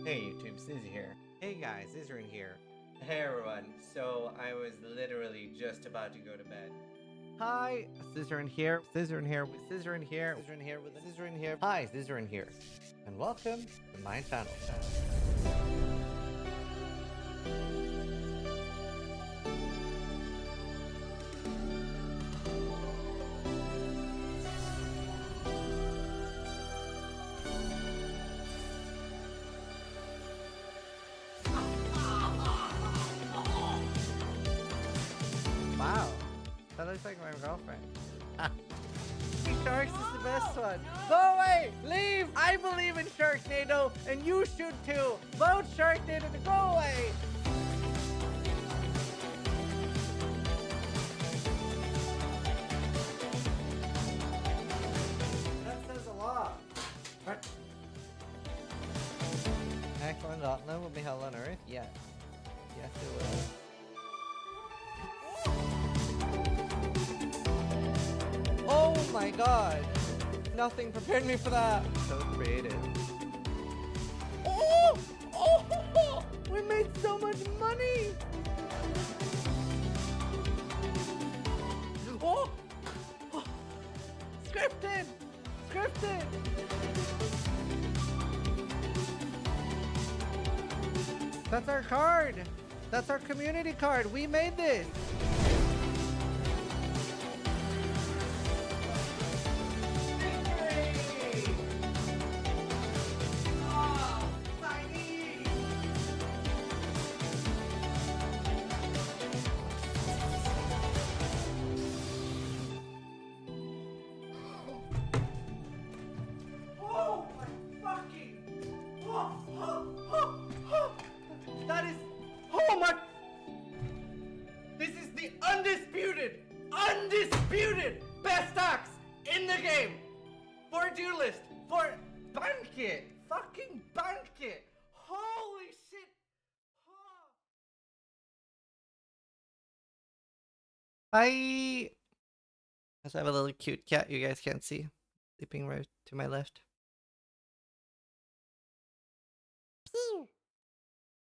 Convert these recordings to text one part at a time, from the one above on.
Hey YouTube, Sizzy here. Hey guys, Isrin here. Hey everyone, so I was literally just about to go to bed. Hi, Scissorin here. Scissorin here with Scissorin here. Scissorin here with Scissorin here. Hi, Scissorin here. And welcome to my channel. Wow, that looks like my girlfriend. Sharks is the best one. Go away! Leave! I believe in Sharknado, and you should too. Vote Sharknado to go away! That says a lot. What? Excellent Gauntlet will be hell on Earth? Yes. Yes, it will. Oh my god! Nothing prepared me for that! So creative. Oh! Oh! We made so much money! Oh! Oh. Scripted! Scripted! That's our card! That's our community card! We made this! That is... Oh my... This is the undisputed best axe in the game! For duelist, for banquet! Fucking banquet! Holy shit! I also have a little cute cat you guys can't see. Sleeping right to my left.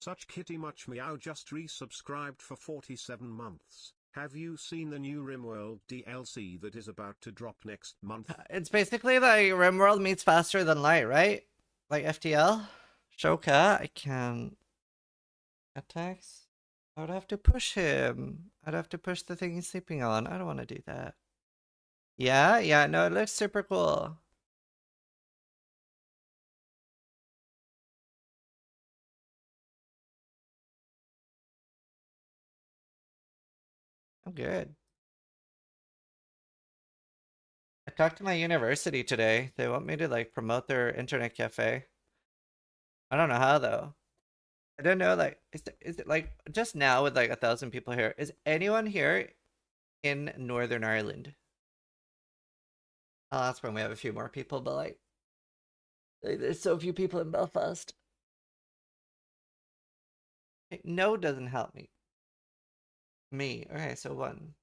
Such kitty much meow just resubscribed for 47 months. Have you seen the new RimWorld DLC that is about to drop next month? It's basically like RimWorld meets faster than light, right? Like FTL? Shoka, I can... Attacks? I would have to push him. I'd have to push the thing he's sleeping on. I don't want to do that. Yeah, no, it looks super cool. I'm good. I talked to my university today. They want me to like promote their internet cafe. I don't know how though. I don't know, like, is it like just now with like 1,000 people here? Is anyone here in Northern Ireland? I'll ask when we have a few more people, but like there's so few people in Belfast. No doesn't help me. Me. Okay, so one.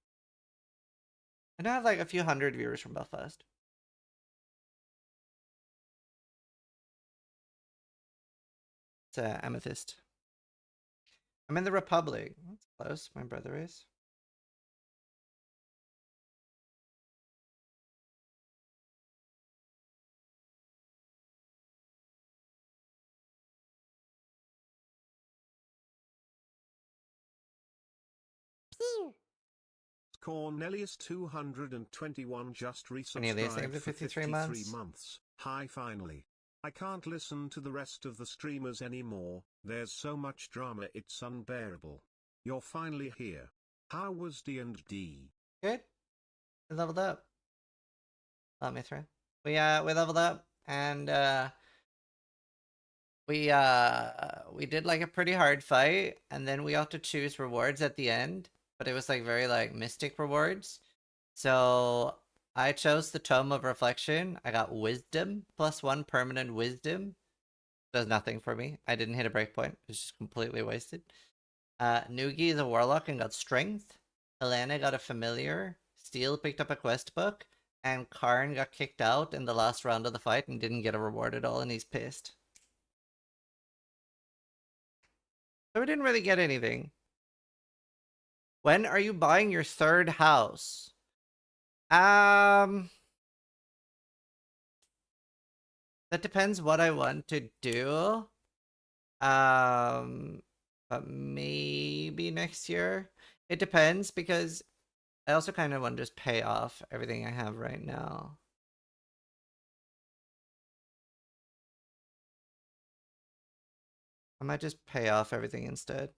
I know I have like a few hundred viewers from Belfast. It's Amethyst. I'm in the Republic. That's close. My brother is. Cornelius 221 just Any of these things resubscribed for for 53 53 months? months. Hi finally. I can't listen to the rest of the streamers anymore, there's so much drama it's unbearable. You're finally here. How was D&D? Good. We leveled up. Let me through. We leveled up and we did like a pretty hard fight, and then we had to choose rewards at the end, but it was like very like mystic rewards. So I chose the Tome of Reflection. I got Wisdom, +1 permanent Wisdom. Does nothing for me. I didn't hit a breakpoint. It's just completely wasted. Nugi is a Warlock and got Strength. Helena got a Familiar. Steel picked up a quest book. And Karn got kicked out in the last round of the fight and didn't get a reward at all, and he's pissed. So we didn't really get anything. When are you buying your third house? That depends what I want to do. But maybe next year. It depends because I also kind of want to just pay off everything I have right now. I might just pay off everything instead.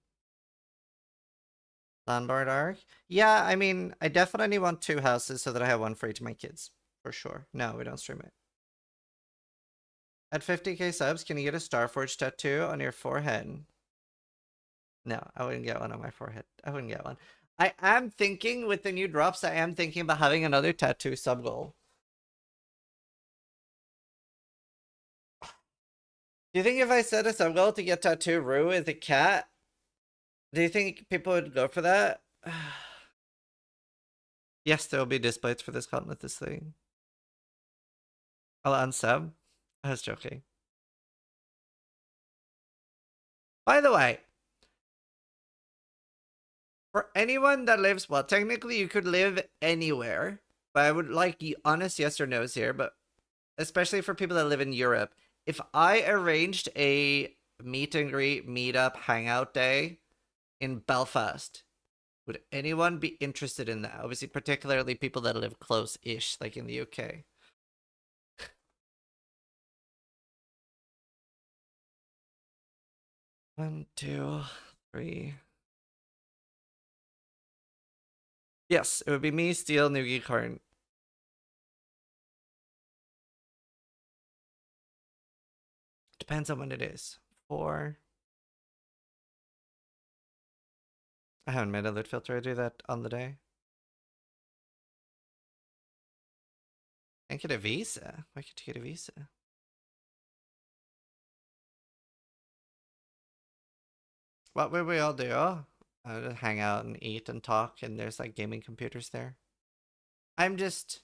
Landlord arc? Yeah, I mean, I definitely want 2 houses so that I have one for each of my kids. For sure. No, we don't stream it. At 50k subs, can you get a Starforge tattoo on your forehead? No, I wouldn't get one on my forehead. I wouldn't get one. I am thinking with the new drops, I am thinking about having another tattoo sub goal. Do you think if I set a sub goal to get tattoo Rue as a cat, do you think people would go for that? Yes, there will be displays for this content with this thing. I'll unsub. I was joking. By the way, for anyone that lives, well, technically you could live anywhere, but I would like the honest yes or no's here, but especially for people that live in Europe, if I arranged a meet and greet, meetup, hangout day in Belfast, would anyone be interested in that? Obviously, particularly people that live close-ish, like in the UK. One, two, three. Yes, it would be me, Steel, Noogie, Karn. Depends on when it is. 4. I haven't made a lit filter. I do that on the day. Can't get a visa. Why can't you get a visa? What would we all do? Just hang out and eat and talk, and there's like gaming computers there. I'm just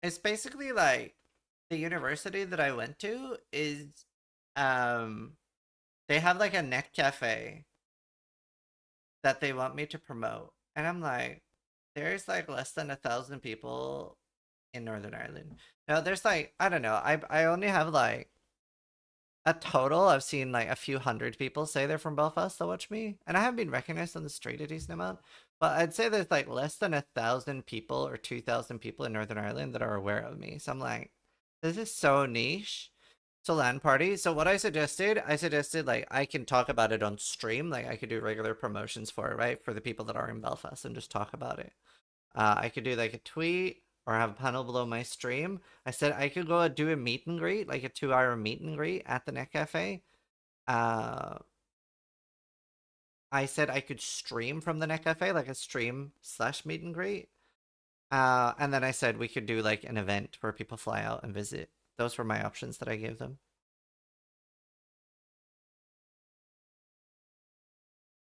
it's basically like the university that I went to is they have like a net cafe that they want me to promote. And I'm like, there's like less than 1,000 people in Northern Ireland. Now there's like, I don't know, I only have like a total, I've seen like a few hundred people say they're from Belfast that watch me. And I haven't been recognized on the street a decent amount. But I'd say there's like less than 1,000 people or 2,000 people in Northern Ireland that are aware of me. So I'm like, this is so niche. So LAN party. So what I suggested like I can talk about it on stream. Like I could do regular promotions for it, right? For the people that are in Belfast and just talk about it. I could do like a tweet or have a panel below my stream. I said I could go do a meet and greet, like a 2-hour meet and greet at the Net Cafe. I said I could stream from the Net Cafe, like a stream/meet and greet. And then I said we could do like an event where people fly out and visit. Those were my options that I gave them.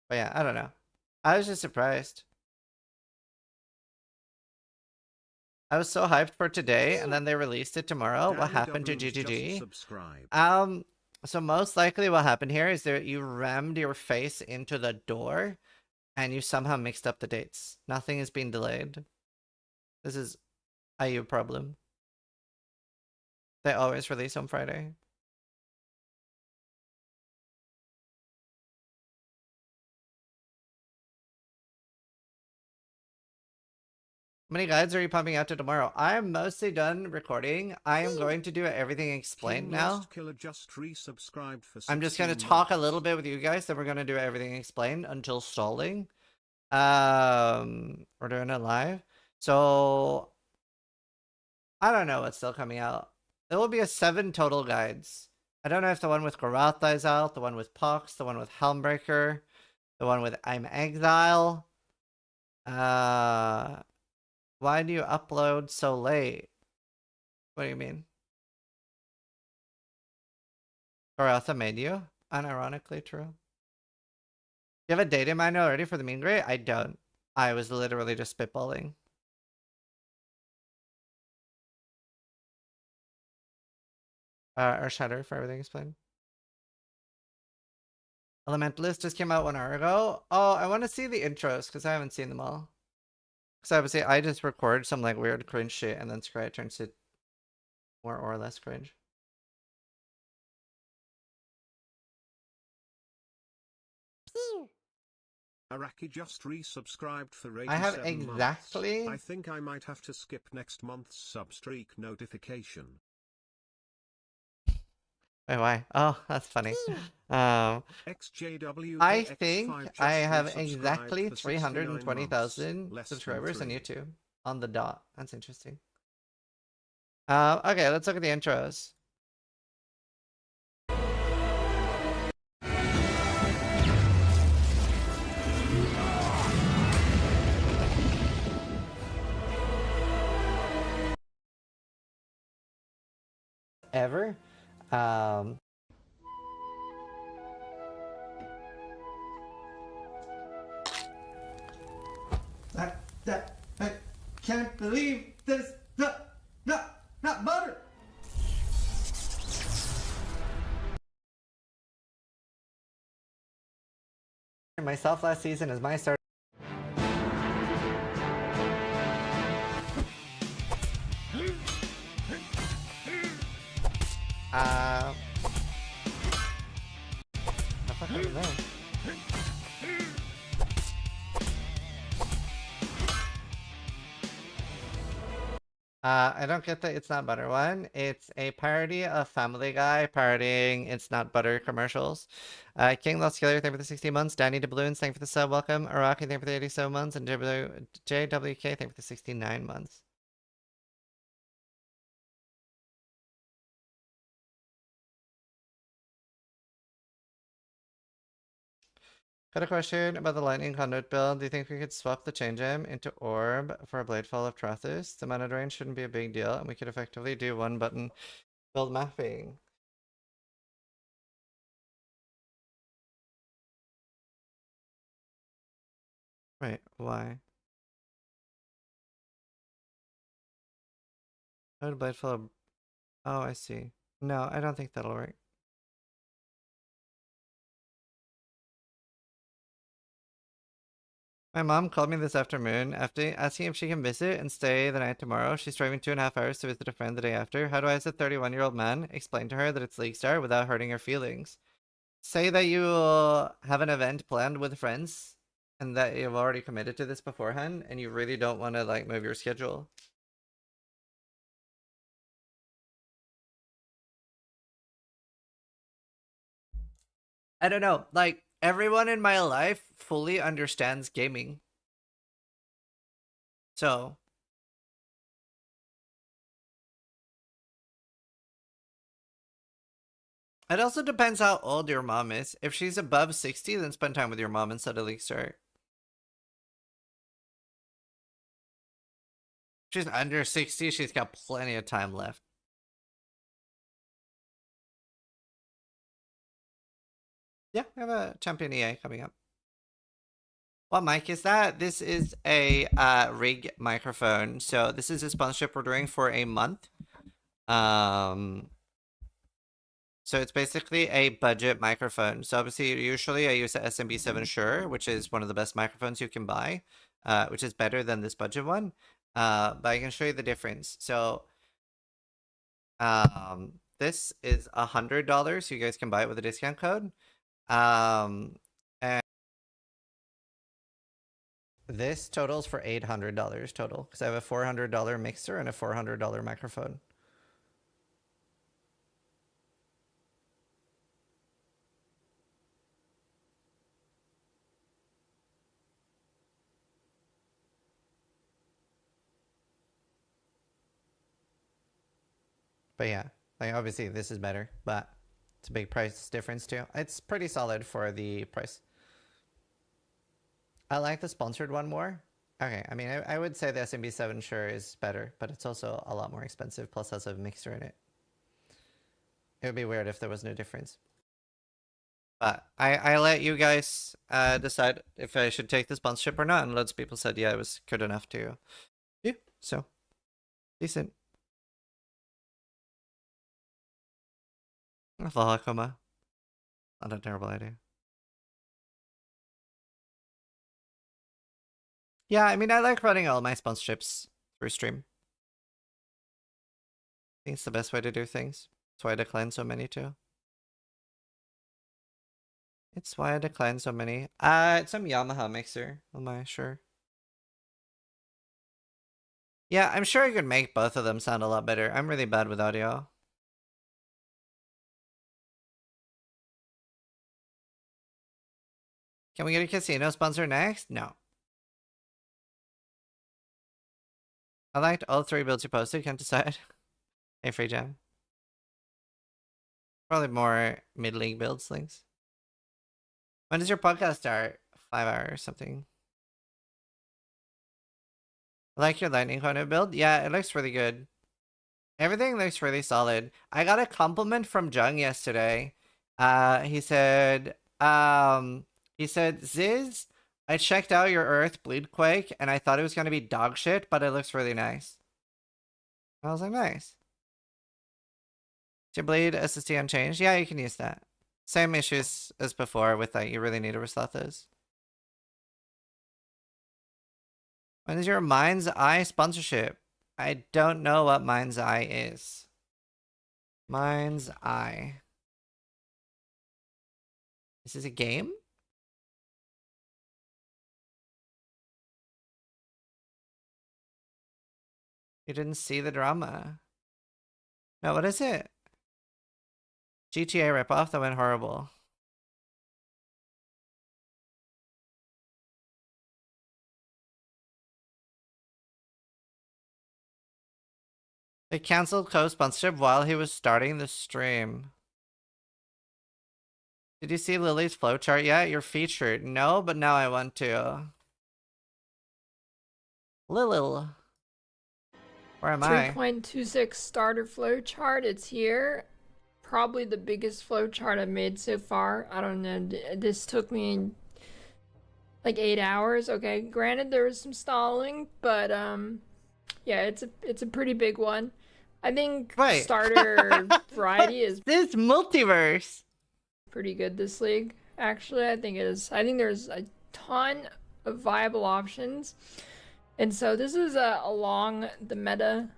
But yeah, I don't know. I was just surprised. I was so hyped for today, and then they released it tomorrow. What happened to GGG? So most likely what happened here is that you rammed your face into the door, and you somehow mixed up the dates. Nothing is being delayed. This is a you problem. They always release on Friday. How many guides are you pumping out to tomorrow? I am mostly done recording. I am going to do everything explained now. I'm just going to talk a little bit with you guys, then we're going to do everything explained until stalling. We're doing it live. So I don't know what's still coming out. There will be 7 total guides. I don't know if the one with Garatha is out, the one with Pox, the one with Helmbreaker, the one with I'm Exile. Why do you upload so late? What do you mean? Garatha made you? Unironically true. You have a date in mind already for the mean grade? I don't. I was literally just spitballing. Or Shutter for everything explained. Elementalist just came out 1 hour ago. Oh, I want to see the intros because I haven't seen them all. Because obviously I just record some like weird cringe shit and then Scry turns it more or less cringe. Araki just resubscribed for I have 87 exactly. months. I think I might have to skip next month's substreak notification. Wait, why? Oh, that's funny. XJWKX5 I think I just have resubscribed exactly for 69 months, 320,000 less than subscribers on 3. YouTube on the dot. That's interesting. Okay, let's look at the intros. Ever. I can't believe this. No, not butter. Myself last season is my start. The fuck was that? I don't get that it's not butter one. It's a parody of Family Guy parodying It's Not Butter commercials. King Lost Killer, thank you for the 60 months. Danny DeBloons, thank you for the sub. Welcome. Araki, thank you for the 87 months. And JWK, thank you for the 69 months. Got a question about the lightning conduit build. Do you think we could swap the change gem into orb for a Bladefall of Trathus? The mana drain shouldn't be a big deal, and we could effectively do one button build mapping. Wait, why? How would Bladefall of... Oh, I see. No, I don't think that'll work. My mom called me this afternoon after asking if she can visit and stay the night tomorrow. She's driving 2.5 hours to visit a friend the day after. How do I, as a 31-year-old man, explain to her that it's League Star without hurting her feelings? Say that you have an event planned with friends and that you've already committed to this beforehand and you really don't want to like move your schedule. I don't know. Like, everyone in my life fully understands gaming. So, it also depends how old your mom is. If she's above 60, then spend time with your mom instead of League Star. If she's under 60, she's got plenty of time left. Yeah, we have a Champion EA coming up. What mic is that? This is a rig microphone. So this is a sponsorship we're doing for a month. So it's basically a budget microphone. So obviously, usually I use the SMB7 Shure, which is one of the best microphones you can buy, which is better than this budget one. But I can show you the difference. So this is $100. So you guys can buy it with a discount code. And this totals for $800 total because I have a $400 mixer and a $400 microphone. But yeah, like obviously this is better, but it's a big price difference too. It's pretty solid for the price. I like the sponsored one more. Okay, I mean, I would say the SMB7 Shure is better, but it's also a lot more expensive, plus has a mixer in it. It would be weird if there was no difference. But I let you guys decide if I should take the sponsorship or not, and loads of people said yeah, it was good enough to... Yeah, so... Decent. Not a terrible idea. Yeah, I mean, I like running all my sponsorships through stream. I think it's the best way to do things. That's why I decline so many too. It's why I decline so many. It's some Yamaha mixer. Am I sure? Yeah, I'm sure I could make both of them sound a lot better. I'm really bad with audio. Can we get a casino sponsor next? No. I liked all 3 builds you posted. Can't decide. Hey, free jam. Probably more mid-league builds, links. When does your podcast start? 5 hours or something. I like your lightning conduit build. Yeah, it looks really good. Everything looks really solid. I got a compliment from Jung yesterday. He said, Ziz, I checked out your Earth Bleedquake and I thought it was gonna be dog shit, but it looks really nice. I was like, nice. Is your bleed SSD unchanged? Yeah, you can use that. Same issues as before with that. You really need a Roslathas. When is your Mind's Eye sponsorship? I don't know what Mind's Eye is. Mind's Eye. Is this a game? You didn't see the drama. No, what is it? GTA ripoff that went horrible. They canceled co-sponsorship while he was starting the stream. Did you see Lily's flowchart yet? You're featured. No, but now I want to. Lil. Where am I? 3.26 starter flowchart. It's here. Probably the biggest flowchart I've made so far. I don't know. This took me like 8 hours. Okay, granted there was some stalling, but yeah, it's a pretty big one. I think Wait. starter variety is This multiverse. pretty good this league. Actually, I think it is. I think there's a ton of viable options. And so this is along the meta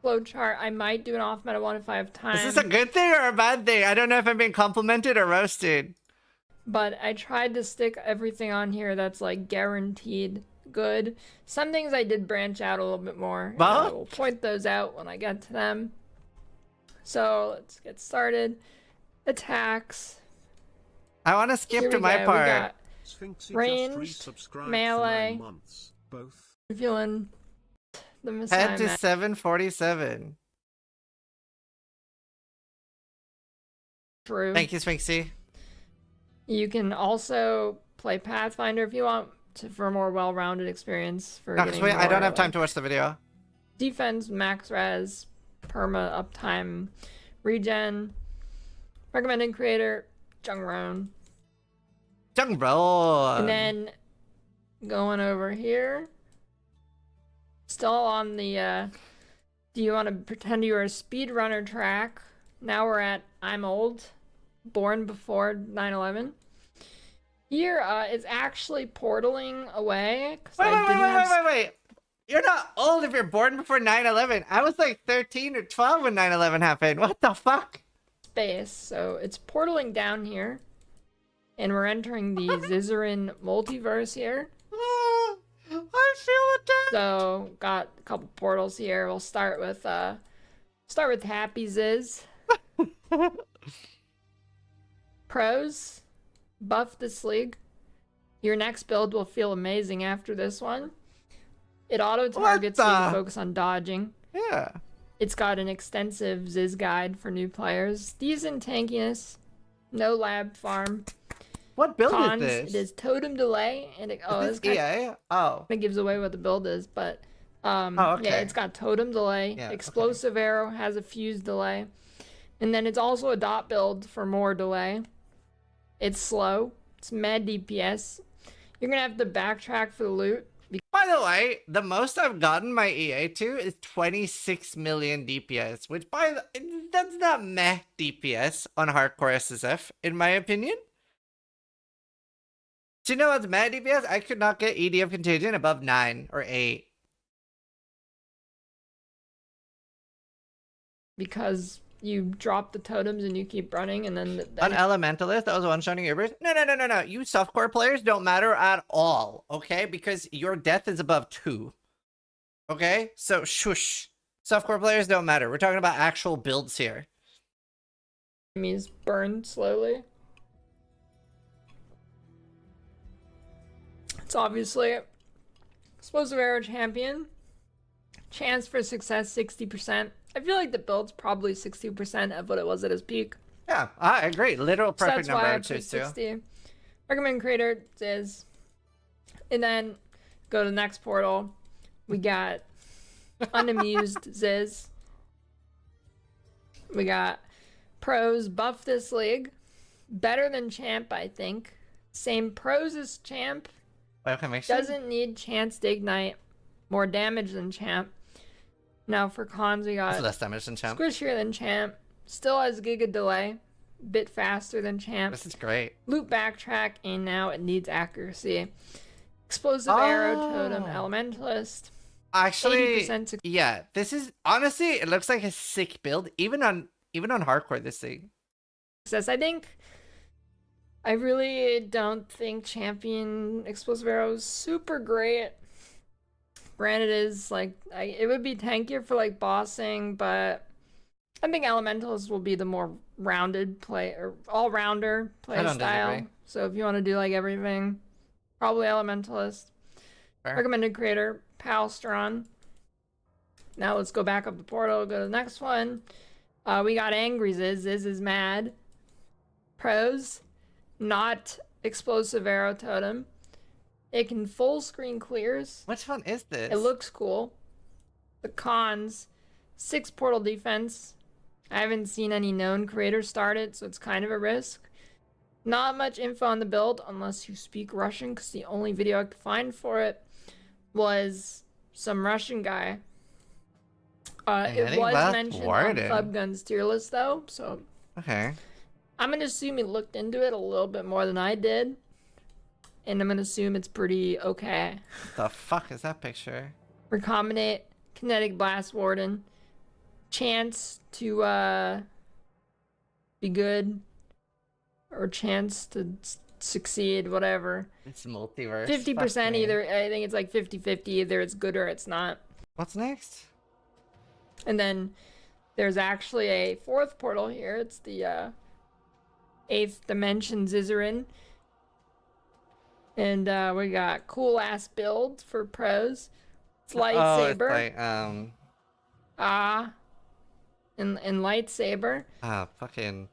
flowchart. I might do an off meta one if I have time. Is this a good thing or a bad thing? I don't know if I'm being complimented or roasted. But I tried to stick everything on here that's like guaranteed good. Some things I did branch out a little bit more. And I will point those out when I get to them. So let's get started. Attacks. I want to skip Here to we my go. part. We got Sphinxy ranged, just resubscribed melee. for 9 months. Both. Feeling the Messiah. Head to 747. True. Thank you, Sphinxy. You can also play Pathfinder if you want for a more well-rounded experience. For No, 'cause getting I don't more, have time like, to watch the video. defense, max res, perma, uptime, regen. Recommended creator, Jungron. Jung bro. And then going over here, still on the do you want to pretend you're a speedrunner track? Now we're at I'm old, born before 9/11. Here it's actually portaling away. Wait. You're not old if you're born before 9/11. I was like 13 or 12 when 9/11 happened. What the fuck? Space, so it's portaling down here, and we're entering the Zizarin multiverse here. I feel attacked. So got a couple portals here. We'll start with Happy Ziz. Pros: buff this league. Your next build will feel amazing after this one. It auto targets, so you focus on dodging. Yeah. It's got an extensive Ziz guide for new players. Decent tankiness. No lab farm. What build Cons, is this? it is totem delay, and it, Is this EA? Oh. it gives away what the build is, but okay. yeah, it's got totem delay. Yeah, Explosive arrow has a fuse delay, and then it's also a dot build for more delay. It's slow. It's mad DPS. You're gonna have to backtrack for the loot. By the way, the most I've gotten my EA to is 26 million DPS, which that's not meh DPS on hardcore SSF, in my opinion. Do you know what's mad DPS? I could not get ED of Contagion above 9 or 8. Because you drop the totems and you keep running, and then On Elementalist, that was one-shotting Ubers. No. You softcore players don't matter at all, okay? Because your death is above 2. Okay? So, shush. Softcore players don't matter. We're talking about actual builds here. enemies burn slowly. It's obviously explosive arrow champion. Chance for success 60%. I feel like the build's probably 60% of what it was at his peak. Yeah, I agree. Literal So perfect that's why number I of put 2s too. 60. Recommend creator is, and then go to the next portal. We got unamused Ziz. We got pros buff this league. Better than champ, I think. Same pros as champ. Bioconviction? Doesn't need chance to ignite. More damage than champ. Now for cons, we That's got less damage than champ. squishier than champ. Still has giga delay. Bit faster than champ. This is great. Loop backtrack, and now it needs accuracy. Explosive arrow totem elementalist. Actually, 80% yeah, this is honestly, it looks like a sick build, even on hardcore. This thing. success. I really don't think champion explosive arrow is super great. Granted, is like it would be tankier for like bossing, but I think elementalist will be the more rounded play or all-rounder play style. Disagree. So if you want to do like everything, probably elementalist. Fair. Recommended creator Palstron. Now let's go back up the portal. Go to the next one. We got Angry Ziz. Ziz is mad. Pros, not explosive arrow totem. It can full screen clears. Which one is this? It looks cool. The cons, 6 portal defense. I haven't seen any known creators start it, so it's kind of a risk. Not much info on the build unless you speak Russian, because the only video I could find for it was some Russian guy. It was mentioned on Clubgun's tier list though, so okay. I'm gonna assume he looked into it a little bit more than I did, and I'm gonna assume it's pretty okay. What the fuck is that picture? Recombinate, kinetic blast warden, chance to be good, or chance to succeed, whatever. It's multiverse. 50% either. I think it's like 50-50. Either it's good or it's not. What's next? And then there's actually a 4th portal here. It's the 8th dimension Zizarin. And we got cool ass build for pros. It's lightsaber. Oh, it's like and lightsaber. Fucking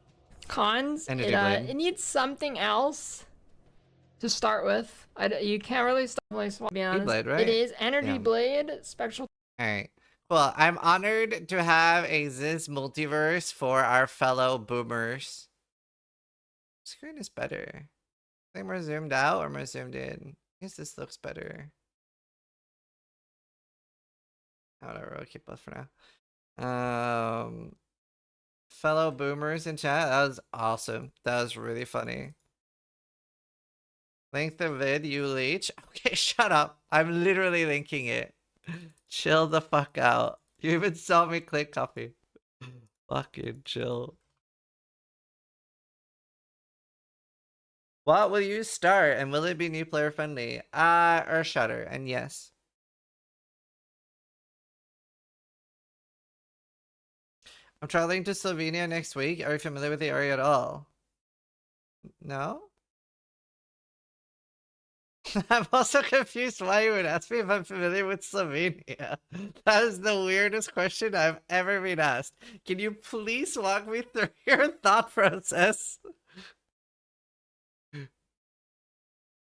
Cons. Energy blade. It needs something else to start with. You can't really start with, to be honest. blade, right? It is energy Yeah. blade, spectral. Alright. Well, I'm honored to have a Ziz multiverse for our fellow boomers. Screen is better. I think more zoomed out or more zoomed in. I guess this looks better. Whatever, I'll keep both for now. Fellow boomers in chat, that was awesome. That was really funny. Link the vid, you leech. Okay, shut up. I'm literally linking it. Chill the fuck out. You even saw me click copy. Fucking chill. What will you start, and will it be new player friendly? Or Shutter, and yes. I'm traveling to Slovenia next week. Are you familiar with the area at all? No? I'm also confused why you would ask me if I'm familiar with Slovenia. That is the weirdest question I've ever been asked. Can you please walk me through your thought process?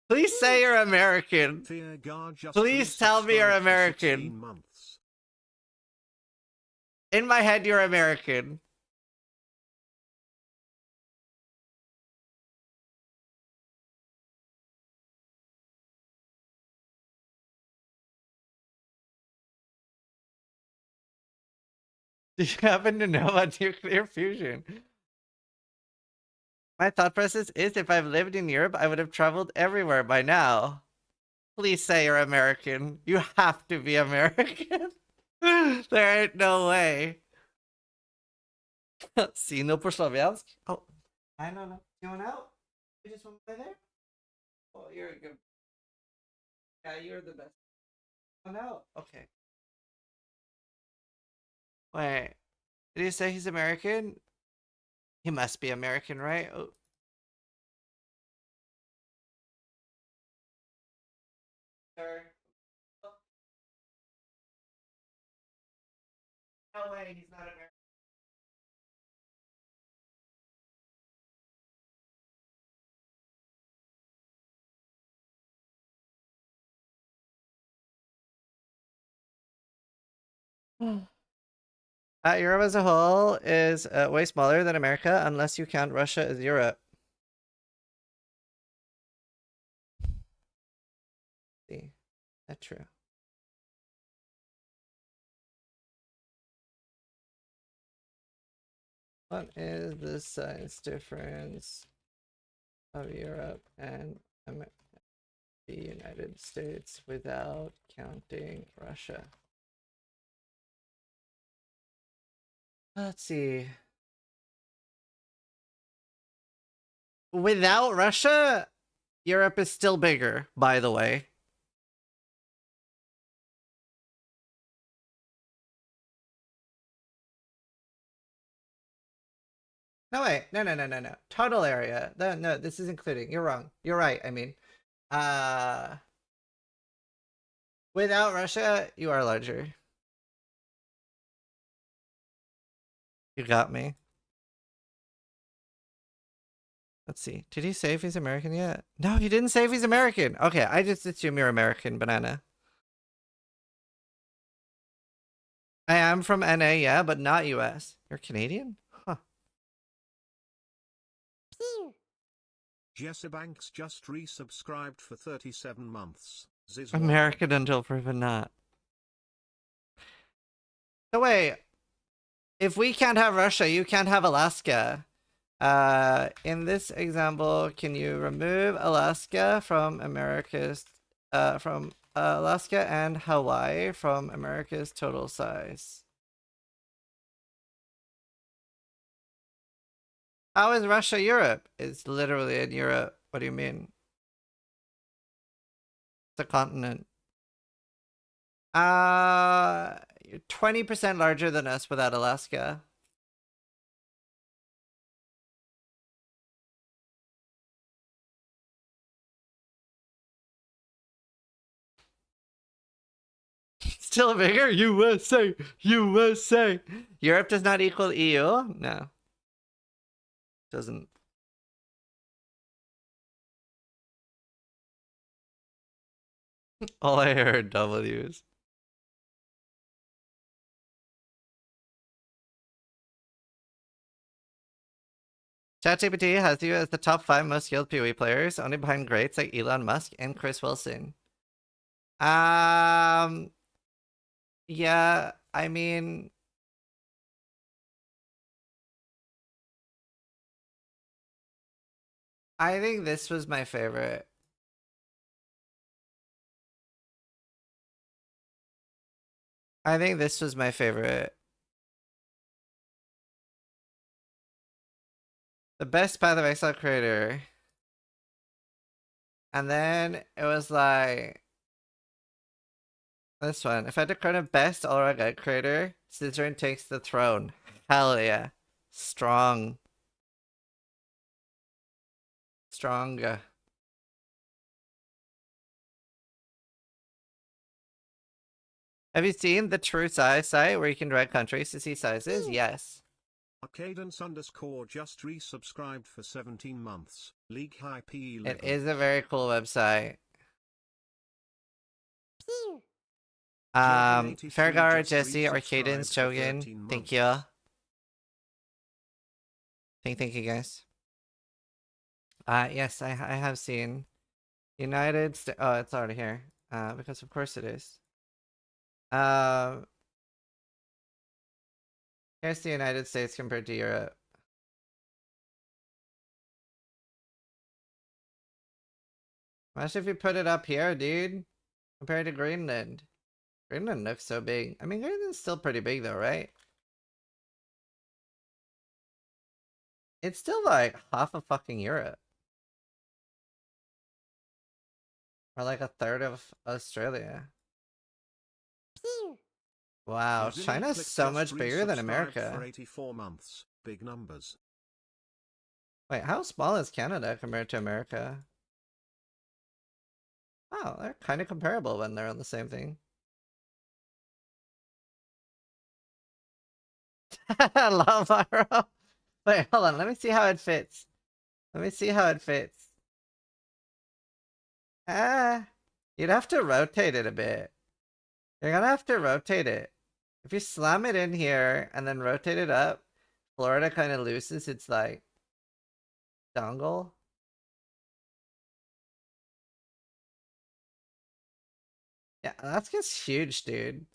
Please say you're American. Please tell me you're American. In my head, you're American. Do you happen to know about nuclear fusion? My thought process is if I've lived in Europe, I would have traveled everywhere by now. Please say you're American. You have to be American. There ain't no way. See, no po Slavyansk? Oh, I don't know. You want out? You just want to play there? Oh, you're a good. Yeah, you're the best. Want out? Okay. Wait. Did he say he's American? He must be American, right? Oh. Sir. No way, he's not American. Europe as a whole is way smaller than America, unless you count Russia as Europe. See, that's true. What is the size difference of Europe and the United States without counting Russia? Let's see. Without Russia, Europe is still bigger, by the way. No, wait. No. Total area. No, this is including. You're wrong. You're right, I mean. Without Russia, you are larger. You got me. Let's see. Did he say if he's American yet? No, he didn't say if he's American. Okay, I just assume you're American, banana. I am from NA, yeah, but not US. You're Canadian? Huh. Jesse Banks just resubscribed for 37 months. American until proven not. So wait. If we can't have Russia, you can't have Alaska. In this example, can you remove Alaska from America's from Alaska and Hawaii from America's total size? How is Russia Europe? It's literally in Europe. What do you mean? It's a continent. 20% larger than us without Alaska. Still bigger? USA! USA! Europe does not equal EU? No. Doesn't. All I heard W's. ChatGPT has you as the top 5 most skilled PoE players, only behind greats like Elon Musk and Chris Wilson. Yeah, I mean, I think this was my favorite. I think this was my favorite. The best Path of Exile creator. And then it was like this one. If I had to crown a best All-Around Guide creator, Scissorin takes the throne. Hell yeah. Strong. Strong. Have you seen the True Size site where you can drag countries to see sizes? Yes. Cadence underscore just resubscribed for 17 months. League High P11. It is a very cool website. Fergar, Jesse, or Cadence, Chogan. Thank you. Thank you guys. Yes, I have seen United States. Oh, it's already here. Because of course it is. Here's the United States compared to Europe. Imagine if you put it up here, dude. Compared to Greenland. Greenland looks so big. I mean, Greenland's still pretty big though, right? It's still like half of fucking Europe. Or like a third of Australia. Wow, Yazini China's clicked so just much bigger than resubscribed America. For 84 months. Big numbers. Wait, how small is Canada compared to America? Oh, they're kind of comparable when they're on the same thing. Love Pyro. Wait, hold on. Let me see how it fits. Let me see how it fits. Ah, you'd have to rotate it a bit. You're gonna have to rotate it. If you slam it in here and then rotate it up, Florida kind of loses its like dongle. Yeah, Alaska's huge, dude.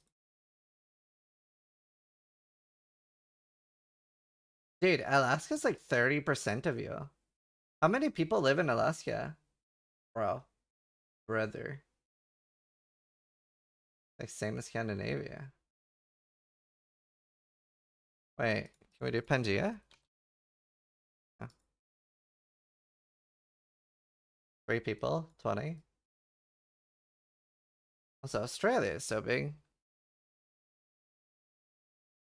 Dude, Alaska's like 30% of you. How many people live in Alaska? Bro. Brother. Like same as Scandinavia. Wait, can we do Pangea? Oh. 3 people, 20. Also, Australia is so big.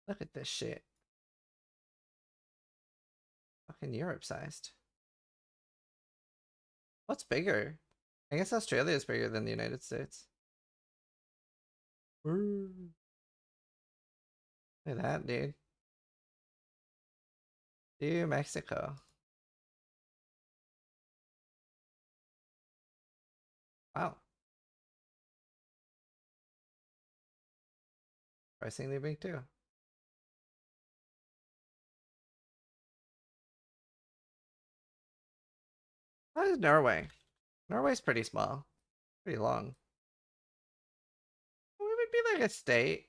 Look at this shit. Fucking Europe sized. What's bigger? I guess Australia is bigger than the United States. Look at that, dude. Do Mexico. Wow. Surprisingly big too. How is Norway? Norway's pretty small. Pretty long. We would be like a state.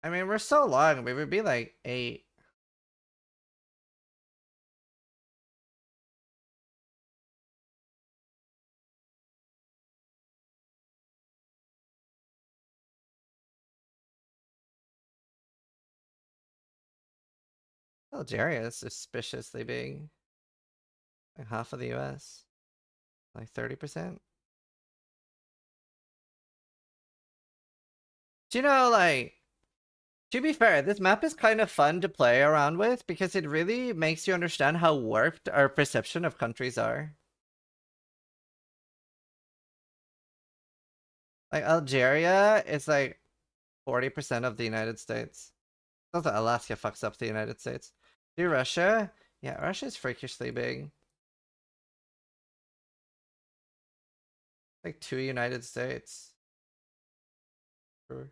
I mean, we're so long, we would be like 8. Algeria is suspiciously big. Like half of the US. Like 30%. Do you know, like, to be fair, this map is kind of fun to play around with because it really makes you understand how warped our perception of countries are. Like, Algeria is like 40% of the United States. Not that Alaska fucks up the United States. Do Russia? Yeah, Russia's freakishly big. Like 2 United States. Sure.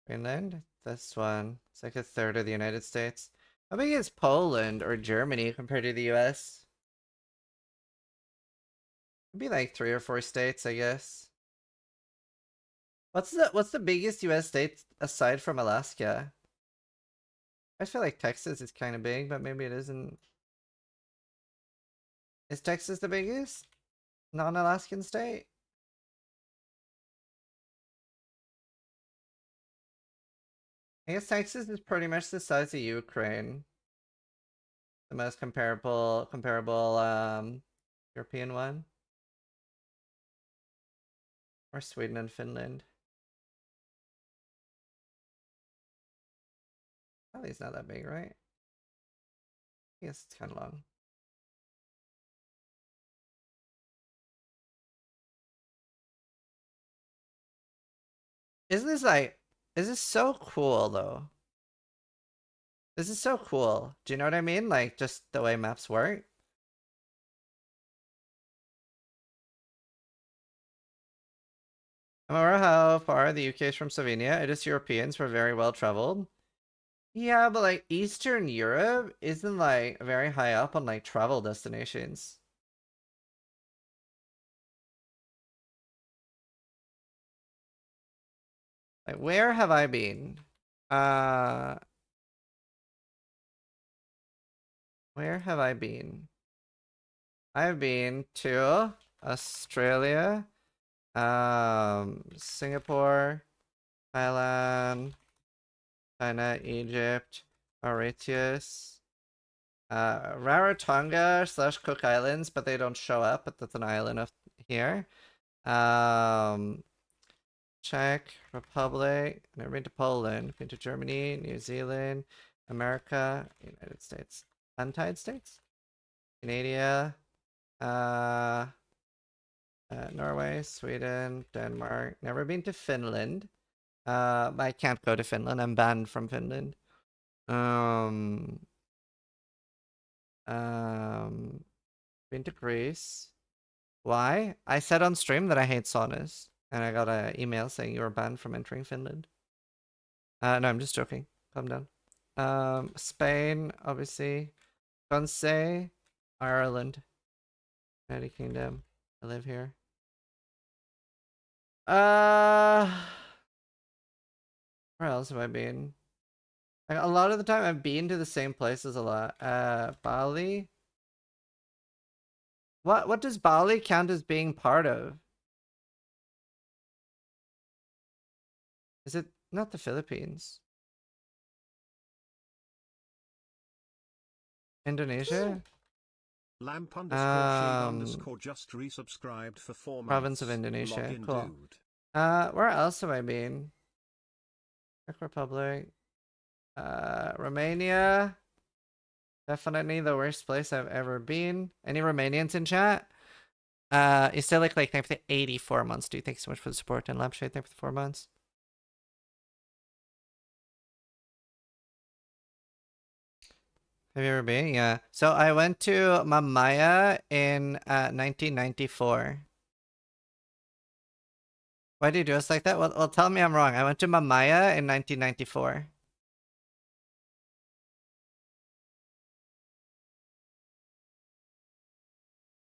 Greenland? This one. It's like a third of the United States. How big is Poland or Germany compared to the US? It'd be like 3 or 4 states, I guess. What's the biggest US state aside from Alaska? I feel like Texas is kind of big, but maybe it isn't. Is Texas the biggest non-Alaskan state? I guess Texas is pretty much the size of Ukraine. The most comparable European one. Or Sweden and Finland. Probably it's not that big, right? I guess it's kind of long. Isn't this like, this is so cool though. This is so cool. Do you know what I mean? Like, just the way maps work. I'm aware how far the UK is from Slovenia. It is Europeans. We're very well traveled. Yeah, but like Eastern Europe isn't like very high up on like travel destinations. Like, where have I been? Where have I been? I've been to Australia, Singapore, Thailand, China, Egypt, Mauritius, Rarotonga / Cook Islands, but they don't show up, but that's an island up here. Czech Republic, never been to Poland, been to Germany, New Zealand, America, United States, Untied States, Canada, Norway, Sweden, Denmark. Never been to Finland. I can't go to Finland. I'm banned from Finland. Been to Greece. Why? I said on stream that I hate saunas, and I got an email saying you were banned from entering Finland. No, I'm just joking. Calm down. Spain, obviously. Guernsey, Ireland, United Kingdom. I live here. Where else have I been? Like, a lot of the time I've been to the same places a lot. Bali. What does Bali count as being part of? Is it not the Philippines? Indonesia? Lamp _shade_ just resubscribed for 4 months. Province of Indonesia. Login, Cool. dude. Where else have I been? Czech Republic. Romania. Definitely the worst place I've ever been. Any Romanians in chat? You still like thank you for the 84 months, dude. Thanks so much for the support. And Lampshade, thank you for the 4 months. Have you ever been? Yeah. So I went to Mamaya in 1994. Why do you do us like that? Well, tell me I'm wrong. I went to Mamaya in 1994.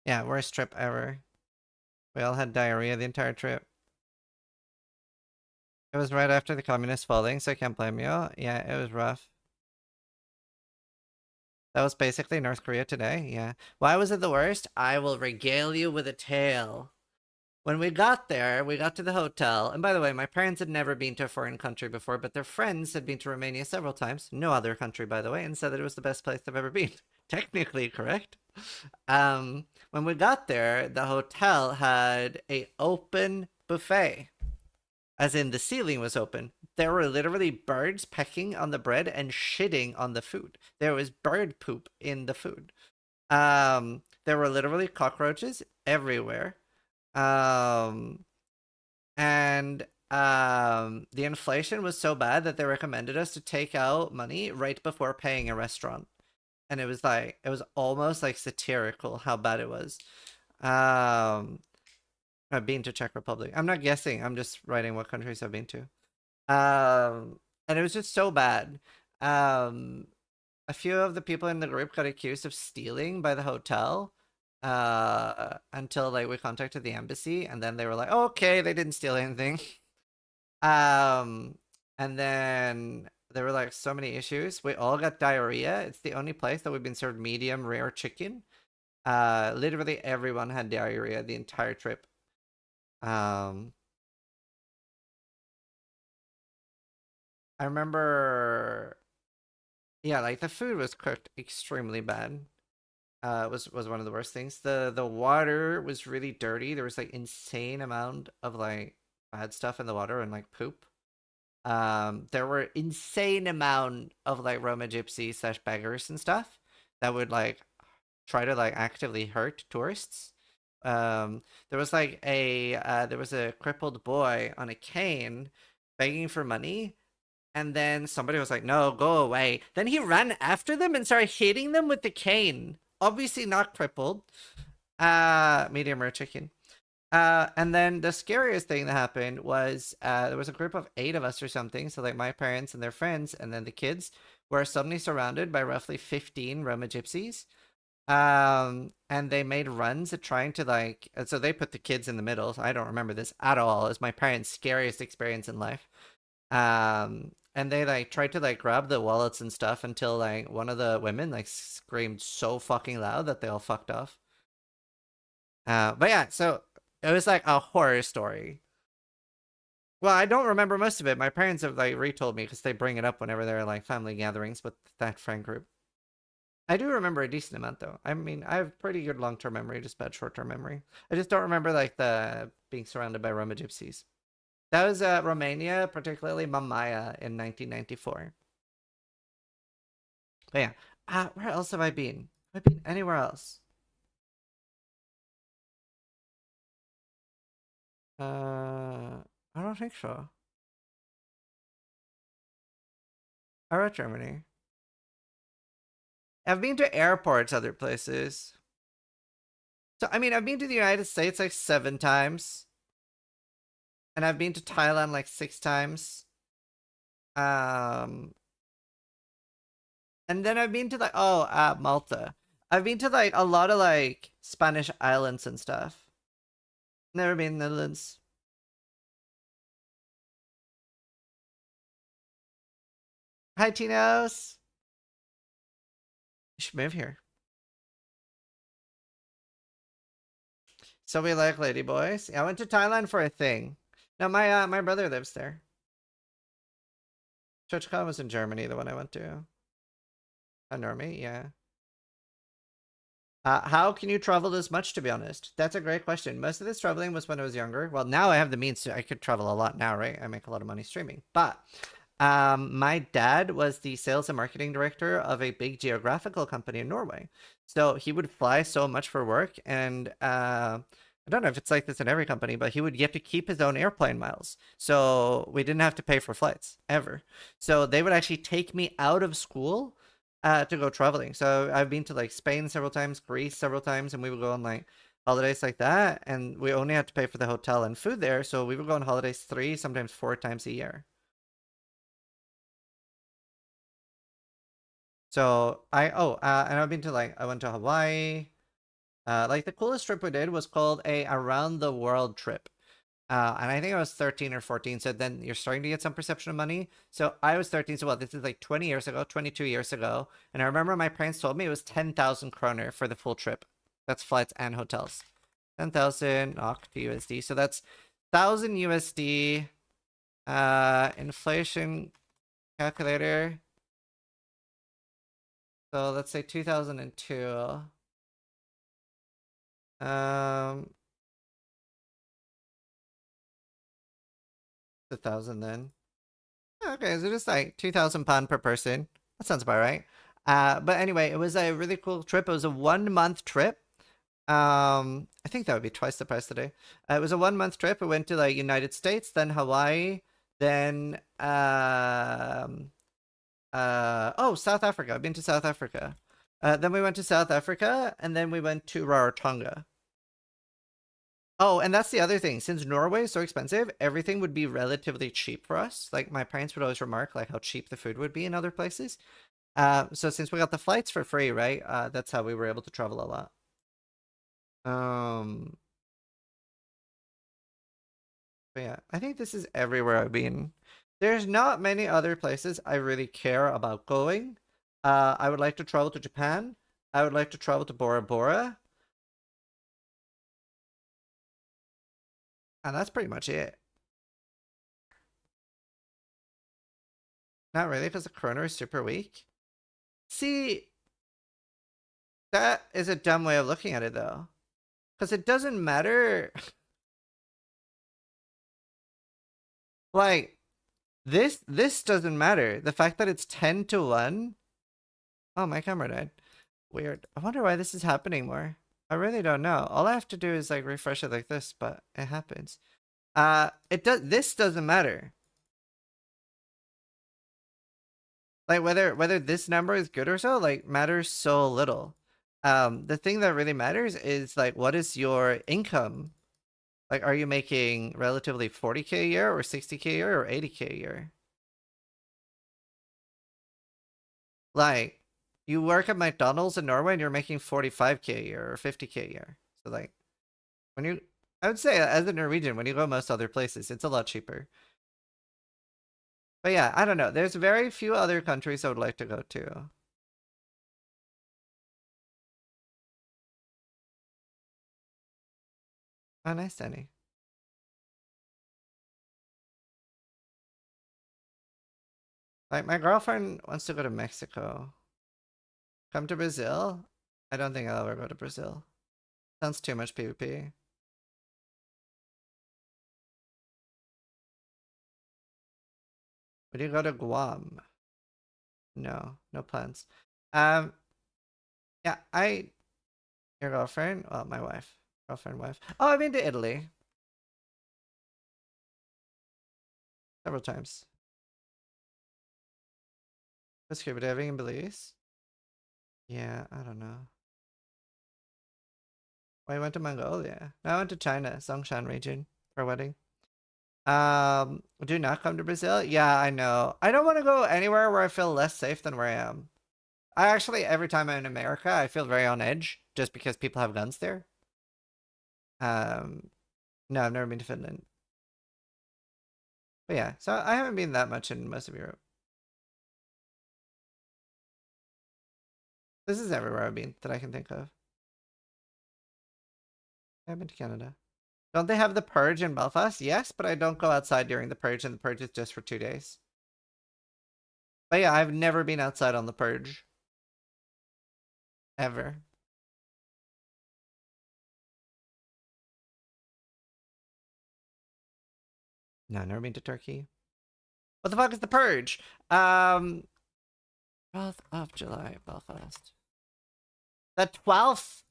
Yeah, worst trip ever. We all had diarrhea the entire trip. It was right after the communists falling, so I can't blame you. Yeah, it was rough. That was basically North Korea today, yeah. Why was it the worst? I will regale you with a tale. When we got there, we got to the hotel. And by the way, my parents had never been to a foreign country before, but their friends had been to Romania several times. No other country, by the way, and said that it was the best place they've ever been. Technically correct. When we got there, the hotel had an open buffet. As in, the ceiling was open. There were literally birds pecking on the bread and shitting on the food. There was bird poop in the food. There were literally cockroaches everywhere. The inflation was so bad that they recommended us to take out money right before paying a restaurant. And it was almost like satirical how bad it was. I've been to Czech Republic. I'm not guessing. I'm just writing what countries I've been to. And it was just so bad. A few of the people in the group got accused of stealing by the hotel. Until like we contacted the embassy, and then they were like, oh, okay, they didn't steal anything. And then there were like so many issues. We all got diarrhea. It's the only place that we've been served medium rare chicken. Literally everyone had diarrhea the entire trip. I remember, yeah, like the food was cooked extremely bad. Was one of the worst things. The water was really dirty. There was like insane amount of like bad stuff in the water and like poop. There were insane amount of like Roma gypsies / beggars and stuff that would like try to like actively hurt tourists. There was like there was a crippled boy on a cane begging for money. And then somebody was like, no, go away. Then he ran after them and started hitting them with the cane. Obviously not crippled. Medium rare chicken. And then the scariest thing that happened was there was a group of 8 of us or something. So like my parents and their friends and then the kids were suddenly surrounded by roughly 15 Roma gypsies. And they made runs at trying to like, so they put the kids in the middle. So I don't remember this at all. It was my parents' scariest experience in life. and they like tried to like grab the wallets and stuff until like one of the women like screamed so fucking loud that they all fucked off. But yeah, so it was like a horror story. Well, I don't remember most of it. My parents have like retold me because they bring it up whenever there are like family gatherings with that friend group. I do remember a decent amount though. I mean, I have pretty good long-term memory, just bad short-term memory. I just don't remember like the being surrounded by Roma gypsies. That was Romania, particularly Mamaia in 1994. But yeah, where else have I been? Have I been anywhere else? I don't think so. I wrote Germany. I've been to airports, other places. So, I mean, I've been to the United States like 7 times. And I've been to Thailand like 6 times. And then I've been to like, Malta. I've been to like a lot of like Spanish islands and stuff. Never been in the Netherlands. Hi, Tinos. You should move here. So we like lady boys. Yeah, I went to Thailand for a thing. No, my brother lives there. ChurchCon was in Germany, the one I went to. Normie, yeah. How can you travel this much, to be honest? That's a great question. Most of this traveling was when I was younger. Well, now I have the means to, I could travel a lot now, right? I make a lot of money streaming. But my dad was the sales and marketing director of a big geographical company in Norway. So he would fly so much for work, and I don't know if it's like this in every company, but he would get to keep his own airplane miles. So we didn't have to pay for flights ever. So they would actually take me out of school to go traveling. So I've been to like Spain several times, Greece several times, and we would go on like holidays like that. And we only had to pay for the hotel and food there. So we would go on holidays 3, sometimes 4 times a year. So and I've been to like, I went to Hawaii. Like the coolest trip we did was called a around the world trip. And I think I was 13 or 14. So then you're starting to get some perception of money. So I was 13. So this is like 20 years ago, 22 years ago. And I remember my parents told me it was 10,000 kroner for the full trip. That's flights and hotels. 10,000 NOK to USD. So that's 1,000 USD. Inflation calculator. So let's say 2002. 1,000 then. Okay, so just like £2,000 per person. That sounds about right. But anyway, it was a really cool trip. It was a 1-month trip. I think that would be twice the price today. It was a 1-month trip. We went to like United States, then Hawaii, then South Africa. I've been to South Africa. Then we went to South Africa, and then we went to Rarotonga. Oh, and that's the other thing. Since Norway is so expensive, everything would be relatively cheap for us. Like my parents would always remark like how cheap the food would be in other places. So since we got the flights for free, right? That's how we were able to travel a lot. But yeah, I think this is everywhere I've been. There's not many other places I really care about going. I would like to travel to Japan. I would like to travel to Bora Bora. And that's pretty much it. Not really, because the kroner is super weak. See, that is a dumb way of looking at it, though. Because it doesn't matter. Like, this doesn't matter. The fact that it's 10 to 1. Oh, my camera died. Weird. I wonder why this is happening more. I really don't know. All I have to do is like refresh it like this, but it happens. This doesn't matter. Like whether this number is good or so, like matters so little. The thing that really matters is like what is your income? Like are you making relatively 40k a year or 60k a year or 80k a year? Like you work at McDonald's in Norway and you're making 45k a year or 50k a year. So like I would say as a Norwegian, when you go most other places, it's a lot cheaper. But yeah, I don't know. There's very few other countries I would like to go to. Oh, nice, Danny. Like, my girlfriend wants to go to Mexico. Come to Brazil? I don't think I'll ever go to Brazil. Sounds too much PvP. Would you go to Guam? No, no plans. Yeah, your girlfriend? Well, my wife. Girlfriend, wife. Oh, I've been to Italy. Several times. What's scuba diving in Belize? Yeah, I don't know. I went to Mongolia. No, I went to China, Songshan region for a wedding. Do not come to Brazil? Yeah, I know. I don't want to go anywhere where I feel less safe than where I am. I actually, every time I'm in America, I feel very on edge just because people have guns there. No, I've never been to Finland. But yeah, so I haven't been that much in most of Europe. This is everywhere I've been that I can think of. I've been to Canada. Don't they have the Purge in Belfast? Yes, but I don't go outside during the Purge, and the Purge is just for 2 days. But yeah, I've never been outside on the Purge. Ever. No, never been to Turkey. What the fuck is the Purge? 12th of July, Belfast. The 12th!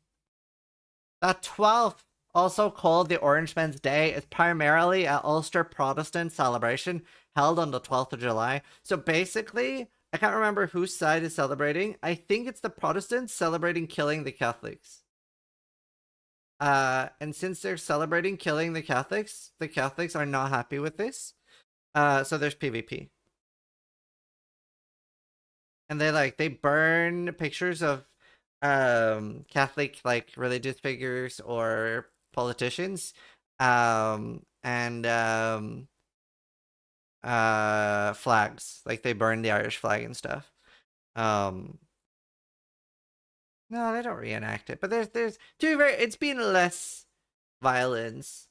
The 12th, also called the Orange Men's Day, is primarily an Ulster Protestant celebration held on the 12th of July. So basically, I can't remember whose side is celebrating. I think it's the Protestants celebrating killing the Catholics. And since they're celebrating killing the Catholics are not happy with this. So there's PvP. And they burn pictures of Catholic religious figures or politicians, and flags. Like they burn the Irish flag and stuff. No, they don't reenact it, but there's it's been less violence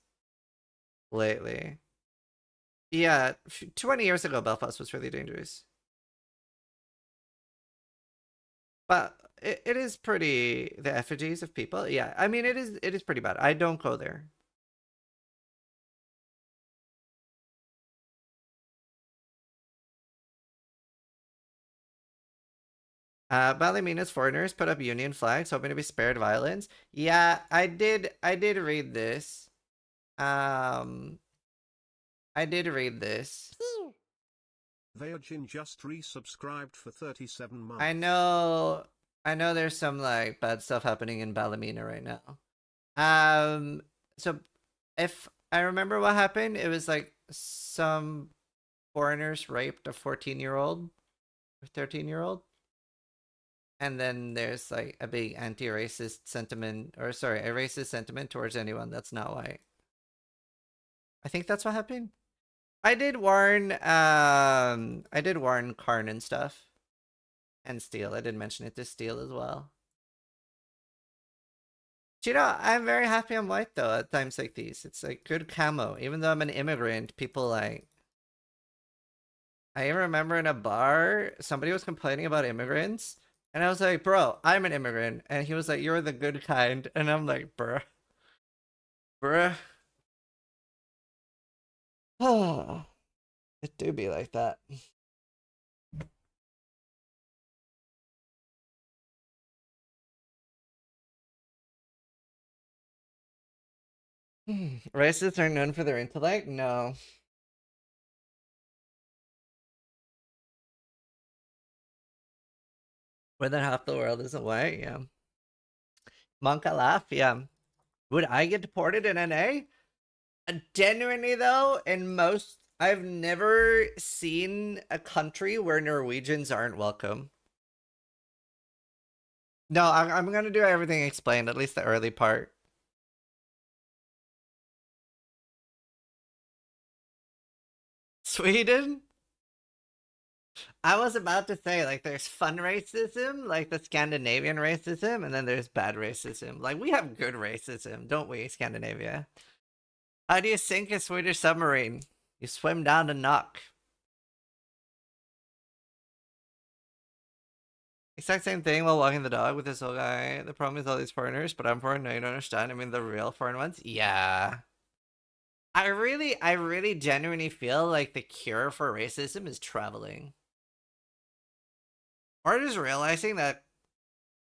lately. Yeah, 20 years ago Belfast was really dangerous. But it is pretty, the effigies of people. Yeah, I mean it is pretty bad. I don't go there. Ballymeena's foreigners put up Union flags, hoping to be spared violence. Yeah, I did read this. I did read this. Virgin just resubscribed for 37 months. I know there's some bad stuff happening in Ballymena right now. So if I remember what happened, it was some foreigners raped a 14-year-old or 13-year-old. And then there's a big anti-racist sentiment, or sorry, a racist sentiment towards anyone that's not white. I think that's what happened. I did warn Karn and stuff. And Steel. I did mention it to Steel as well. But, you know, I'm very happy I'm white though at times like these. It's good camo. Even though I'm an immigrant, people I even remember in a bar, somebody was complaining about immigrants. And I was like, bro, I'm an immigrant. And he was like, you're the good kind. And I'm like, bruh. Oh, it do be like that. Racists are known for their intellect? No. More than half the world isn't white, yeah. Monka laugh, yeah. Would I get deported in NA? Genuinely though, I've never seen a country where Norwegians aren't welcome. No, I'm gonna do everything explained, at least the early part. Sweden? I was about to say, like, there's fun racism, like the Scandinavian racism, and then there's bad racism. Like, we have good racism, don't we, Scandinavia? How do you sink a Swedish submarine? You swim down to knock. Exact same thing while walking the dog with this old guy. The problem is all these foreigners, but I'm foreign, no, you don't understand. I mean, the real foreign ones? Yeah. I really genuinely feel like the cure for racism is traveling. Or just realizing that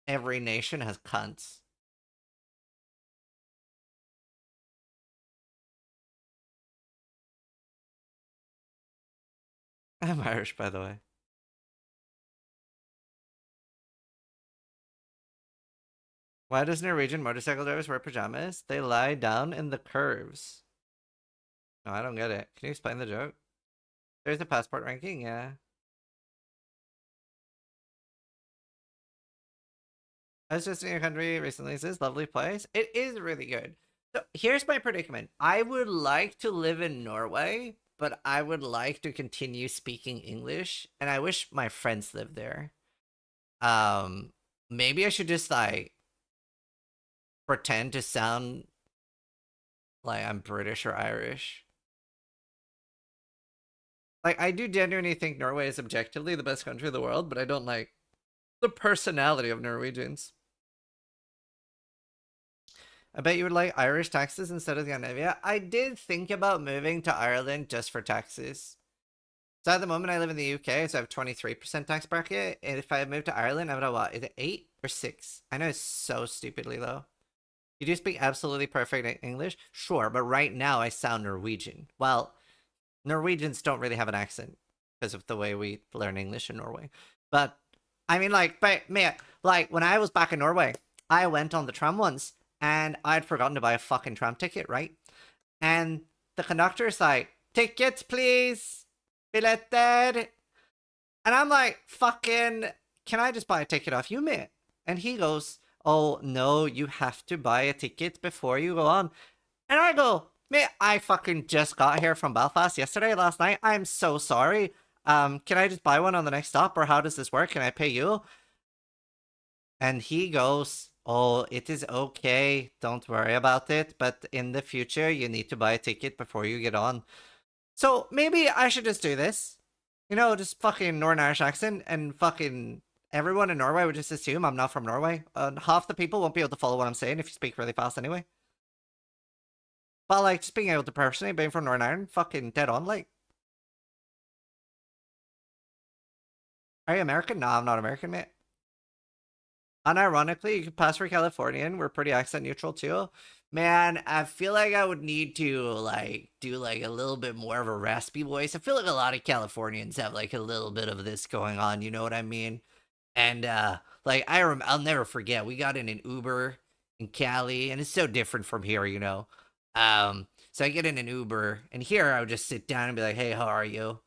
every nation has cunts. I'm Irish, by the way. Why does Norwegian motorcycle drivers wear pajamas? They lie down in the curves. No, I don't get it. Can you explain the joke? There's a passport ranking, yeah. I was just in your country recently. It's this lovely place. It is really good. So here's my predicament. I would like to live in Norway, but I would like to continue speaking English, and I wish my friends lived there. Maybe I should just like pretend to sound like I'm British or Irish. Like, I do genuinely think Norway is objectively the best country in the world, but I don't like the personality of Norwegians. I bet you would like Irish taxes instead of Scandinavia. I did think about moving to Ireland just for taxes. So at the moment I live in the UK, so I have 23% tax bracket. And if I moved to Ireland, I would have what? Is it 8 or 6? I know it's so stupidly low. You do speak absolutely perfect English? Sure, but right now I sound Norwegian. Well, Norwegians don't really have an accent because of the way we learn English in Norway. But, I mean, like, like, when I was back in Norway, I went on the tram once, and I'd forgotten to buy a fucking tram ticket, right? And the conductor's like, tickets, please. Billetter. And I'm like, fucking, can I just buy a ticket off you, mate? And he goes, oh, no, you have to buy a ticket before you go on. And I go, mate, I fucking just got here from Belfast last night. I'm so sorry. Can I just buy one on the next stop, or how does this work? Can I pay you? And he goes, oh, it is okay. Don't worry about it. But in the future, you need to buy a ticket before you get on. So maybe I should just do this. You know, just fucking Northern Irish accent, and fucking everyone in Norway would just assume I'm not from Norway. Half the people won't be able to follow what I'm saying if you speak really fast anyway. But like, just being able to personally, being from Northern Ireland, fucking dead on, like. Are you American? No, I'm not American, mate. Unironically, you can pass for Californian. We're pretty accent neutral too. Man, I feel like I would need to like do like a little bit more of a raspy voice. I feel like a lot of Californians have like a little bit of this going on, you know what I mean? And like I'll never forget, we got in an Uber in Cali, and it's so different from here, you know. So I get in an Uber, and here I would just sit down and be like, "Hey, how are you?"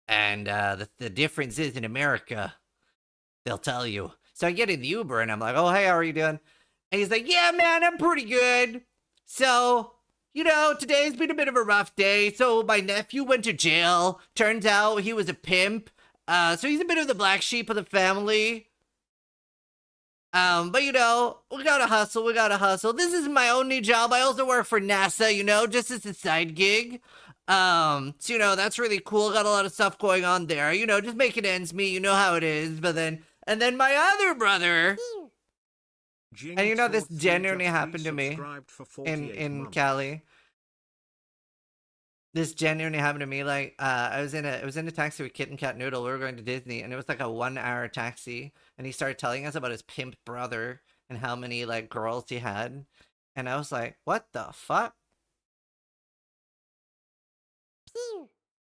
And the difference is in America, they'll tell you. So I get in the Uber, and I'm like, "Oh, hey, how are you doing?" And he's like, "Yeah, man, I'm pretty good. So, you know, today's been a bit of a rough day. So my nephew went to jail. Turns out he was a pimp. So he's a bit of the black sheep of the family. But you know, we gotta hustle. This is my only job. I also work for NASA, you know, just as a side gig. So, you know, that's really cool. Got a lot of stuff going on there. You know, just making ends meet. You know how it is. But then, and then my other brother, and you know, this genuinely happened to me in Cali. This genuinely happened to me. Like, I was in a taxi with Kit and Kat Noodle. We were going to Disney, and it was like a 1-hour taxi. And he started telling us about his pimp brother and how many like girls he had. And I was like, what the fuck?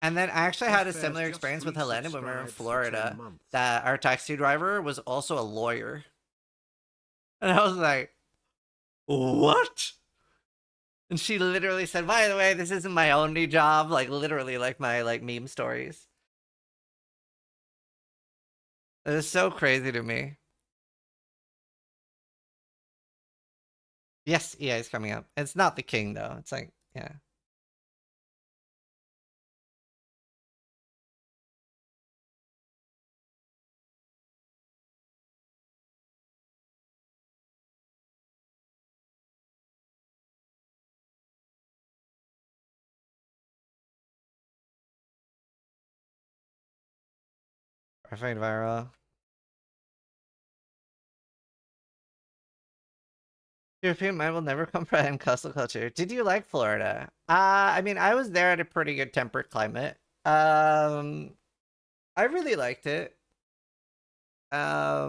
And then I actually had a similar experience with Helena when we were in Florida. That our taxi driver was also a lawyer. And I was like, what? And she literally said, by the way, this isn't my only job. Like, literally, like my, like, meme stories. It was so crazy to me. Yes, EA is coming up. It's not the king, though. It's like, yeah. I find viral. European mind will never comprehend coastal culture. Did you like Florida? I mean, I was there at a pretty good temperate climate. I really liked it. I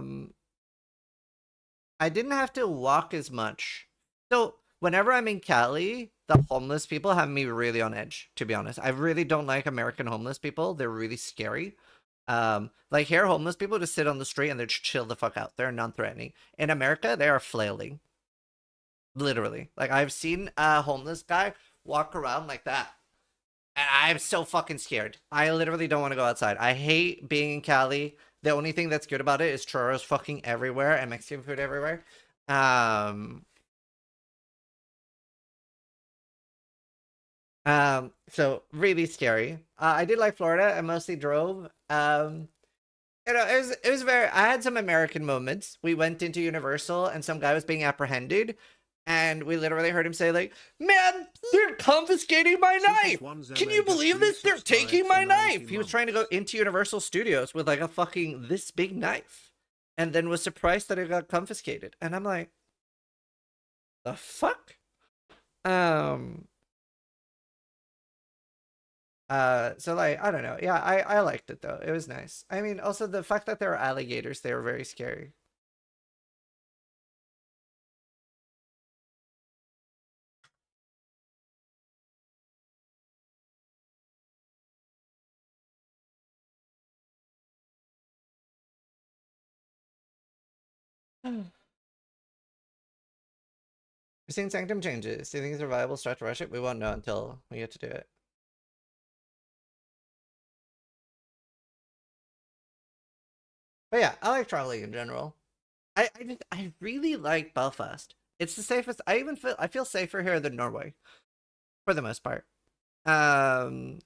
didn't have to walk as much. So whenever I'm in Cali, the homeless people have me really on edge, to be honest. I really don't like American homeless people. They're really scary. Like here, homeless people just sit on the street and they're just chill the fuck out. They're non-threatening. In America, they are flailing. Literally. Like I've seen a homeless guy walk around like that. And I'm so fucking scared. I literally don't want to go outside. I hate being in Cali. The only thing that's good about it is churros fucking everywhere and Mexican food everywhere. So really scary. I did like Florida. I mostly drove. You know, it was very. I had some American moments. We went into Universal and some guy was being apprehended, and we literally heard him say like, "Man, they're confiscating my knife. Can you believe this? They're taking my knife." He was trying to go into Universal Studios with like a fucking this big knife, and then was surprised that it got confiscated. And I'm like, the fuck? So like, I don't know. Yeah, I liked it though. It was nice. I mean, also the fact that there were alligators, they were very scary. We're seeing Sanctum changes. Do you think it's a viable start to rush it? We won't know until we get to do it. But yeah, I like Charlie in general. I really like Belfast. It's the safest. I feel safer here than Norway, for the most part. It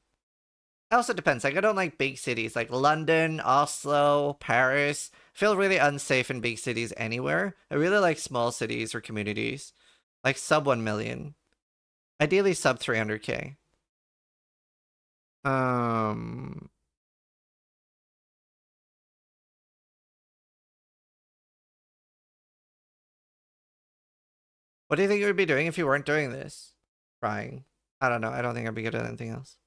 also depends. Like I don't like big cities like London, Oslo, Paris. I feel really unsafe in big cities anywhere. I really like small cities or communities, like sub 1 million. Ideally sub 300K. What do you think you would be doing if you weren't doing this? Crying. I don't know. I don't think I'd be good at anything else.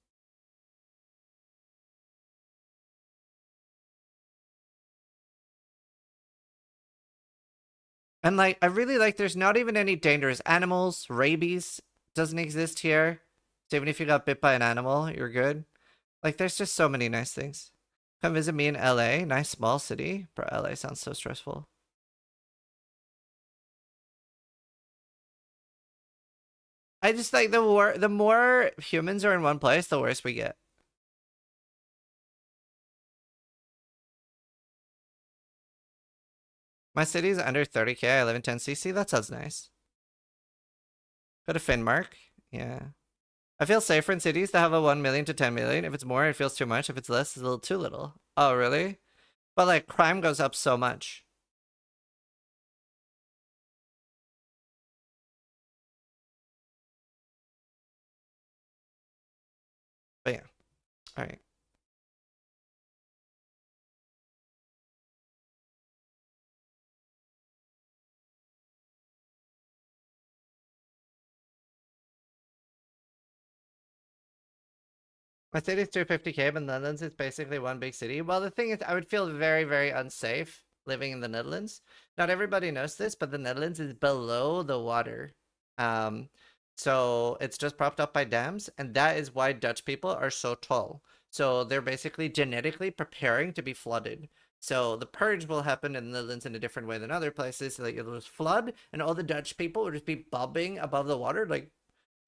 And like, I really like there's not even any dangerous animals. Rabies doesn't exist here. So even if you got bit by an animal, you're good. Like, there's just so many nice things. Come visit me in LA. Nice small city. Bro, LA sounds so stressful. I just like the more humans are in one place, the worse we get. My city is under 30K. I live in 10cc. That sounds nice. Go to Finnmark. Yeah. I feel safer in cities that have a 1 million to 10 million. If it's more, it feels too much. If it's less, it's a little too little. Oh, really? But like crime goes up so much. But yeah. All right. My city is 250K, but the Netherlands is basically one big city. Well, the thing is, I would feel very, very unsafe living in the Netherlands. Not everybody knows this, but the Netherlands is below the water. So it's just propped up by dams, and that is why Dutch people are so tall. So they're basically genetically preparing to be flooded. So the purge will happen in the Netherlands in a different way than other places. Like it'll just flood, and all the Dutch people will just be bobbing above the water, like,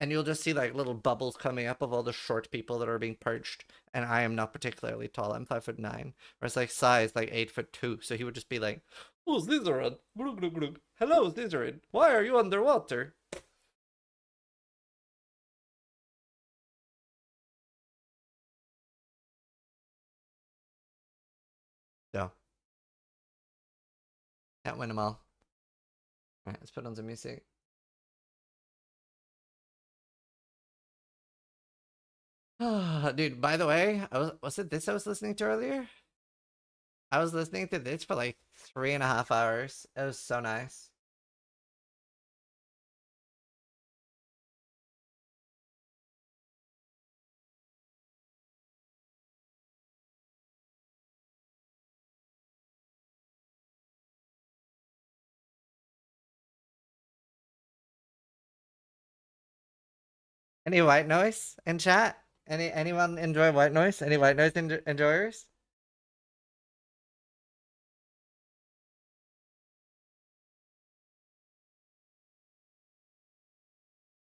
and you'll just see like little bubbles coming up of all the short people that are being purged. And I am not particularly tall. I'm 5'9", whereas like size like 8'2". So he would just be like, "Oh, Slytherin, hello, Slytherin. Why are you underwater?" No, can't win them all. All right, let's put on some music. Dude, by the way, was it this I was listening to earlier? I was listening to this for like 3.5 hours. It was so nice. Any white noise in chat? Anyone enjoy white noise? Any white noise enjoyers?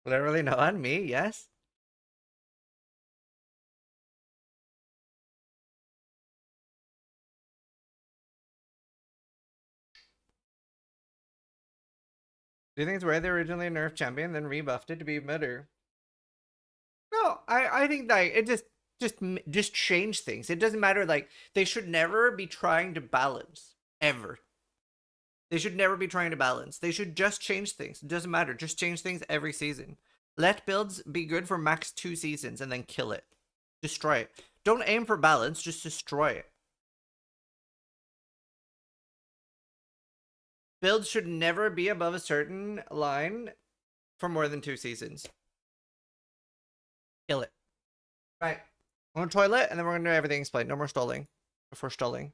Literally no one? Me? Yes? Do you think it's where they originally nerfed champion, then rebuffed it to be better? No, I think like it just change things. It doesn't matter. Like they should never be trying to balance ever. They should never be trying to balance. They should just change things. It doesn't matter. Just change things every season. Let builds be good for max 2 seasons and then kill it. Destroy it. Don't aim for balance, just destroy it. Builds should never be above a certain line for more than 2 seasons. Kill it. Right. I'm gonna toilet and then we're gonna do everything explained. No more stalling. Before stalling.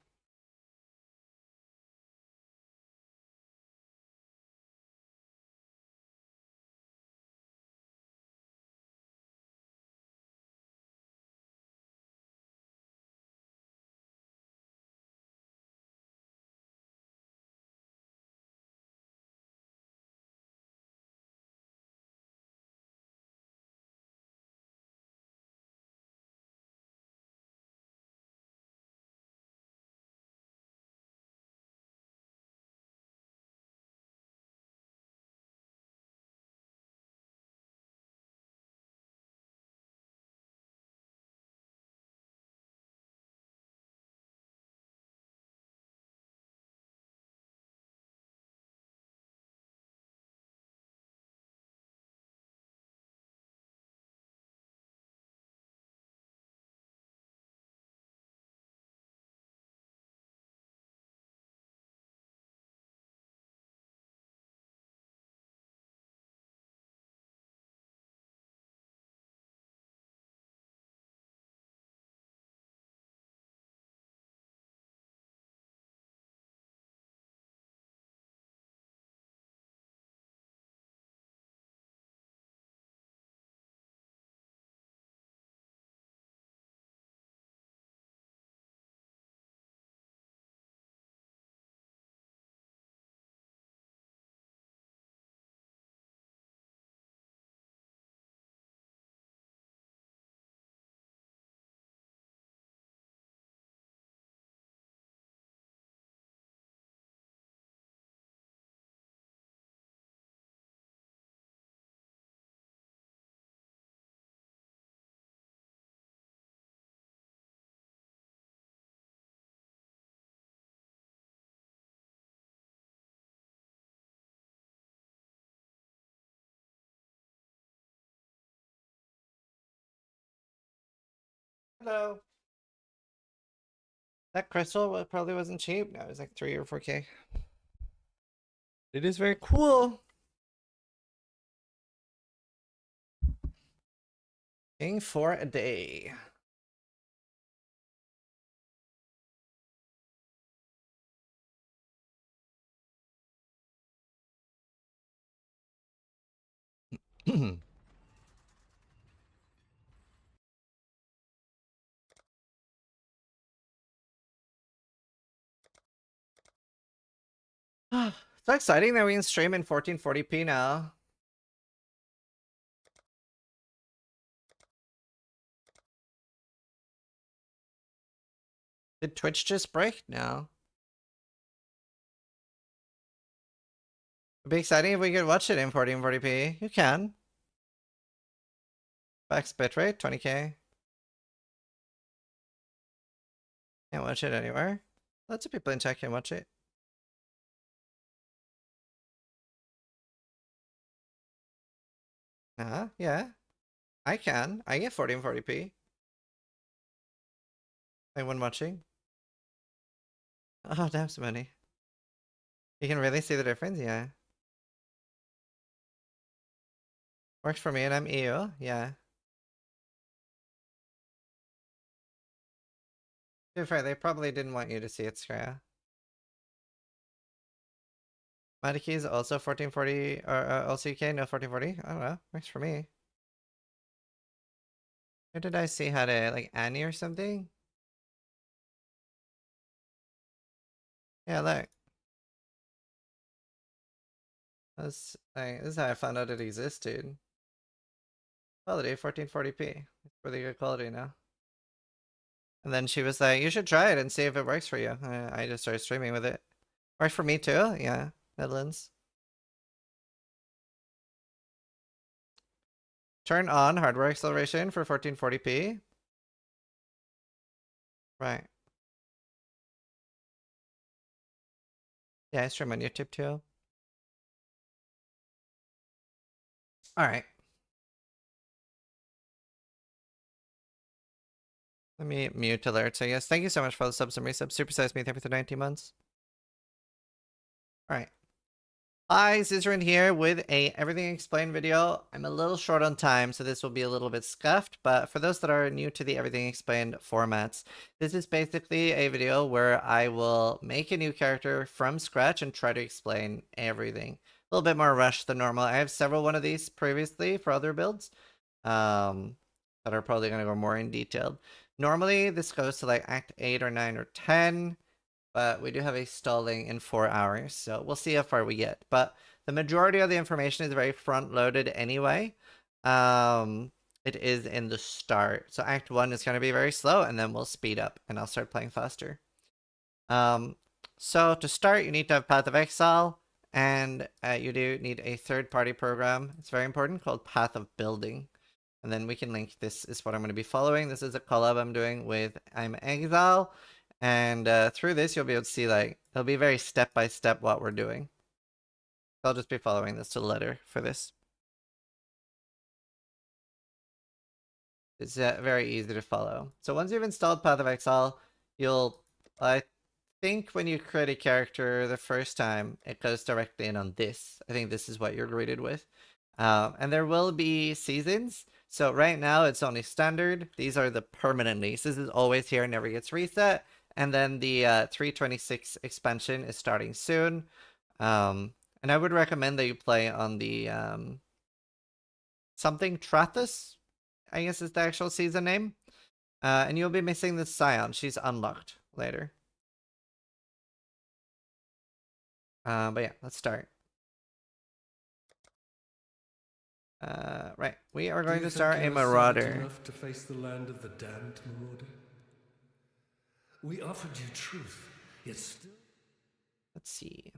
Hello. That crystal probably wasn't cheap. No, it was like 3 or 4K. It is very cool. Paying for a day. So exciting that we can stream in 1440p now. Did Twitch just break? No. It'd be exciting if we could watch it in 1440p. You can. Max bitrate, 20k. Can't watch it anywhere. Lots of people in chat can watch it. Yeah. I can. I get 1440p. Anyone watching? Oh, damn, Simone. You can really see the difference? Yeah. Works for me and I'm EU. Yeah. To be fair, they probably didn't want you to see it, Skria. Madiki is also 1440 or LCK, no 1440. I don't know. Works for me. Where did I see how to like Annie or something? Yeah, look. That's like this is how I found out it existed. Quality 1440p. It's pretty good quality now. And then she was like, "You should try it and see if it works for you." I just started streaming with it. Works for me too. Yeah, Netherlands. Turn on hardware acceleration for 1440p. Right. Yeah, I stream on YouTube too. Alright. Let me mute alerts, I guess. Thank you so much for the subs and resubs. Super size me, thank you for the 19 months. Alright. Hi, Zizarin here with a Everything Explained video. I'm a little short on time, so this will be a little bit scuffed, but for those that are new to the Everything Explained formats, this is basically a video where I will make a new character from scratch and try to explain everything. A little bit more rush than normal. I have several one of these previously for other builds, that are probably going to go more in detail. Normally, this goes to like Act 8 or 9 or 10. But we do have a stalling in 4 hours, so we'll see how far we get. But the majority of the information is very front-loaded anyway. It is in the start. So Act 1 is going to be very slow, and then we'll speed up, and I'll start playing faster. So to start, you need to have Path of Exile, and you do need a third-party program. It's very important, called Path of Building. And then we can link, this is what I'm going to be following. This is a collab I'm doing with I'm Exile. And through this, you'll be able to see, like, it'll be very step-by-step what we're doing. I'll just be following this to the letter for this. It's very easy to follow. So once you've installed Path of Exile, you'll, I think when you create a character the first time, it goes directly in on this. I think this is what you're greeted with. And there will be seasons. So right now, it's only standard. These are the permanent leases. This is always here, never gets reset. And then the 326 expansion is starting soon. And I would recommend that you play on the something Trathus, I guess is the actual season name. And you'll be missing the Scion. She's unlocked later. But yeah, let's start. Right. We are going to start a Marauder. Enough to face the land of the damned, Marauder? We offered you truth, yet still. Let's see.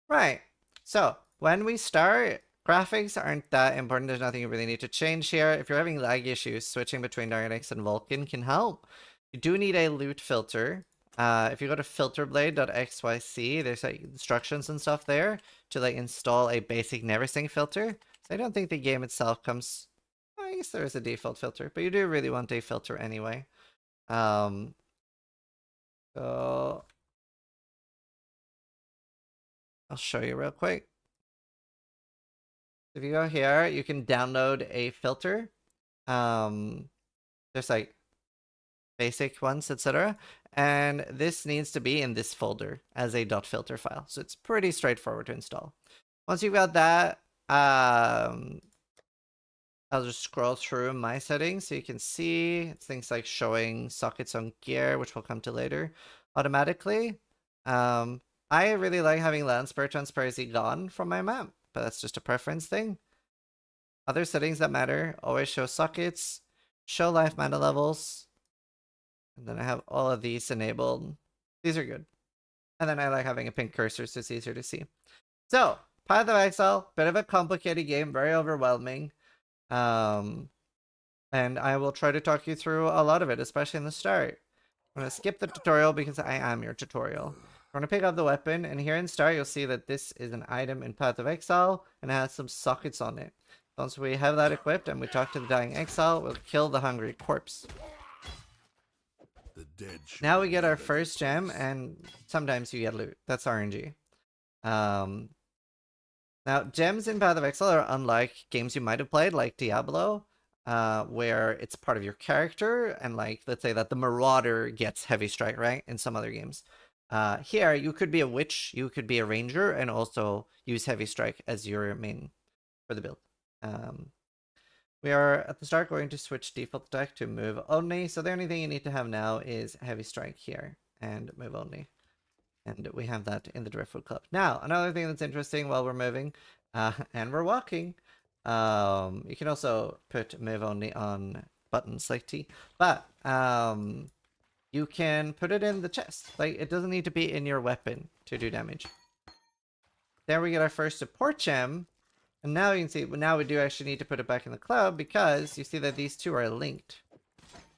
Right. So when we start, graphics aren't that important. There's nothing you really need to change here. If you're having lag issues, switching between Dynamics and Vulkan can help. You do need a loot filter. If you go to filterblade.xyz, there's like instructions and stuff there to like install a basic never-sync filter. So I don't think the game itself comes. I guess there is a default filter, but you do really want a filter anyway. So I'll show you real quick. If you go here, you can download a filter. There's like basic ones, etc. And this needs to be in this folder as a .filter file. So it's pretty straightforward to install. Once you've got that, I'll just scroll through my settings so you can see it's things like showing sockets on gear, which we'll come to later, automatically. I really like having land spur transparency gone from my map, but that's just a preference thing. Other settings that matter, always show sockets, show life mana levels, and then I have all of these enabled. These are good. And then I like having a pink cursor so it's easier to see. So, Path of Exile, bit of a complicated game, very overwhelming. And I will try to talk you through a lot of it, especially in the start. I'm going to skip the tutorial because I am your tutorial. We're going to pick up the weapon, and here in start you'll see that this is an item in Path of Exile, and it has some sockets on it. Once we have that equipped and we talk to the dying exile, we'll kill the hungry corpse. The the dead should now we get our remember first gem, this. and sometimes you get loot. That's RNG. Now, gems in Path of Exile are unlike games you might have played, like Diablo, where it's part of your character, and like, let's say that the Marauder gets Heavy Strike, right? In some other games. Here, you could be a Witch, you could be a Ranger, and also use Heavy Strike as your main for the build. We are, at the start, going to switch default attack to move only, so the only thing you need to have now is Heavy Strike here, and move only. And we have that in the Driftwood Club. Now, another thing that's interesting while we're moving, and we're walking, you can also put move only on buttons like T, but you can put it in the chest. Like, it doesn't need to be in your weapon to do damage. There we get our first support gem, and now you can see, now we do actually need to put it back in the club because you see that these two are linked.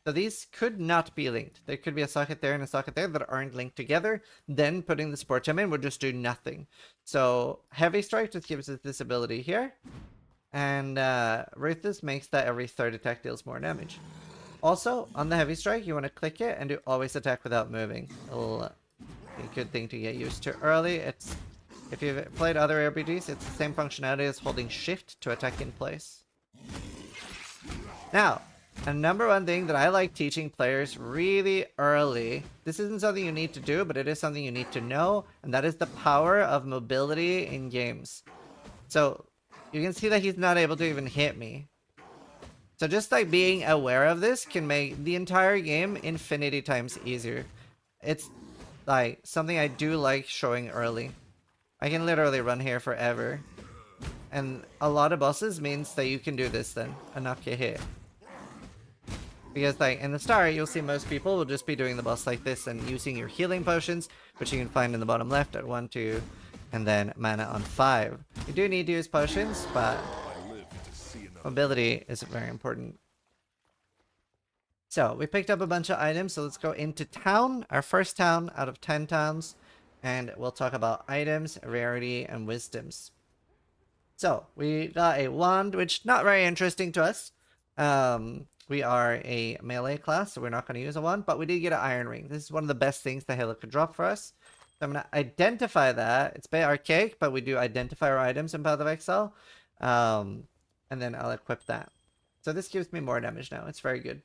So these could not be linked. There could be a socket there and a socket there that aren't linked together. Then putting the support gem in would just do nothing. So Heavy Strike just gives us this ability here. And Ruthless makes that every third attack deals more damage. Also, on the Heavy Strike, you want to click it and do always attack without moving. It'll be a good thing to get used to early. It's, if you've played other RPGs, it's the same functionality as holding shift to attack in place. Now, a number one thing that I like teaching players really early, this isn't something you need to do, but it is something you need to know, and that is the power of mobility in games. So, you can see that he's not able to even hit me. So just like being aware of this can make the entire game infinity times easier. It's like something I do like showing early. I can literally run here forever. And a lot of bosses means that you can do this then, and not get hit. Because like in the start, you'll see most people will just be doing the boss like this and using your healing potions, which you can find in the bottom left at 1, 2, and then mana on 5. You do need to use potions, but mobility is very important. So we picked up a bunch of items, so let's go into town, our first town out of 10 towns, and we'll talk about items, rarity, and wisdoms. So we got a wand, which not very interesting to us. We are a melee class, so we're not going to use a wand, but we did get an iron ring. This is one of the best things that Halo could drop for us. So I'm going to identify that. It's a bit archaic, but we do identify our items in Path of Exile. And then I'll equip that. So this gives me more damage now. It's very good.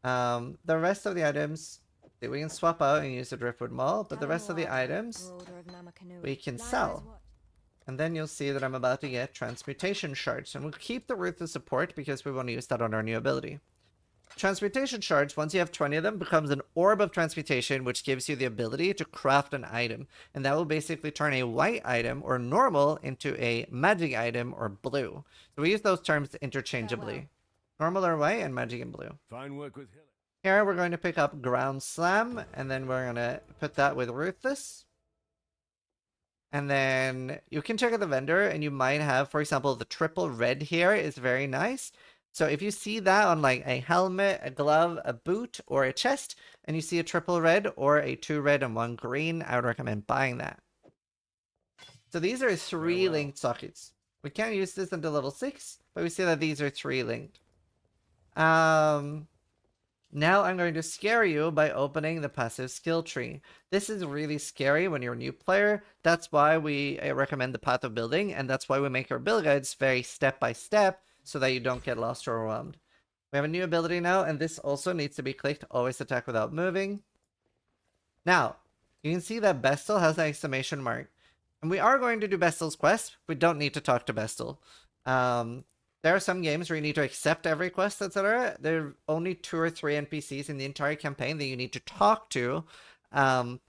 The rest of the items, we can swap out and use the Driftwood Mall, but the rest of the items we can sell. And then you'll see that I'm about to get Transmutation Shards. And we'll keep the Ruthless support because we want to use that on our new ability. Transmutation Shards, once you have 20 of them, becomes an Orb of Transmutation, which gives you the ability to craft an item. And that will basically turn a white item, or normal, into a magic item, or blue. So we use those terms interchangeably. Normal or white, and magic and blue. Fine work with Hilly. Here we're going to pick up Ground Slam, and then we're going to put that with Ruthless. And then you can check out the vendor, and you might have, for example, the triple red here is very nice. So if you see that on like a helmet, a glove, a boot, or a chest, and you see a triple red or a 2 red and 1 green, I would recommend buying that. So these are 3 linked sockets. We can't use this until level 6, but we see that these are 3 linked. Now I'm going to scare you by opening the passive skill tree. This is really scary when you're a new player. That's why we recommend the path of building, and that's why we make our build guides very step by step so that you don't get lost or overwhelmed. We have a new ability now, and this also needs to be clicked, always attack without moving. Now, you can see that Bestel has an exclamation mark. And we are going to do Bestel's quest. We don't need to talk to Bestel. There are some games where you need to accept every quest, etc. There are only 2 or 3 NPCs in the entire campaign that you need to talk to.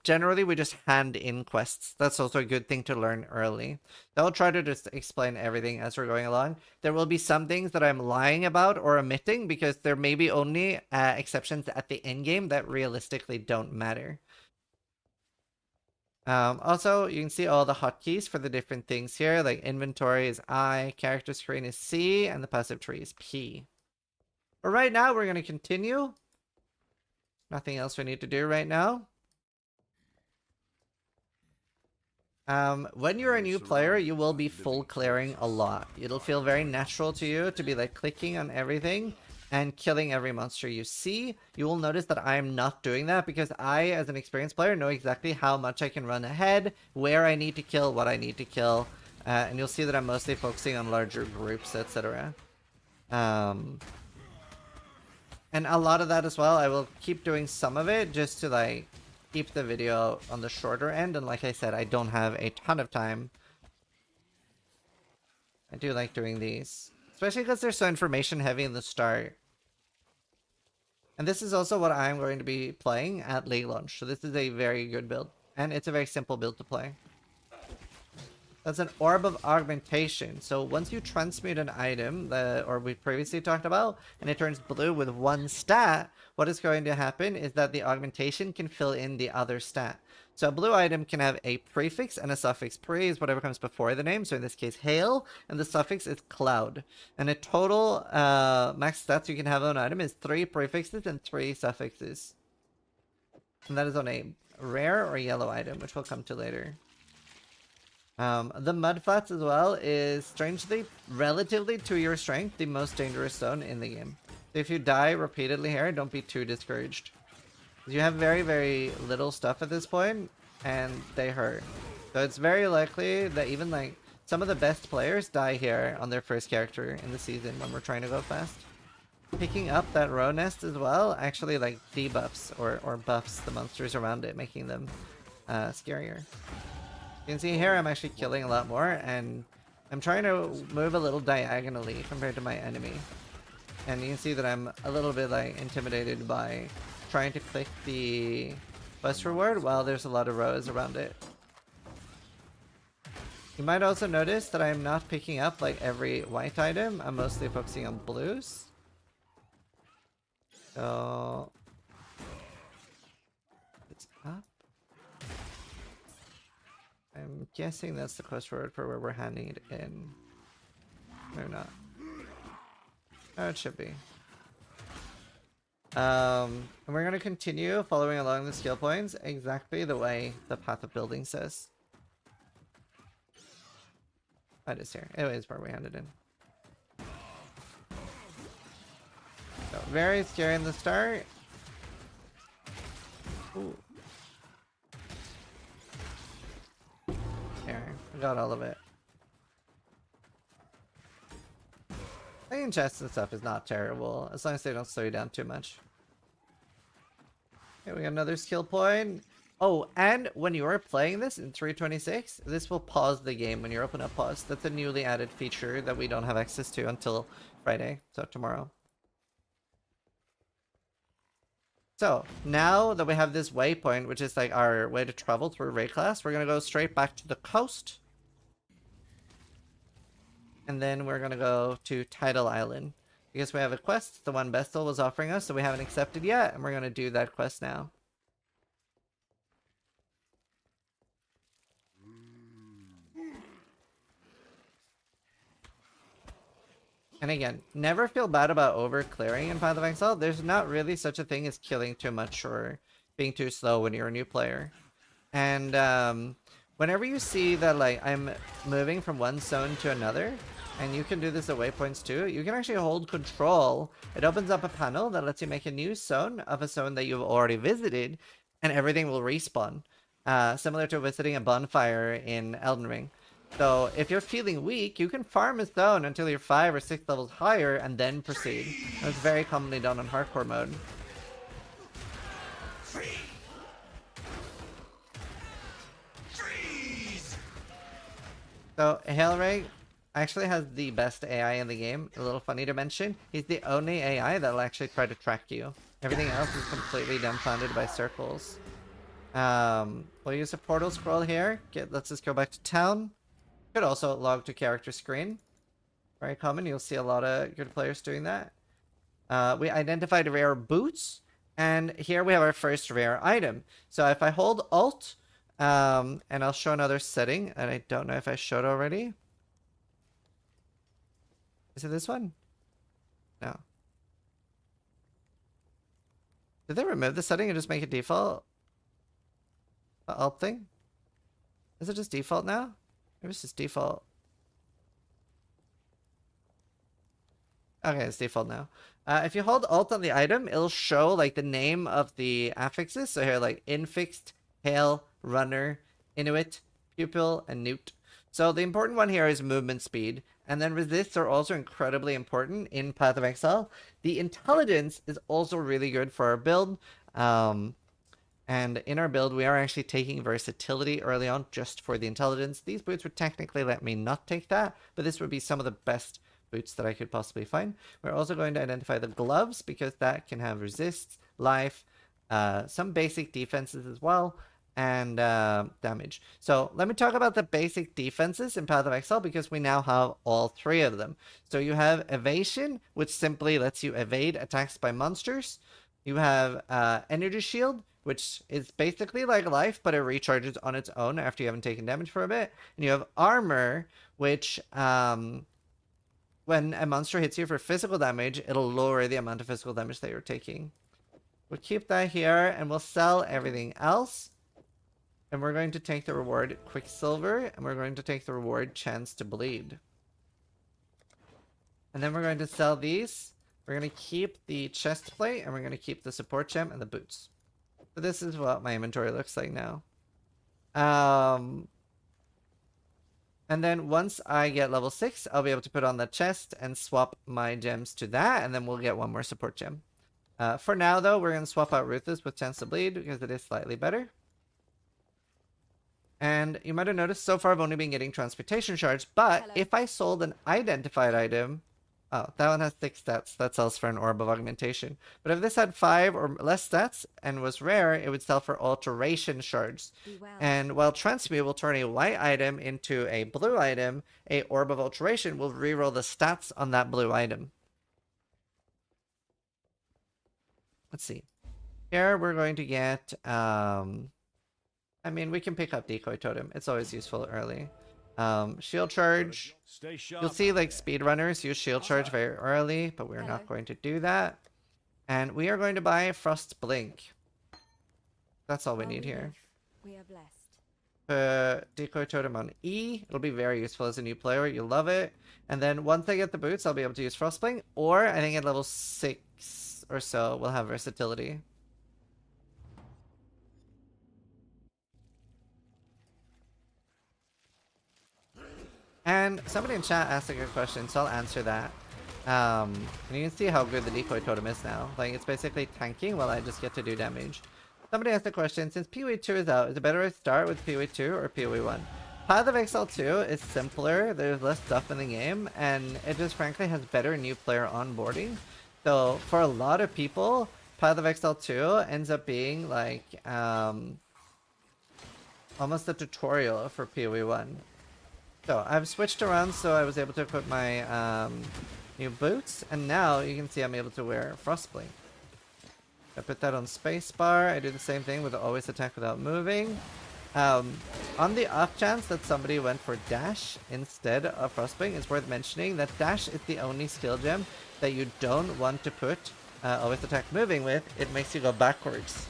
Generally, we just hand in quests. That's also a good thing to learn early. I'll try to just explain everything as we're going along. There will be some things that I'm lying about or omitting because there may be only exceptions at the end game that realistically don't matter. Also, you can see all the hotkeys for the different things here, like inventory is I, character screen is C, and the passive tree is P. But right now, we're going to continue. Nothing else we need to do right now. When you're a new player, you will be full clearing a lot. It'll feel very natural to you to be like clicking on everything. and killing every monster you see. You will notice that I am not doing that because I, as an experienced player, know exactly how much I can run ahead, where I need to kill, what I need to kill, and you'll see that I'm mostly focusing on larger groups, etc. And a lot of that as well, I will keep doing some of it just to like keep the video on the shorter end, and like I said, I don't have a ton of time. I do like doing these. Especially because they're so information heavy in the start. And this is also what I'm going to be playing at League launch. So this is a very good build. And it's a very simple build to play. That's an Orb of Augmentation. So once you transmute an item, or we previously talked about, and it turns blue with one stat, what is going to happen is that the augmentation can fill in the other stat. So a blue item can have a prefix and a suffix. Pre is whatever comes before the name, so in this case hail, and the suffix is cloud. And a total max stats you can have on an item is 3 prefixes and 3 suffixes. And that is on a rare or yellow item, which we'll come to later. The Mudflats as well is strangely, relatively to your strength, the most dangerous stone in the game. So if you die repeatedly here, don't be too discouraged. You have very, very little stuff at this point, and they hurt. So it's very likely that even like some of the best players die here on their first character in the season when we're trying to go fast. Picking up that row nest as well actually like debuffs or buffs the monsters around it, making them scarier. You can see here I'm actually killing a lot more, and I'm trying to move a little diagonally compared to my enemy. And you can see that I'm a little bit like intimidated by trying to click the quest reward while there's a lot of rows around it. You might also notice that I'm not picking up like every white item. I'm mostly focusing on blues. So it's up. I'm guessing that's the quest reward for where we're handing it in. Or not. Oh, it should be. And we're going to continue following along the skill points exactly the way the Path of Building says. That is here. Anyways, where we handed in. So, very scary in the start. Ooh. There, I got all of it. Playing chests and stuff is not terrible, as long as they don't slow you down too much. Okay, we got another skill point. Oh, and when you are playing this in 326, this will pause the game when you open up pause. That's a newly added feature that we don't have access to until Friday, so tomorrow. So, now that we have this waypoint, which is like our way to travel through Rayclass, we're going to go straight back to the coast. And then we're going to go to Tidal Island. Because we have a quest, the one Bestel was offering us, so we haven't accepted yet, and we're going to do that quest now. And again, never feel bad about over-clearing in Path of Exile. There's not really such a thing as killing too much or being too slow when you're a new player. And whenever you see that like I'm moving from one zone to another, and you can do this at waypoints too, you can actually hold control. It opens up a panel that lets you make a new zone of a zone that you've already visited, and everything will respawn. Similar to visiting a bonfire in Elden Ring. So if you're feeling weak, you can farm a zone until you're 5 or 6 levels higher and then proceed. That's very commonly done on hardcore mode. So Hailray actually has the best AI in the game. A little funny to mention. He's the only AI that'll actually try to track you. Everything else is completely dumbfounded by circles. We'll use a portal scroll here. Let's just go back to town. Could also log to character screen. Very common. You'll see a lot of good players doing that. We identified rare boots. And here we have our first rare item. So if I hold Alt, and I'll show another setting, and I don't know if I showed already. Is it this one? No. Did they remove the setting and just make it default? The Alt thing? Is it just default now? Maybe it's just default. Okay, it's default now. If you hold Alt on the item, it'll show like the name of the affixes. So here, like Infixed, Hail, Runner, Inuit, Pupil, and Newt. So the important one here is movement speed. And then resists are also incredibly important in Path of Exile. The intelligence is also really good for our build. And in our build, we are actually taking versatility early on just for the intelligence. These boots would technically let me not take that, but this would be some of the best boots that I could possibly find. We're also going to identify the gloves because that can have resists, life, some basic defenses as well, and damage. So let me talk about the basic defenses in Path of Exile because we now have all three of them. So you have evasion, which simply lets you evade attacks by monsters. You have energy shield, which is basically like life, but it recharges on its own after you haven't taken damage for a bit. And you have armor, which when a monster hits you for physical damage, it'll lower the amount of physical damage that you're taking. We'll keep that here, and we'll sell everything else. And we're going to take the reward Quicksilver, and we're going to take the reward Chance to Bleed. And then we're going to sell these. We're going to keep the chest plate, and we're going to keep the support gem and the boots. So this is what my inventory looks like now. And then once I get level 6, I'll be able to put on the chest and swap my gems to that, and then we'll get one more support gem. For now, though, we're going to swap out Ruthless with Chance to Bleed because it is slightly better. And you might have noticed so far I've only been getting Transportation Shards, but if I sold an identified item... Oh, that one has 6 stats. That sells for an Orb of Augmentation. But if this had 5 or less stats and was rare, it would sell for Alteration Shards. And while Transmute will turn a white item into a blue item, a Orb of Alteration will reroll the stats on that blue item. Let's see. Here we're going to get... I mean, we can pick up Decoy Totem. It's always useful early. Shield Charge. You'll see like speedrunners use Shield Charge very early, but we're not going to do that. And we are going to buy Frost Blink. That's all we need here. We are blessed. Decoy Totem on E. It'll be very useful as a new player. You'll love it. And then once I get the boots, I'll be able to use Frost Blink. Or I think at level 6 or so, we'll have versatility. And somebody in chat asked a good question, so I'll answer that. And you can see how good the Decoy Totem is now. Like, it's basically tanking while I just get to do damage. Somebody asked a question, since PoE 2 is out, is it better to start with PoE 2 or PoE 1? Path of Exile 2 is simpler, there's less stuff in the game, and it just frankly has better new player onboarding. So, for a lot of people, Path of Exile 2 ends up being like, almost a tutorial for PoE 1. So I've switched around so I was able to equip my new boots, and now you can see I'm able to wear Frostblink. I put that on spacebar. I do the same thing with always attack without moving. On the off chance that somebody went for dash instead of Frostblink, it's worth mentioning that dash is the only skill gem that you don't want to put always attack moving with. It makes you go backwards.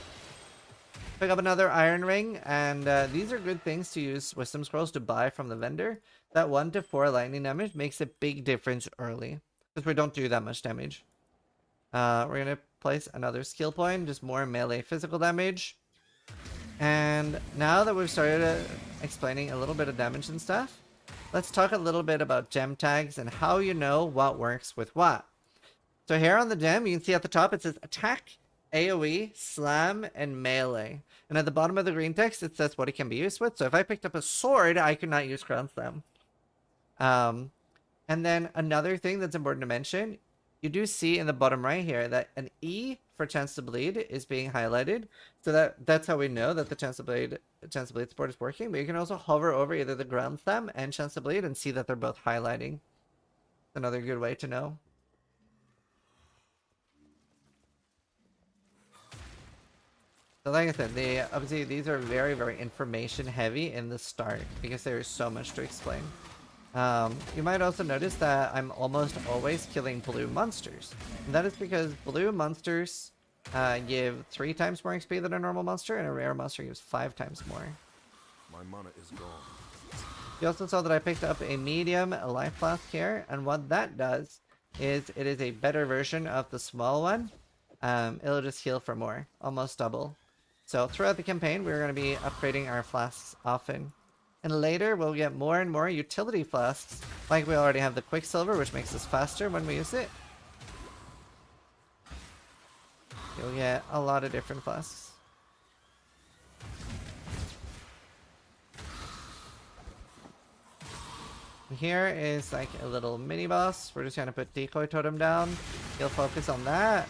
Pick up another Iron Ring, and these are good things to use Wisdom Scrolls to buy from the vendor. That 1 to 4 lightning damage makes a big difference early, because we don't do that much damage. We're going to place another skill point, just more melee physical damage. And now that we've started explaining a little bit of damage and stuff, let's talk a little bit about gem tags and how you know what works with what. So here on the gem, you can see at the top it says attack, AoE, slam, and melee. And at the bottom of the green text, it says what it can be used with. So if I picked up a sword, I could not use Crown Slam. And then another thing that's important to mention, you do see in the bottom right here that an E for Chance to Bleed is being highlighted. So that's how we know that the Chance to Bleed support is working. But you can also hover over either the Ground Slam and Chance to Bleed and see that they're both highlighting. Another good way to know. So like I said, obviously these are very, very information heavy in the start because there is so much to explain. You might also notice that I'm almost always killing blue monsters. And that is because blue monsters give 3 times more XP than a normal monster, and a rare monster gives 5 times more. My mana is gone. You also saw that I picked up a medium life flask here, and what that does is it is a better version of the small one. It'll just heal for more, almost double. So throughout the campaign, we're going to be upgrading our flasks often. And later, we'll get more and more utility flasks. Like we already have the Quicksilver, which makes us faster when we use it. You'll get a lot of different flasks. Here is like a little mini boss. We're just gonna put decoy totem down. He'll focus on that.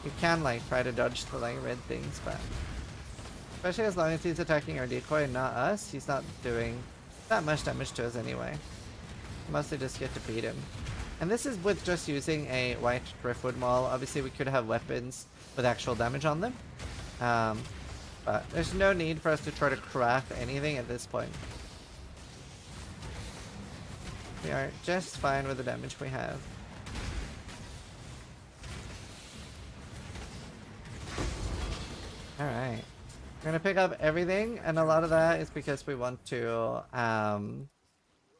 You can like try to dodge the like red things, but especially as long as he's attacking our decoy and not us, he's not doing that much damage to us anyway. We mostly just get to beat him. And this is with just using a white driftwood maul. Obviously we could have weapons with actual damage on them. But there's no need for us to try to craft anything at this point. We are just fine with the damage we have. Alright. We're gonna pick up everything, and a lot of that is because we want to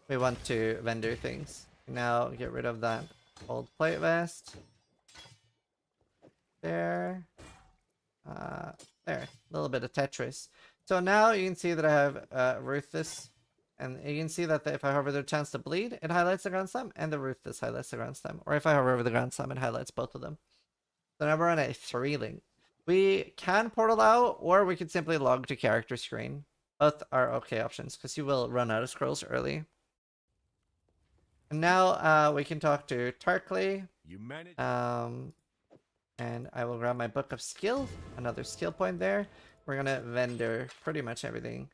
vendor things. Now get rid of that old plate vest. There. There. A little bit of Tetris. So now you can see that I have Ruthless. And you can see that if I hover the chance to bleed, it highlights the ground slam, and the Ruthless highlights the ground slam. Or if I hover over the ground slam, it highlights both of them. So now we're on a 3-link. We can portal out, or we could simply log to character screen. Both are okay options, because you will run out of scrolls early. And now we can talk to Tarkley. And I will grab my Book of Skill, another skill point there. We're gonna vendor pretty much everything.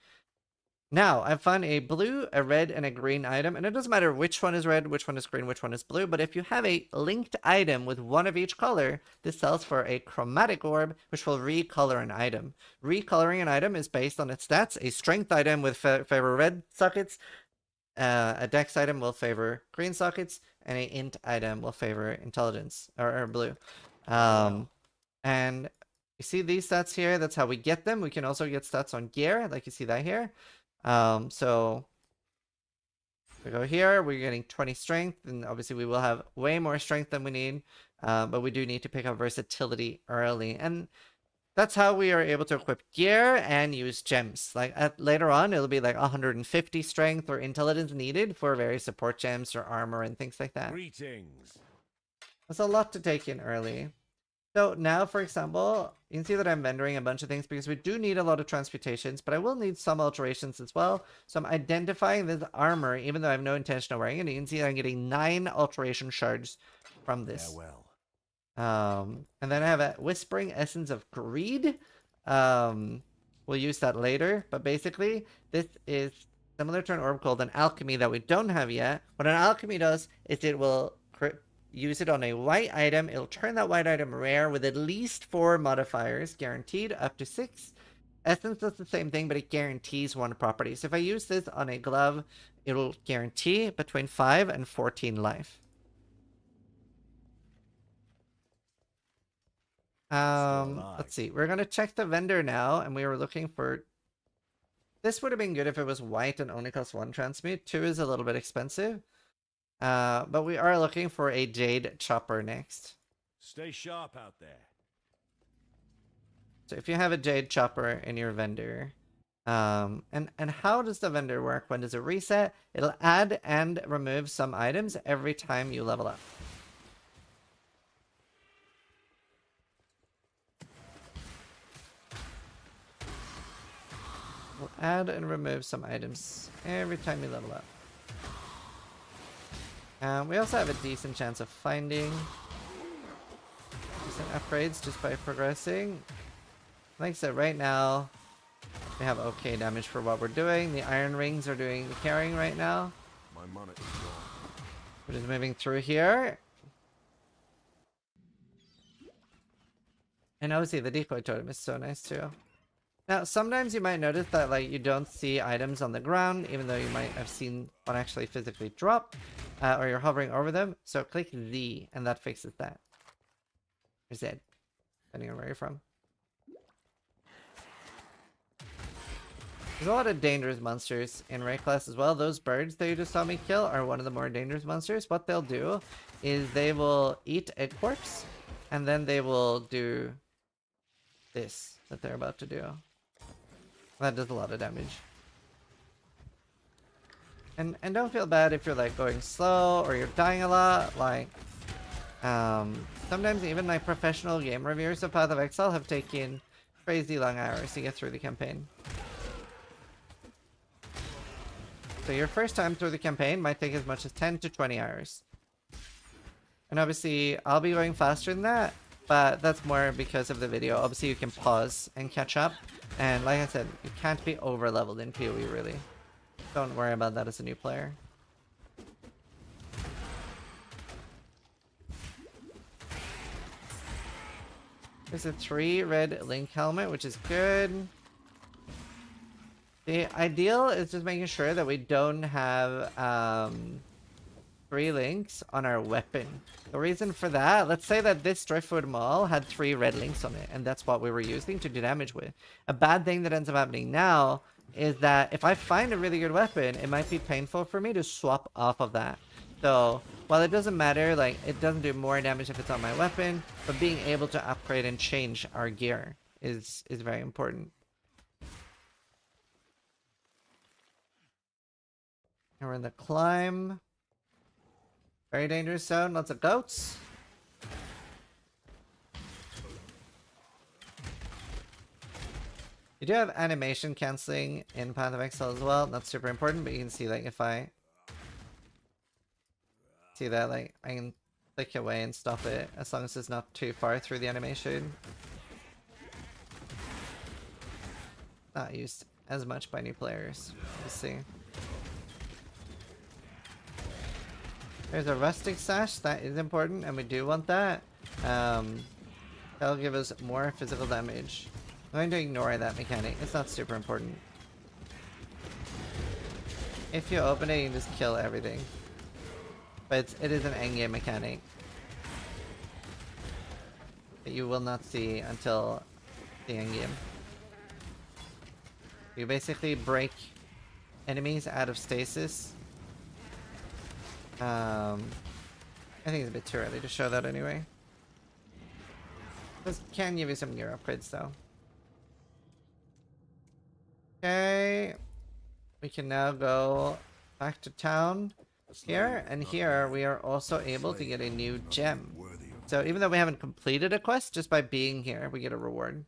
Now, I've found a blue, a red, and a green item, and it doesn't matter which one is red, which one is green, which one is blue, but if you have a linked item with one of each color, this sells for a chromatic orb, which will recolor an item. Recoloring an item is based on its stats. A strength item will favor red sockets, a dex item will favor green sockets, and an int item will favor intelligence, or blue. And you see these stats here, that's how we get them. We can also get stats on gear, like you see that here. So we go here, we're getting 20 strength, and obviously we will have way more strength than we need, but we do need to pick up versatility early, and that's how we are able to equip gear and use gems. Like later on, it'll be like 150 strength or intelligence needed for various support gems or armor and things like that. Greetings. That's a lot to take in early. So now, for example, you can see that I'm vendoring a bunch of things because we do need a lot of transmutations, but I will need some alterations as well. So I'm identifying this armor, even though I have no intention of wearing it. You can see that I'm getting 9 alteration shards from this. Farewell. And then I have a Whispering Essence of Greed. We'll use that later, but basically, this is similar to an orb called an Alchemy that we don't have yet. What an Alchemy does is it will use it on a white item. It'll turn that white item rare with at least 4 modifiers, guaranteed up to 6. Essence does the same thing, but it guarantees 1 property. So if I use this on a glove, it'll guarantee between 5 and 14 life. Let's see. We're gonna check the vendor now, and we were looking for. This would have been good if it was white and only costs 1 transmute. 2 is a little bit expensive. But we are looking for a Jade Chopper next. Stay sharp out there. So if you have a Jade Chopper in your vendor, and how does the vendor work? When does it reset? It'll add and remove some items every time you level up. We'll add and remove some items every time you level up. We also have a decent chance of finding decent upgrades just by progressing. Like I said, right now we have okay damage for what we're doing. The iron rings are doing the carrying right now. My monitor's gone. We're just moving through here. And obviously the decoy totem is so nice too. Now, sometimes you might notice that like you don't see items on the ground, even though you might have seen one actually physically drop, or you're hovering over them. So click Z, and that fixes that. Or Z, depending on where you're from. There's a lot of dangerous monsters in raid class as well. Those birds that you just saw me kill are one of the more dangerous monsters. What they'll do is they will eat a corpse, and then they will do this that they're about to do. That does a lot of damage. And don't feel bad if you're like going slow or you're dying a lot. Like, sometimes even like professional game reviewers of Path of Exile have taken crazy long hours to get through the campaign. So your first time through the campaign might take as much as 10 to 20 hours. And obviously, I'll be going faster than that, but that's more because of the video. Obviously, you can pause and catch up. And like I said, you can't be over-leveled in PoE, really. Don't worry about that as a new player. There's a 3 red link helmet, which is good. The ideal is just making sure that we don't have 3 links on our weapon. The reason for that, let's say that this Driftwood Maul had 3 red links on it, and that's what we were using to do damage with. A bad thing that ends up happening now is that if I find a really good weapon, it might be painful for me to swap off of that. So, while it doesn't matter, like, it doesn't do more damage if it's on my weapon, but being able to upgrade and change our gear is very important. And we're in the climb. Very dangerous zone, lots of goats. You do have animation cancelling in Path of Exile as well. Not super important, but you can see, like, if I see that, like, I can click away and stop it as long as it's not too far through the animation. Not used as much by new players. Let's see. There's a rustic sash, that is important, and we do want that. That'll give us more physical damage. I'm going to ignore that mechanic, it's not super important. If you open it, you can just kill everything. But it is an endgame mechanic that you will not see until the endgame. You basically break enemies out of stasis. I think it's a bit too early to show that anyway. This can give you some gear upgrades though. Okay. We can now go back to town here, and here we are also able to get a new gem. So even though we haven't completed a quest, just by being here, we get a reward.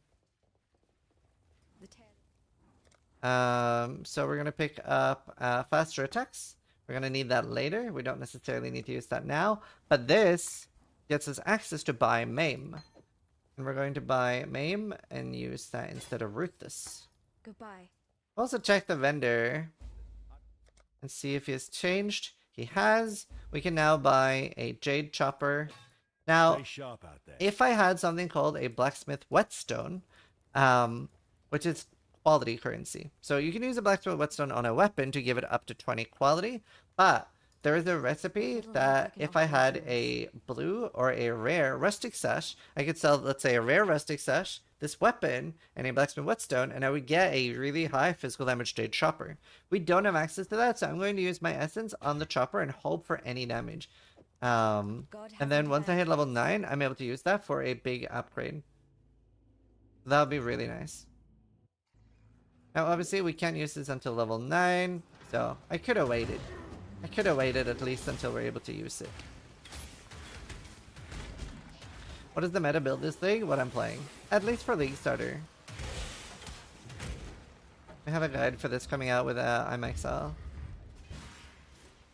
So we're gonna pick up faster attacks. We're gonna need that later. We don't necessarily need to use that now, but this gets us access to buy Maim. And we're going to buy Maim and use that instead of Ruthless. Goodbye. Also check the vendor and see if he has changed. He has. We can now buy a Jade Chopper. Now, Stay sharp out there. if I had something called a Blacksmith Whetstone, which is quality currency. So you can use a Blacksmith Whetstone on a weapon to give it up to 20 quality, but there is a recipe that if I had a blue or a rare rustic sash, I could sell, let's say, a rare rustic sash, this weapon, and a Blacksmith Whetstone, and I would get a really high physical damage Jade Chopper. We don't have access to that, so I'm going to use my essence on the chopper and hope for any damage. And then once I hit level 9, I'm able to use that for a big upgrade. That would be really nice. Now, obviously, we can't use this until level 9, so I could have waited. I could have waited at least until we're able to use it. What is the meta build this league? What I'm playing. At least for League Starter. We have a guide for this coming out with IMXL.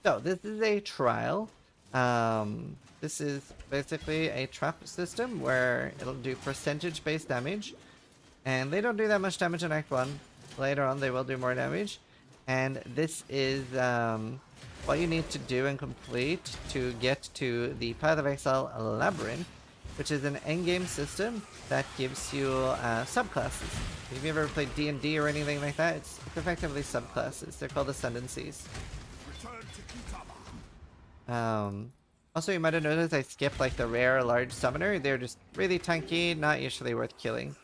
So, this is a trial. This is basically a trap system where it'll do percentage-based damage. And they don't do that much damage in Act 1. Later on, they will do more damage. And this is what you need to do and complete to get to the Path of Exile Labyrinth, which is an endgame system that gives you subclasses. If you've ever played D&D or anything like that, it's effectively subclasses. They're called ascendancies. Also, you might have noticed I skipped like the rare large summoner. They're just really tanky, not usually worth killing.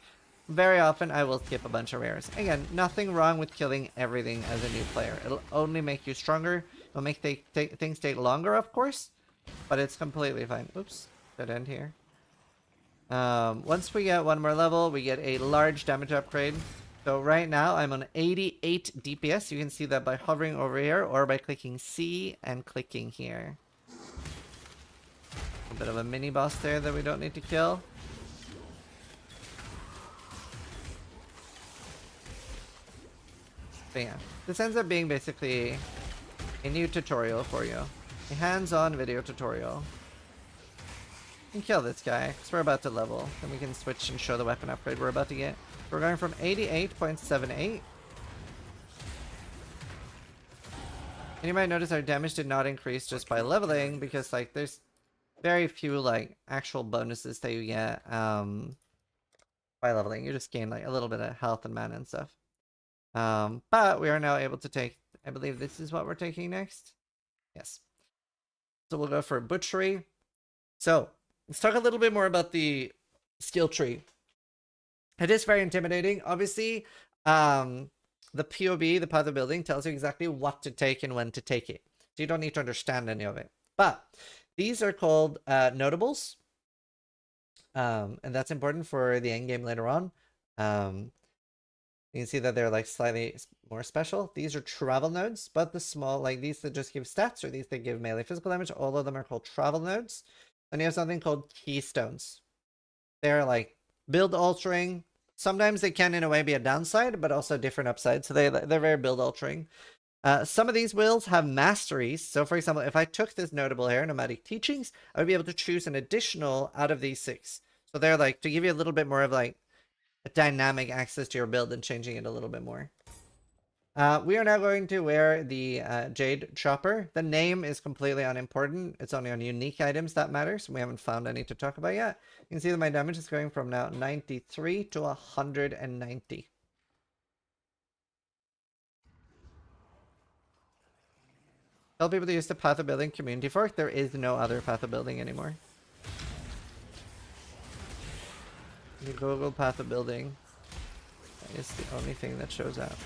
Very often I will skip a bunch of rares. Again, nothing wrong with killing everything as a new player. It'll only make you stronger. It'll make things take longer, of course. but it's completely fine. Oops, dead end here. Once we get one more level, we get a large damage upgrade. So right now I'm on 88 DPS. You can see that by hovering over here or by clicking C and clicking here. A bit of a mini boss there that we don't need to kill. But yeah, this ends up being basically a new tutorial for you. A hands-on video tutorial. You can kill this guy, because we're about to level. Then we can switch and show the weapon upgrade we're about to get. We're going from 88.78. And you might notice our damage did not increase just by leveling, because like there's very few like actual bonuses that you get by leveling. You just gain like a little bit of health and mana and stuff. But we are now able to take, I believe this is what we're taking next. Yes. So we'll go for butchery. So let's talk a little bit more about the skill tree. It is very intimidating. Obviously, the POB, the path of building, tells you exactly what to take and when to take it. So you don't need to understand any of it. But these are called notables. And that's important for the endgame later on. You can see that they're like slightly more special. These are travel nodes, but the small, like these that just give stats or these that give melee physical damage, all of them are called travel nodes. And you have something called keystones. They're like build altering. Sometimes they can in a way be a downside, but also different upsides. So they're very build altering. Some of these wills have masteries. So for example, if I took this notable here, nomadic teachings, I would be able to choose an additional out of these 6. So they're like to give you a little bit more of like a dynamic access to your build and changing it a little bit more. We are now going to wear the Jade Chopper. The name is completely unimportant. It's only on unique items that matters. We haven't found any to talk about yet. You can see that my damage is going from now 93 to 190. Tell people to use the Path of Building community fork. There is no other Path of Building anymore. You Google Path of Building. That is the only thing that shows up.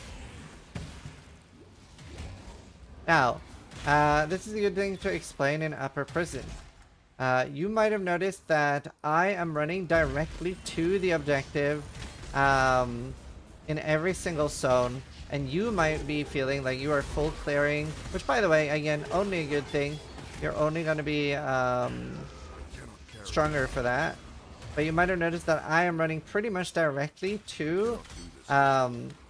Now, this is a good thing to explain in Upper Prison. You might have noticed that I am running directly to the objective in every single zone, and you might be feeling like you are full clearing, which by the way, again, only a good thing. You're only going to be stronger for that. But you might have noticed that I am running pretty much directly to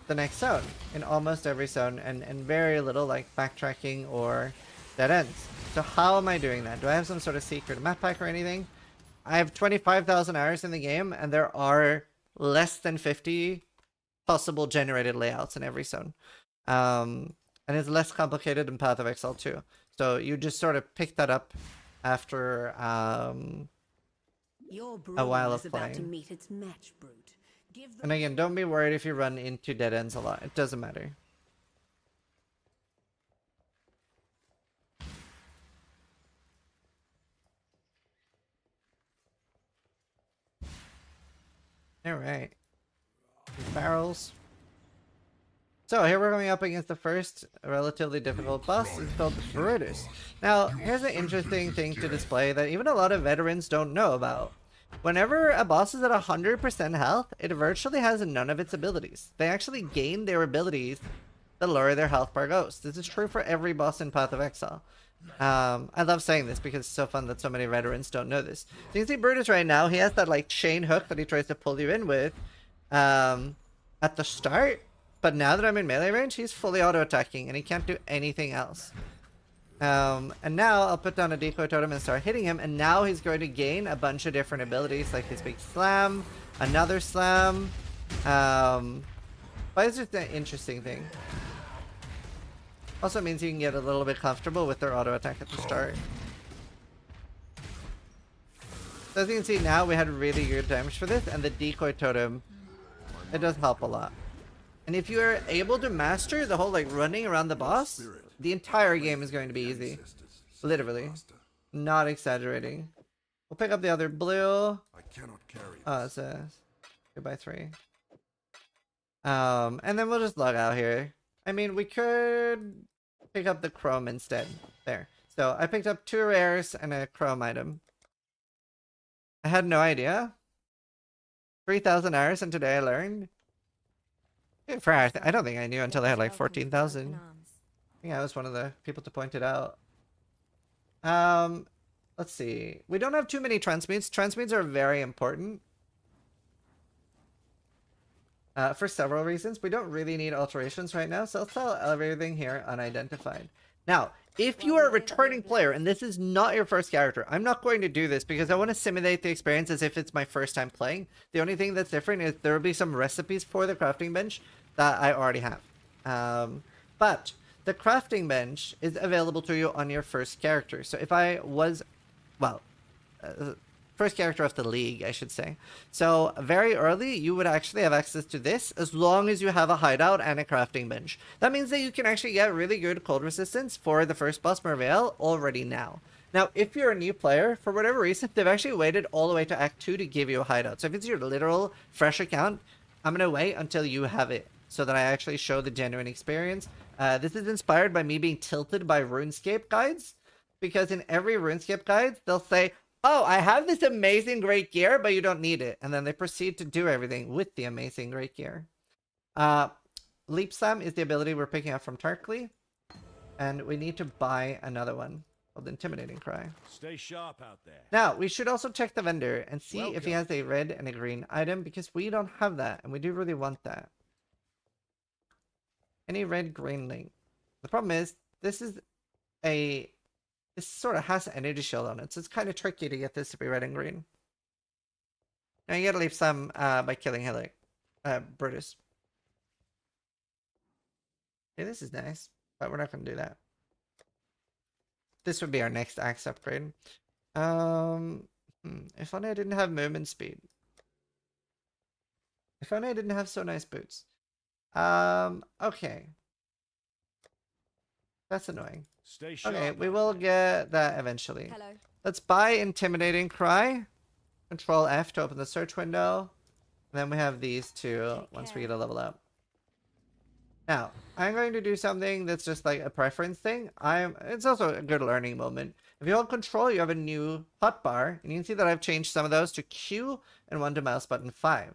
the next zone in almost every zone, and very little like backtracking or dead ends. So how am I doing that? Do I have some sort of secret map pack or anything? I have 25,000 hours in the game, and there are less than 50 possible generated layouts in every zone. And it's less complicated than Path of Exile 2. So you just sort of pick that up after a while of playing. And again, don't be worried if you run into dead ends a lot. It doesn't matter. Alright. Barrels. So here we're going up against the first relatively difficult boss. It's called Brutus. Now, here's an interesting thing to display that even a lot of veterans don't know about. Whenever a boss is at 100% health, it virtually has none of its abilities. They actually gain their abilities the lower their health bar goes. This is true for every boss in Path of Exile. I love saying this because it's so fun that so many veterans don't know this. So you can see Brutus right now, he has that like chain hook that he tries to pull you in with at the start. But now that I'm in melee range, he's fully auto-attacking and he can't do anything else. And now I'll put down a decoy totem and start hitting him, and now he's going to gain a bunch of different abilities, like his big slam, another slam. But it's just an interesting thing. Also means you can get a little bit comfortable with their auto attack at the start. So as you can see now, we had really good damage for this, and the decoy totem, it does help a lot. And if you are able to master the whole like running around the boss, the entire game is going to be easy. Literally. Not exaggerating. We'll pick up the other blue. Oh, it's a 2x3. And then we'll just log out here. I mean, we could pick up the chrome instead. There. So I picked up 2 rares and a chrome item. I had no idea. 3,000 hours, and today I learned. I don't think I knew until I had like 14,000. I think I was one of the people to point it out. Let's see. We don't have too many transmutes. Transmutes are very important. For several reasons. We don't really need alterations right now, so I'll sell everything here unidentified. Now, if you are a returning player and this is not your first character, I'm not going to do this because I want to simulate the experience as if it's my first time playing. The only thing that's different is there will be some recipes for the crafting bench that I already have. But the crafting bench is available to you on your first character. So if I was, well, first character of the league, I should say. So very early, you would actually have access to this as long as you have a hideout and a crafting bench. That means that you can actually get really good cold resistance for the first boss Merveil already now. Now, if you're a new player, for whatever reason, they've actually waited all the way to Act 2 to give you a hideout. So if it's your literal fresh account, I'm going to wait until you have it so that I actually show the genuine experience. This is inspired by me being tilted by RuneScape guides, because in every RuneScape guide, they'll say, oh, I have this amazing great gear, but you don't need it. And then they proceed to do everything with the amazing great gear. Leap Slam is the ability we're picking up from Tarkly. And we need to buy another one called Intimidating Cry. Stay sharp out there. Now, we should also check the vendor and see if he has a red and a green item, because we don't have that, and we do really want that. Any red, green link. The problem is, this sort of has an energy shield on it, so it's kind of tricky to get this to be red and green. Now you gotta leave some by killing Brutus. Okay, this is nice, but we're not gonna do that. This would be our next axe upgrade. If only I didn't have movement speed. If only I didn't have so nice boots. Okay. That's annoying. Stay sharp. Okay, we will get that eventually. Hello. Let's buy Intimidating Cry. Control F to open the search window. And then we have these two once we get a level up. Now, I'm going to do something that's just like a preference thing. It's also a good learning moment. If you hold control, you have a new hotbar, and you can see that I've changed some of those to Q and one to mouse button 5.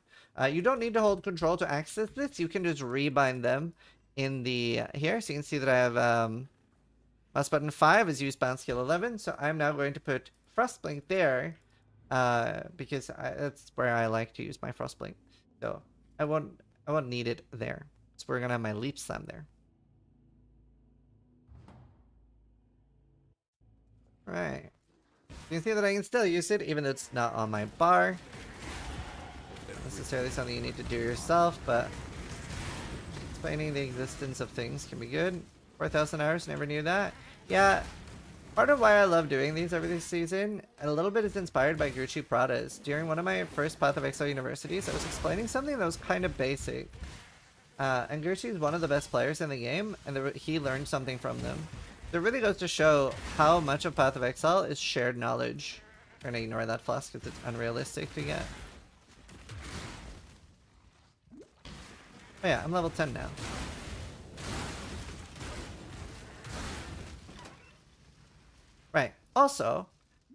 You don't need to hold control to access this. You can just rebind them in the here. So you can see that I have mouse button 5 is used bounce skill 11. So I'm now going to put Frostblink there because that's where I like to use my Frostblink. So I won't need it there. So we're gonna have my Leap Slam there. Right. You can see that I can still use it even though it's not on my bar. Not necessarily something you need to do yourself, but explaining the existence of things can be good. 4,000 hours, never knew that. Yeah, part of why I love doing these every season, a little bit is inspired by Gucci Pradas. During one of my first Path of Exile universities, I was explaining something that was kind of basic. And Gucci is one of the best players in the game, and he learned something from them. It really goes to show how much of Path of Exile is shared knowledge. We're gonna ignore that flask because it's unrealistic to get. Oh yeah, I'm level 10 now. Right. Also,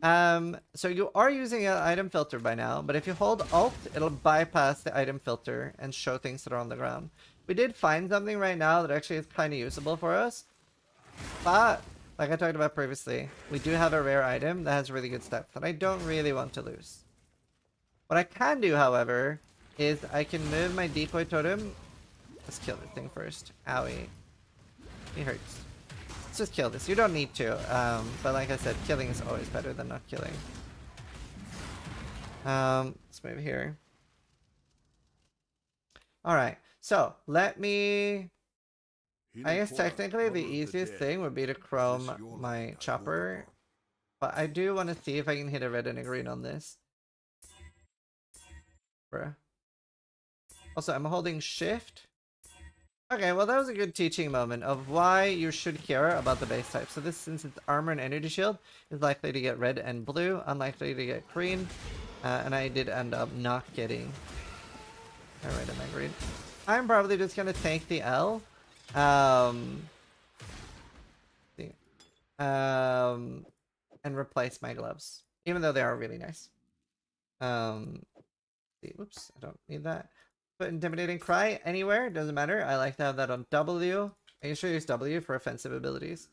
so you are using an item filter by now, but if you hold Alt, it'll bypass the item filter and show things that are on the ground. We did find something right now that actually is kind of usable for us. But, like I talked about previously, we do have a rare item that has really good stats that I don't really want to lose. What I can do, however, is I can move my decoy totem. Let's kill this thing first. Owie. It hurts. Let's just kill this. You don't need to, but like I said, killing is always better than not killing. Let's move here. Alright, so let me... I guess technically the easiest thing would be to chrome my chopper, but I do want to see if I can hit a red and a green on this. Bruh. Also, I'm holding shift. Okay, well that was a good teaching moment of why you should care about the base type. So this, since it's armor and energy shield, is likely to get red and blue, unlikely to get green, and I did end up not getting a red and a green. I'm probably just gonna take the L. and replace my gloves, even though they are really nice. Oops, I don't need that. Put Intimidating Cry anywhere, doesn't matter. I like to have that on W. I usually use W for offensive abilities.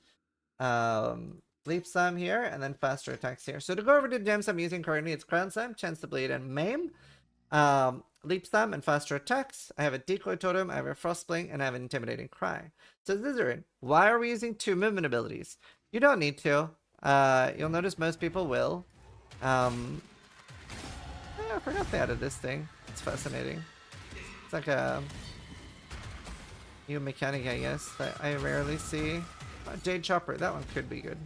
Leap Slam here, and then faster attacks here. So to go over the gems I'm using currently, it's Crown Slam, Chance to Bleed, and Maim. Leap Slam and faster attacks. I have a Decoy Totem, I have a Frostblink, and I have an Intimidating Cry. So Zizarin, why are we using 2 movement abilities? You don't need to. You'll notice most people will. I forgot they added this thing. It's fascinating. It's like a new mechanic, I guess, that I rarely see. Jade Chopper, that one could be good.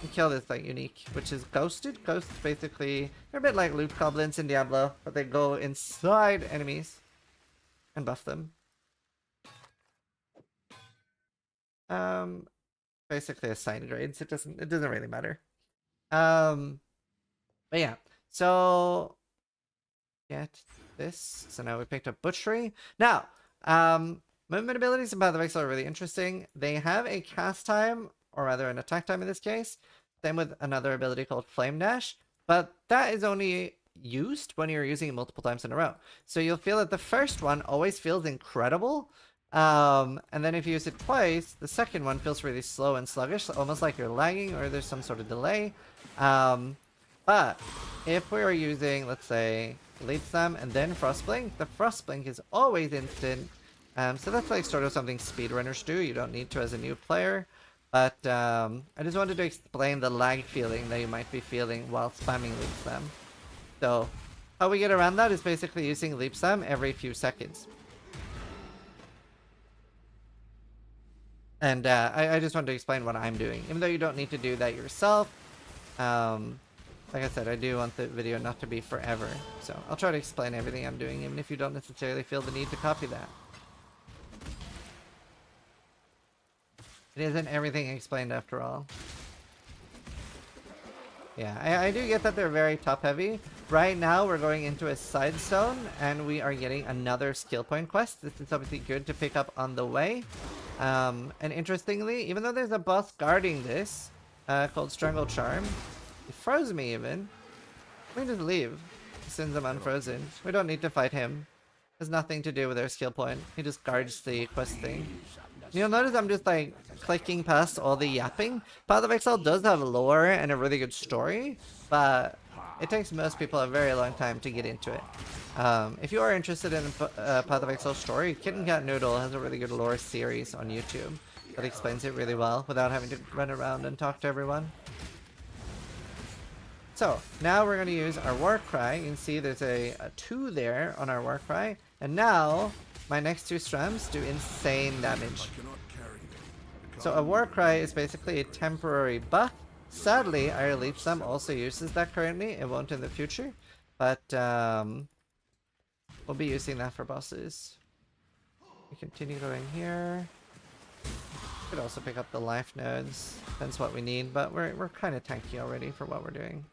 You kill this like unique, which is ghosted. Ghosts basically, they're a bit like loot goblins in Diablo, but they go inside enemies and buff them. Basically assign grades. It doesn't really matter. But yeah. So get this. So now we picked up Butchery. Now, movement abilities in Path of Exile are really interesting. They have a cast time, or rather an attack time in this case. Same with another ability called Flame Dash, but that is only used when you're using it multiple times in a row. So you'll feel that the first one always feels incredible, and then if you use it twice, the second one feels really slow and sluggish, almost like you're lagging or there's some sort of delay. But if we are using, let's say, Leap Slam and then Frostblink, the Frostblink is always instant. So that's like sort of something speedrunners do. You don't need to as a new player. But I just wanted to explain the lag feeling that you might be feeling while spamming Leap Slam. So how we get around that is basically using Leap Slam every few seconds. And I just wanted to explain what I'm doing, even though you don't need to do that yourself. Like I said, I do want the video not to be forever. So I'll try to explain everything I'm doing, even if you don't necessarily feel the need to copy that. It isn't everything explained after all. Yeah, I do get that they're very top heavy. Right now we're going into a side zone and we are getting another skill point quest. This is obviously good to pick up on the way. And interestingly, even though there's a boss guarding this, called Strangle Charm, he froze me even. We can just leave since I'm unfrozen. We don't need to fight him. It has nothing to do with our skill point. He just guards the quest thing. You'll notice I'm just like clicking past all the yapping. Path of Exile does have lore and a really good story, but it takes most people a very long time to get into it. If you are interested in Path of Exile story, Kitten Cat Noodle has a really good lore series on YouTube that explains it really well without having to run around and talk to everyone. So now we're going to use our War Cry. You can see there's a 2 there on our War Cry, and now my next 2 strams do insane damage. So a War Cry is basically a temporary buff. Sadly, our Leap Slam also uses that currently. It won't in the future, but we'll be using that for bosses. We continue going here. Could also pick up the life nodes. Depends what we need, but we're kind of tanky already for what we're doing.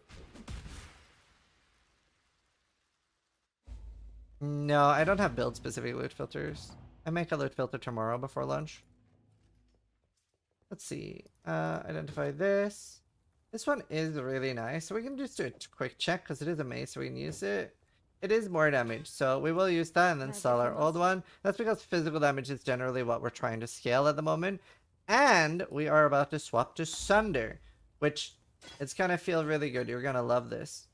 No, I don't have build-specific loot filters. I make a loot filter tomorrow before lunch. Let's see. Identify this. This one is really nice. So we can just do a quick check because it is a mace, so we can use it. It is more damage, so we will use that and then sell our old one. That's because physical damage is generally what we're trying to scale at the moment. And we are about to swap to Sunder, which it's gonna feel really good. You're gonna love this.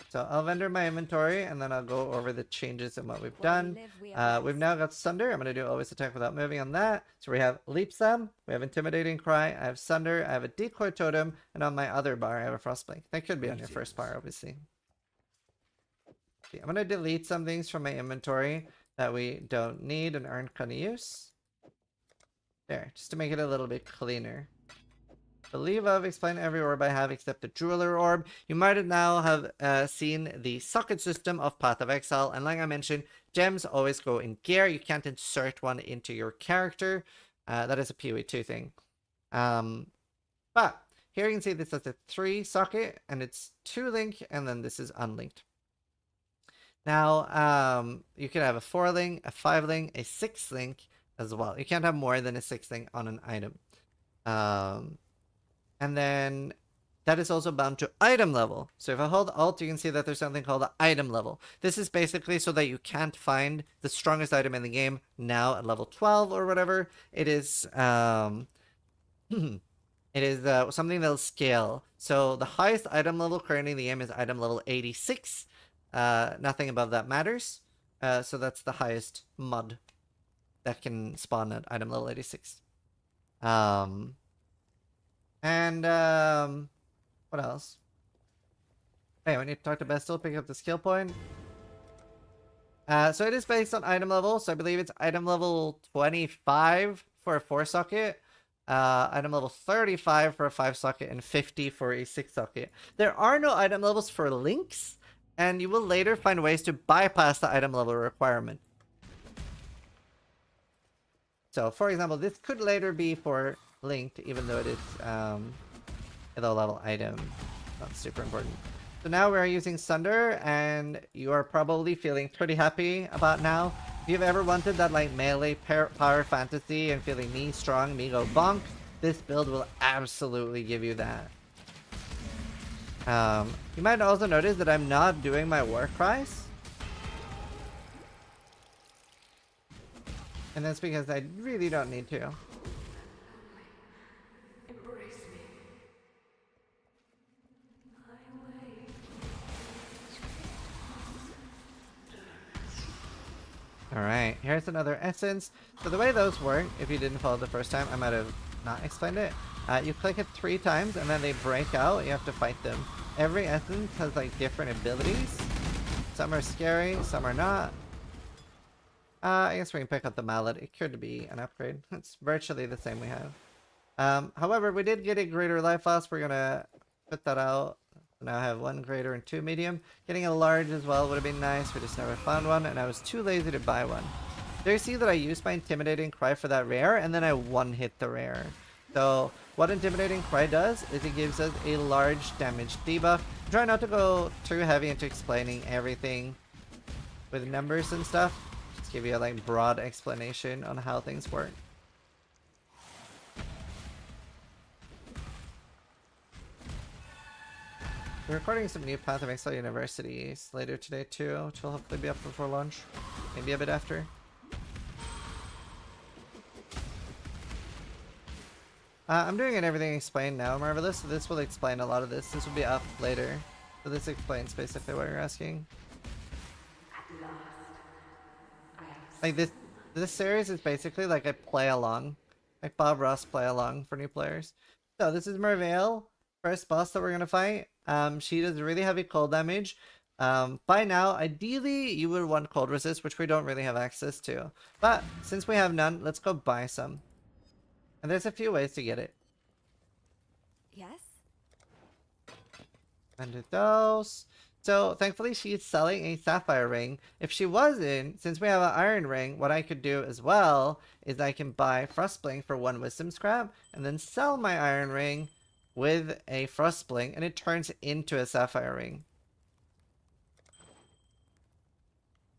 So I'll vendor my inventory and then I'll go over the changes and what we've done. We've now got Sunder. I'm going to do always attack without moving on that. So we have Leap Slam, we have Intimidating Cry, I have Sunder, I have a Decoy Totem, and on my other bar I have a Frostblink. That could be on your first bar, obviously. Okay, I'm going to delete some things from my inventory that we don't need and aren't going to use. There, just to make it a little bit cleaner. Believe I've explained every orb I have except the Jeweler Orb. You might now have seen the socket system of Path of Exile, and like I mentioned, gems always go in gear. You can't insert one into your character. That is a PoE2 thing. But here you can see this is a 3 socket, and it's 2 link, and then this is unlinked. Now, you can have a 4 link, a 5 link, a 6 link as well. You can't have more than a 6 link on an item. And then that is also bound to item level. So if I hold Alt, you can see that there's something called the item level. This is basically so that you can't find the strongest item in the game now at level 12 or whatever. It is it is something that'll scale. So the highest item level currently in the game is item level 86. Nothing above that matters. So that's the highest mod that can spawn at item level 86. What else? Hey, we need to talk to Bestel, pick up the skill point. So it is based on item level, so I believe it's item level 25 for a 4-socket, item level 35 for a 5-socket, and 50 for a 6-socket. There are no item levels for links, and you will later find ways to bypass the item level requirement. So, for example, this could later be for linked, even though it is a low-level item. Not super important. So now we're using Sunder, and you are probably feeling pretty happy about now. If you've ever wanted that like melee power fantasy and feeling me strong, me go bonk, this build will absolutely give you that. You might also notice that I'm not doing my war cries. And that's because I really don't need to. Alright, here's another essence. So the way those work, if you didn't follow the first time, I might have not explained it. You click it 3 times and then they break out. You have to fight them. Every essence has like different abilities. Some are scary, some are not. I guess we can pick up the mallet. It could be an upgrade. It's virtually the same we have. However, we did get a greater life loss. We're gonna put that out. Now I have 1 greater and 2 medium. Getting a large as well would have been nice. We just never found one, and I was too lazy to buy one. There you see that I used my Intimidating Cry for that rare, and then I one-hit the rare. So what Intimidating Cry does is it gives us a large damage debuff. Try not to go too heavy into explaining everything with numbers and stuff. Just give you a like broad explanation on how things work. We're recording some new Path of Exile Universities later today too, which will hopefully be up before launch. Maybe a bit after. I'm doing an everything explained now, Marvelous, so this will explain a lot of this. This will be up later. So this explains basically what you're asking. Like this series is basically like a play along. Like Bob Ross play along for new players. So this is Merveil, first boss that we're gonna fight. She does really heavy cold damage. By now, ideally, you would want cold resist, which we don't really have access to. But since we have none, let's go buy some. And there's a few ways to get it. Yes? Under those. So thankfully, she's selling a sapphire ring. If she wasn't, since we have an iron ring, what I could do as well is I can buy Frostbling for 1 wisdom scrap and then sell my iron ring with a Frostbling, and it turns into a sapphire ring.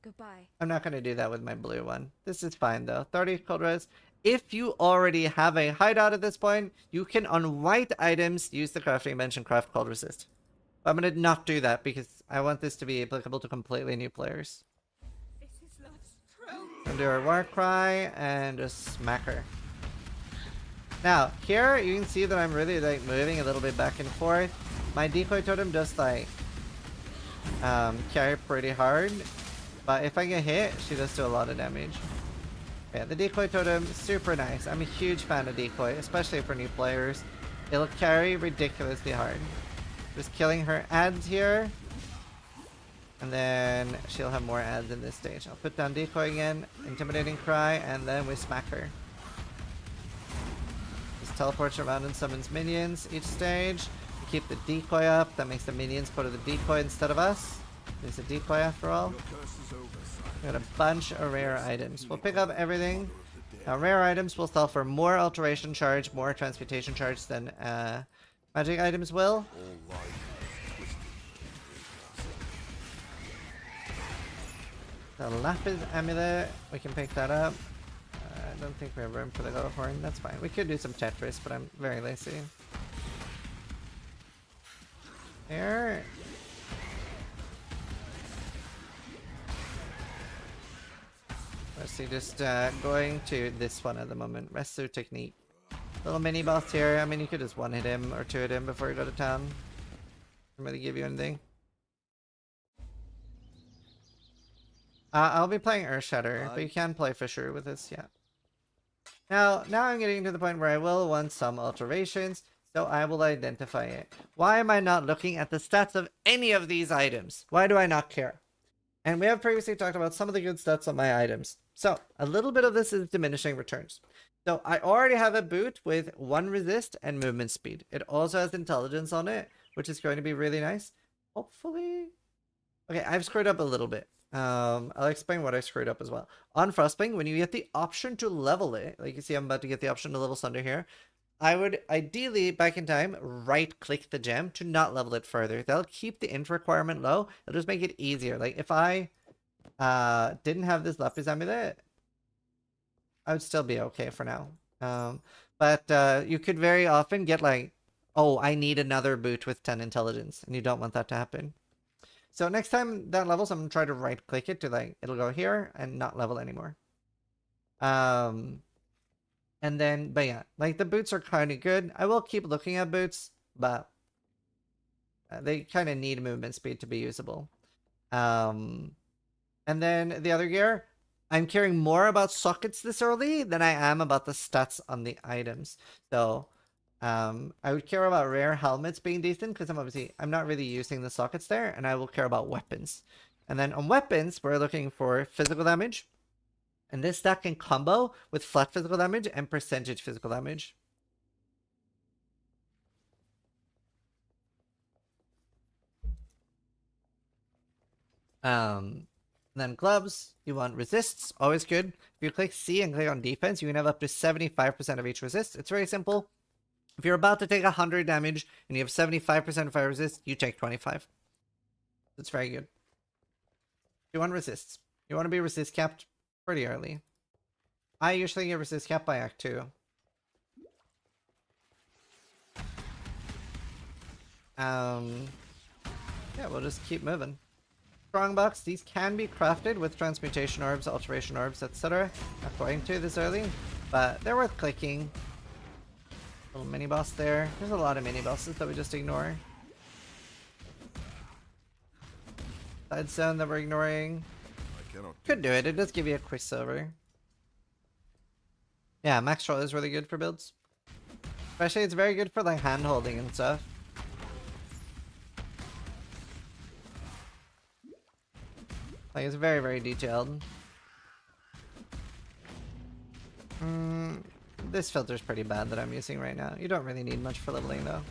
Goodbye. I'm not going to do that with my blue one. This is fine though. 30 cold res. If you already have a hideout at this point, you can on white items use the crafting bench and craft cold resist. I'm going to not do that because I want this to be applicable to completely new players. And do our war cry and just smack her. Now, here you can see that I'm really like moving a little bit back and forth. My decoy totem does like carry pretty hard, but if I get hit, she does do a lot of damage. Yeah, the decoy totem is super nice. I'm a huge fan of decoy, especially for new players. It'll carry ridiculously hard. Just killing her adds here, and then she'll have more adds in this stage. I'll put down decoy again, intimidating cry, and then we smack her. Teleports around and summons minions each stage. We keep the decoy up. That makes the minions go to the decoy instead of us. It's a decoy after all. We got a bunch of rare items. We'll pick up everything. Now, rare items will sell for more alteration charge, more transmutation charge than magic items will. The Lapis Amulet, we can pick that up. don't think we have room for the little horn. That's fine. We could do some Tetris, but I'm very lazy. Here. Let's see, just going to this one at the moment. Resto technique. Little mini boss here. I mean, you could just one hit him or two hit him before you go to town. Doesn't really give you anything. I'll be playing Earthshatter, but you can play Fisher with this, yeah. Now I'm getting to the point where I will want some alterations, so I will identify it. Why am I not looking at the stats of any of these items? Why do I not care? And we have previously talked about some of the good stats on my items. So, a little bit of this is diminishing returns. So, I already have a boot with 1 resist and movement speed. It also has intelligence on it, which is going to be really nice. Hopefully... Okay, I've screwed up a little bit. I'll explain what I screwed up as well. On Frostbang, when you get the option to level it, like you see I'm about to get the option to level Sunder here, I would ideally, back in time, right-click the gem to not level it further. That'll keep the int requirement low. It'll just make it easier. Like, if I didn't have this Lapis Amulet, I would still be okay for now. But you could very often get like, oh, I need another boot with 10 intelligence, and you don't want that to happen. So next time that levels, I'm going to try to right-click it to, like, it'll go here and not level anymore. And then, but yeah, like the boots are kind of good. I will keep looking at boots, but they kind of need movement speed to be usable. And then the other gear, I'm caring more about sockets this early than I am about the stats on the items. So I would care about rare helmets being decent because I'm not really using the sockets there, and I will care about weapons. And then on weapons, we're looking for physical damage. And this stack can combo with flat physical damage and percentage physical damage. Then gloves, you want resists, always good. If you click C and click on defense, you can have up to 75% of each resist. It's very simple. If you're about to take 100 damage and you have 75% of fire resist, you take 25. It's very good. You want resists. You want to be resist capped pretty early. I usually get resist capped by Act 2. Yeah, we'll just keep moving. Strongbox, these can be crafted with transmutation orbs, alteration orbs, etc. Not going to this early, but they're worth clicking. Little mini boss there. There's a lot of mini bosses that we just ignore. Side zone that we're ignoring. Could do it. It does give you a Quicksilver. Yeah, Max Troll is really good for builds. Especially, it's very good for like hand holding and stuff. Like, it's very, very detailed. This filter's pretty bad that I'm using right now. You don't really need much for leveling though.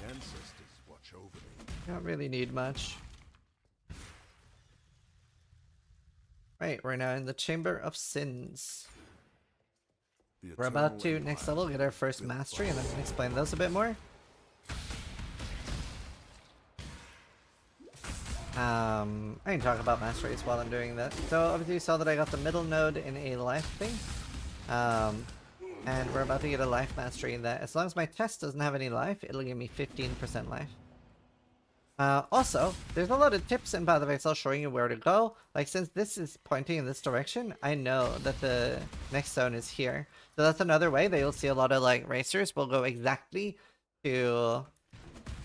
The ancestors watch over me. You don't really need much. Right, we're now in the Chamber of Sins. We're about to, next level, get our first mastery, and then explain those a bit more. I can talk about masteries while I'm doing that. So obviously you saw that I got the middle node in a life thing. And we're about to get a life mastery in that. As long as my test doesn't have any life, it'll give me 15% life. Also, there's a lot of tips in Path of Exile showing you where to go. Like, since this is pointing in this direction, I know that the next zone is here. So that's another way that you'll see a lot of, like, racers will go exactly to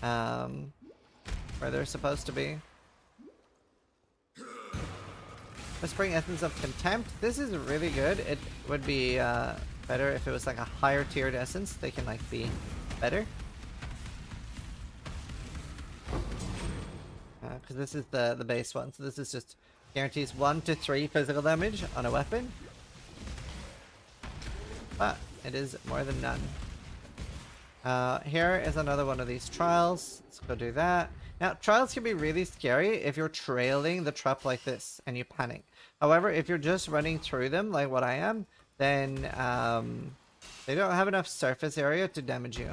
where they're supposed to be. Let's bring Essence of Contempt. This is really good. It would be better if it was like a higher tiered essence. They can like be better. Because this is the base one. So this is just guarantees 1 to 3 physical damage on a weapon. But it is more than none. Here is another one of these trials. Let's go do that. Now, trials can be really scary if you're trailing the trap like this and you panic. However, if you're just running through them like what I am, then they don't have enough surface area to damage you.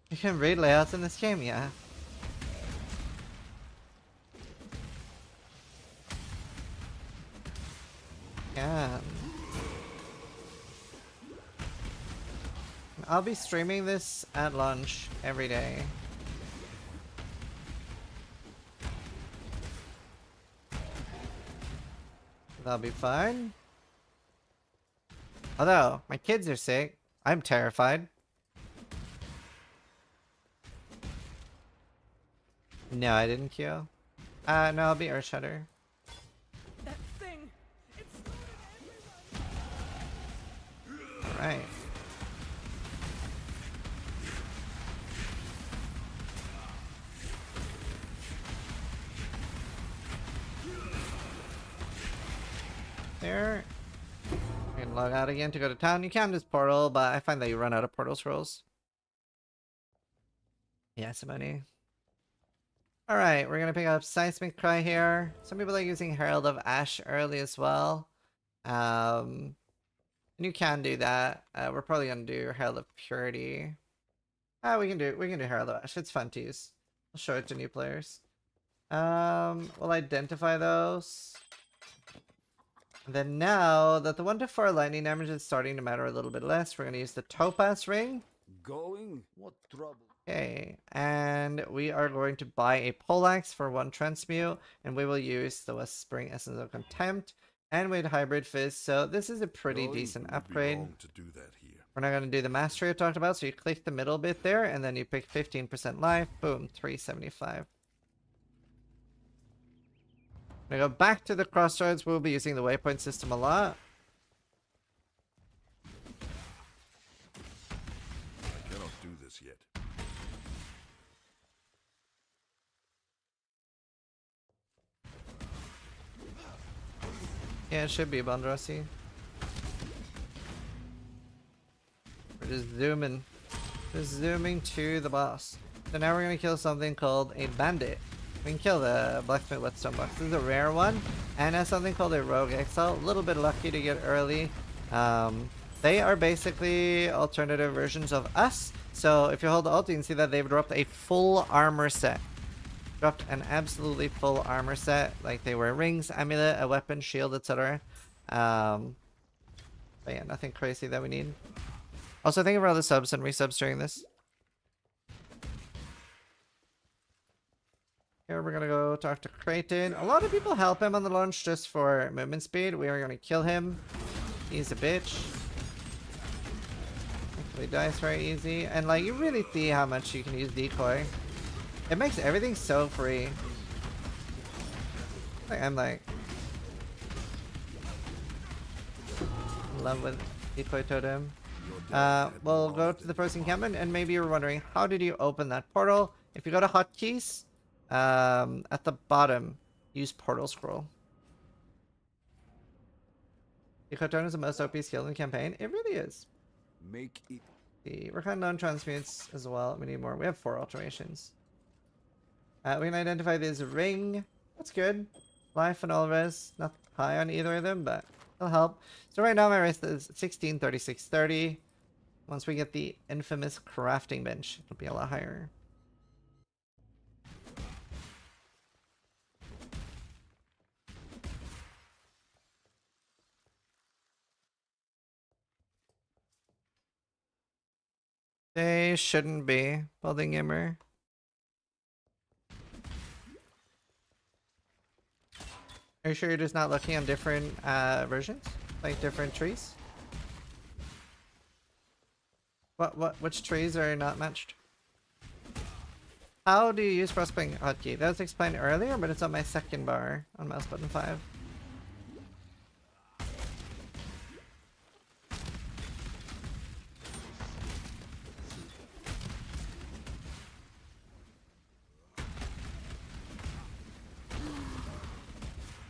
You can read layouts in this game, yeah. can. I'll be streaming this at lunch every day. That'll be fine. Although, my kids are sick. I'm terrified. No, I didn't kill. No, I'll be Earthshatter. That thing! It started everyone! Alright. There. You can log out again to go to town. You can just portal, but I find that you run out of portal scrolls. Yeah, Simone. Alright, we're gonna pick up Seismic Cry here. Some people are using Herald of Ash early as well. And you can do that. We're probably gonna do Herald of Purity. We can do Herald of Ash. It's fun to use. I'll show it to new players. We'll identify those. And then now that the 1-4 lightning damage is starting to matter a little bit less, we're gonna use the Topaz Ring. Going? What trouble? Okay, and we are going to buy a poleaxe for 1 transmute, and we will use the Whispering Essence of Contempt and with Hybrid Fist. So this is a pretty Going decent would be upgrade. wrong to do that here. We're not going to do the mastery I talked about, so you click the middle bit there, and then you pick 15% life. Boom, 375. I'm gonna go back to the crossroads. We'll be using the waypoint system a lot. I cannot do this yet. Yeah, it should be Bondrasi. We're just zooming. Just zooming to the boss. So now we're gonna kill something called a bandit. We can kill the Blacksmith Whetstone Box. This is a rare one. And has something called a Rogue Exile. A little bit lucky to get early. They are basically alternative versions of us. So if you hold Alt, you can see that they've dropped a full armor set. Dropped an absolutely full armor set. Like they wear rings, amulet, a weapon, shield, etc. But yeah, nothing crazy that we need. Also, thank you for all the subs and resubs during this. Here we're gonna go talk to Creighton. A lot of people help him on the launch just for movement speed. We are gonna kill him. He's a bitch. He dies very easy. And like, you really see how much you can use decoy. It makes everything so free. I'm like in love with decoy totem. We'll go to the first encampment, and maybe you're wondering, how did you open that portal? If you go to hotkeys, at the bottom, use portal scroll. Decoy totem is the most OP skill in the campaign. It really is. Make it. We're kind of on transmutes as well. We need more. We have 4 alterations. We can identify this ring. That's good. Life and all res. Not high on either of them, but it'll help. So right now my res is 16, 36, 30. Once we get the infamous crafting bench, it'll be a lot higher. They shouldn't be building Yimmer. Are you sure you're just not looking on different versions? Like different trees? Which trees are not matched? How do you use Frostbite hotkey? That was explained earlier, but it's on my second bar on mouse button 5.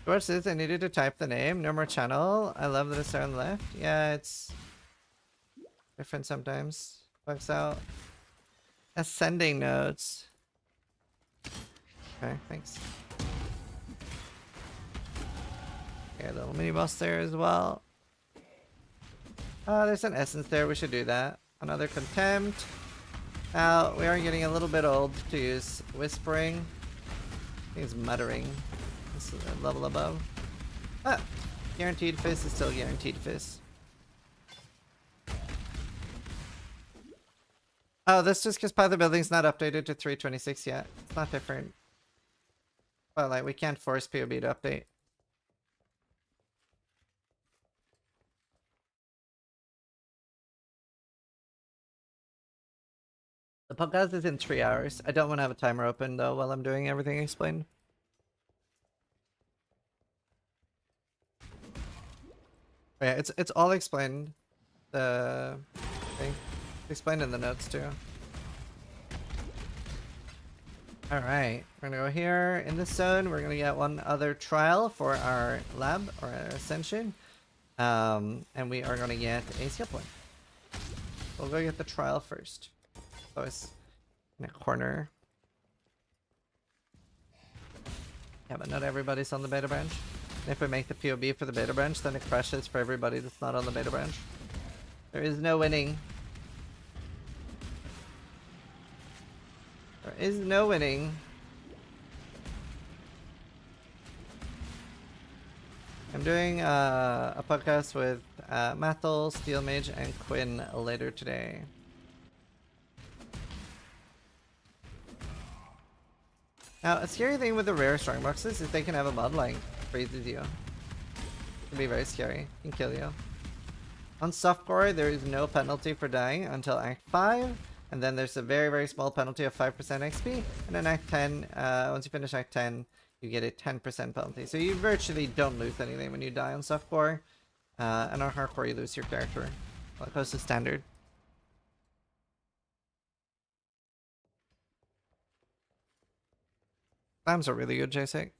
George says I needed to type the name. No more channel. I love that it's there on the left. Yeah, it's different sometimes. Bugs out. Ascending nodes. Okay, thanks. Okay, a little mini boss there as well. There's an essence there. We should do that. Another contempt. Now, we are getting a little bit old to use whispering. I think it's muttering. This is a level above. Ah! Guaranteed fist is still guaranteed fist. Oh, that's just because Path of Building's not updated to 3.26 yet. It's not different. But like, we can't force POB to update. The podcast is in 3 hours. I don't want to have a timer open though while I'm doing everything explained. Oh, yeah, it's all explained. The thing. Explained in the notes too. Alright, we're gonna go here in this zone. We're gonna get one other trial for our lab or our Ascension. And we are gonna get a skill point. We'll go get the trial first. So it's in a corner. Yeah, but not everybody's on the beta branch. And if we make the POB for the beta branch, then it crashes for everybody that's not on the beta branch. There is no winning. There is no winning. I'm doing a podcast with Mathel, Steel Mage, and Quinn later today. Now, a scary thing with the rare strong boxes is they can have a mod like freezes you. It can be very scary. It can kill you. On softcore, there is no penalty for dying until Act 5, and then there's a very, very small penalty of 5% XP, and in Act 10, once you finish Act 10, you get a 10% penalty. So you virtually don't lose anything when you die on softcore, and on hardcore you lose your character. Well, it goes to standard. Slams are really good, J6.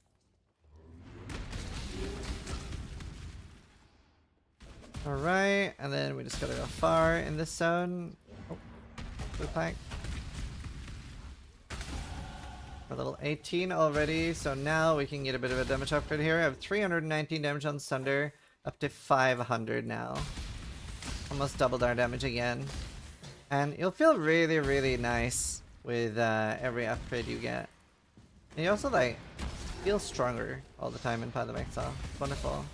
Alright, and then we just gotta go far in this zone. Oh, blue pack. We're level 18 already, so now we can get a bit of a damage upgrade here. I have 319 damage on Sunder, up to 500 now. Almost doubled our damage again. And you'll feel really, really nice with every upgrade you get. And you also like feel stronger all the time in Path of Exile. It's wonderful.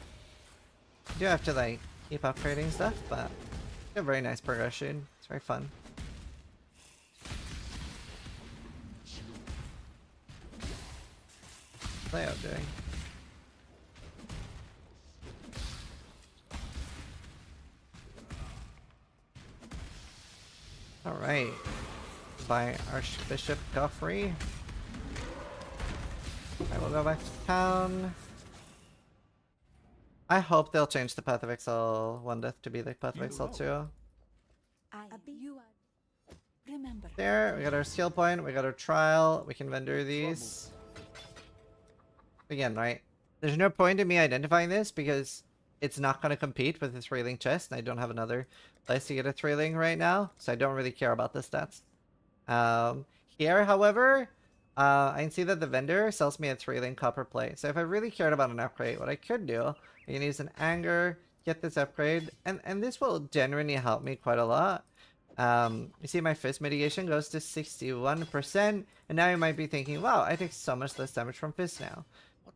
You do have to like keep upgrading stuff, but you have very nice progression. It's very fun. What's Layout doing? Alright. By Archbishop Goffrey. I will go back to town. I hope they'll change the Path of Exile 1 Death to be like Path of Exile 2. Remember. There, we got our skill point, we got our trial, we can vendor these. Again, right? There's no point in me identifying this because it's not going to compete with the 3-link chest, and I don't have another place to get a 3-link right now, so I don't really care about the stats. Here, however, I can see that the vendor sells me a 3-link copper plate. So if I really cared about an upgrade, what I could do, I can use an anger, get this upgrade, and this will genuinely help me quite a lot. You see my fist mitigation goes to 61%, and now you might be thinking, wow, I take so much less damage from fist now.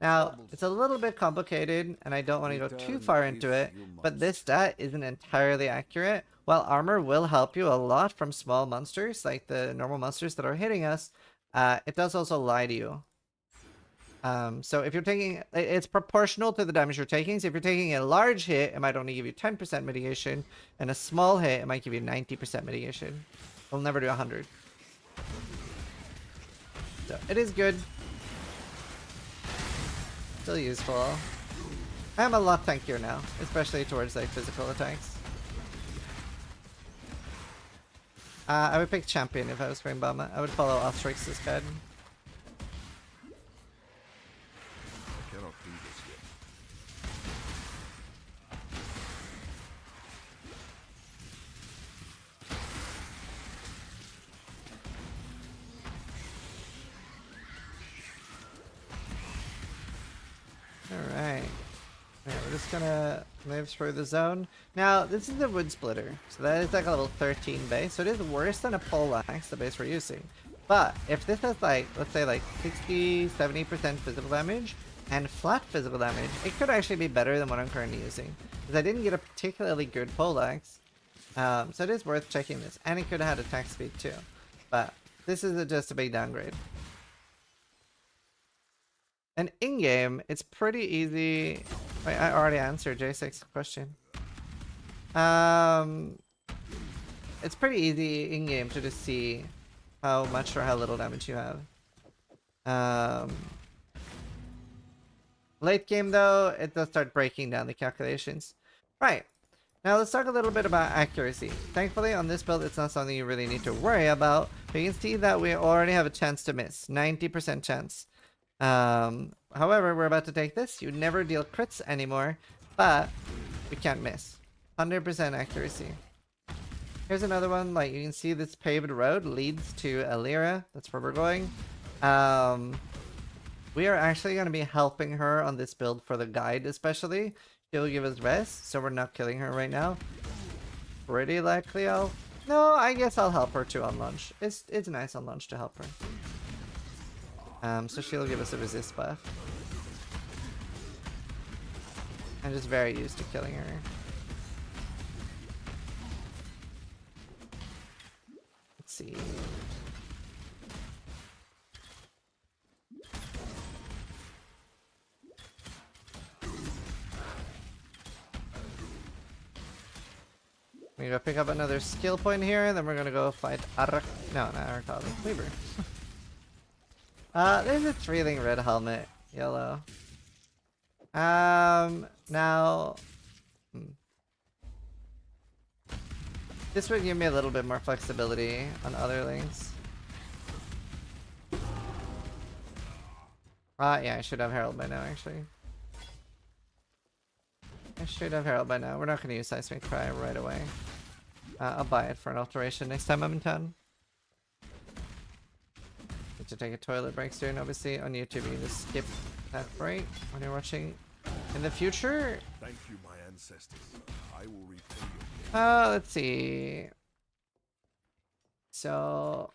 Now, it's a little bit complicated, and I don't want to go too far into it, but this stat isn't entirely accurate. While armor will help you a lot from small monsters, like the normal monsters that are hitting us, it does also lie to you. So if you're taking, it's proportional to the damage you're taking. So if you're taking a large hit, it might only give you 10% mitigation, and a small hit, it might give you 90% mitigation. It'll never do 100. So it is good. Still useful. I'm a lot tankier now, especially towards like physical attacks. I would pick champion if I was Green Bomber. I would follow Ostrix's guide. I cannot do this yet. Alright. Yeah, we're just gonna move through the zone. Now, this is the wood splitter. So that is like a level 13 base. So it is worse than a pole axe, the base we're using. But if this has like, let's say like 60-70% physical damage, and flat physical damage. It could actually be better than what I'm currently using, because I didn't get a particularly good poleaxe. So it is worth checking this, and it could have had attack speed too. But this is just a big downgrade. And in-game, it's pretty easy. Wait, I already answered J6's question. It's pretty easy in-game to just see how much or how little damage you have. Late game though, it does start breaking down the calculations. Right. Now let's talk a little bit about accuracy. Thankfully on this build it's not something you really need to worry about, but you can see that we already have a chance to miss. 90% chance. However, we're about to take this. You never deal crits anymore, but we can't miss. 100% accuracy. Here's another one. Like you can see, this paved road leads to Alira. That's where we're going. We are actually going to be helping her on this build for the guide, especially. She'll give us rest, so we're not killing her right now. Pretty likely I'll... No, I guess I'll help her too on launch. It's nice on launch to help her. So she'll give us a resist buff. I'm just very used to killing her. Let's see. We're gonna pick up another skill point here, and then we're gonna go fight not Arakali, Weaver. There's a thrilling red helmet, yellow. Now... This would give me a little bit more flexibility on other links. Yeah, I should have Herald by now, actually. I should have Herald by now. We're not going to use Seismic Cry right away. I'll buy it for an alteration next time I'm in town. Need to take a toilet break soon. Obviously, on YouTube, you can just skip that break when you're watching in the future. Thank you, my ancestors. I will repay you. Let's see. So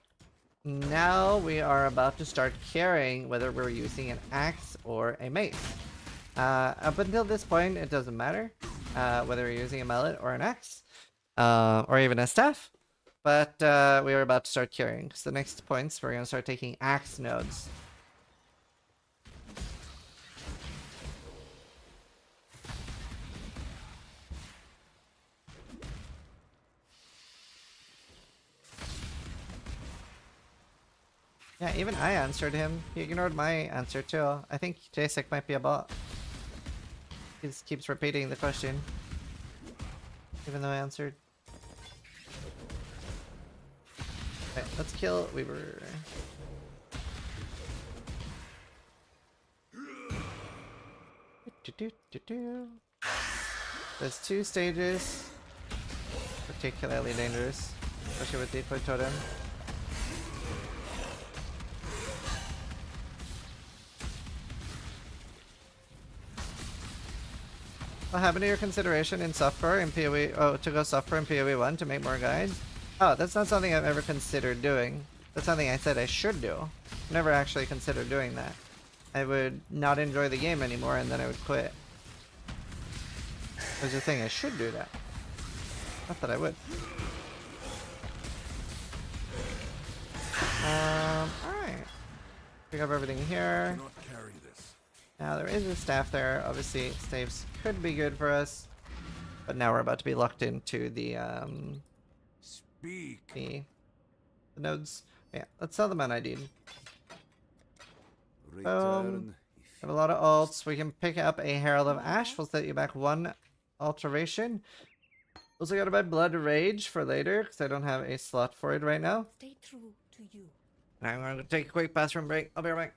now we are about to start carrying whether we're using an axe or a mace. Up until this point, it doesn't matter whether we're using a mallet or an axe, or even a staff. But we are about to start carrying. So the next points, we're going to start taking axe nodes. Yeah, even I answered him. He ignored my answer too. I think Jasek might be a bot. He just keeps repeating the question, even though I answered. Okay, let's kill Weaver. There's 2 stages. Particularly dangerous, especially with Decoy Totem. What happened to your consideration in software in PoE? Oh, to go software in PoE 1 to make more guides? Oh, that's not something I've ever considered doing. That's something I said I should do. Never actually considered doing that. I would not enjoy the game anymore and then I would quit. There's a thing I should do that. Not that I would. Alright. Pick up everything here. Do not carry this. Now there is a staff there. Obviously, staves could be good for us, but now we're about to be locked into the Speak. the nodes. Yeah, let's sell them an ID. Return. Have a lot of alts. We can pick up a Herald of Ash. We'll set you back 1 alteration. Also gotta buy Blood Rage for later because I don't have a slot for it right now. Stay true to you. I'm gonna take a quick bathroom break. I'll be right back.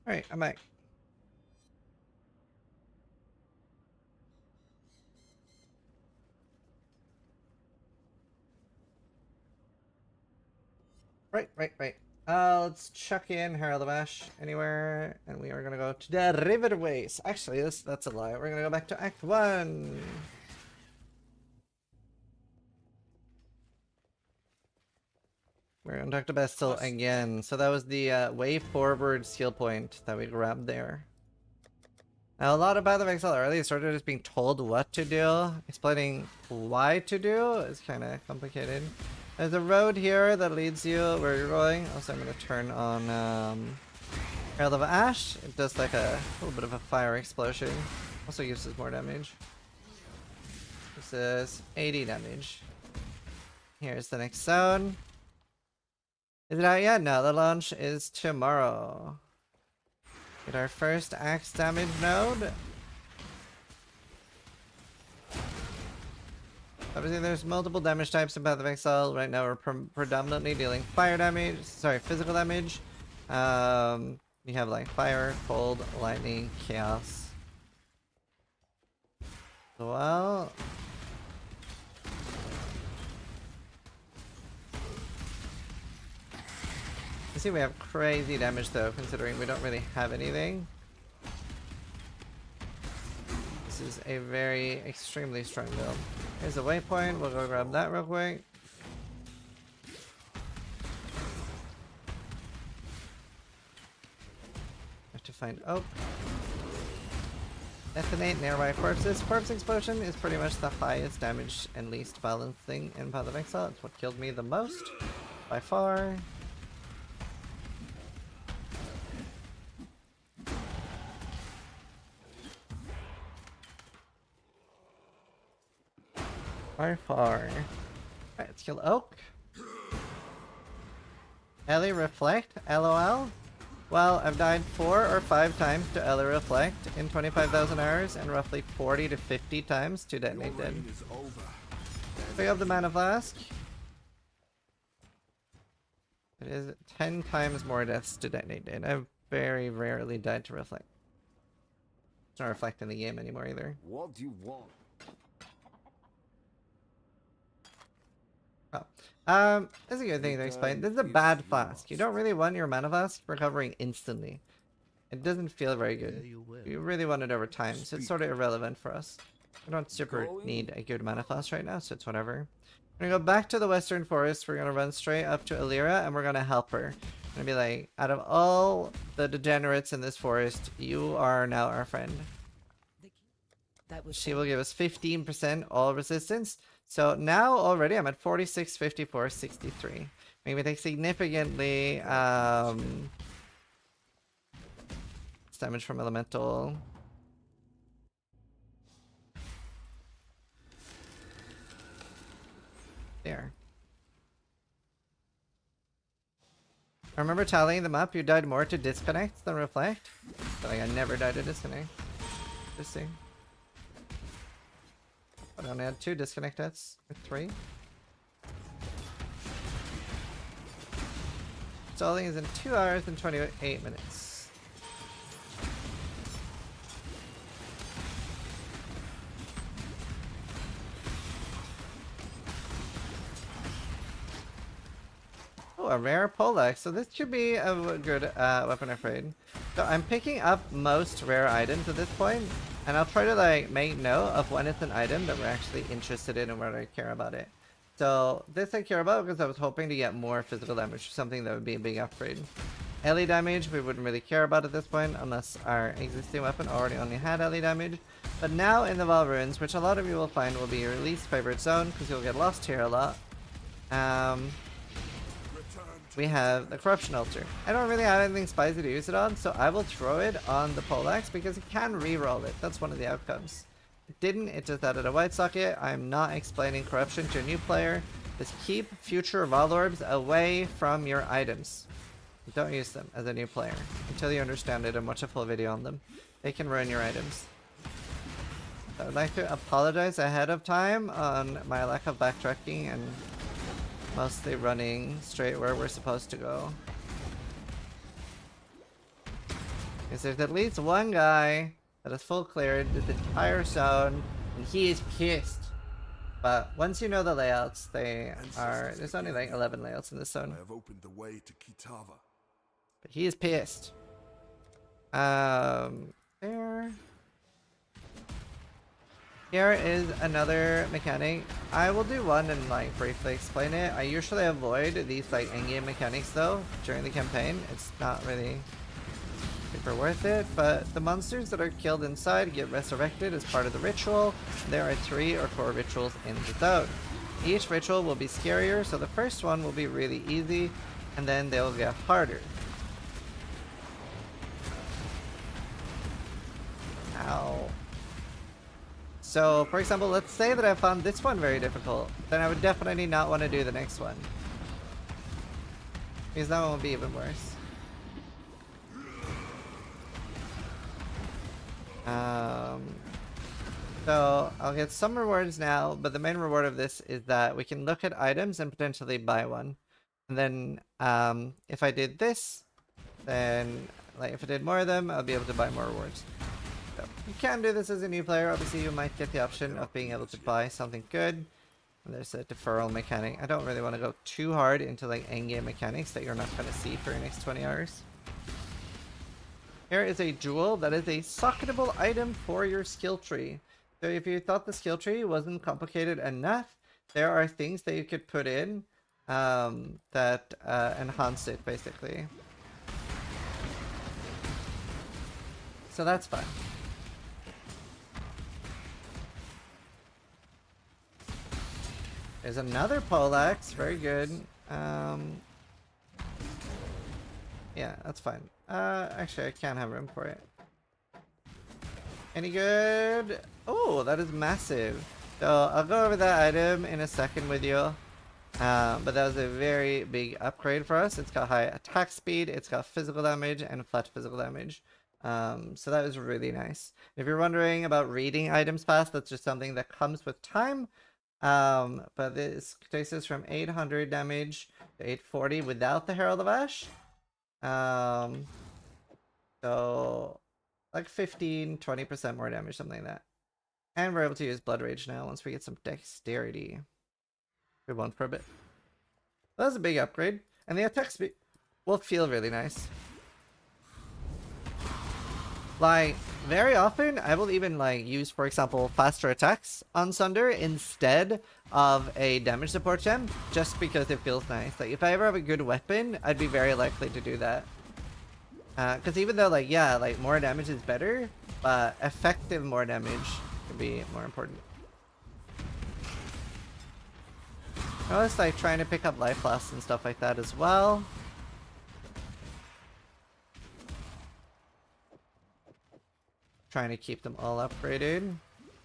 Alright, I'm back. Right. Let's chuck in Herald of Ash anywhere, and we are gonna go to the Riverways. Actually, that's a lie. We're gonna go back to Act 1. We're gonna talk to Bestel again. So that was the way forward skill point that we grabbed there. Now, a lot of Path of Exile early started just being told what to do. Explaining why to do is kind of complicated. There's a road here that leads you where you're going. Also, I'm going to turn on Herald of Ash. It does like a little bit of a fire explosion. Also uses more damage. This is 80 damage. Here's the next zone. Is it out yet? No, the launch is tomorrow. Get our first axe damage node. Obviously, there's multiple damage types in Path of Exile. Right now, we're predominantly dealing fire damage. Sorry, physical damage. You have like fire, cold, lightning, chaos. Well, you see, we have crazy damage though, considering we don't really have anything. This is a very extremely strong build. Here's a waypoint. We'll go grab that real quick. Have to find oak. Detonate nearby corpses. Corpse explosion is pretty much the highest damage and least balanced thing in Path of Exile. It's what killed me the most, by far. By far. Alright, let's kill Oak. Ellie Reflect, LOL. Well, I've died 4 or 5 times to Ellie Reflect in 25,000 hours and roughly 40 to 50 times to Detonate Dead. Pick up the Mana Flask. It is 10 times more deaths to Detonate Dead. I've very rarely died to Reflect. It's not Reflect in the game anymore either. What do you want? That's a good thing to explain. This is a bad flask. You don't really want your mana flask recovering instantly. It doesn't feel very good. You really want it over time, so it's sort of irrelevant for us. We don't super need a good mana flask right now, so it's whatever. We're gonna go back to the Western Forest. We're gonna run straight up to Illyria, and we're gonna help her. We're gonna be like, out of all the degenerates in this forest, you are now our friend. She will give us 15% all resistance. So now already I'm at 46, 54, 63. Maybe take significantly damage from elemental. There. I remember tallying them up. You died more to disconnect than reflect. But like I never died to disconnect. Interesting. I only had 2 disconnect deaths, or 3. Stalling is in 2 hours and 28 minutes. Oh, a rare Poleaxe. So this should be a good weapon upgrade. So I'm picking up most rare items at this point. And I'll try to like make note of when it's an item that we're actually interested in and where I care about it. So this I care about because I was hoping to get more physical damage, something that would be a big upgrade. Melee damage we wouldn't really care about at this point unless our existing weapon already only had melee damage. But now in the Val Ruins, which a lot of you will find will be your least favorite zone because you'll get lost here a lot. We have the Corruption Altar. I don't really have anything spicy to use it on, so I will throw it on the Poleaxe because it can reroll it. That's one of the outcomes. It didn't, it just added a white socket. I'm not explaining Corruption to a new player. Just keep future Val Orbs away from your items. Don't use them as a new player until you understand it and watch a full video on them. They can ruin your items. I would like to apologize ahead of time on my lack of backtracking and mostly running straight where we're supposed to go. Because there's at least one guy that is full cleared this entire zone, and he is pissed. But once you know the layouts, there's only like 11 layouts in this zone. I have opened the way to Kitava. But he is pissed. There. Here is another mechanic. I will do one and like briefly explain it. I usually avoid these like endgame mechanics though during the campaign. It's not really super worth it, but the monsters that are killed inside get resurrected as part of the ritual. There are 3 or 4 rituals in the zone. Each ritual will be scarier, so the first one will be really easy, and then they'll get harder. Ow. So, for example, let's say that I found this one very difficult, then I would definitely not want to do the next one. Because that one will be even worse. So I'll get some rewards now, but the main reward of this is that we can look at items and potentially buy one. And then if I did this, then like if I did more of them, I'll be able to buy more rewards. So you can do this as a new player. Obviously you might get the option of being able to buy something good. And there's a deferral mechanic. I don't really want to go too hard into like endgame mechanics that you're not going to see for your next 20 hours. Here is a jewel that is a socketable item for your skill tree. So if you thought the skill tree wasn't complicated enough, there are things that you could put in that enhance it basically. So that's fun. There's another poleaxe, very good. Yeah, that's fine. Actually, I can't have room for it. Any good? Oh, that is massive. So I'll go over that item in a second with you. But that was a very big upgrade for us. It's got high attack speed, it's got physical damage, and flat physical damage. So that was really nice. If you're wondering about reading items fast, that's just something that comes with time. But this takes us from 800 damage to 840 without the Herald of Ash. So like 15-20% more damage, something like that. And we're able to use Blood Rage now once we get some dexterity. We won't for a bit. That was a big upgrade, and the attack speed will feel really nice. Like, very often, I will even, like, use, for example, faster attacks on Sunder instead of a damage support gem, just because it feels nice. Like, if I ever have a good weapon, I'd be very likely to do that. Because even though, like, yeah, like, more damage is better, but effective more damage can be more important. I was, like, trying to pick up life loss and stuff like that as well. Trying to keep them all upgraded.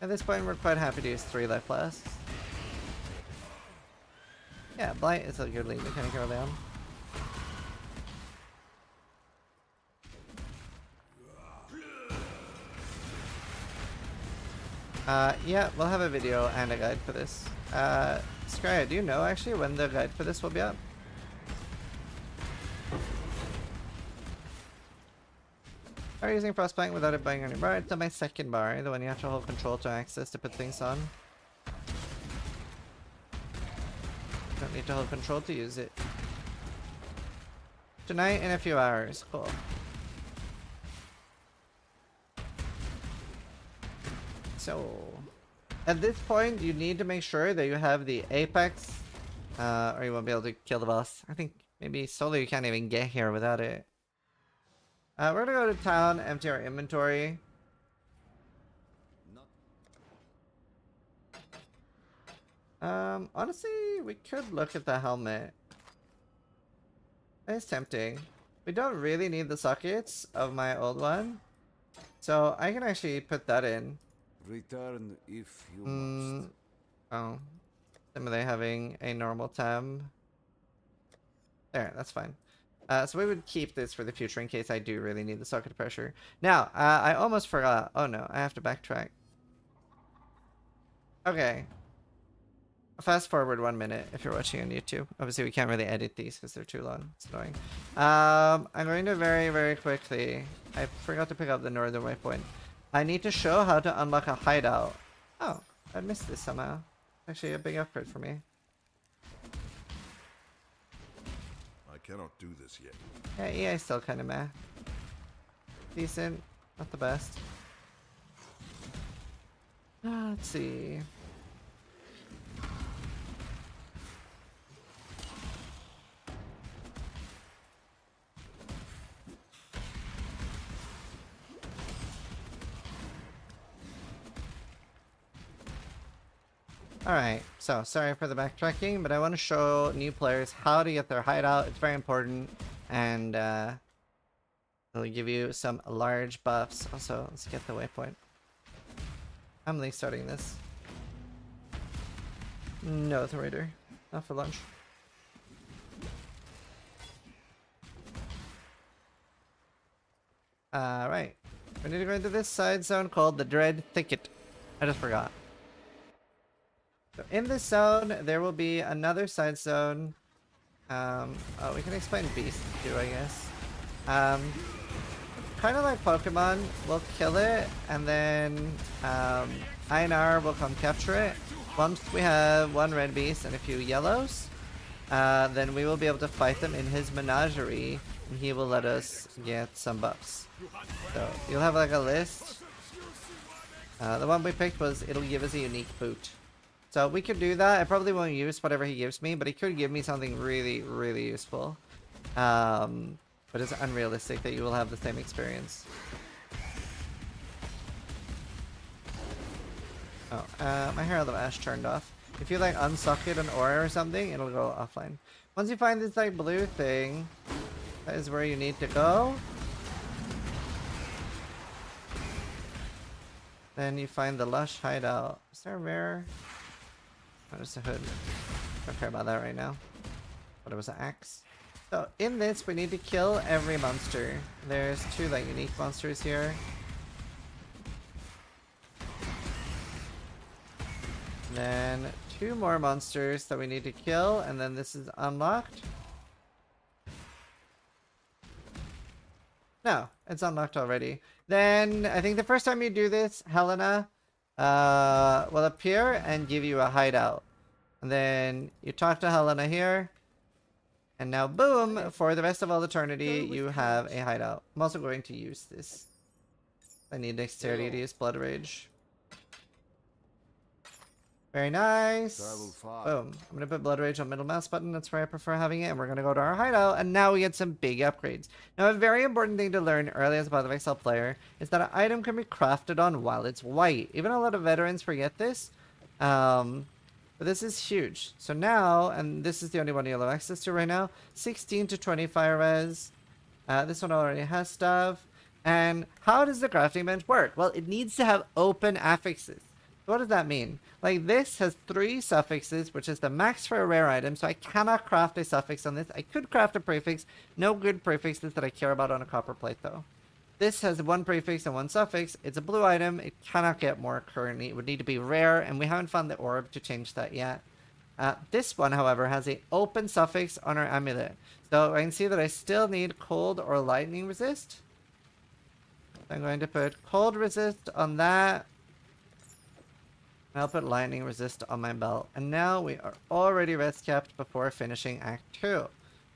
At this point, we're quite happy to use 3 life blasts. Yeah, Blight is a good lead mechanic early on. Yeah, we'll have a video and a guide for this. Scrya, do you know actually when the guide for this will be up? Are using Frostbite without it buying any bar? It's on my second bar, the one you have to hold control to access to put things on. Don't need to hold control to use it. Tonight in a few hours. Cool. So, at this point, you need to make sure that you have the Apex, or you won't be able to kill the boss. I think maybe solo you can't even get here without it. We're gonna go to town, empty our inventory. Honestly, we could look at the helmet. It's tempting. We don't really need the sockets of my old one, so I can actually put that in. Return if you must. Oh. Am they having a normal tab? There, that's fine. So we would keep this for the future in case I do really need the socket pressure. Now, I almost forgot. Oh no, I have to backtrack. Okay. fast forward 1 minute if you're watching on YouTube. Obviously, we can't really edit these because they're too long. It's annoying. I'm going to very quickly. I forgot to pick up the northern waypoint. I need to show how to unlock a hideout. Oh, I missed this somehow. Actually, a big upgrade for me. I cannot do this yet. Yeah, EA still kind of meh. Decent, not the best. Let's see. Alright, so sorry for the backtracking, but I want to show new players how to get their hideout. It's very important, and it'll give you some large buffs. Also, let's get the waypoint. I'm late starting this. No, the raider. Not for lunch. Alright. We need to go into this side zone called the Dread Thicket. I just forgot. So in this zone, there will be another side zone. Oh, we can explain beasts too, I guess. Kind of like Pokemon, we'll kill it, and then Einar will come capture it. Once we have one red beast and a few yellows, then we will be able to fight them in his menagerie, and he will let us get some buffs. So you'll have like a list. The one we picked was it'll give us a unique boot. So we could do that. I probably won't use whatever he gives me, but he could give me something really useful. But it's unrealistic that you will have the same experience. Oh, my Herald of Ash turned off. If you like unsocket an aura or something, it'll go offline. Once you find this like blue thing, that is where you need to go. Then you find the Lush hideout. Is there a rare? Oh, just a hood. Don't care about that right now. But it was an axe. So in this, we need to kill every monster. There's 2 like unique monsters here. Then 2 more monsters that we need to kill, and then this is unlocked. No, it's unlocked already. Then I think the first time you do this, Helena will appear and give you a hideout. And then you talk to Helena here. And now boom, for the rest of all eternity, you have a hideout. I'm also going to use this. I need dexterity to use Blood Rage. Very nice. Boom. I'm going to put Blood Rage on middle mouse button. That's where I prefer having it. And we're going to go to our hideout. And now we get some big upgrades. Now, a very important thing to learn early as a Path of Exile player is that an item can be crafted on while it's white. Even a lot of veterans forget this. But this is huge. So now, and this is the only one you'll have access to right now, 16 to 20 fire res. This one already has stuff. And how does the crafting bench work? Well, it needs to have open affixes. What does that mean? Like this has 3 suffixes, which is the max for a rare item, so I cannot craft a suffix on this. I could craft a prefix. No good prefixes that I care about on a copper plate though. This has 1 prefix and 1 suffix. It's a blue item. It cannot get more currently. It would need to be rare, and we haven't found the orb to change that yet. This one, however, has an open suffix on our amulet. So I can see that I still need cold or lightning resist. I'm going to put cold resist on that. I'll put lightning resist on my belt. And now we are already rest capped before finishing Act 2.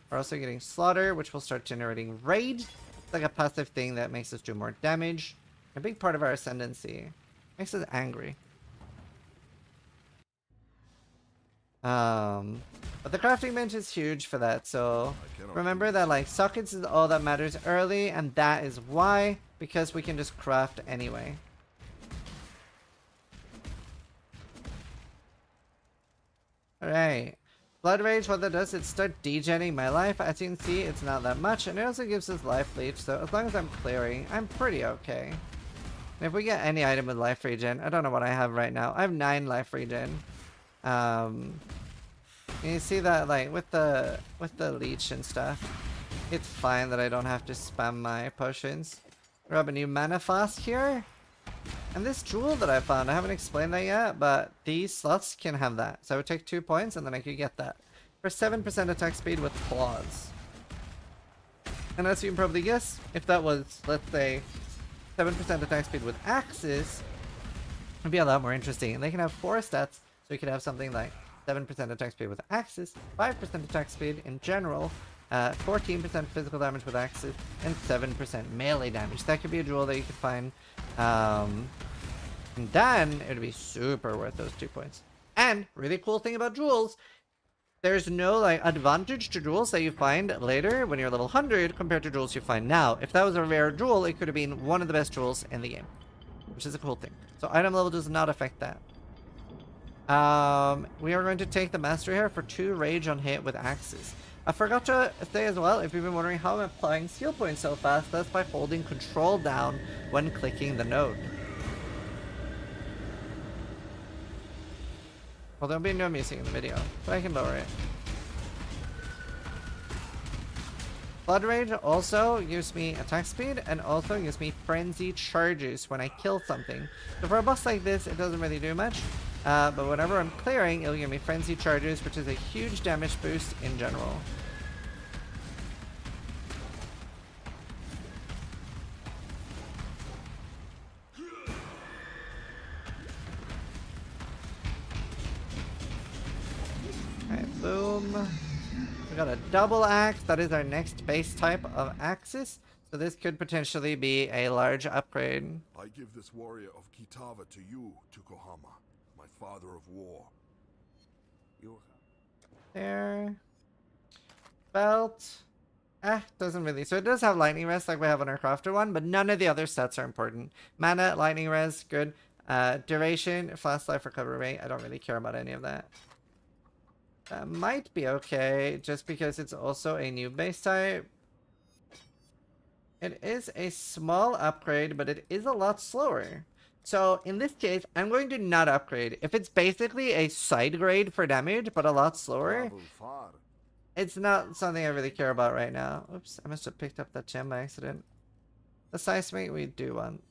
We're also getting Slaughter, which will start generating Raid. It's like a passive thing that makes us do more damage. A big part of our ascendancy. Makes us angry. But the crafting bench is huge for that, so remember that like sockets is all that matters early, and that is why, because we can just craft anyway. Alright. Blood Rage, what that does, it starts degenning my life. As you can see, it's not that much, and it also gives us life leech, so as long as I'm clearing, I'm pretty okay. And if we get any item with life regen, I don't know what I have right now. I have 9 life regen. You see that, like, with the leech and stuff, it's fine that I don't have to spam my potions. Grab a new mana flask here. And this jewel that I found, I haven't explained that yet, but these slots can have that. So I would take 2 points and then I could get that. For 7% attack speed with claws. And as you can probably guess, if that was, let's say, 7% attack speed with axes, it'd be a lot more interesting. And they can have 4 stats, so you could have something like 7% attack speed with axes, 5% attack speed in general, 14% physical damage with axes, and 7% melee damage. That could be a jewel that you could find. And then it would be super worth those 2 points. And really cool thing about jewels, there's no like advantage to jewels that you find later when you're level 100 compared to jewels you find now. If that was a rare jewel, it could have been one of the best jewels in the game, which is a cool thing. So item level does not affect that. We are going to take the mastery here for 2 rage on hit with axes. I forgot to say as well, if you've been wondering how I'm applying skill points so fast, that's by holding control down when clicking the node. Well, there'll be no music in the video, but I can lower it. Blood Rage also gives me attack speed and also gives me frenzy charges when I kill something. So for a boss like this, it doesn't really do much. But whenever I'm clearing, it'll give me frenzy charges, which is a huge damage boost in general. Alright, boom. We got a double axe. That is our next base type of axis. So this could potentially be a large upgrade. I give this warrior of Kitava to you, Tukohama, my father of war. You There. Belt. Doesn't really. So it does have lightning res like we have on our crafter one, but none of the other stats are important. Mana, lightning res, good. Duration, fast life recovery rate. I don't really care about any of that. That might be okay, just because it's also a new base type. It is a small upgrade, but it is a lot slower. So in this case, I'm going to not upgrade. If it's basically a side grade for damage, but a lot slower, travel far. it's not something I really care about right now. Oops, I must have picked up that gem by accident. The seismic we do want.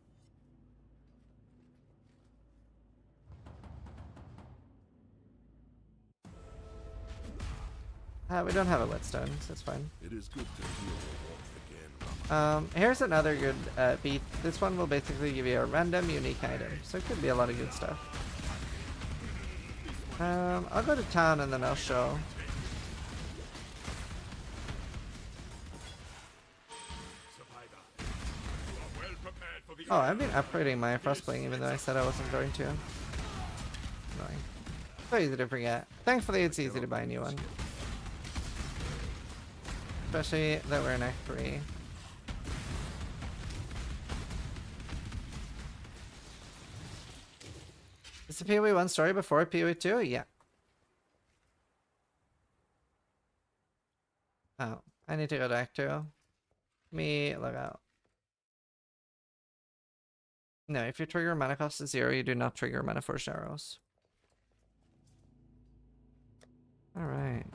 We don't have a whetstone, so it's fine. It is good to feel your warmth again, Rama. Here's another good beat. This one will basically give you a random unique item, so it could be a lot of good stuff. I'll go to town and then I'll show. Oh, I've been upgrading my frostblade even though I said I wasn't going to. Annoying. So easy to forget. Thankfully, it's easy to buy a new one. Especially that we're in Act 3. Is the PoE 1 story before PoE 2? Yeah. Oh, I need to go to Act 2. Let me log out. No, if your trigger mana cost is 0, you do not trigger mana forged arrows. Alright.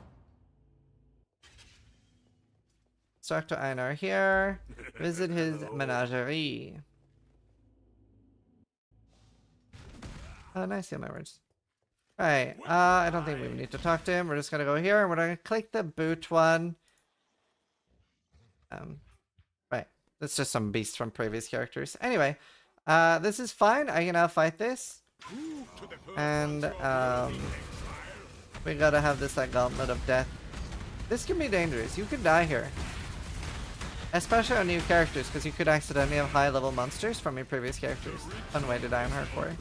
Let's talk to Einar here. Visit his menagerie. Oh, nice, yeah, my words. Alright, I don't think we need to talk to him. We're just gonna go here and we're gonna click the boot one. Right. That's just some beast from previous characters. Anyway, this is fine. I can now fight this. And, we gotta have this, like, gauntlet of death. This can be dangerous. You could die here. Especially on new characters, because you could accidentally have high-level monsters from your previous characters. Fun way to die on hardcore.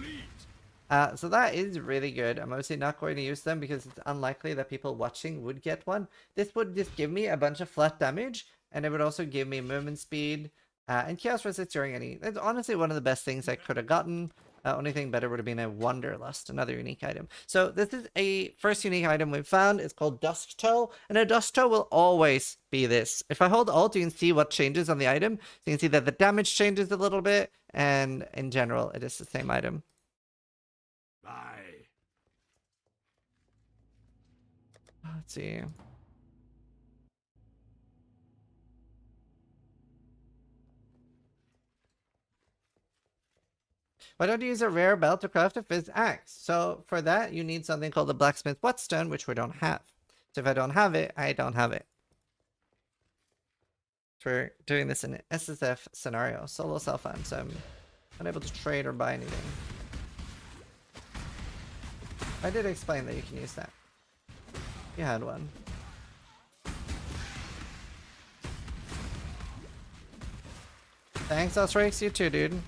So that is really good. I'm obviously not going to use them because it's unlikely that people watching would get one. This would just give me a bunch of flat damage, and it would also give me movement speed and chaos resist during any. It's honestly one of the best things I could have gotten. Only thing better would have been a Wanderlust, another unique item. So this is a first unique item we've found. It's called Dusk Toe, and a Dusk Toe will always be this. If I hold Alt, you can see what changes on the item. So you can see that the damage changes a little bit, and in general, it is the same item. Bye. Let's see. Why don't you use a rare belt to craft a fifth axe? So for that, you need something called the blacksmith whetstone, which we don't have. So if I don't have it, I don't have it. So we're doing this in an SSF scenario, solo self-farm, so I'm unable to trade or buy anything. I did explain that you can use that. You had one. Thanks, Osrix, you too, dude.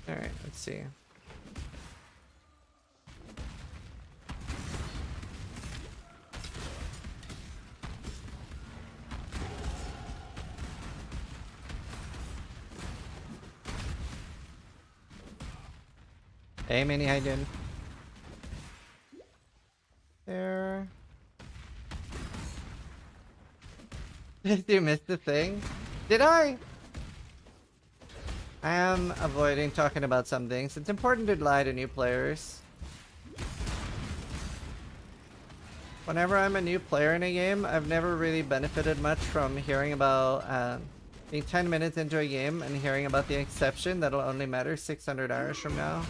Alright, let's see. Hey, Minnie, how you doing? There. Did you miss the thing? Did I? I am avoiding talking about some things. It's important to lie to new players. Whenever I'm a new player in a game, I've never really benefited much from hearing about being 10 minutes into a game and hearing about the exception that'll only matter 600 hours from now.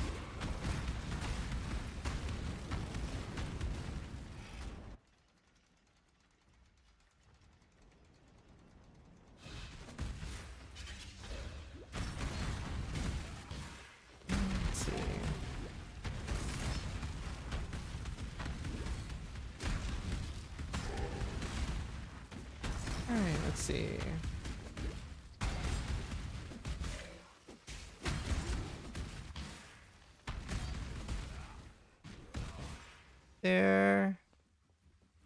Alright, let's see. There.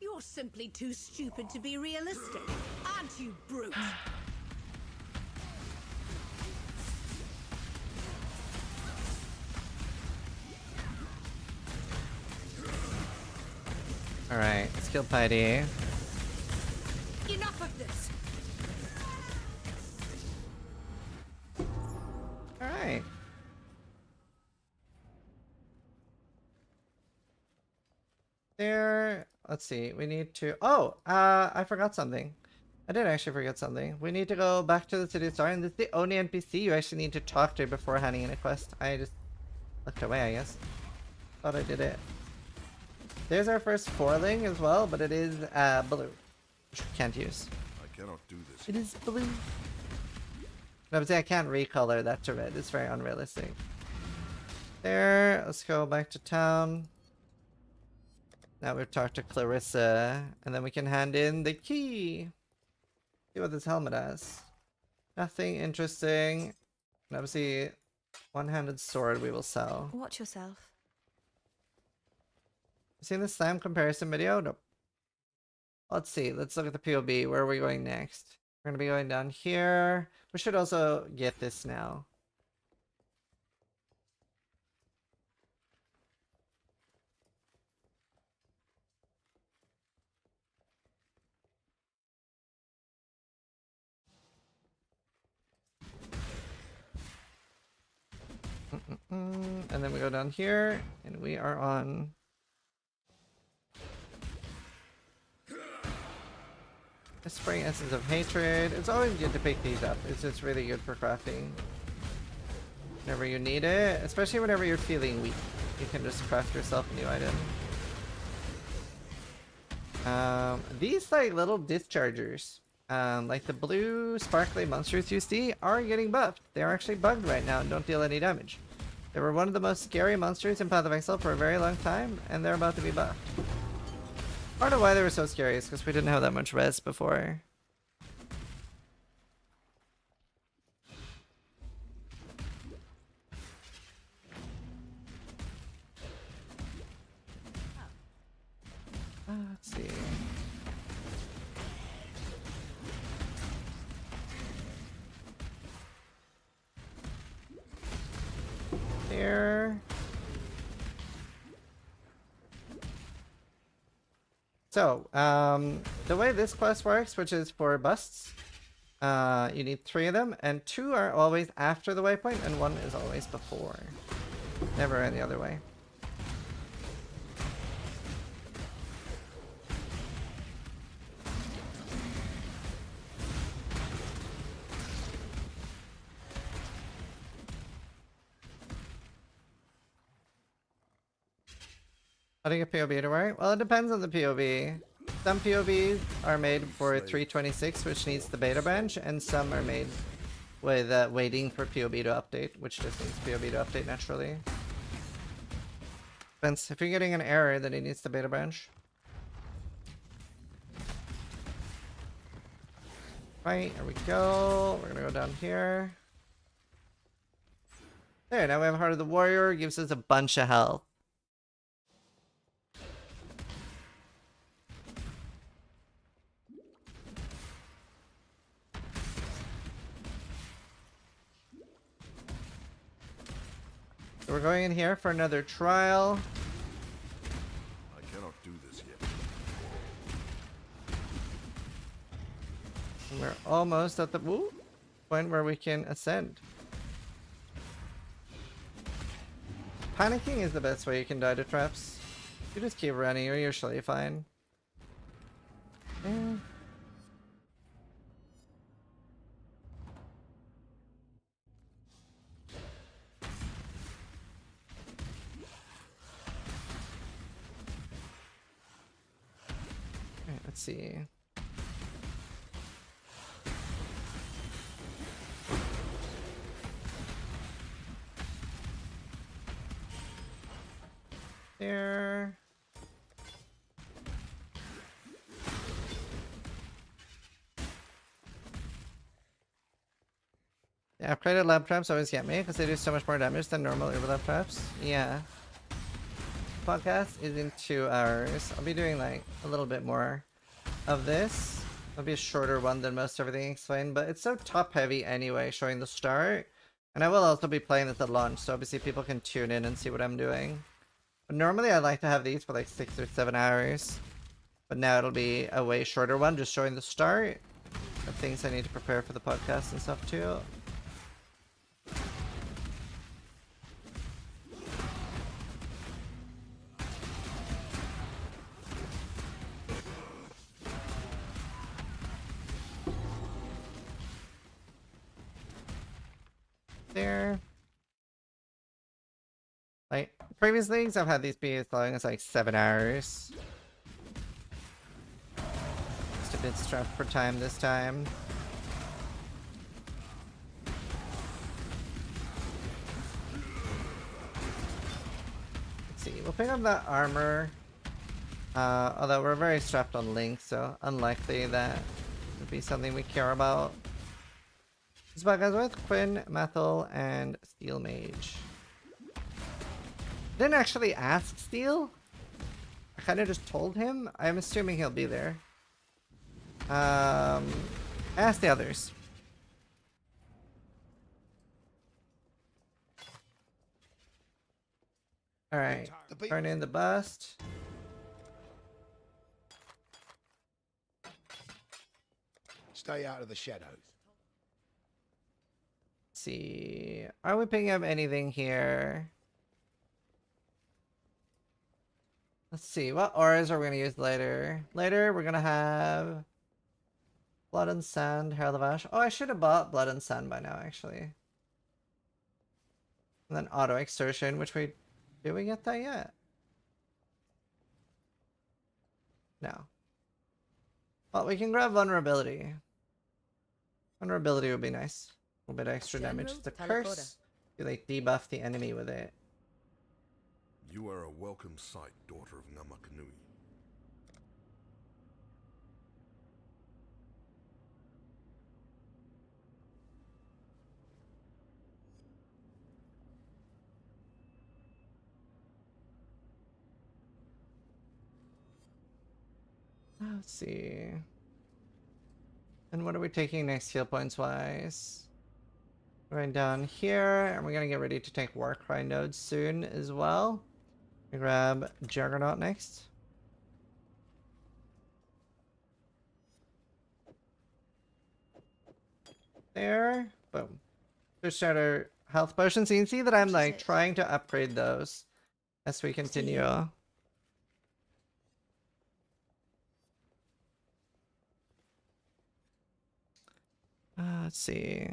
You're simply too stupid to be realistic, aren't you, brute? Alright, let's kill Piety. Enough of this! Alright. There. Let's see. We need to. Oh, I forgot something. I did actually forget something. We need to go back to the city star, and this is the only NPC you actually need to talk to before handing in a quest. I just looked away, I guess. Thought I did it. There's our first foiling as well, but it is blue, which we can't use. I cannot do this. It is blue. No, but I can't recolor that to red. It's very unrealistic. There. Let's go back to town. Now we've talked to Clarissa, and then we can hand in the key. See what this helmet has. Nothing interesting. And obviously, one-handed sword we will sell. Watch yourself. Seen the slam comparison video? Nope. Let's see. Let's look at the POB. Where are we going next? We're going to be going down here. We should also get this now. And then we go down here, and we are on the Spring Essence of Hatred. It's always good to pick these up. It's just really good for crafting whenever you need it, especially whenever you're feeling weak. You can just craft yourself a new item. These like little dischargers, like the blue sparkly monsters you see, are getting buffed. They're actually bugged right now and don't deal any damage. They were one of the most scary monsters in Path of Exile for a very long time, and they're about to be buffed. Part of why they were so scary is because we didn't have that much res before. Let's see. There. So, the way this quest works, which is for busts, you need 3 of them, and 2 are always after the waypoint, and 1 is always before. Never any other way. How do you get POV to work? Well, it depends on the POV. Some POVs are made for 326, which needs the beta branch, and some are made with waiting for POV to update, which just needs POV to update naturally. Depends. If you're getting an error, then it needs the beta branch. Right, here we go. We're gonna go down here. There, now we have Heart of the Warrior. Gives us a bunch of health. So we're going in here for another trial. I cannot do this yet. And we're almost at the point where we can ascend. Panicking is the best way you can die to traps. You just keep running, you're usually fine. Yeah. Alright, let's see. There. Yeah, upgraded lab traps always get me because they do so much more damage than normal overlap traps. Yeah. Podcast is in 2 hours. I'll be doing like a little bit more of this. It'll be a shorter one than most everything explained, but it's so top heavy anyway, showing the start. And I will also be playing this at launch, so obviously people can tune in and see what I'm doing. But normally I like to have these for like 6 or 7 hours. But now it'll be a way shorter one, just showing the start of things I need to prepare for the podcast and stuff too. There. Like, previous leagues, I've had these be as long as like 7 hours. Just a bit strapped for time this time. Let's see, we'll pick up that armor. Although we're very strapped on Link, so unlikely that would be something we care about. This bug goes with Quinn, Methel, and Steel Mage. Didn't actually ask Steel. I kind of just told him. I'm assuming he'll be there. Ask the others. Alright, turn in the bust. Stay out of the shadows. Let's see. Are we picking up anything here? Let's see. What auras are we going to use later? Later, we're going to have Blood and Sand, Herald of Ash. Oh, I should have bought Blood and Sand by now, actually. And then Auto Extortion, which we... Did we get that yet? No. Well, we can grab Vulnerability. Vulnerability would be nice. A little bit of extra damage. It's a curse. You like debuff the enemy with it. You are a welcome sight, daughter of Namakanui. Let's see. And what are we taking next heal points wise? Going down here, and we're gonna get ready to take Warcry nodes soon as well. We grab Juggernaut next. There. Boom. Just out our health potions. So you can see that I'm like trying to upgrade those as we continue. Let's see.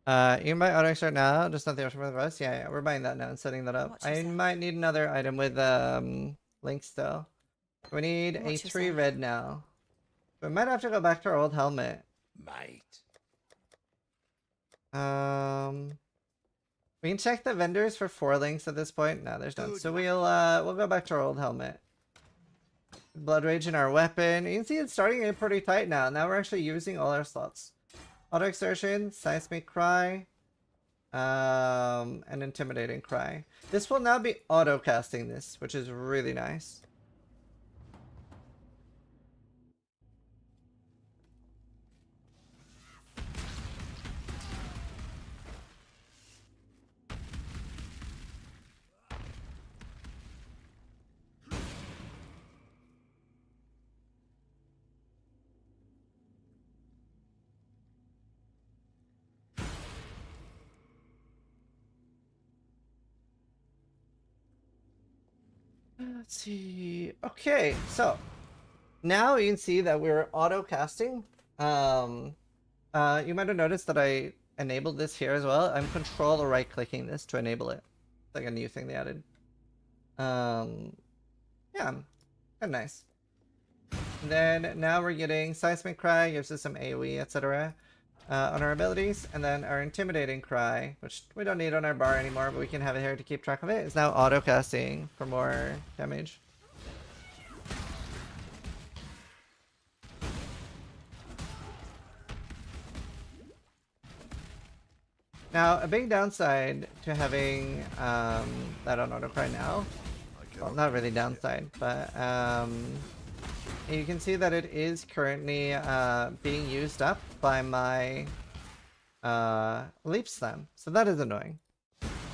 You can buy auto extract now, just not the option for the rest. Yeah, we're buying that now and setting that up. I might need another item with links though. We need a 3 red now. We might have to go back to our old helmet. Mate. We can check the vendors for 4 links at this point. No, there's none. So we'll go back to our old helmet. Blood rage in our weapon. You can see it's starting to get pretty tight now. Now we're actually using all our slots. Auto exertion, seismic cry, and intimidating cry. This will now be auto casting this, which is really nice. Let's see. Okay, so now you can see that we're auto casting. You might have noticed that I enabled this here as well. I'm control or right clicking this to enable it. It's like a new thing they added. Yeah, kind of nice. And then now we're getting seismic cry, gives us some AoE, etc. On our abilities, and then our intimidating cry, which we don't need on our bar anymore, but we can have it here to keep track of it, is now auto casting for more damage. Now, a big downside to having that on auto cry now, well, not really downside, but you can see that it is currently being used up by my leap slam, so that is annoying.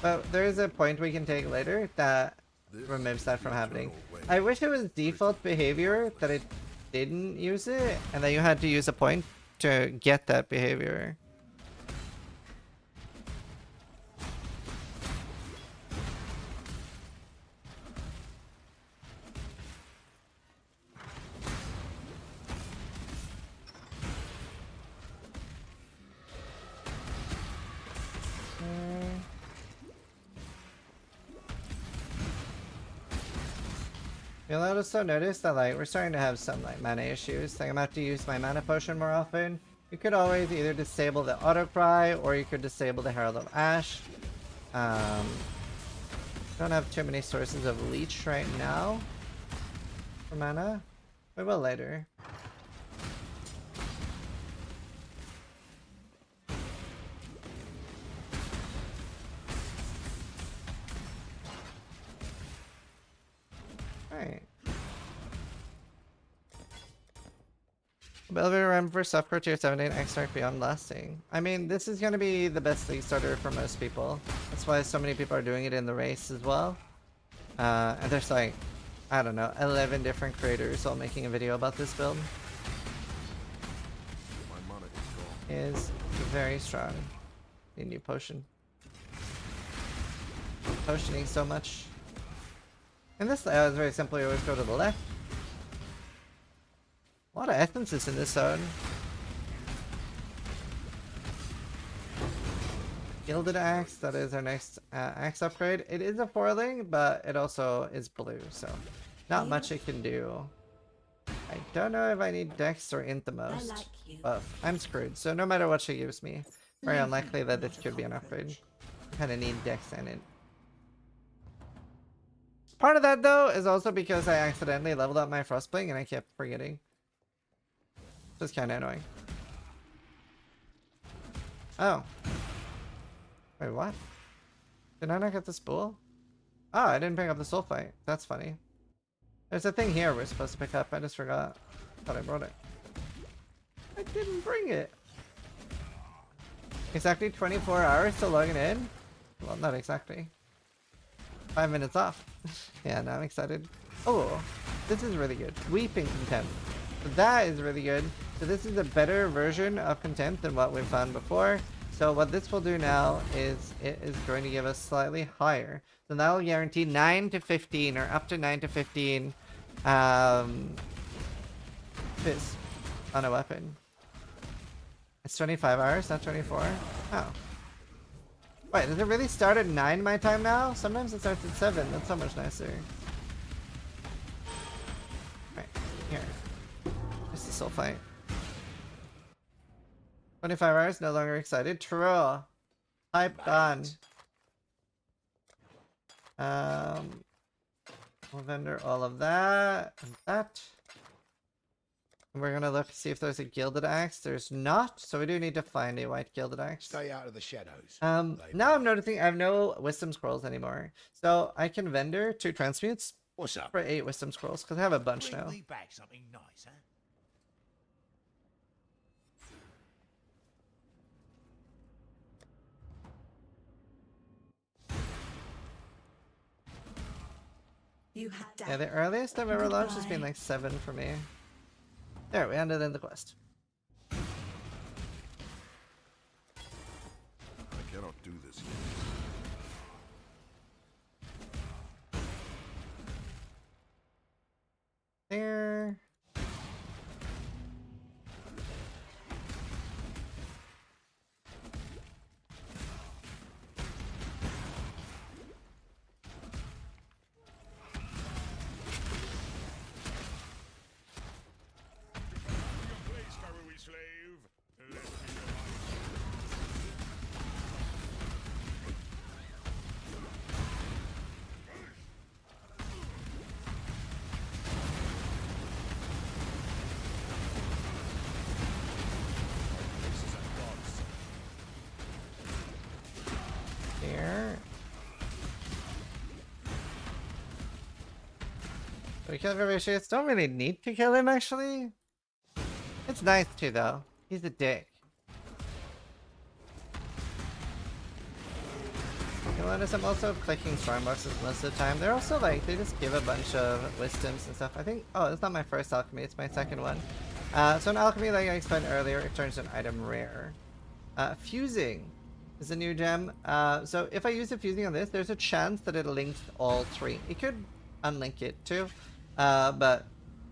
But there is a point we can take later that removes that from happening. I wish it was default behavior that it didn't use it, and that you had to use a point to get that behavior. You'll also notice that like we're starting to have some like mana issues. Like I'm about to use my mana potion more often. You could always either disable the auto cry or you could disable the Herald of Ash. Don't have too many sources of leech right now for mana. We will later. Alright. Elevator ramp for softcore tier 17 extract beyond lasting. I mean, this is gonna be the best league starter for most people. That's why so many people are doing it in the race as well. And there's like, I don't know, 11 different creators all making a video about this build. My mana is gone. Is very strong. Need a new potion. Potioning so much. And this layout is very simple. You always go to the left. A lot of essences in this zone. Gilded Axe, that is our next axe upgrade. It is a 4-ling, but it also is blue, so not much it can do. I don't know if I need Dex or Int the most, but I'm screwed. So no matter what she gives me, very unlikely that this could be an upgrade. Kind of need Dex and Int. Part of that though is also because I accidentally leveled up my Frostbling and I kept forgetting. Just kind of annoying. Oh. Wait, what? Did I not get the spool? Oh, I didn't pick up the sulfite. That's funny. There's a thing here we're supposed to pick up. I just forgot. Thought I brought it. I didn't bring it. Exactly 24 hours to logging in? Well, not exactly. 5 minutes off. Yeah, now I'm excited. Oh, this is really good. Weeping Contempt. So that is really good. So this is a better version of Contempt than what we've found before. So what this will do now is it is going to give us slightly higher. So that will guarantee 9 to 15 or up to 9 to 15 fizz on a weapon. It's 25 hours, not 24. Oh. Wait, does it really start at 9 my time now? Sometimes it starts at 7. That's so much nicer. Right, here. This is soul fight. 25 hours, no longer excited. True. Type done. We'll vendor all of that and that. And we're gonna look see if there's a gilded axe. There's not, so we do need to find a white gilded axe. Stay out of the shadows. Now I'm noticing I have no wisdom scrolls anymore. So I can vendor 2 transmutes. What's up? For 8 wisdom scrolls, because I have a bunch now. Bring me back something nice, huh? Yeah, the earliest I've ever launched has been like 7 for me. There, we ended in the quest. I cannot do this yet. There. Here. Do we kill Vivicius? Don't really need to kill him, actually. It's nice to, though. He's a dick. You'll notice I'm also clicking storm boxes most of the time. They're also like, they just give a bunch of wisdoms and stuff. I think, oh, it's not my first alchemy, it's my second one. So an alchemy, like I explained earlier, it turns an item rare. Fusing is a new gem. So if I use the fusing on this, there's a chance that it links all 3. It could unlink it too, but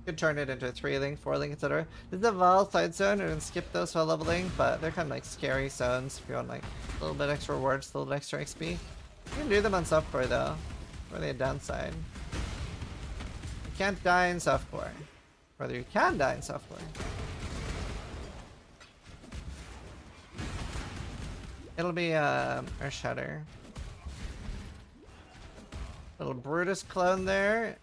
could turn it into a 3-link, 4-link, etc. This is a Val side zone, and skip those while leveling, but they're kind of like scary zones if you want like a little bit extra rewards, a little bit extra XP. You can do them on softcore though. Really a downside. You can't die in softcore. Rather, you can die in softcore. It'll be Earth Shatter. Little Brutus clone there.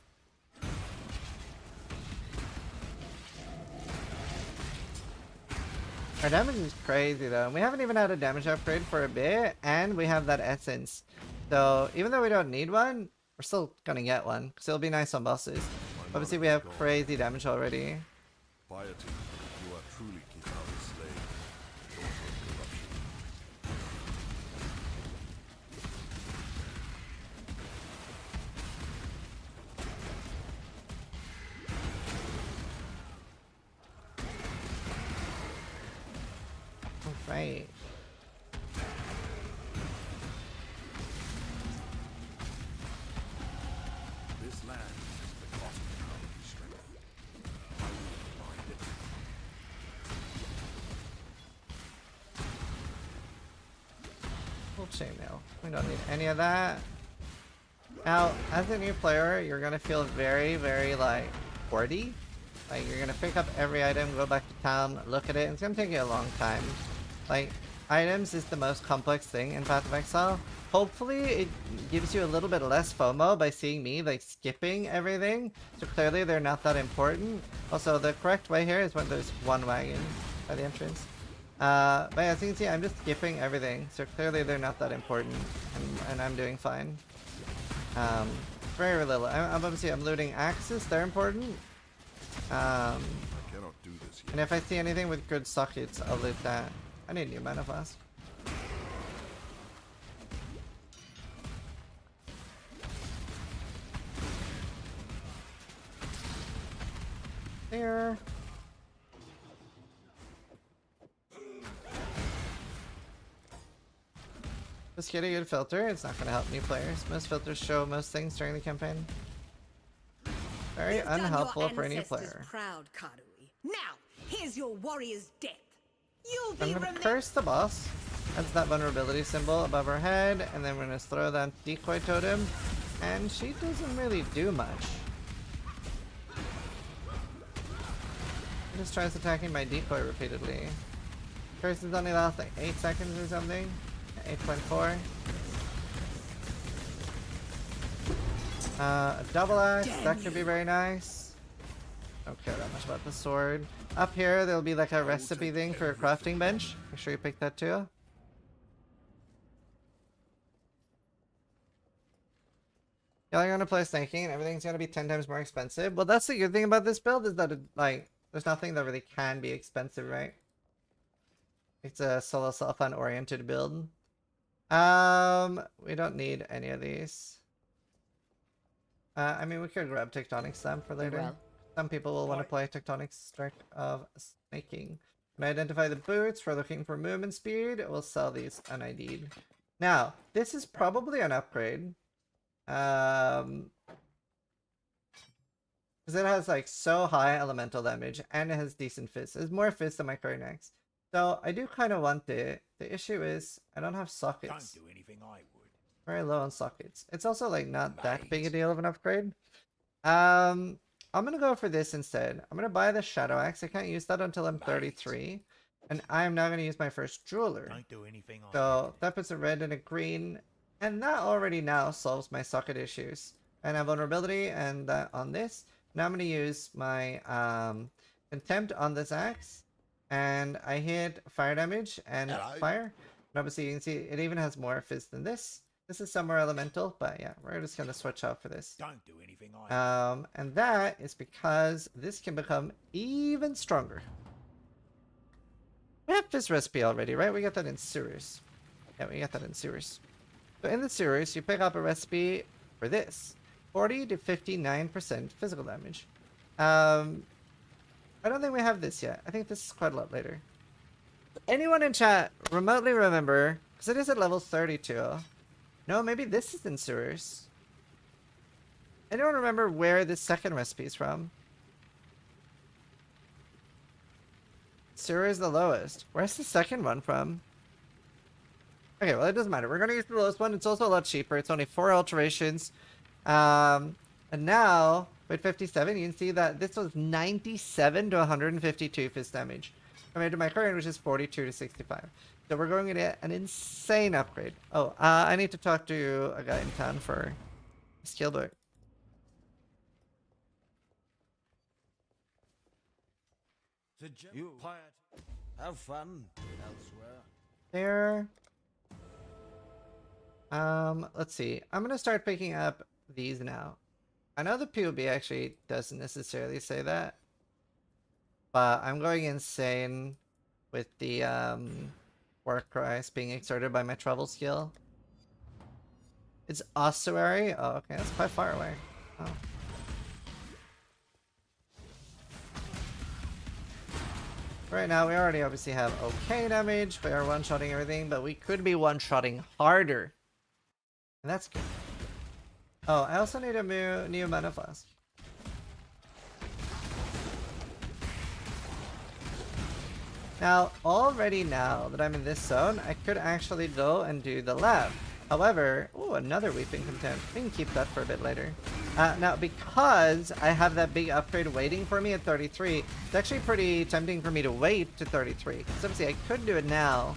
Our damage is crazy though. We haven't even had a damage upgrade for a bit, and we have that essence. So even though we don't need one, we're still gonna get one, because it'll be nice on bosses. Obviously we have crazy damage already. Piety, you are truly Kitara's slave, daughter of corruption. Alright. This land is the cosmic power strength. I will find it. Full chainmail. We don't need any of that. Now, as a new player, you're gonna feel very, very like hoardy. Like you're gonna pick up every item, go back to town, look at it, and it's gonna take you a long time. Like, items is the most complex thing in Path of Exile. Hopefully it gives you a little bit less FOMO by seeing me like skipping everything. So clearly they're not that important. Also, the correct way here is when there's one wagon by the entrance. But yeah, as you can see, I'm just skipping everything. So clearly they're not that important, and I'm doing fine. Very little. Obviously I'm looting axes, they're important. I cannot do this yet. And if I see anything with good sockets, I'll loot that. I need new mana flask. There. Just get a good filter. It's not going to help new players. Most filters show most things during the campaign. Very You've done your unhelpful for a new ancestors player. proud, Karui. Now, here's your warrior's death. You'll I'm be gonna remembered. curse the boss. That's that vulnerability symbol above her head, and then we're gonna throw that decoy totem, and she doesn't really do much. She just tries attacking my decoy repeatedly. Curses only last like 8 seconds or something. 8.4. A double axe, that could be very nice. Don't care that much about the sword. Up here, there'll be like a recipe thing for a crafting bench. Make sure you pick that too. Y'all are gonna play snaking and everything's gonna be 10 times more expensive. Well, that's the good thing about this build is that it, like, there's nothing that really can be expensive, right? It's a solo self-fun oriented build. We don't need any of these. I mean, we could grab Tectonic Slam for later. Well. Some people will want to play Tectonic Strike of Snaking. When I identify the boots, we're looking for movement speed. We'll sell these unID'd. Now, this is probably an upgrade. Because it has like so high elemental damage and it has decent fists. It's more fists than my current axe. So I do kind of want it. The issue is I don't have sockets. Don't do anything I would. Very low on sockets. It's also like not that big a deal of an upgrade. I'm gonna go for this instead. I'm gonna buy the Shadow Axe. I can't use that until I'm 33. And I'm now gonna use my first Jeweler. Don't do anything I So that puts a red and a green. And that already now solves my socket issues. And I have vulnerability and that on this. Now I'm gonna use my Contempt on this axe. And I hit fire damage and fire. And obviously you can see it even has more fizz than this. This is somewhere elemental, but yeah, we're just gonna switch out for this. Don't do anything I And that is because this can become even stronger. We have this recipe already, right? We got that in sewers. Yeah, we got that in sewers. So in the sewers, you pick up a recipe for this. 40 to 59% physical damage. I don't think we have this yet. I think this is quite a lot later. Anyone in chat remotely remember, because it is at level 32. No, maybe this is in sewers. Anyone remember where this second recipe is from? Sewer is the lowest. Where's the second one from? Okay, well, it doesn't matter. We're going to use the lowest one. It's also a lot cheaper. It's only 4 alterations. And now, with 57, you can see that this was 97 to 152 fist damage. Compared to my current, which is 42 to 65. So we're going to get an insane upgrade. Oh, I need to talk to a guy in town for a skill book. You have fun elsewhere. There. Let's see. I'm gonna start picking up these now. I know the POB actually doesn't necessarily say that, but I'm going insane with the work price being exerted by my travel skill. It's ossuary. Oh, okay, that's quite far away. Oh. Right now, we already obviously have okay damage. We are one-shotting everything, but we could be one-shotting harder. And that's good. Oh, I also need a new mana flask. Now, already now that I'm in this zone, I could actually go and do the lab. However, ooh, another Weeping Contempt. We can keep that for a bit later. Now, because I have that big upgrade waiting for me at 33, it's actually pretty tempting for me to wait to 33. Because obviously I could do it now,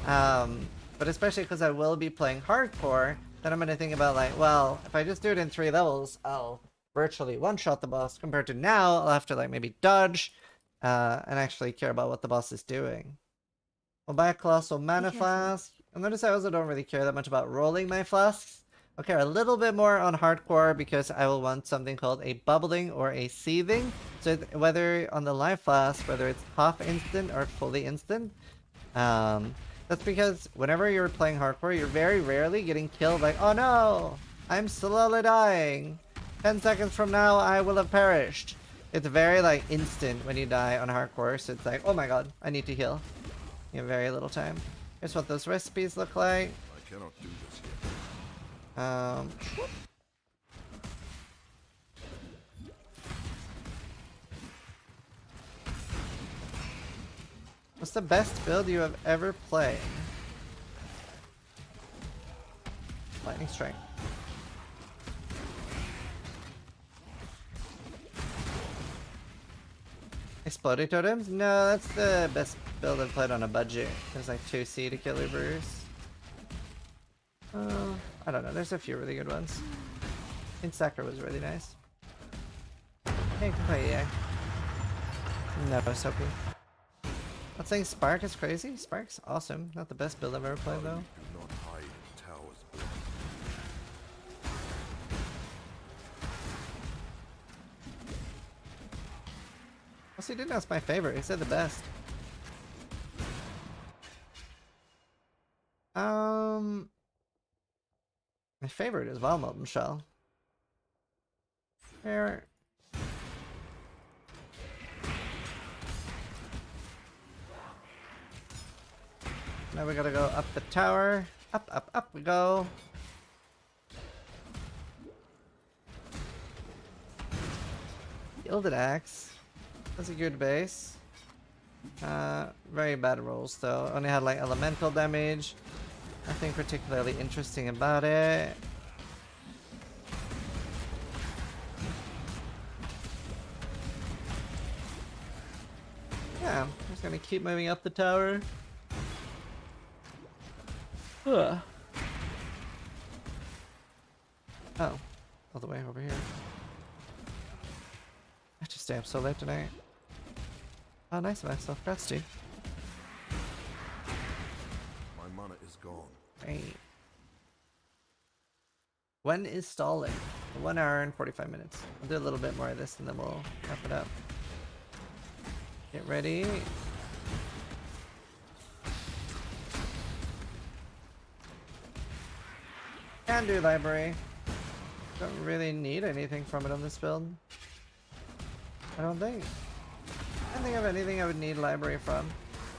but especially because I will be playing hardcore, then I'm going to think about like, well, if I just do it in 3 levels, I'll virtually one-shot the boss, compared to now, I'll have to like maybe dodge, and actually care about what the boss is doing. We'll buy a Colossal Mana Flask. And notice I also don't really care that much about rolling my flasks. I'll care a little bit more on hardcore because I will want something called a bubbling or a seething. So whether on the life flask, whether it's half instant or fully instant. That's because whenever you're playing hardcore, you're very rarely getting killed like, oh no, I'm slowly dying. 10 seconds from now, I will have perished. It's very like instant when you die on hardcore, so it's like, oh my god, I need to heal. You have very little time. Here's what those recipes look like. I cannot do this here. What's the best build you have ever played? Lightning Strike. Exploding totems? No, that's the best build I've played on a budget. There's like 2C to kill Ubers. I don't know, there's a few really good ones. Insacre was really nice. Hey, you can play EA. No, Soapy. Not saying Spark is crazy. Spark's awesome. Not the best build I've ever played though. Do not hide in towers built. Also, he didn't ask my favorite. He said the best. My favorite is Wild Molten Shell. Here. Now we gotta go up the tower. Up, up, up we go. Gilded Axe. That's a good base. Very bad rolls though. Only had like elemental damage. Nothing particularly interesting about it. Yeah, I'm just gonna keep moving up the tower. Ugh. Oh, all the way over here. I just stay up so late tonight. Oh, nice of myself. Congrats, Steve. My mana is gone. Great. When is stalling? 1 hour and 45 minutes. I'll do a little bit more of this and then we'll wrap it up. Get ready. Can do library. Don't really need anything from it on this build. I don't think. I don't think of anything I would need library from.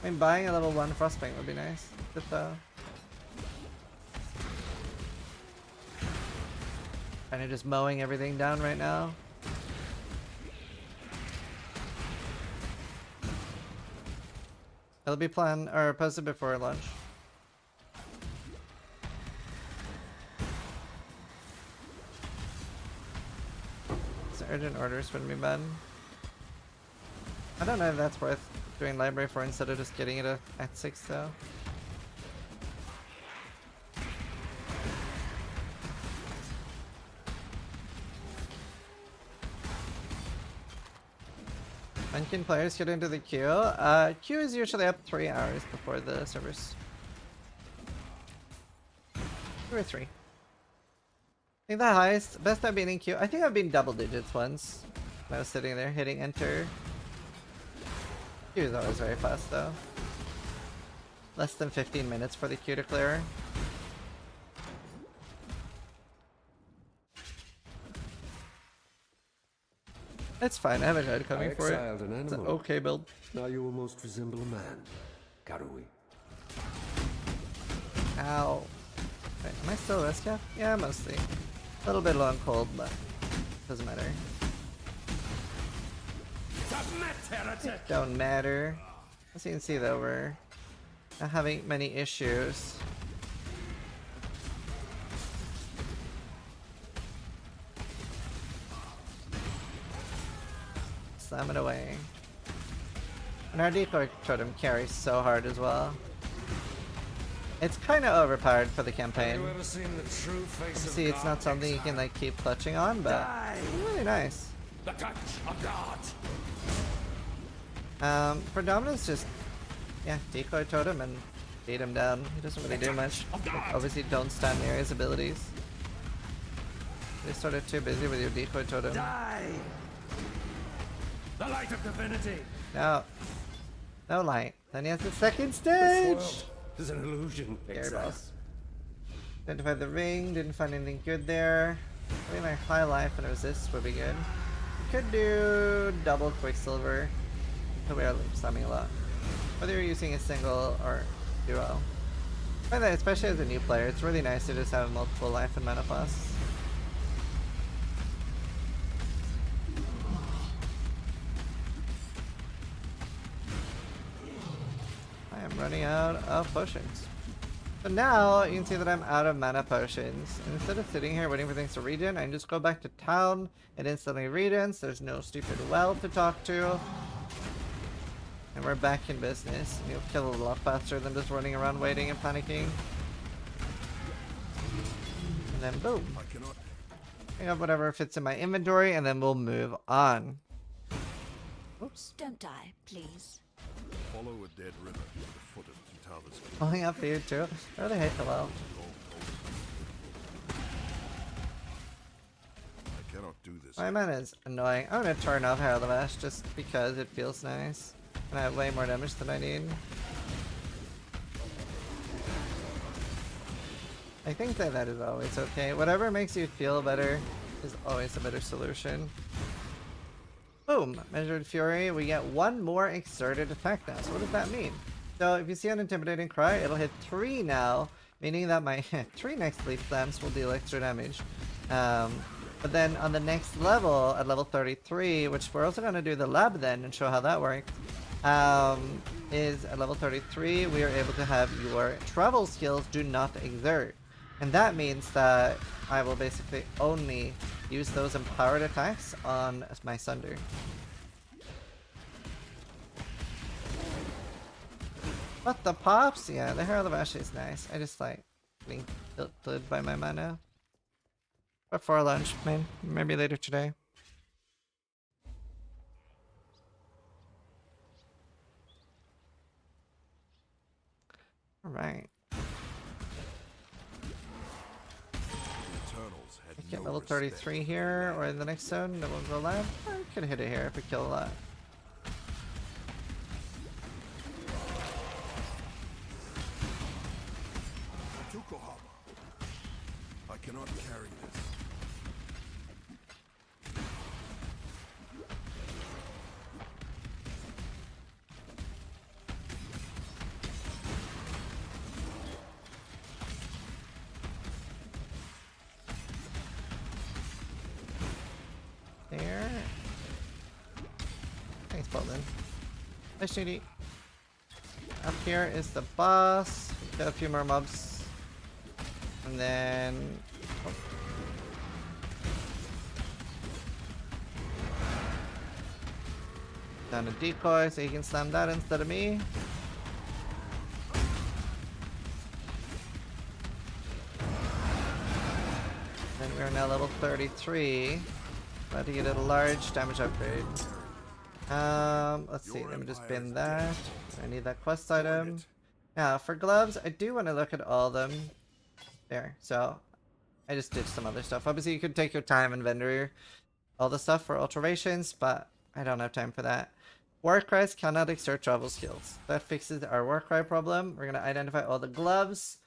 I mean, buying a level 1 Frostbank would be nice. But kind of just mowing everything down right now. It'll be planned or posted before lunch. So urgent orders wouldn't be bad. I don't know if that's worth doing library for instead of just getting it at 6 though. When can players get into the queue? Queue is usually up 3 hours before the servers. 2 or 3. I think the highest, best I've been in queue, I think I've been double digits once. When I was sitting there hitting enter. Queue is always very fast though. Less than 15 minutes for the queue to clear. It's fine, I have a guide coming for it. It's an okay build. Now you almost resemble a man. Karui. Ow. Wait, am I still SCAF? Yeah, mostly. A little bit low on cold, but doesn't matter. It don't matter. As you can see though, we're not having many issues. Slam it away. And our decoy totem carries so hard as well. It's kind of overpowered for the campaign. See, it's not something you can like keep clutching on, but it's really nice. The touch of God. For Dominus, just yeah, decoy totem and beat him down. He doesn't really do much. Obviously, don't stand near his abilities. You're sort of too busy with your decoy totem. Die. The light of divinity. No, no light. Then he has the second stage. Is an illusion. Scary boss. Identified the ring. Didn't find anything good there. Maybe my high life and resist would be good. could do double Quicksilver. So we are slamming a lot. Whether you're using a single or duo. I find that especially as a new player, it's really nice to just have multiple life and mana costs. I am running out of potions. So now you can see that I'm out of mana potions. And instead of sitting here waiting for things to regen, I can just go back to town. It instantly regens. There's no stupid well to talk to. And we're back in business. You'll kill a lot faster than just running around waiting and panicking. And then boom. I got whatever fits in my inventory and then we'll move on. Oops. Don't die, please. Follow a dead river to the foot of Kitava's cliff. Falling up here too. I really hate the well. I cannot do this. My mana is annoying. I'm gonna turn off Herald of Ash just because it feels nice. And I have way more damage than I need. I think that that is always okay. Whatever makes you feel better is always a better solution. Boom! Measured Fury. We get one more exerted attack now. So what does that mean? So if you see an Intimidating Cry, it'll hit 3 now, meaning that my 3 next Leaf Slams will deal extra damage. But then on the next level, at level 33, which we're also going to do the lab then and show how that works, is at level 33, we are able to have your travel skills do not exert. And that means that I will basically only use those empowered attacks on my Sunder. What the pops? Yeah, the Herald of Ash is nice. I just like being tilted by my mana. Before lunch, maybe later today. Alright. Get level 33 here, or in the next zone, then we'll go lab. I could hit it here if we kill a lot. I cannot carry this. There. Thanks, Bolton. Nice shitty. Up here is the boss. Got a few more mobs. And then... Oh. Down a decoy so you can slam that instead of me. Then we are now level 33. About to get a large damage upgrade. Let's see, let me just bin that. I need that quest item. Now, for gloves, I do want to look at all of them. There, so I just did some other stuff. Obviously, you could take your time and vendor all the stuff for alterations, but I don't have time for that. Warcries cannot exert travel skills. That fixes our Warcry problem. We're going to identify all the gloves.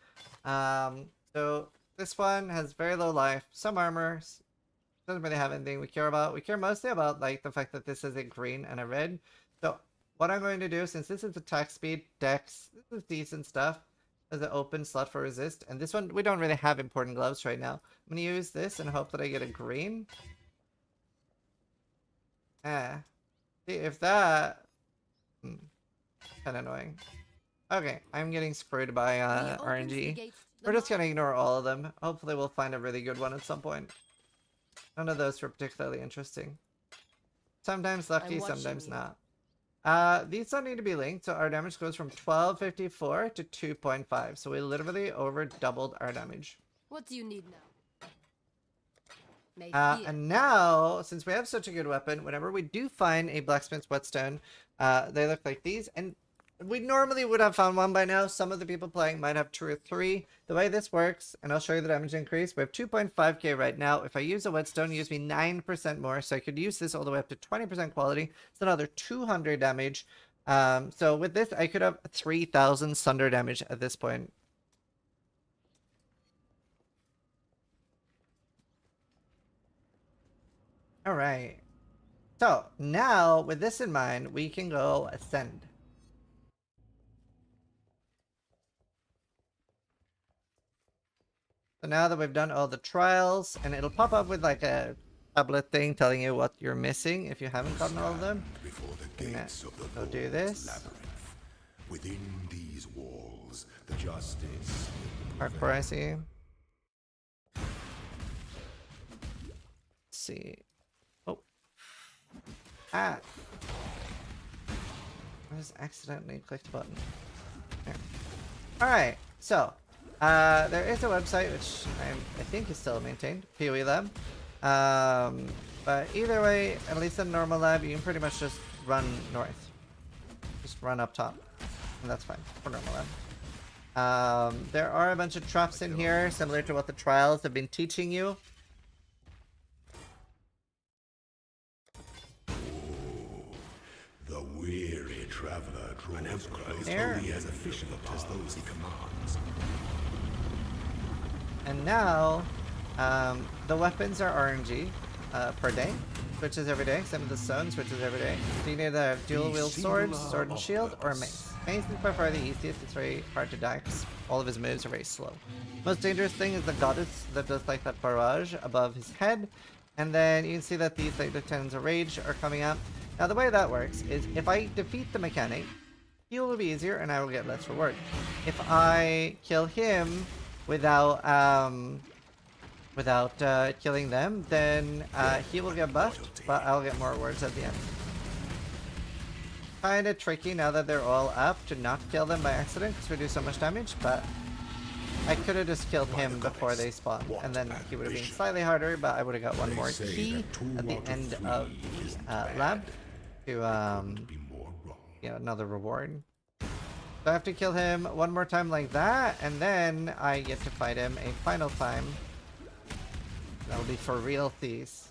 So this one has very low life, some armor, doesn't really have anything we care about. We care mostly about like the fact that this is a green and a red. So what I'm going to do, since this is attack speed, dex, this is decent stuff. There's an open slot for resist. And this one, we don't really have important gloves right now. I'm going to use this and hope that I get a green. See, if that... kind of annoying. Okay, I'm getting screwed by RNG. We're just going to ignore all of them. Hopefully we'll find a really good one at some point. None of those were particularly interesting. Sometimes lucky, sometimes not. These don't need to be linked, so our damage goes from 1254 to 2.5. So we literally over doubled our damage. What do you need now? And now, since we have such a good weapon, whenever we do find a blacksmith's whetstone, they look like these. And we normally would have found one by now. Some of the people playing might have 2 or 3. The way this works, and I'll show you the damage increase, we have 2.5k right now. If I use a whetstone, it gives me 9% more, so I could use this all the way up to 20% quality. It's another 200 damage. So with this, I could have 3,000 sunder damage at this point. Alright. So now, with this in mind, we can go ascend. So now that we've done all the trials, and it'll pop up with like a tablet thing telling you what you're missing if you haven't gotten all of them. Before the gates of the Go do this. labyrinth. Within these walls, the justice. Parkour, I see. Let's see. Oh. Ah. I just accidentally clicked the button. There. Alright, so there is a website which I think is still maintained, PoE Lab. But either way, at least in normal lab, you can pretty much just run north. Just run up top. And that's fine for normal lab. There are a bunch of traps in here, similar to what the trials have been teaching you. The weary traveler draws close There. only as efficient as those he commands. And now, the weapons are RNG per day. Switches every day. Some of the stone switches every day. So you need a dual wield sword, sword and shield, or mace. Mace is by far the easiest. It's very hard to die because all of his moves are very slow. Most dangerous thing is the goddess that does like that barrage above his head. And then you can see that these like the tens of rage are coming up. Now the way that works is if I defeat the mechanic, heal will be easier and I will get less reward. If I kill him without killing them, then he will get buffed, but I'll get more rewards at the end. Kinda tricky now that they're all up to not kill them by accident because we do so much damage, but I could have just killed him before they spawned, and then he would have been slightly harder, but I would have got one more key at the end of the lab to get another reward. So I have to kill him one more time like that, and then I get to fight him a final time. That'll be for real thieves.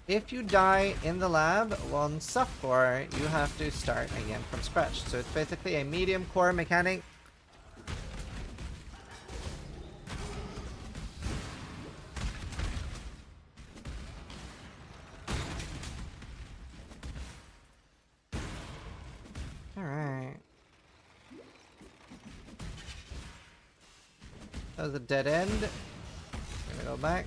If you die in the lab on softcore, you have to start again from scratch. So it's basically a medium core mechanic. Alright. That was a dead end. Gonna go back.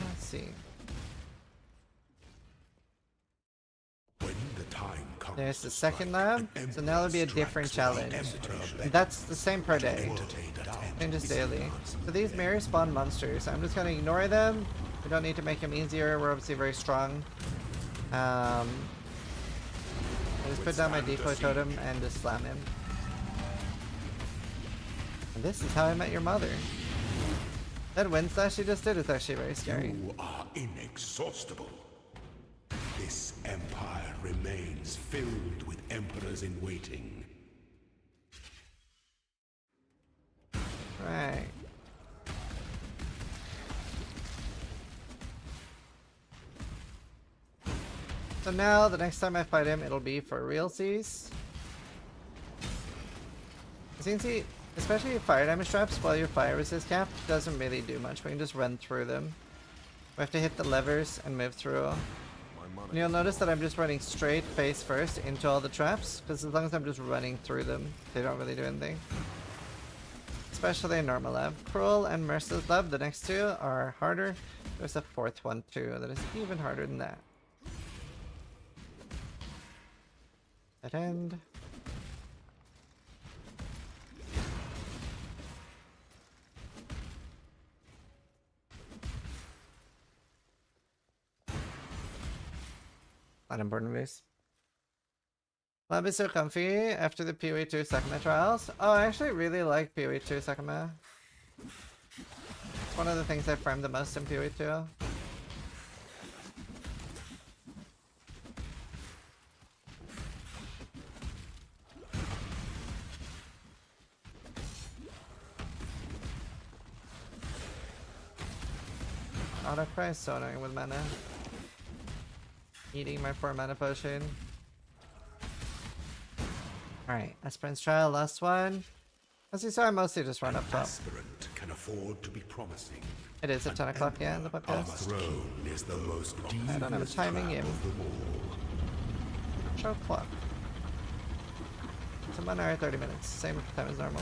Let's see. When the time comes, There's the second lab, so now it'll be a different challenge. And that's the same per day. Changes daily. So these mirror spawn monsters. I'm just gonna ignore them. We don't need to make them easier. We're obviously very strong. I just put down my decoy totem and just slam him. And this is how I met your mother. That wind slash you just did is actually very scary. You are inexhaustible. This empire remains filled with emperors in waiting. Right. So now, the next time I fight him, it'll be for realsies. As you can see, especially fire damage traps, while your fire resist cap doesn't really do much. We can just run through them. We have to hit the levers and move through. And you'll notice that I'm just running straight face first into all the traps, because as long as I'm just running through them, they don't really do anything. Especially in normal lab. Cruel and Merciless lab, the next two are harder. There's a fourth one too that is even harder than that. Dead end. Not important moves. Lab is so comfy after the PoE 2 Sakuma trials. Oh, I actually really like PoE 2 Sakuma. It's one of the things I farmed the most in PoE 2. Autocry is so annoying with mana. Eating my 4 mana potion. Alright, Esperance Trial, last one. As you saw, I mostly just run up top. Aspirant can afford to be promising. It is at 10 o'clock, yeah, in the Our podcast. throne is the most I don't have a timing game game. of them all. Show clock. It's 1 hour, 30 minutes. Same time as normal.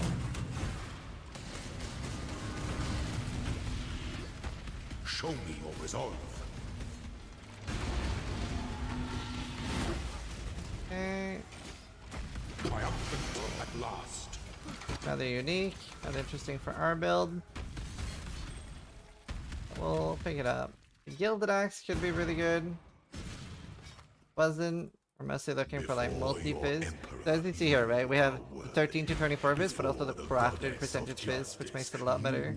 Show me your resolve. Okay. Triumphant at last. Another unique. Another interesting for our build. We'll pick it up. The Gilded Axe could be really good. Wasn't. We're mostly looking for like multi-fizz. So as you see here, right, we have the 13 to 24 fizz, but also the crafted percentage fizz, which makes it a lot better.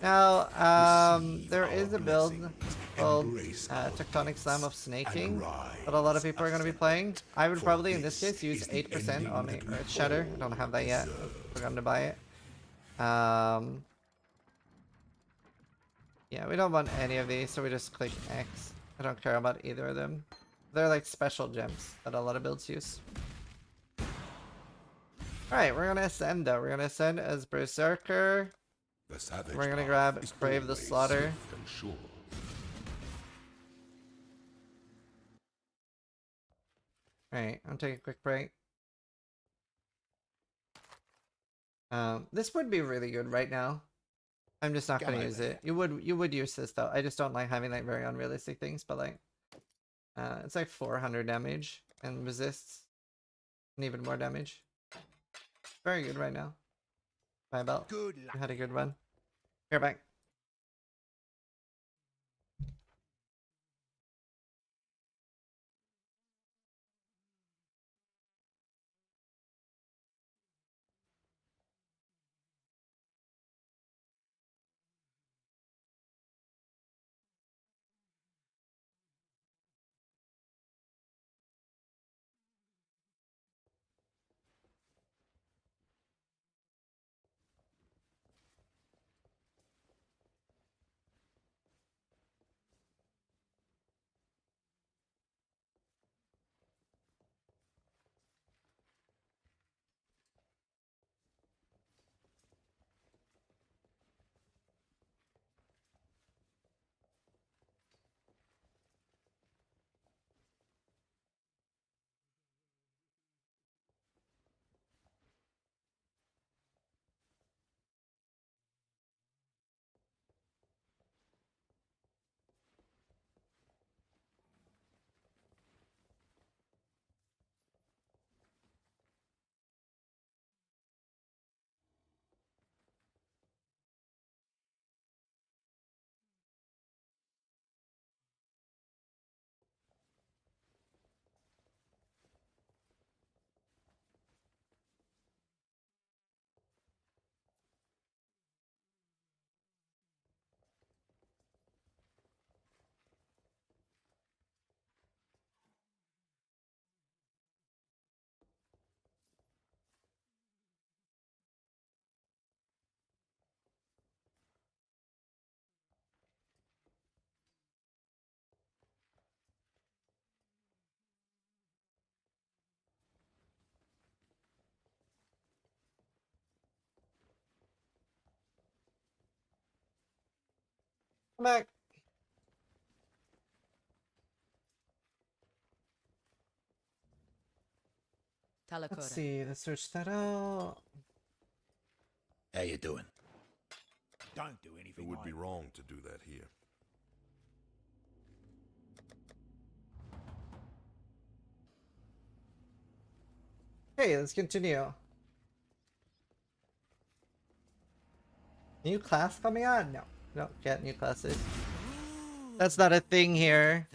Now, there is a build called Tectonic Slam of Snaking that a lot of people are going to be playing. I would probably, in this case, use 8% on the Earth Shatter. I don't have that yet. Forgotten to buy it. Yeah, we don't want any of these, so we just click X. I don't care about either of them. They're like special gems that a lot of builds use. Alright, we're gonna ascend though. We're gonna ascend as Berserker. We're gonna grab Crave the Slaughter. Alright, I'm taking a quick break. This would be really good right now. I'm just not gonna use it. You would use this though. I just don't like having like very unrealistic things, but like it's like 400 damage and resists and even more damage. Very good right now. Bye belt. You had a good run. Here back. Come back. Let's see, let's search that out. How you doing? Don't do anything. It would be wrong to do that here. Okay, let's continue. New class coming on? No. No, can't new classes. That's not a thing here.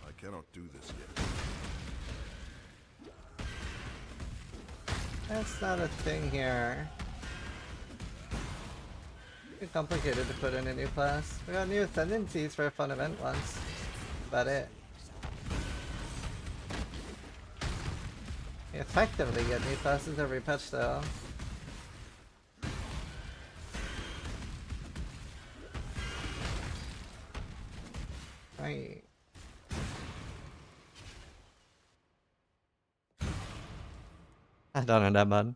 I cannot do this yet. That's not a thing here. Too complicated to put in a new class. We got new ascendancies for a fun event once. That's about it. We effectively get new classes every patch though. Right. I don't know that bud.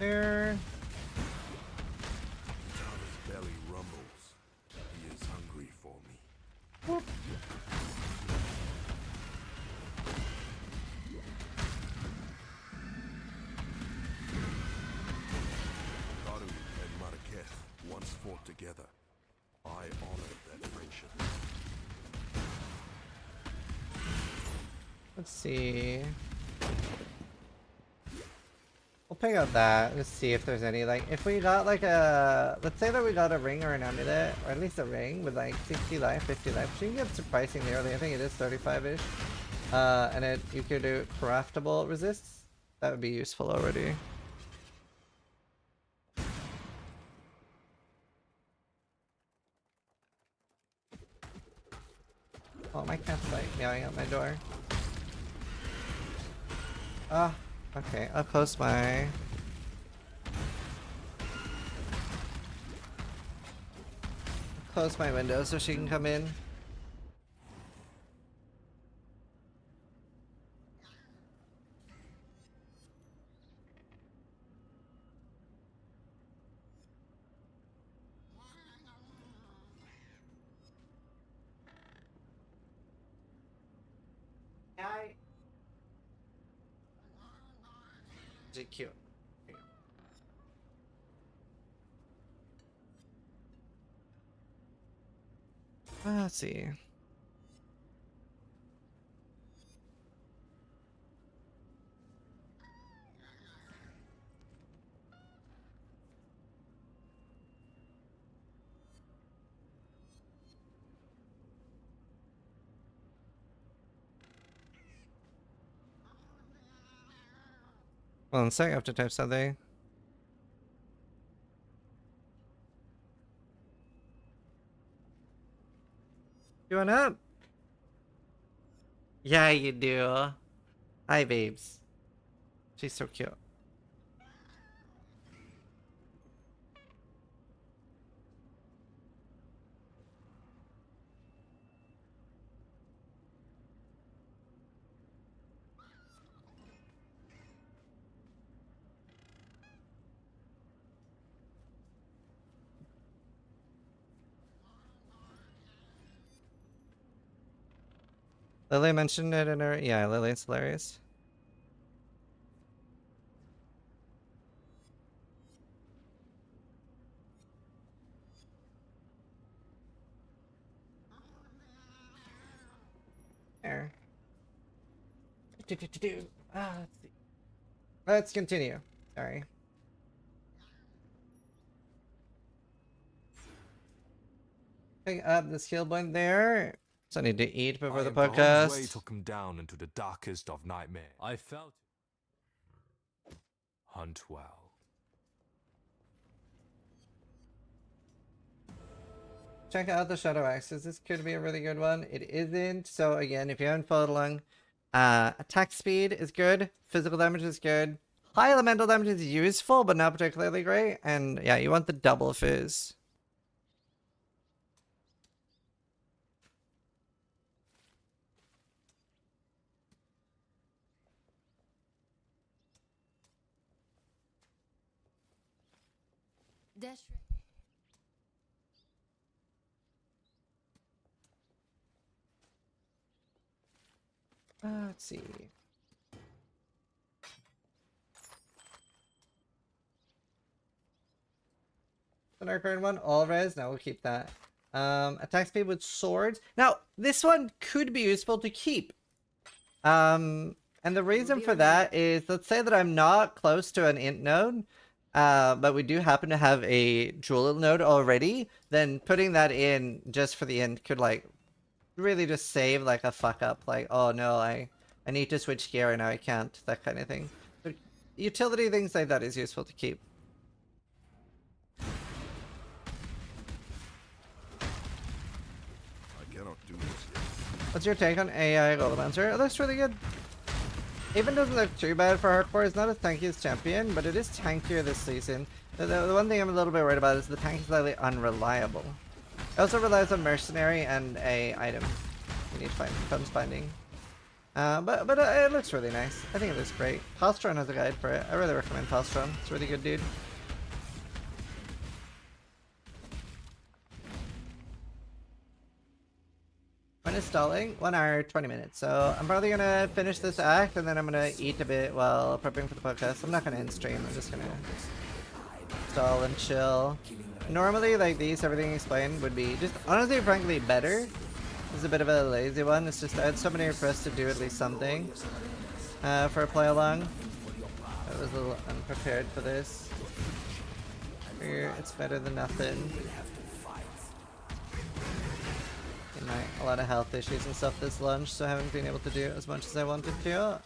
There. His belly rumbles. He is hungry for me. Karu and Marrakech once fought together. I honored that friendship. Let's see. We'll pick up that. Let's see if there's any, like, if we got like a, let's say that we got a ring or an amulet, or at least a ring with like 60 life, 50 life, which you can get surprisingly early. I think it is 35-ish. And you could do craftable resists. That would be useful already. Oh, my cat's like meowing at my door. Ah, okay. I'll close my... close my window so she can come in. Is it cute? Let's see. One sec, I have to type something. You want up? Yeah, you do. Hi, babes. She's so cute. Lily mentioned it in her... Yeah, Lily's hilarious. There. Let's see. Let's continue. Sorry. Pick up the skill point there. So I need to eat before the podcast. Way took him down into the darkest of nightmares. I felt it. Hunt well. Check out the Shadow Axes. This could be a really good one. It isn't. So again, if you haven't followed along, attack speed is good. Physical damage is good. High elemental damage is useful, but not particularly great. And yeah, you want the double fizz. Dash. Let's see. than our current one. All res. Now we'll keep that. Attack speed with swords. Now this one could be useful to keep. And the reason for that is, let's say that I'm not close to an int node, but we do happen to have a jewel node already. Then putting that in just for the int could like really just save like a fuck up. Like, oh no, I need to switch gear and now I can't. That kind of thing. But utility things like that is useful to keep. What's your take on AI Golemancr? It looks really good. Even doesn't look too bad for hardcore. It's not as tanky as Champion, but it is tankier this season. The one thing I'm a little bit worried about is the tank is slightly unreliable. It also relies on Mercenary and a item. We need to find comes finding. But it looks really nice. I think it looks great. Palstron has a guide for it. I really recommend Palstron. It's a really good dude. When is stalling? 1 hour, 20 minutes. So I'm probably gonna finish this act and then I'm gonna eat a bit while prepping for the podcast. I'm not gonna end stream. I'm just gonna stall and chill. Normally, like these, everything explained would be just honestly, frankly, better. This is a bit of a lazy one. It's just I had so many requests to do at least something for a play along. I was a little unprepared for this. Here, it's better than nothing. A lot of health issues and stuff this lunch, so I haven't been able to do as much as I wanted to.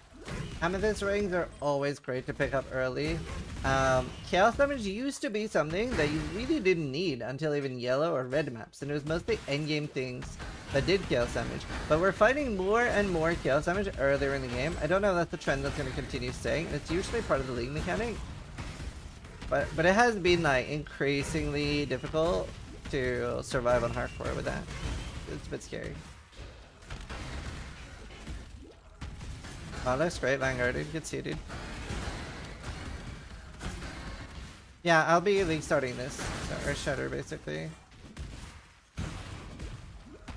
Amethyst rings are always great to pick up early. Chaos damage used to be something that you really didn't need until even yellow or red maps, and it was mostly endgame things that did chaos damage. But we're finding more and more chaos damage earlier in the game. I don't know if that's the trend that's going to continue staying, and it's usually part of the league mechanic. But it has been like increasingly difficult to survive on hardcore with that. It's a bit scary. Oh, looks great, Vanguard, dude. Good to see you, dude. Yeah, I'll be league starting this. So, Earth Shatter, basically.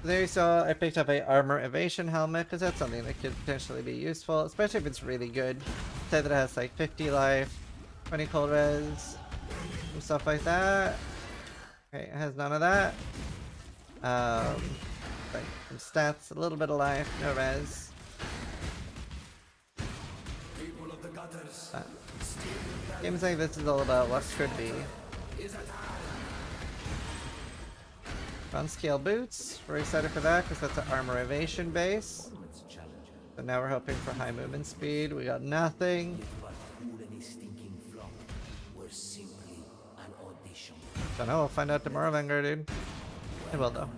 There you saw I picked up a armor evasion helmet, because that's something that could potentially be useful, especially if it's really good. Say that it has like 50 life, 20 cold res, and stuff like that. Okay, it has none of that. Like some stats, a little bit of life, no res. Games like this is all about what could be. Fun scale boots. We're excited for that because that's an armor evasion base. So now we're hoping for high movement speed. We got nothing. Don't know, we'll find out tomorrow, Vanguard, dude. It will though.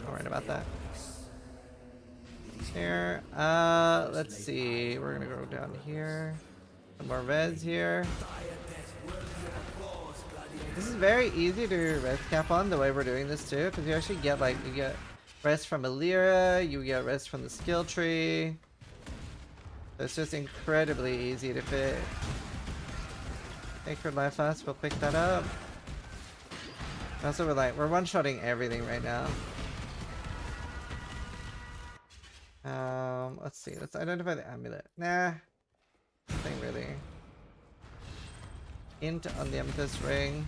Not worried about that. Here, let's see. We're gonna go down here. Some more res here. This is very easy to res cap on the way we're doing this too, because you actually get like you get res from Illyria, you get res from the skill tree. So it's just incredibly easy to fit. Sacred Life Fast, we'll pick that up. Also, we're one-shotting everything right now. Let's see. Let's identify the amulet. Nah, nothing really. Int on the amethyst ring.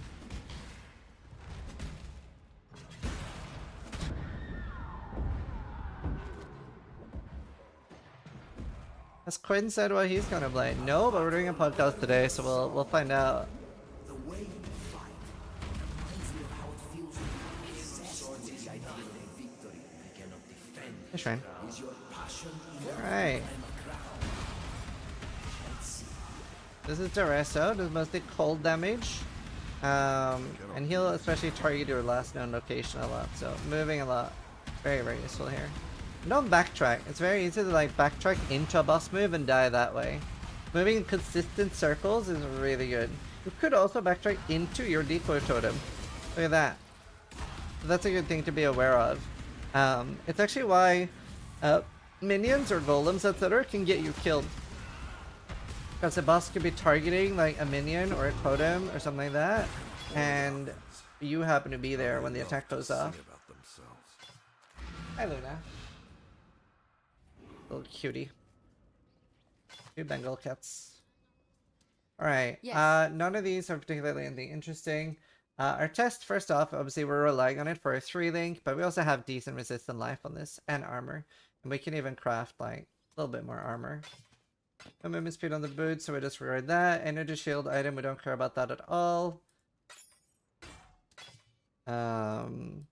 Has Quinn said what he's gonna play? No, but we're doing a podcast today, so we'll find out. Hey, Shrine. Alright. This is Duresso, does mostly cold damage. And he'll especially target your last known location a lot, so moving a lot. Very, very useful here. Don't backtrack. It's very easy to like backtrack into a boss move and die that way. Moving in consistent circles is really good. You could also backtrack into your decoy totem. Look at that. So that's a good thing to be aware of. It's actually why minions or golems, etc. can get you killed. Because the boss could be targeting like a minion or a totem or something like that, and you happen to be there when the attack goes off. Hi Luna. Little cutie. Two Bengal cats. Alright, Yes. none of these are particularly anything interesting. Our test, first off, obviously we're relying on it for a 3-link, but we also have decent resistant life on this and armor. And we can even craft like a little bit more armor. No movement speed on the boot, so we disregard that. Energy shield item, we don't care about that at all. I'm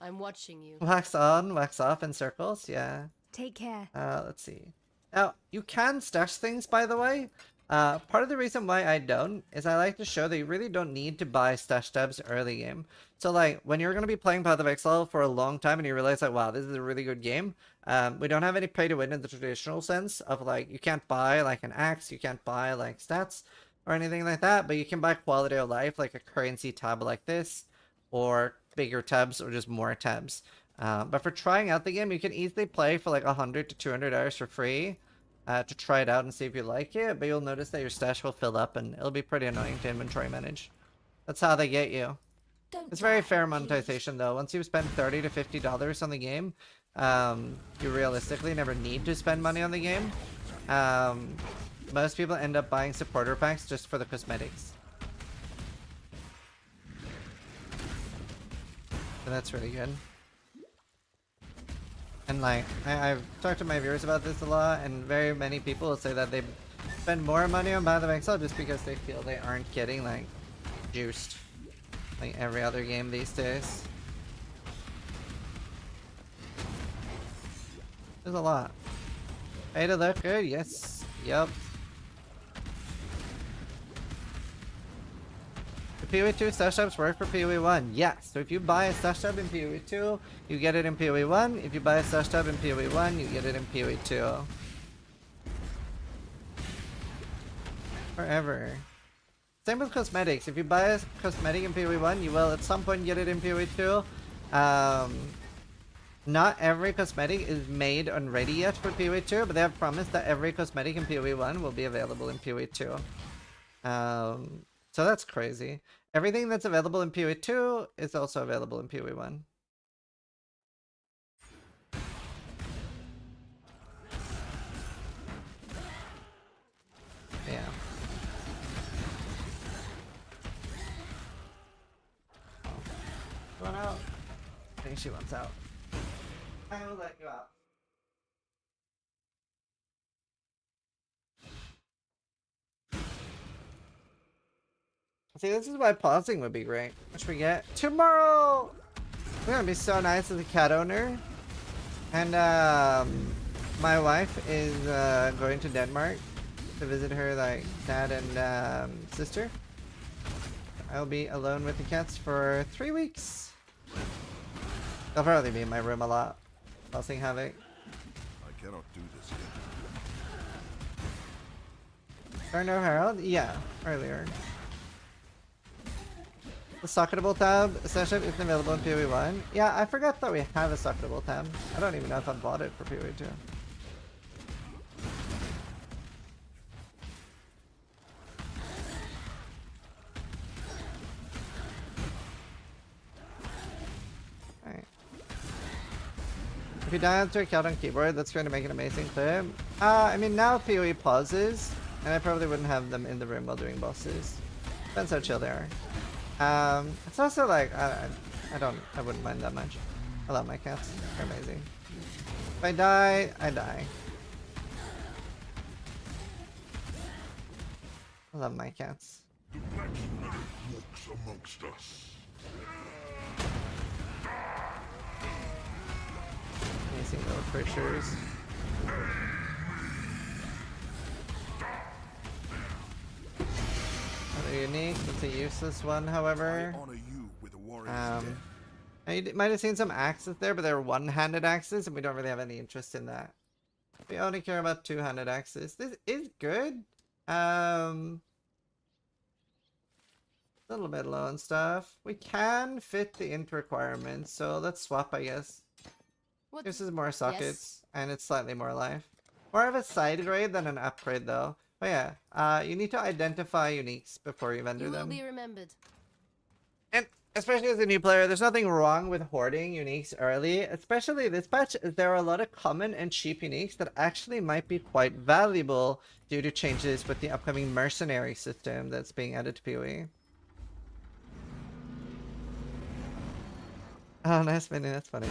watching you. Wax on, wax off in circles, yeah. Take care. Let's see. Now, you can stash things, by the way. Part of the reason why I don't is I like to show that you really don't need to buy stash tabs early game. So, like, when you're going to be playing Path of Exile for a long time and you realize, like, wow, this is a really good game, we don't have any pay to win in the traditional sense of, like, you can't buy, like, an axe, you can't buy, like, stats or anything like that, but you can buy quality of life, like a currency tab like this, or bigger tabs, or just more tabs. But for trying out the game, you can easily play for like 100 to 200 hours for free to try it out and see if you like it, but you'll notice that your stash will fill up and it'll be pretty annoying to inventory manage. That's how they get you. It's very fair monetization though. Once you've spent $30 to $50 on the game, you realistically never need to spend money on the game. Most people end up buying supporter packs just for the cosmetics. So that's really good. And like, I've talked to my viewers about this a lot, and very many people will say that they spend more money on Path of Exile just because they feel they aren't getting like juiced like every other game these days. There's a lot. Hey, to look good? Yes. Yep. PoE 2 stash tabs work for PoE 1. Yes. So if you buy a stash tab in PoE 2, you get it in PoE 1. If you buy a stash tab in PoE 1, you get it in PoE 2. Forever. Same with cosmetics. If you buy a cosmetic in PoE 1, you will at some point get it in PoE 2. Not every cosmetic is made and ready yet for PoE 2, but they have promised that every cosmetic in PoE 1 will be available in PoE 2. So that's crazy. Everything that's available in PoE 2 is also available in PoE 1. Yeah. Oh. You want out? I think she wants out. I will let you out. See, this is why pausing would be great. What should we get? Tomorrow! We're gonna be so nice as a cat owner. And, my wife is, going to Denmark to visit her, like, dad and, sister. I'll be alone with the cats for 3 weeks. They'll probably be in my room a lot, causing havoc. I cannot do this yet. Darno Herald? Yeah, earlier. The socketable tab session isn't available in PoE 1. Yeah, I forgot that we have a socketable tab. I don't even know if I bought it for PoE 2. Alright. If you die onto a count on keyboard, that's going to make an amazing clip. I mean, now PoE pauses, and I probably wouldn't have them in the room while doing bosses. Depends how chill they are. It's also like, I wouldn't mind that much. I love my cats. They're amazing. If I die, I die. I love my cats. The Black Spirit walks amongst us. Amazing little creatures. They're unique. It's a useless one, however. You might have seen some axes there, but they're one-handed axes, and we don't really have any interest in that. We only care about two-handed axes. This is good. A little bit low and stuff. We can fit the int requirements, so let's swap, I guess. This is more sockets, and it's slightly more life. More of a side grade than an upgrade, though. But yeah, you need to identify uniques before you vendor them. You will be remembered. And especially as a new player, there's nothing wrong with hoarding uniques early. Especially this patch, there are a lot of common and cheap uniques that actually might be quite valuable due to changes with the upcoming mercenary system that's being added to PoE. Oh, nice mini. That's funny.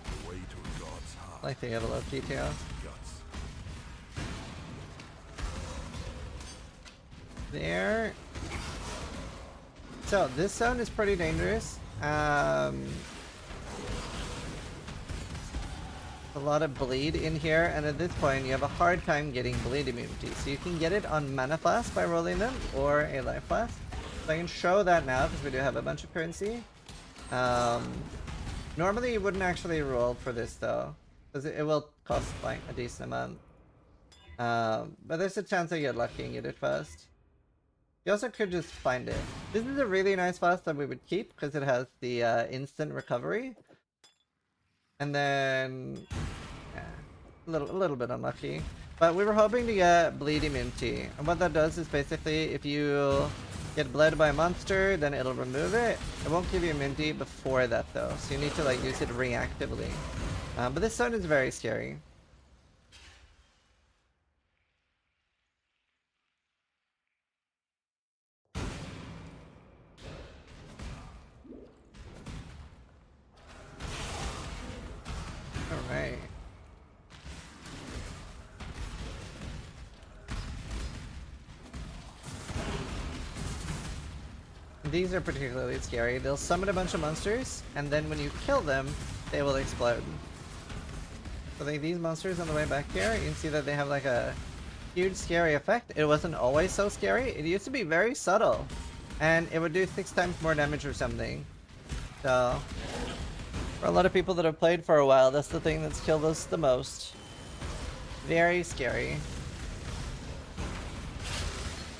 The way to a god's heart. I like the level of detail. Guts. There. So this zone is pretty dangerous. A lot of bleed in here, and at this point you have a hard time getting bleed immunity. So you can get it on mana flask by rolling them, or a life flask. So I can show that now because we do have a bunch of currency. Normally you wouldn't actually roll for this though, because it will cost like a decent amount. But there's a chance that you get lucky and get it fast. You also could just find it. This is a really nice flask that we would keep because it has the instant recovery. And then, yeah, a little bit unlucky. But we were hoping to get bleed immunity. And what that does is basically if you get bled by a monster, then it'll remove it. It won't give you immunity before that though. So you need to like use it reactively. But this zone is very scary. Alright. These are particularly scary. They'll summon a bunch of monsters, and then when you kill them, they will explode. So like these monsters on the way back here, you can see that they have like a huge scary effect. It wasn't always so scary. It used to be very subtle, and it would do 6 times more damage or something. So for a lot of people that have played for a while, that's the thing that's killed us the most. Very scary.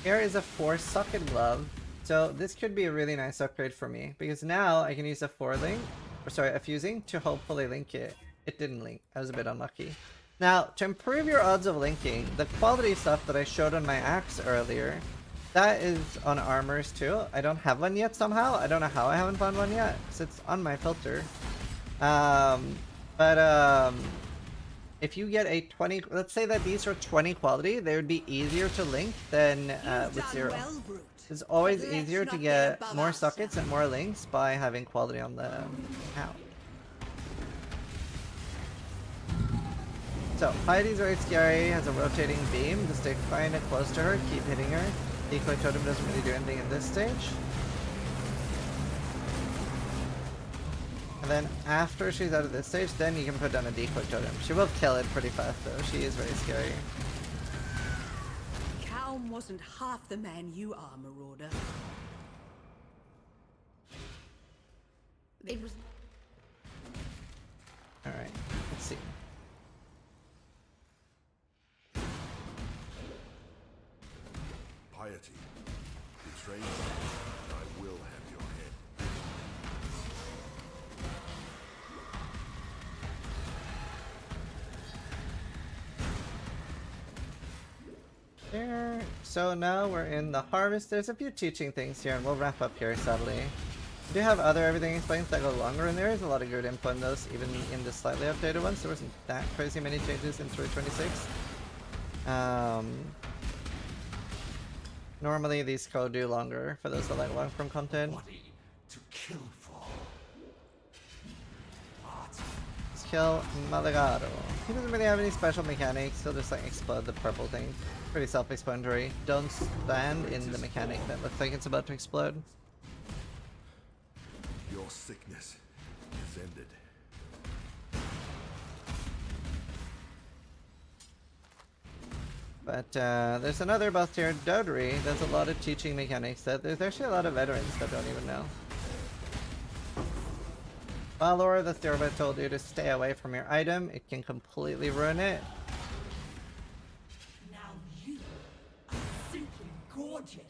Here is a 4-socket glove. So this could be a really nice upgrade for me, because now I can use a fusing to hopefully link it. It didn't link. I was a bit unlucky. Now, to improve your odds of linking, the quality stuff that I showed on my axe earlier, that is on armors too. I don't have one yet somehow. I don't know how I haven't found one yet, because it's on my filter. If you get a 20, let's say that these are 20 quality, they would be easier to link than with 0. Well, Brute. It's always easier to get more sockets and more links by having quality on the account. So, Heidi's very scary, has a rotating beam, just stay kind of close to her, keep hitting her. Decoy Totem doesn't really do anything at this stage. And then after she's out of this stage, then you can put down a Decoy Totem. She will kill it pretty fast though, she is very scary. Calm wasn't half the man you are, Marauder. It was... Alright, let's see. Piety. Betray me, and I will have your head. There. So now we're in the harvest. There's a few teaching things here, and we'll wrap up here sadly. We do have other everything explains that go longer, and there is a lot of good info in those, even in the slightly updated ones. There wasn't that crazy many changes in 326. Normally these code do longer for those that like long form content. To kill for. Let's kill Malagado. He doesn't really have any special mechanics, he'll just like explode the purple thing. Pretty self-explanatory. Don't stand in the mechanic that looks like it's about to explode. Your sickness is ended. But there's another boss here, Dodri. There's a lot of teaching mechanics that there's actually a lot of veterans that don't even know. Valor, the Theorbot told you to stay away from your item. It can completely ruin it. Now you are simply gorgeous.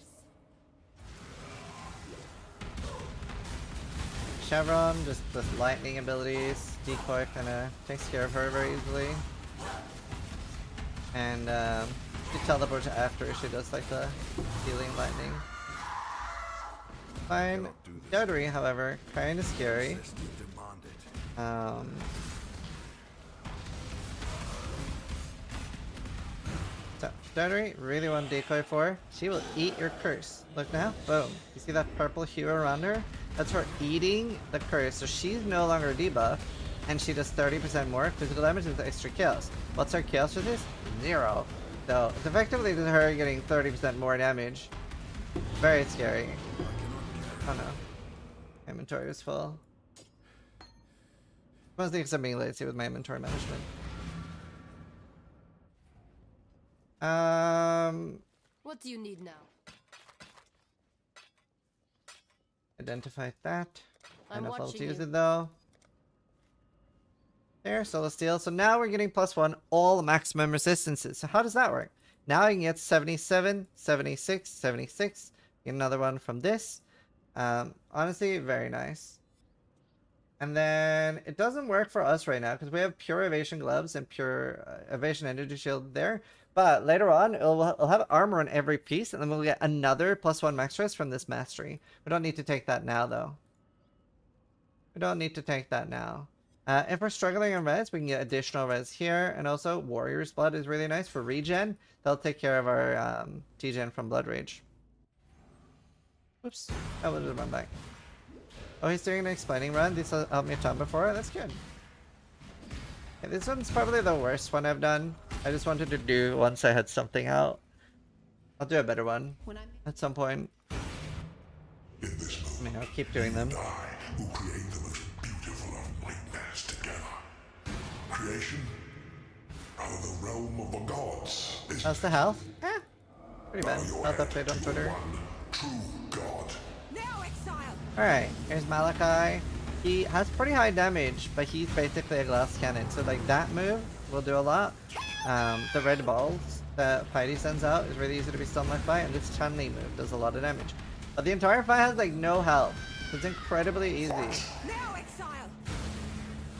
Chevron, just with lightning abilities. Decoy kinda takes care of her very easily. And she teleports after she does like the healing lightning. Fine. Dodri, however, kinda scary. So, Dodri, really want Decoy for her. She will eat your curse. Look now, boom. You see that purple hue around her? That's her eating the curse, so she's no longer debuffed, and she does 30% more physical damage with extra kills. What's her kills for this? 0. So it's effectively just her getting 30% more damage. Very scary. Oh no. Inventory is full. Mostly because I'm being lazy with my inventory management. What do you need now? Identify that. I'm Enough level to watching use you. it though. There, Celestial. So now we're getting +1 all maximum resistances. So how does that work? Now I can get 77, 76, 76. Get another one from this. Honestly, very nice. And then it doesn't work for us right now because we have pure evasion gloves and pure evasion energy shield there. But later on, it'll have armor on every piece, and then we'll get another +1 max res from this mastery. We don't need to take that now, though. We don't need to take that now. If we're struggling on res, we can get additional res here, and also Warrior's Blood is really nice for regen. They'll take care of our T-gen from Blood Rage. Oops, I will just run back. Oh, he's doing an explaining run. This helped me a ton before. That's good. Okay, this one's probably the worst one I've done. I just wanted to do once I had something out. I'll do a better one at some point. I mean, I'll keep doing them. Who create the most beautiful of nightmares together. Creation, rather the realm of the gods. How's the health? Eh, pretty bad. Health update on Twitter. True God. Now, exile! Alright, here's Malachi. He has pretty high damage, but he's basically a glass cannon. So like that move will do a lot. The red balls that Piety sends out is really easy to be stunned by, and this Chun-Li move does a lot of damage. But the entire fight has like no health. It's incredibly easy. Now, exile!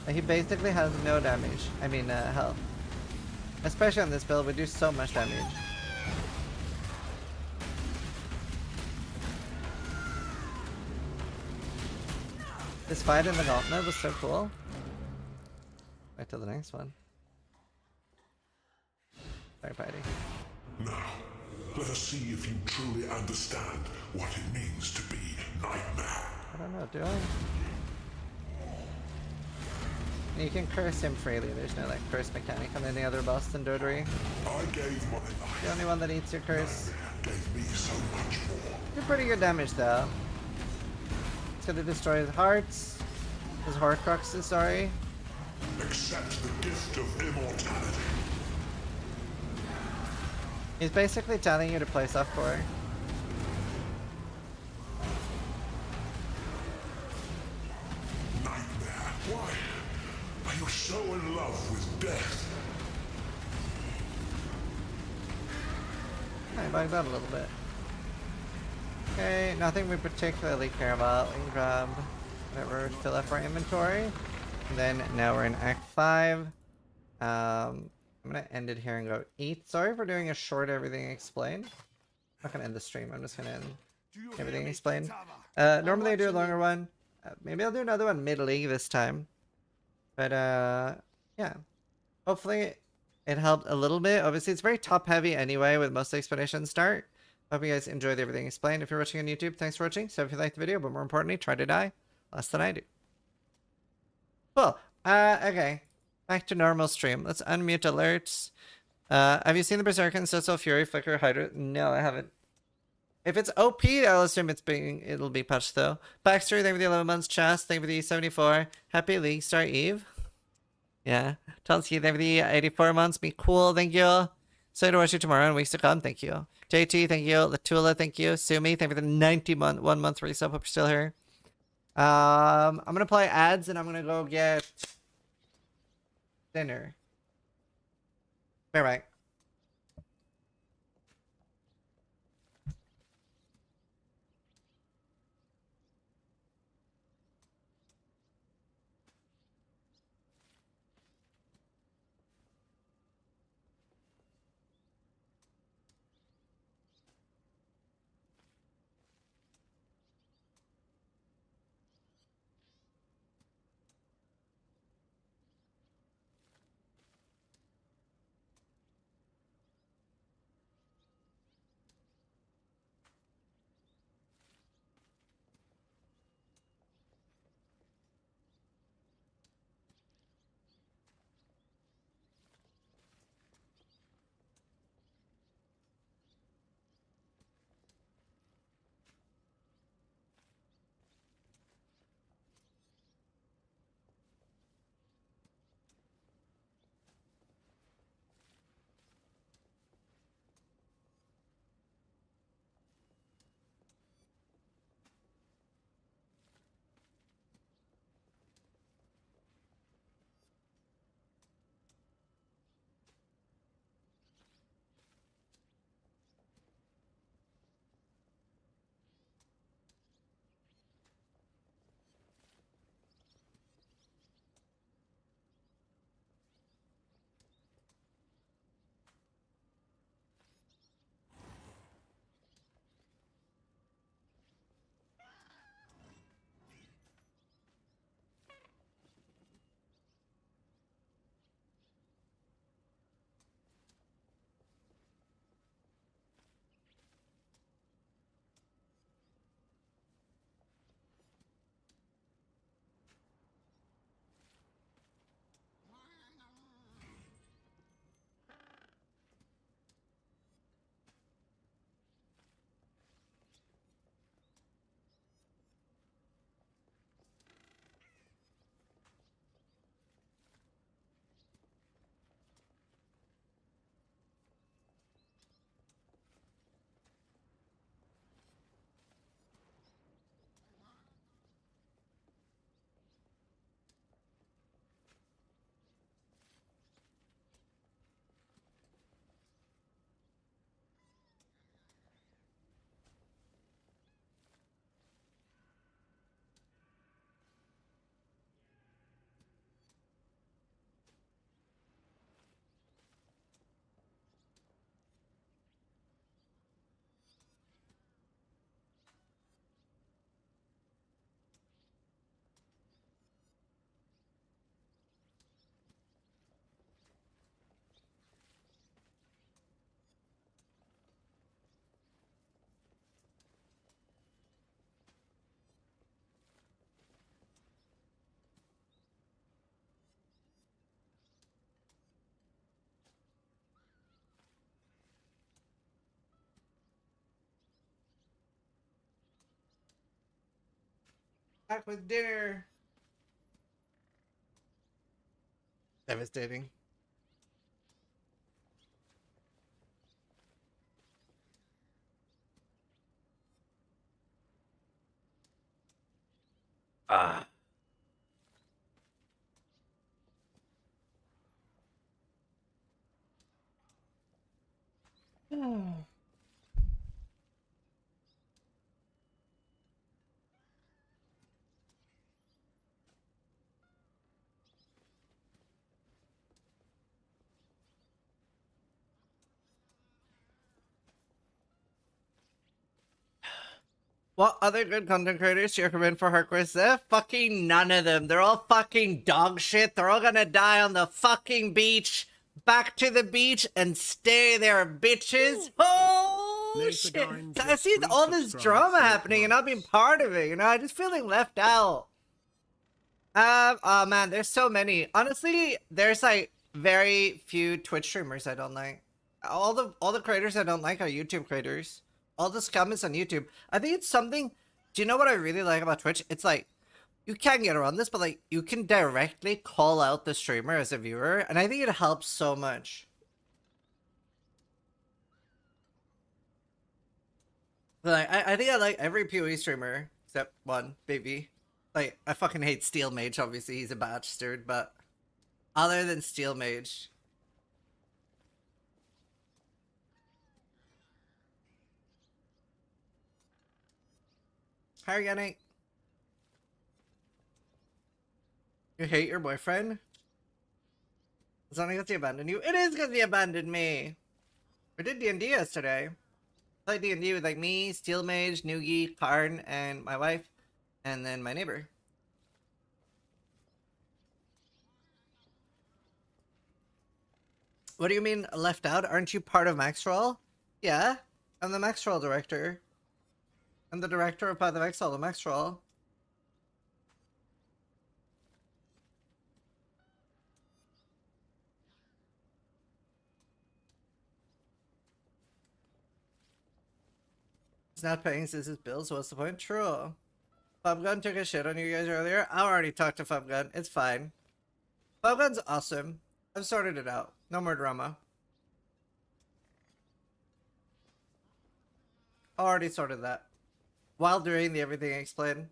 Like, he basically has no damage. I mean health. Especially on this build, we do so much damage. This fight in the gauntlet was so cool. Wait till the next one. Sorry, Piety. Now, let us see if you truly understand what it means to be Nightmare. I don't know, do I? You can curse him freely. There's no like curse mechanic on any other boss than Dodori. I gave my life. The only one that eats your curse. Gave me so much more. Did pretty good damage though. It's gonna destroy his hearts. His Horcruxes, sorry. Accept the gift of immortality. He's basically telling you to play softcore. Nightmare, why are you so in love with death? I bugged out a little bit. Okay, nothing we particularly care about. We can grab whatever to fill up our inventory. And then now we're in Act 5. I'm gonna end it here and go eat. Sorry for doing a short everything explained. I'm not gonna end the stream, I'm just gonna end everything explained. Normally I do a longer one. Maybe I'll do another one mid-league this time. But yeah. Hopefully it helped a little bit. Obviously it's very top heavy anyway with most explanations start. Hope you guys enjoyed everything explained. If you're watching on YouTube, thanks for watching. So if you liked the video, but more importantly, try to die less than I do. Cool. Okay. Back to normal stream. Let's unmute alerts. Have you seen the Berserker and Social Fury Flicker Hydra? No, I haven't. If it's OP, I'll assume it'll be patched though. Baxter, thank you for the 11 months. Chast, thank you for the 74. Happy League Star Eve. Yeah. Tonsky, thank you for the 84 months. Be cool, thank you. So to watch you tomorrow and weeks to come, thank you. JT, thank you. Latula, thank you. Sumi, thank you for the 1 month resub. Hope you're still here. I'm gonna play ads and I'm gonna go get dinner. Bye bye. Back with dinner. Devastating. Ah. What other good content creators do you recommend for hardcore Seth? Fucking none of them. They're all fucking dog shit. They're all gonna die on the fucking beach. Back to the beach and stay there, bitches. Oh shit! I see all this drama happening and I've been part of it. You know, I just feeling left out. Oh man, there's so many. Honestly, there's like very few Twitch streamers I don't like. All the creators I don't like are YouTube creators. All the scum is on YouTube. I think it's something. Do you know what I really like about Twitch? It's like you can get around this, but like you can directly call out the streamer as a viewer, and I think it helps so much. Like I think I like every PoE streamer except one, Baby. Like I fucking hate Steel Mage. Obviously, he's a bastard, but other than Steel Mage. Hi, Yannick. You hate your boyfriend? It's only because he abandoned you. It is because he abandoned me. We did D&D yesterday. Played D&D with like me, Steel Mage, Noogie, Karn, and my wife, and then my neighbor. What do you mean left out? Aren't you part of Maxwell? Yeah, I'm the Maxwell director. I'm the director of Path of Exile, the Maxwell. He's not paying his bills, so what's the point? True. Fubgun took a shit on you guys earlier. I already talked to Fubgun. It's fine. Fubgun's awesome. I've sorted it out. No more drama. Already sorted that. While doing the everything explained.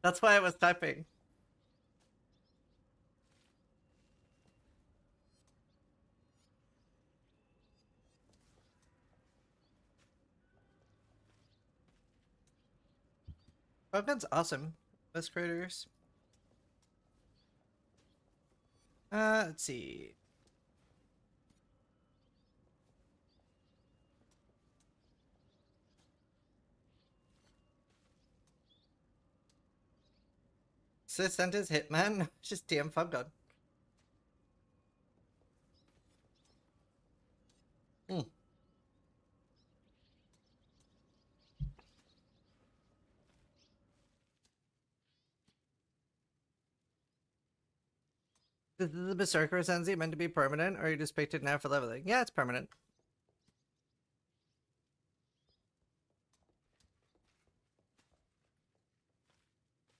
That's why I was typing. Fubgun's awesome. Best creators. Let's see. Sis sent his hitman. Just DM Fubgun. Is the Berserker Sensi meant to be permanent, or are you just picked it now for leveling? Yeah, it's permanent.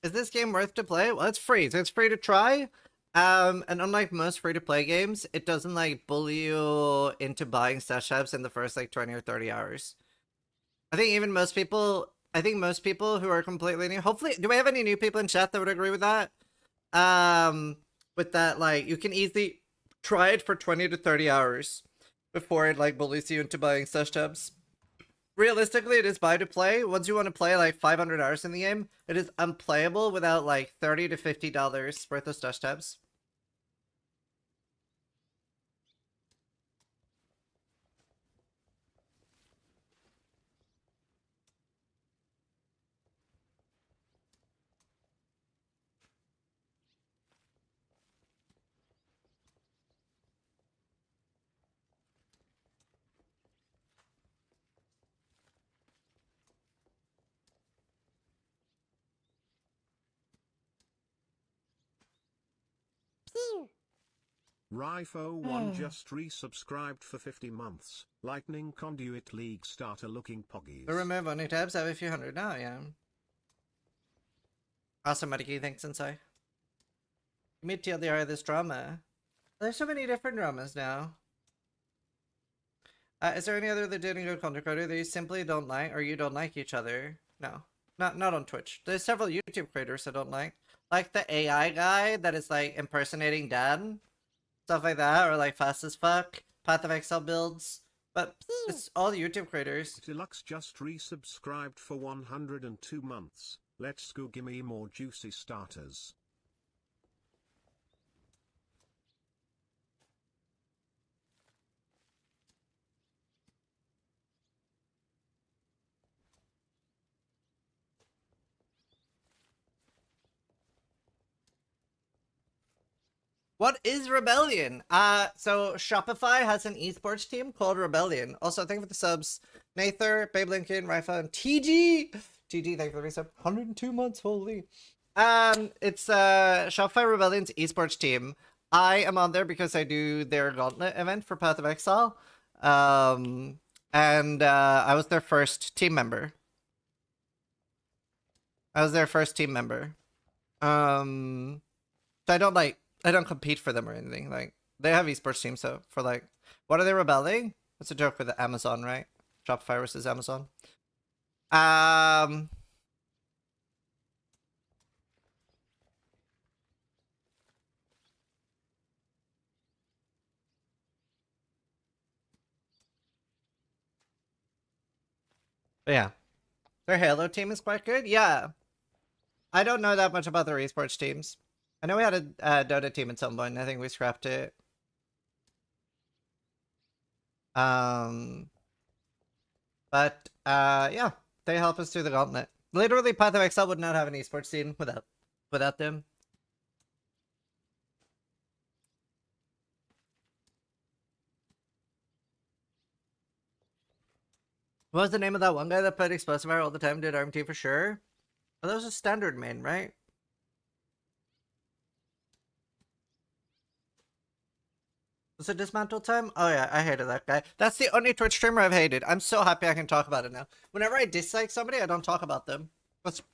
Is this game worth to play? Well, it's free, so it's free to try. And unlike most free-to-play games, it doesn't like bully you into buying stash tabs in the first like 20 or 30 hours. I think most people who are completely new, hopefully, do we have any new people in chat that would agree with that? With that, like, you can easily try it for 20 to 30 hours before it like bullies you into buying stash tabs. Realistically, it is buy to play. Once you want to play like 500 hours in the game, it is unplayable without like $30 to $50 worth of stash tabs. Rifo1 just resubscribed for 50 months. Lightning Conduit League starter looking poggies. To remove only tabs, I have a few hundred now, yeah. Awesome, Mariki. Thanks, Sensei. You meet TLDR this drama. There's so many different dramas now. Is there any other that didn't go content creator that you simply don't like, or you don't like each other? No, not on Twitch. There's several YouTube creators I don't like the AI guy that is like impersonating Dan, stuff like that, or like Fast as Fuck, Path of Exile builds. But it's all YouTube creators. Deluxe just resubscribed for 102 months. Let's go, gimme more juicy starters. What is Rebellion? So Shopify has an esports team called Rebellion. Also, thank you for the subs. Nather, Babe Lincoln, Rifa, and TG. TG, thank you for the resub. 102 months, holy. It's Shopify Rebellion's esports team. I am on there because I do their Gauntlet event for Path of Exile. And I was their first team member. So I don't compete for them or anything. Like, they have esports teams, so for like, what are they rebelling? That's a joke with Amazon, right? Shopify versus Amazon. But yeah. Their Halo team is quite good. Yeah. I don't know that much about their esports teams. I know we had a Dota team at some point. I think we scrapped it. But yeah, they help us through the gauntlet. Literally, Path of Exile would not have an esports team without them. What was the name of that one guy that played Explosive Fire all the time? Did RMT for sure? Oh, that was a standard main, right? Was it Dismantle time? Oh yeah, I hated that guy. That's the only Twitch streamer I've hated. I'm so happy I can talk about it now. Whenever I dislike somebody, I don't talk about them.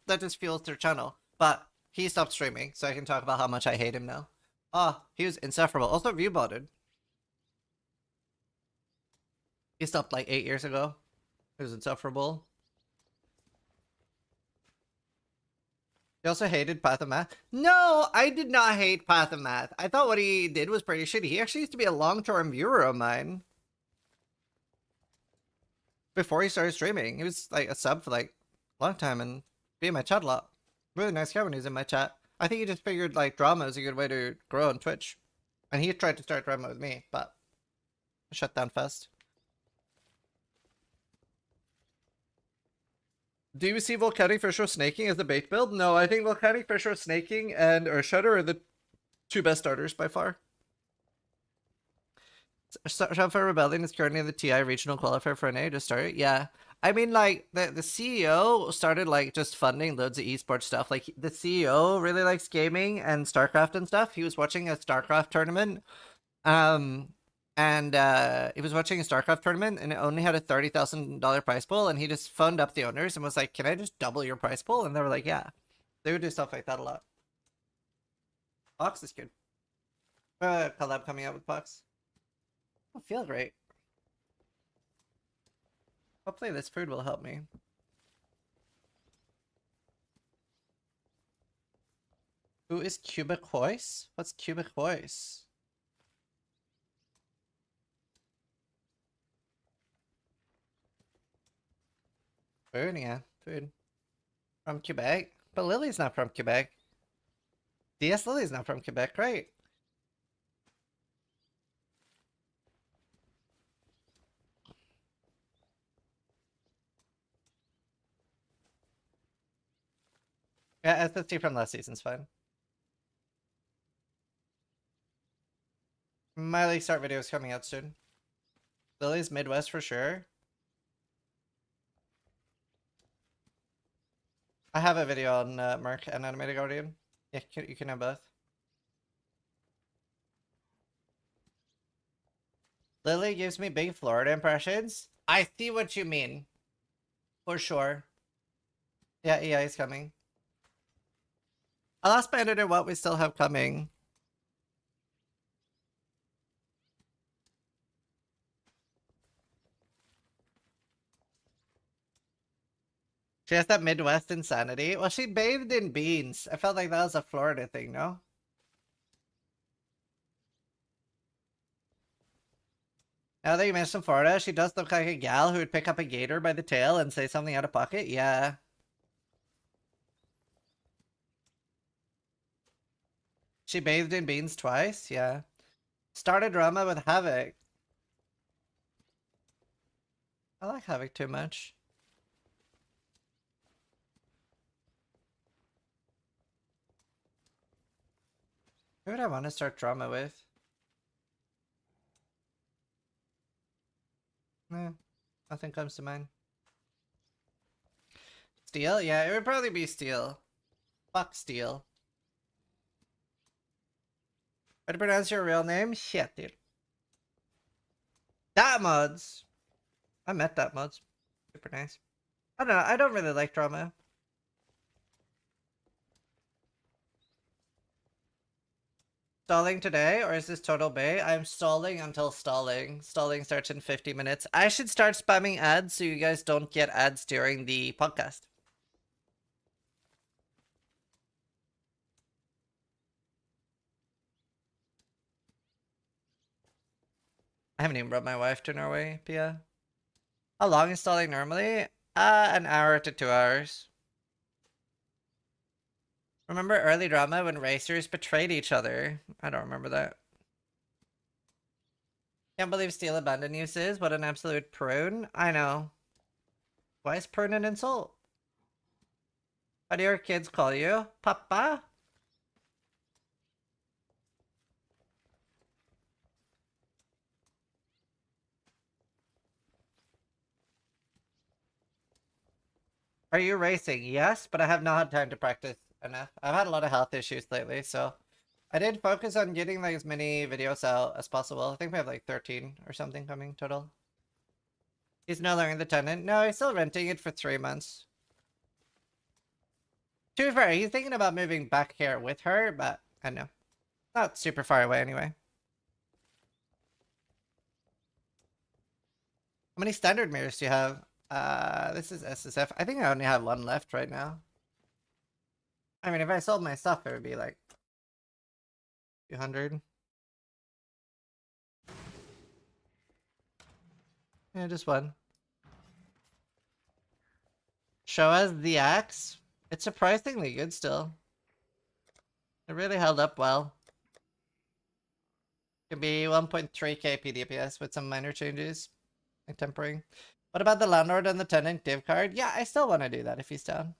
That just fuels their channel. But he stopped streaming, so I can talk about how much I hate him now. Oh, he was insufferable. Also, viewbotted. He stopped like 8 years ago. He was insufferable. He also hated Path of Math. No, I did not hate Path of Math. I thought what he did was pretty shitty. He actually used to be a long-term viewer of mine. Before he started streaming. He was like a sub for like a long time and be in my chat a lot. Really nice guy when he was in my chat. I think he just figured like drama is a good way to grow on Twitch. And he tried to start drama with me, but I shut down fast. Do you see Volcanic Fisher snaking as the bait build? No, I think Volcanic Fisher snaking and Shutter are the two best starters by far. Shopify Rebellion is currently in the TI regional qualifier for NA to start. Yeah. I mean, like, the CEO started, like, just funding loads of esports stuff. Like, the CEO really likes gaming and StarCraft and stuff. He was watching a StarCraft tournament. He was watching a StarCraft tournament and it only had a $30,000 prize pool, and he just phoned up the owners and was like, can I just double your prize pool? And they were like, yeah. They would do stuff like that a lot. Pox is good. Collab coming out with Pox. I feel great. Hopefully this food will help me. Who is Cubic Voice? What's Cubic Voice? Food, yeah, food. From Quebec? But Lily's not from Quebec. DS Lily's not from Quebec, right? Yeah, SST from last season's fine. My League Start video is coming out soon. Lily's Midwest for sure. I have a video on Merc and Animated Guardian. Yeah, you can have both. Lily gives me big Florida impressions. I see what you mean. For sure. Yeah, EA is coming. I'll ask my editor what we still have coming. She has that Midwest insanity. Well, she bathed in beans. I felt like that was a Florida thing, no? Now that you mentioned Florida, she does look like a gal who would pick up a gator by the tail and say something out of pocket. Yeah. She bathed in beans twice. Yeah. Started drama with Havoc. I like Havoc too much. Who would I want to start drama with? Nothing comes to mind. Steel? Yeah, it would probably be Steel. Fuck Steel. How to pronounce your real name? Shit, dude. That mods. I met that mods. Super nice. I don't know. I don't really like drama. Stalling today, or is this total bay? I'm stalling until stalling. Stalling starts in 50 minutes. I should start spamming ads so you guys don't get ads during the podcast. I haven't even brought my wife to Norway, Pia. How long is stalling normally? An hour to 2 hours. Remember early drama when racers betrayed each other? I don't remember that. Can't believe Steel abandoned uses. What an absolute prune. I know. Why is prune an insult? How do your kids call you? Papa? Are you racing? Yes, but I have not had time to practice enough. I've had a lot of health issues lately, so I did focus on getting like as many videos out as possible. I think we have like 13 or something coming total. He's no longer the tenant. No, he's still renting it for 3 months. To be fair, he's thinking about moving back here with her, but I know. Not super far away anyway. How many standard mirrors do you have? This is SSF. I think I only have 1 left right now. I mean, if I sold my stuff, it would be like 200. Yeah, just 1. Show us the axe. It's surprisingly good still. It really held up well. Could be 1.3k PDPS with some minor changes. Like tempering. What about the landlord and the tenant div card? Yeah, I still want to do that if he's down.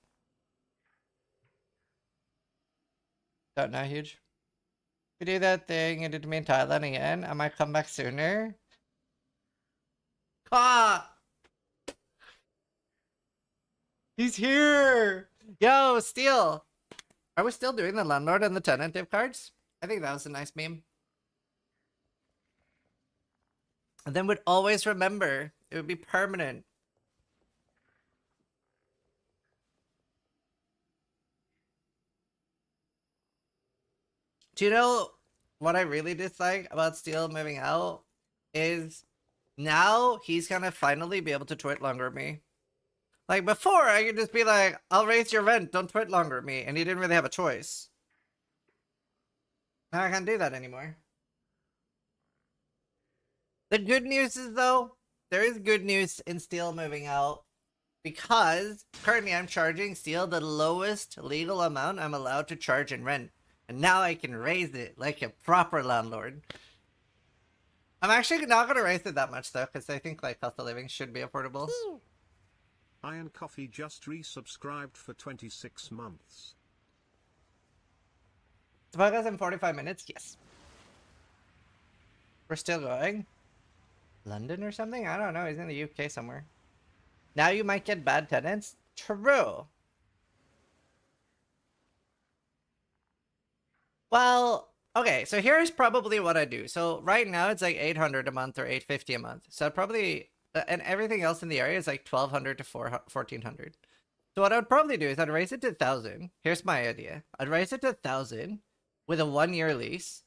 Don't know, huge. We do that thing you did to me in Thailand again. I might come back sooner. Ah! He's here! Yo, Steel! Are we still doing the landlord and the tenant div cards? I think that was a nice meme. And then we'd always remember. It would be permanent. Do you know what I really dislike about Steel moving out? Is now he's gonna finally be able to twit longer me. Like before, I could just be like, I'll raise your rent, don't twit longer me. And he didn't really have a choice. Now I can't do that anymore. The good news is though, there is good news in Steel moving out. Because currently I'm charging Steel the lowest legal amount I'm allowed to charge in rent. And now I can raise it like a proper landlord. I'm actually not going to raise it that much though, because I think like cost of living should be affordable. Iron Coffee just resubscribed for 26 months. The podcast in 45 minutes? Yes. We're still going. London or something? I don't know. He's in the UK somewhere. Now you might get bad tenants? True. Well, okay, so here's probably what I do. So right now it's like 800 a month or 850 a month. So I'd probably, and everything else in the area is like 1200 to 1400. So what I would probably do is I'd raise it to 1,000. Here's my idea. I'd raise it to 1,000 with a 1-year lease.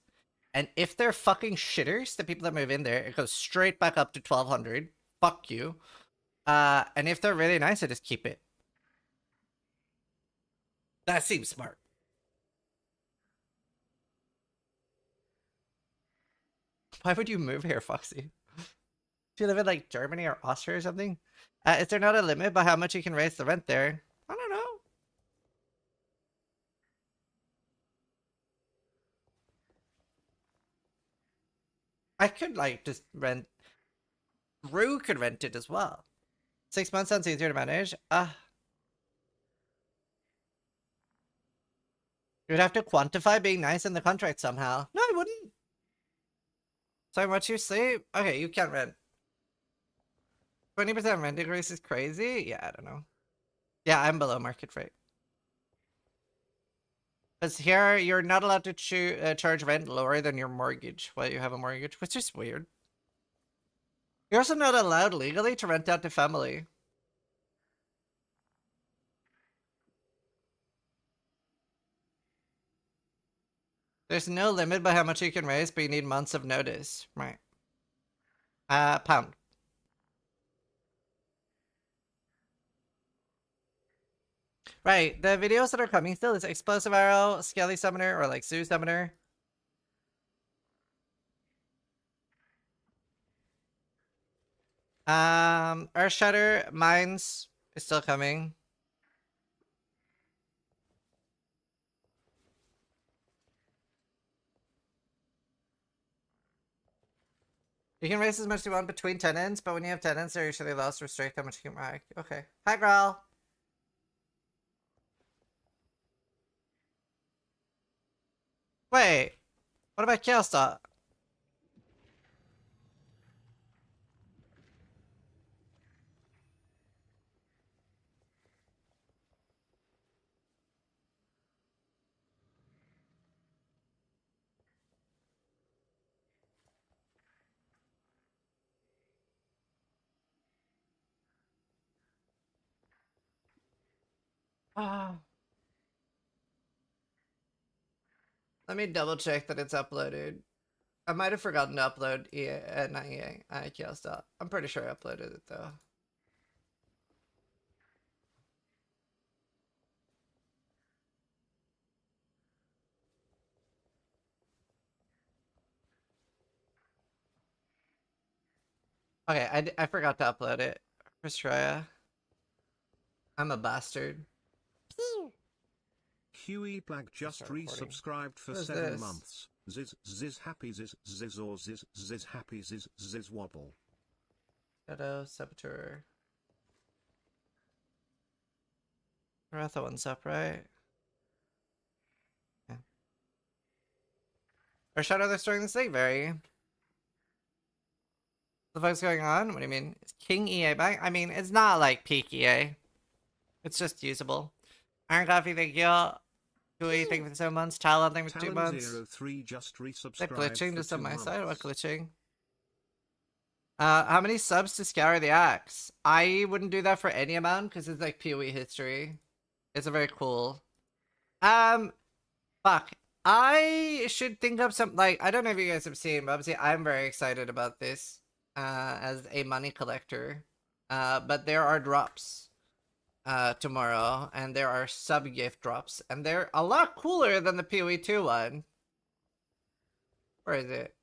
And if they're fucking shitters, the people that move in there, it goes straight back up to 1,200. Fuck you. And if they're really nice, I just keep it. That seems smart. Why would you move here, Foxy? Do you live in like Germany or Austria or something? Is there not a limit by how much you can raise the rent there? I don't know. I could like just rent. Rue could rent it as well. 6 months sounds easier to manage. You'd have to quantify being nice in the contract somehow. No, I wouldn't. So much you sleep? Okay, you can't rent. 20% rent increase is crazy? Yeah, I don't know. Yeah, I'm below market rate. Because here, you're not allowed to charge rent lower than your mortgage while you have a mortgage, which is weird. You're also not allowed legally to rent out to family. There's no limit by how much you can raise, but you need months of notice. Right. Pound. Right, the videos that are coming still is Explosive Arrow, Skelly Summoner, or like Zoo Summoner. Earth Shatter, Mines is still coming. You can raise as much as you want between tenants, but when you have tenants, they're usually lost restrict how much you can rack. Okay. Hi, Growl. Wait. What about Chaos Dot? Let me double check that it's uploaded. I might have forgotten to upload not EA, Chaos Dot. I'm pretty sure I uploaded it though. Okay, I forgot to upload it. Restria. I'm a bastard. Huey Black just resubscribed for 7 months. Ziz happy ziz or ziz happy ziz wobble. Shadow Saboteur. Ratha one's up, right? Yeah. Or Shadow they're starting this thing very. The fuck's going on? What do you mean? Is King EA back? I mean, it's not like peak EA. It's just usable. Iron Coffee, thank you. Huey, thank you for 7 months. Talon, thank you for 2 months. 03 just resubscribed. Is that glitching just on my months. side? What glitching? How many subs to Scour the Axe? I wouldn't do that for any amount because it's like PoE history. It's a very cool. Fuck. I should think of some, like, I don't know if you guys have seen, but obviously I'm very excited about this as a money collector. But there are drops tomorrow, and there are sub-gift drops, and they're a lot cooler than the PoE 2 one. Where is it?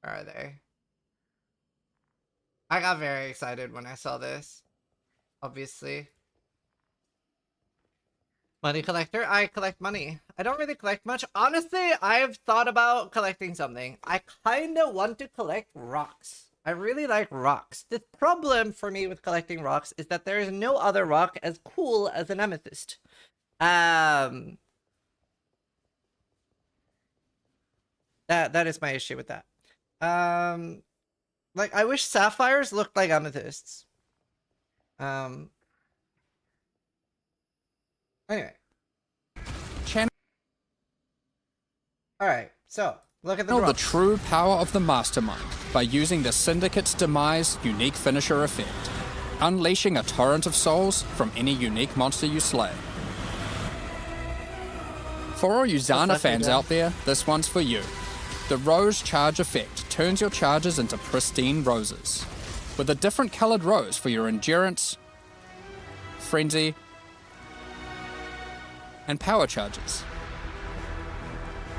Where are they? I got very excited when I saw this. Obviously. Money collector? I collect money. I don't really collect much. Honestly, I've thought about collecting something. I kinda want to collect rocks. I really like rocks. The problem for me with collecting rocks is that there is no other rock as cool as an amethyst. That is my issue with that. Like, I wish sapphires looked like amethysts. Anyway. Channel Alright, so look at the the drops. true power of the Mastermind by using the Syndicate's Demise unique finisher effect, unleashing a torrent of souls from any unique monster you slay. For all you Zana fans out there, this one's for you. The Rose Charge effect turns your charges into pristine roses, with a different coloured rose for your Endurance, Frenzy, and Power charges.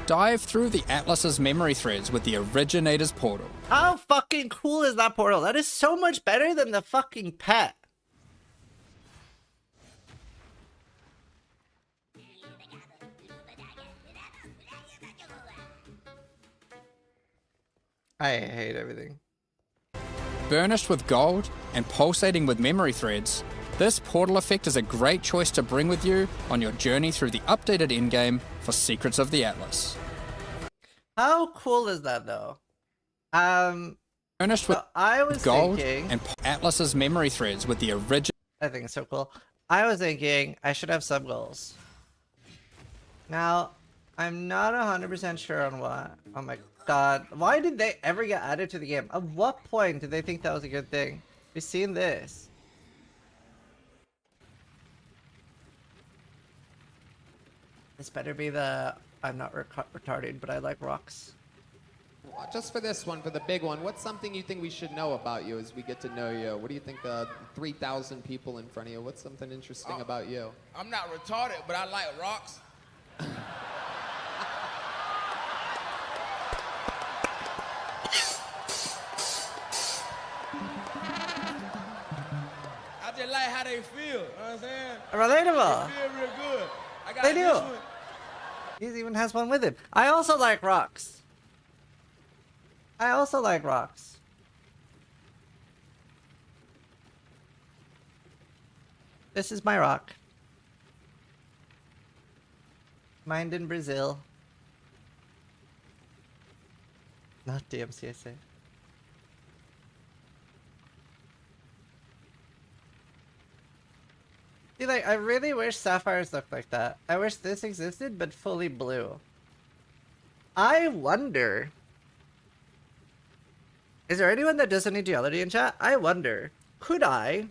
Dive through the Atlas's memory threads with the Originator's portal. How fucking cool is that portal? That is so much better than the fucking pet. I hate everything. Burnished with gold and pulsating with memory threads, this portal effect is a great choice to bring with you on your journey through the updated endgame for Secrets of the Atlas. How cool is that though? Burnished with I was gold thinking, and Atlas's memory threads with the original. I think it's so cool. I was thinking I should have sub goals. Now, I'm not 100% sure on what. Oh my god. Why did they ever get added to the game? At what point did they think that was a good thing? We've seen this. This better be the I'm not retarded, but I like rocks. Just for this one, for the big one, what's something you think we should know about you as we get to know you? What do you think, 3,000 people in front of you, what's something interesting about you? I'm not retarded, but I like rocks. I just like how they feel, you know what I'm saying? Relatable. They feel real good. I got They this do. one. He even has one with him. I also like rocks. I also like rocks. This is my rock. Mined in Brazil. Not DMCSA. See, like, I really wish sapphires looked like that. I wish this existed, but fully blue. I wonder... Is there anyone that does any geology in chat? I wonder, could I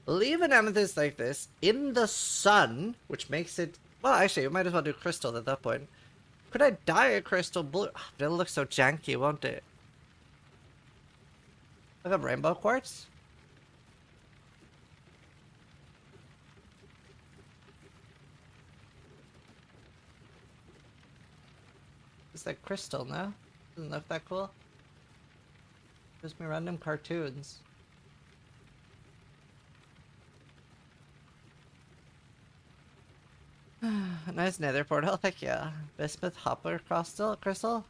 leave an amethyst like this in the sun, which makes it... Well, actually, we might as well do crystal at that point. Could I dye a crystal blue? Oh, it'll look so janky, won't it? Look up rainbow quartz. It's like crystal, no? Doesn't look that cool? Just me random cartoons. Nice nether portal, heck yeah. Bismuth hopper crystal?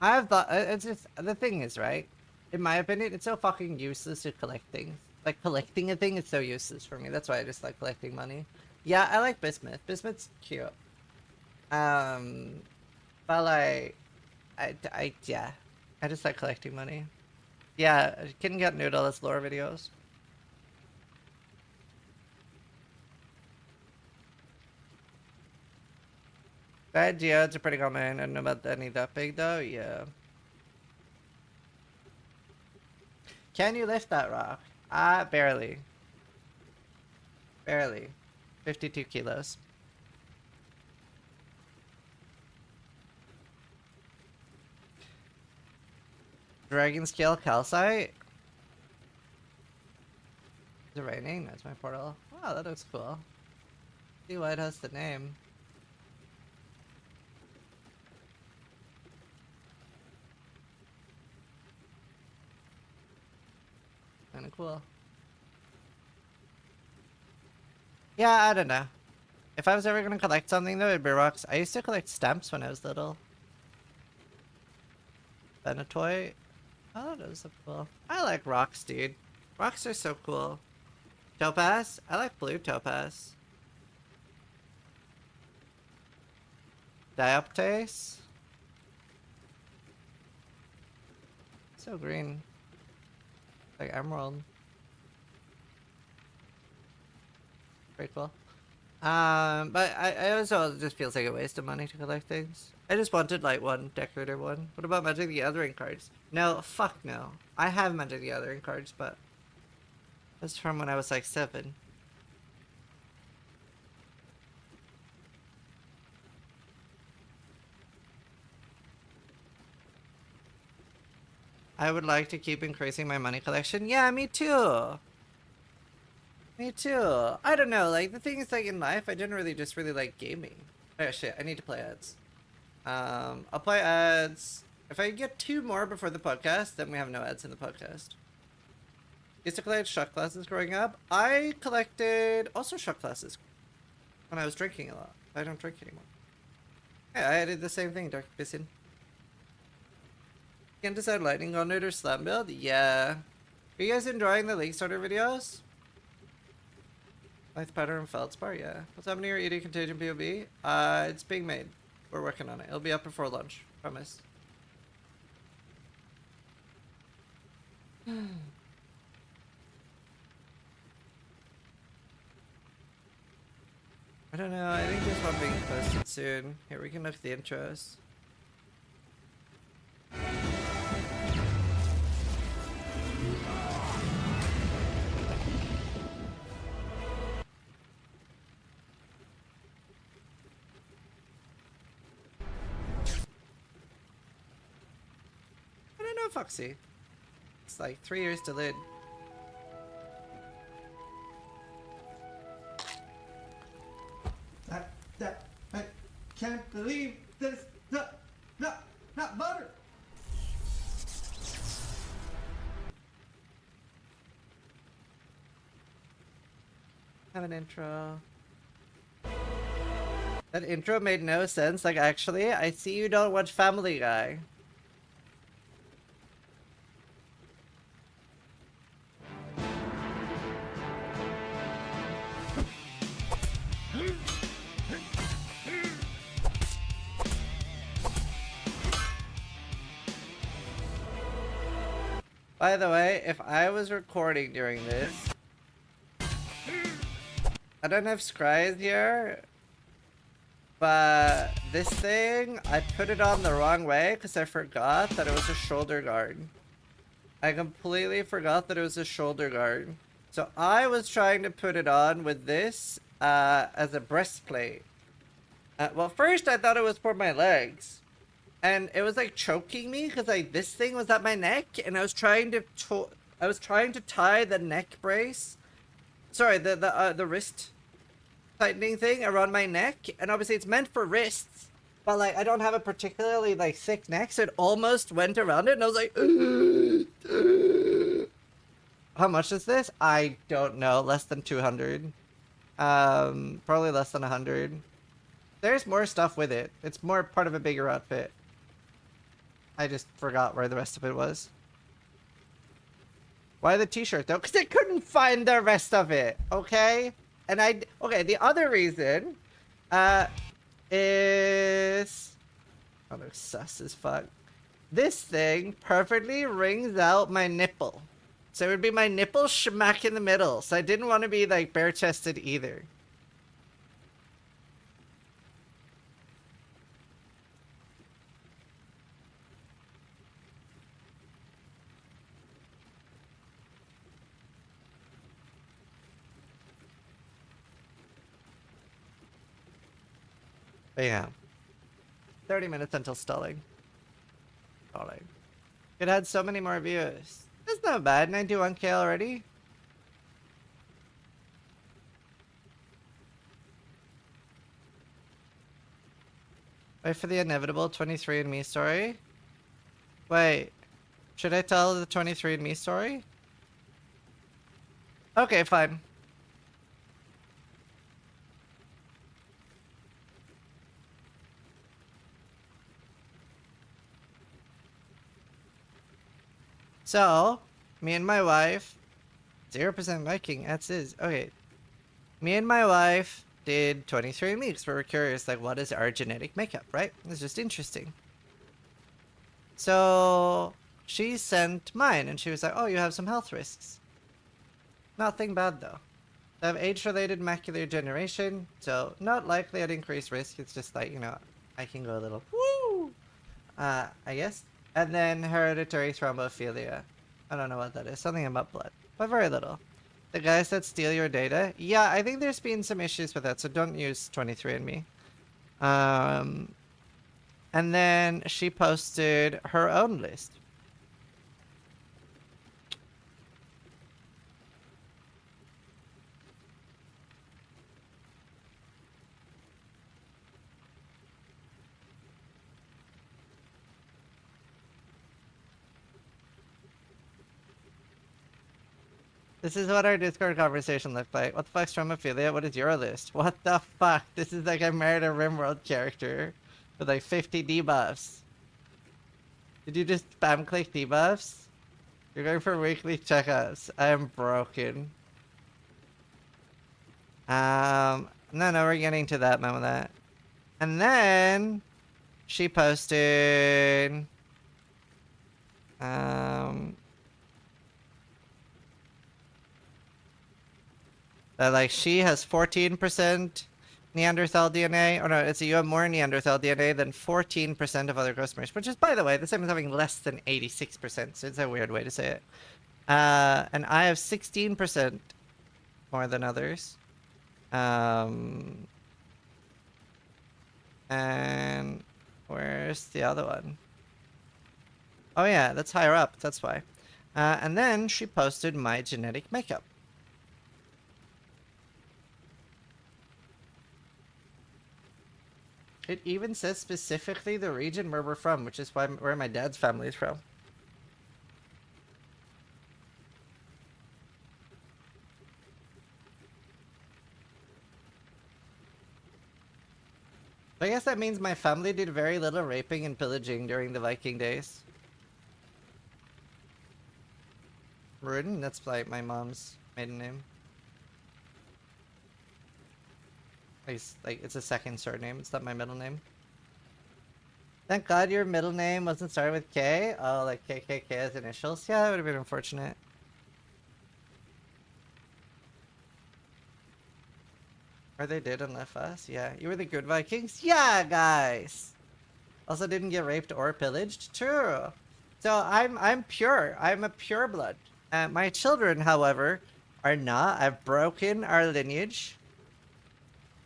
I've thought, it's just, the thing is, right? In my opinion, it's so fucking useless to collect things. Like, collecting a thing is so useless for me. That's why I just like collecting money. Yeah, I like bismuth. Bismuth's cute. But like, yeah. I just like collecting money. Yeah, Kitten Cat Noodle, that's lore videos. Bad geodes are pretty common. I don't know about any that big though, yeah. Can you lift that rock? Barely. Barely. 52 kilos. Dragon scale calcite? Is it raining? That's my portal. Wow, that looks cool. See why it has the name. Kinda cool. Yeah, I don't know. If I was ever gonna collect something though, it'd be rocks. I used to collect stamps when I was little. Benatoy. Oh, that is so cool. I like rocks, dude. Rocks are so cool. Topaz? I like blue topaz. Dioptase? So green. Like emerald. Pretty cool. But I also it just feels like a waste of money to collect things. I just wanted like one decorator one. What about Magic the Gathering cards? No, fuck no. I have Magic the Gathering cards, but that's from when I was like 7. I would like to keep increasing my money collection. Yeah, me too. Me too. I don't know, like the thing is like in life I didn't really just really like gaming. Oh shit, I need to play ads. I'll play ads. If I get 2 more before the podcast, then we have no ads in the podcast. Used to collect shot glasses growing up. I collected also shot glasses when I was drinking a lot. I don't drink anymore. Yeah, I did the same thing, Dark Pissin. Can't decide lightning gauntlet or slam build? Yeah. Are you guys enjoying the League Starter videos? Life Powder and Feldspar, yeah. What's happening to your ED Contagion POB? It's being made. We're working on it. It'll be up before lunch. Promise. I don't know. I think there's one being posted soon. Here, we can look at the intros. I don't know, Foxy. It's like 3 years delayed. I can't believe this. Not butter. Have an intro. That intro made no sense. Like, actually, I see you don't watch Family Guy. By the way, if I was recording during this, I don't have scries here, but this thing, I put it on the wrong way because I forgot that it was a shoulder guard. I completely forgot that it was a shoulder guard. So I was trying to put it on with this as a breastplate. Well, first I thought it was for my legs. And it was like choking me because like this thing was at my neck, and I was trying to tie the neck brace, sorry, the wrist tightening thing around my neck, and obviously it's meant for wrists, but like I don't have a particularly like thick neck, so it almost went around it, and I was like, how much is this? I don't know, less than 200, probably less than 100. There's more stuff with it. It's more part of a bigger outfit. I just forgot where the rest of it was. Why the t-shirt though? Because I couldn't find the rest of it, okay? And okay, the other reason, is... Oh, they're sus as fuck. This thing perfectly rings out my nipple. So it would be my nipple smack in the middle. So I didn't want to be like bare-chested either. But yeah. 30 minutes until stalling. It had so many more views. That's not bad. 91k already. Wait for the inevitable 23andMe story. Wait. Should I tell the 23andMe story? Okay, fine. So, me and my wife, 0% Viking, that's his. Okay. Me and my wife did 23andMe because we were curious, like, what is our genetic makeup, right? It's just interesting. So, she sent mine and she was like, oh, you have some health risks. Nothing bad though. I have age-related macular degeneration, so not likely at increased risk. It's just like, you know, I can go a little woo, I guess. And then hereditary thrombophilia. I don't know what that is. Something about blood, but very little. The guys that steal your data, yeah, I think there's been some issues with that, so don't use 23andMe. And then she posted her own list. This is what our Discord conversation looked like. What the fuck's Tromophilia? What is your list? What the fuck? This is like I married a RimWorld character with like 50 debuffs. Did you just spam click debuffs? You're going for weekly checkups. I am broken. No, we're getting to that, man, with that. And then she posted that like she has 14% Neanderthal DNA. Or no, it's you have more Neanderthal DNA than 14% of other customers, which is, by the way, the same as having less than 86%. So it's a weird way to say it. And I have 16% more than others. And where's the other one? Oh yeah, that's higher up. That's why. And then she posted my genetic makeup. It even says specifically the region where we're from, which is where my dad's family is from. I guess that means my family did very little raping and pillaging during the Viking days. Rudin, that's like my mom's maiden name. It's a second surname. It's not my middle name. Thank God your middle name wasn't started with K. Oh, like KKK as initials. Yeah, that would have been unfortunate. Or they did and left us. Yeah, you were the good Vikings. Yeah, guys. Also didn't get raped or pillaged. True. So I'm pure. I'm a pure blood. My children, however, are not. I've broken our lineage.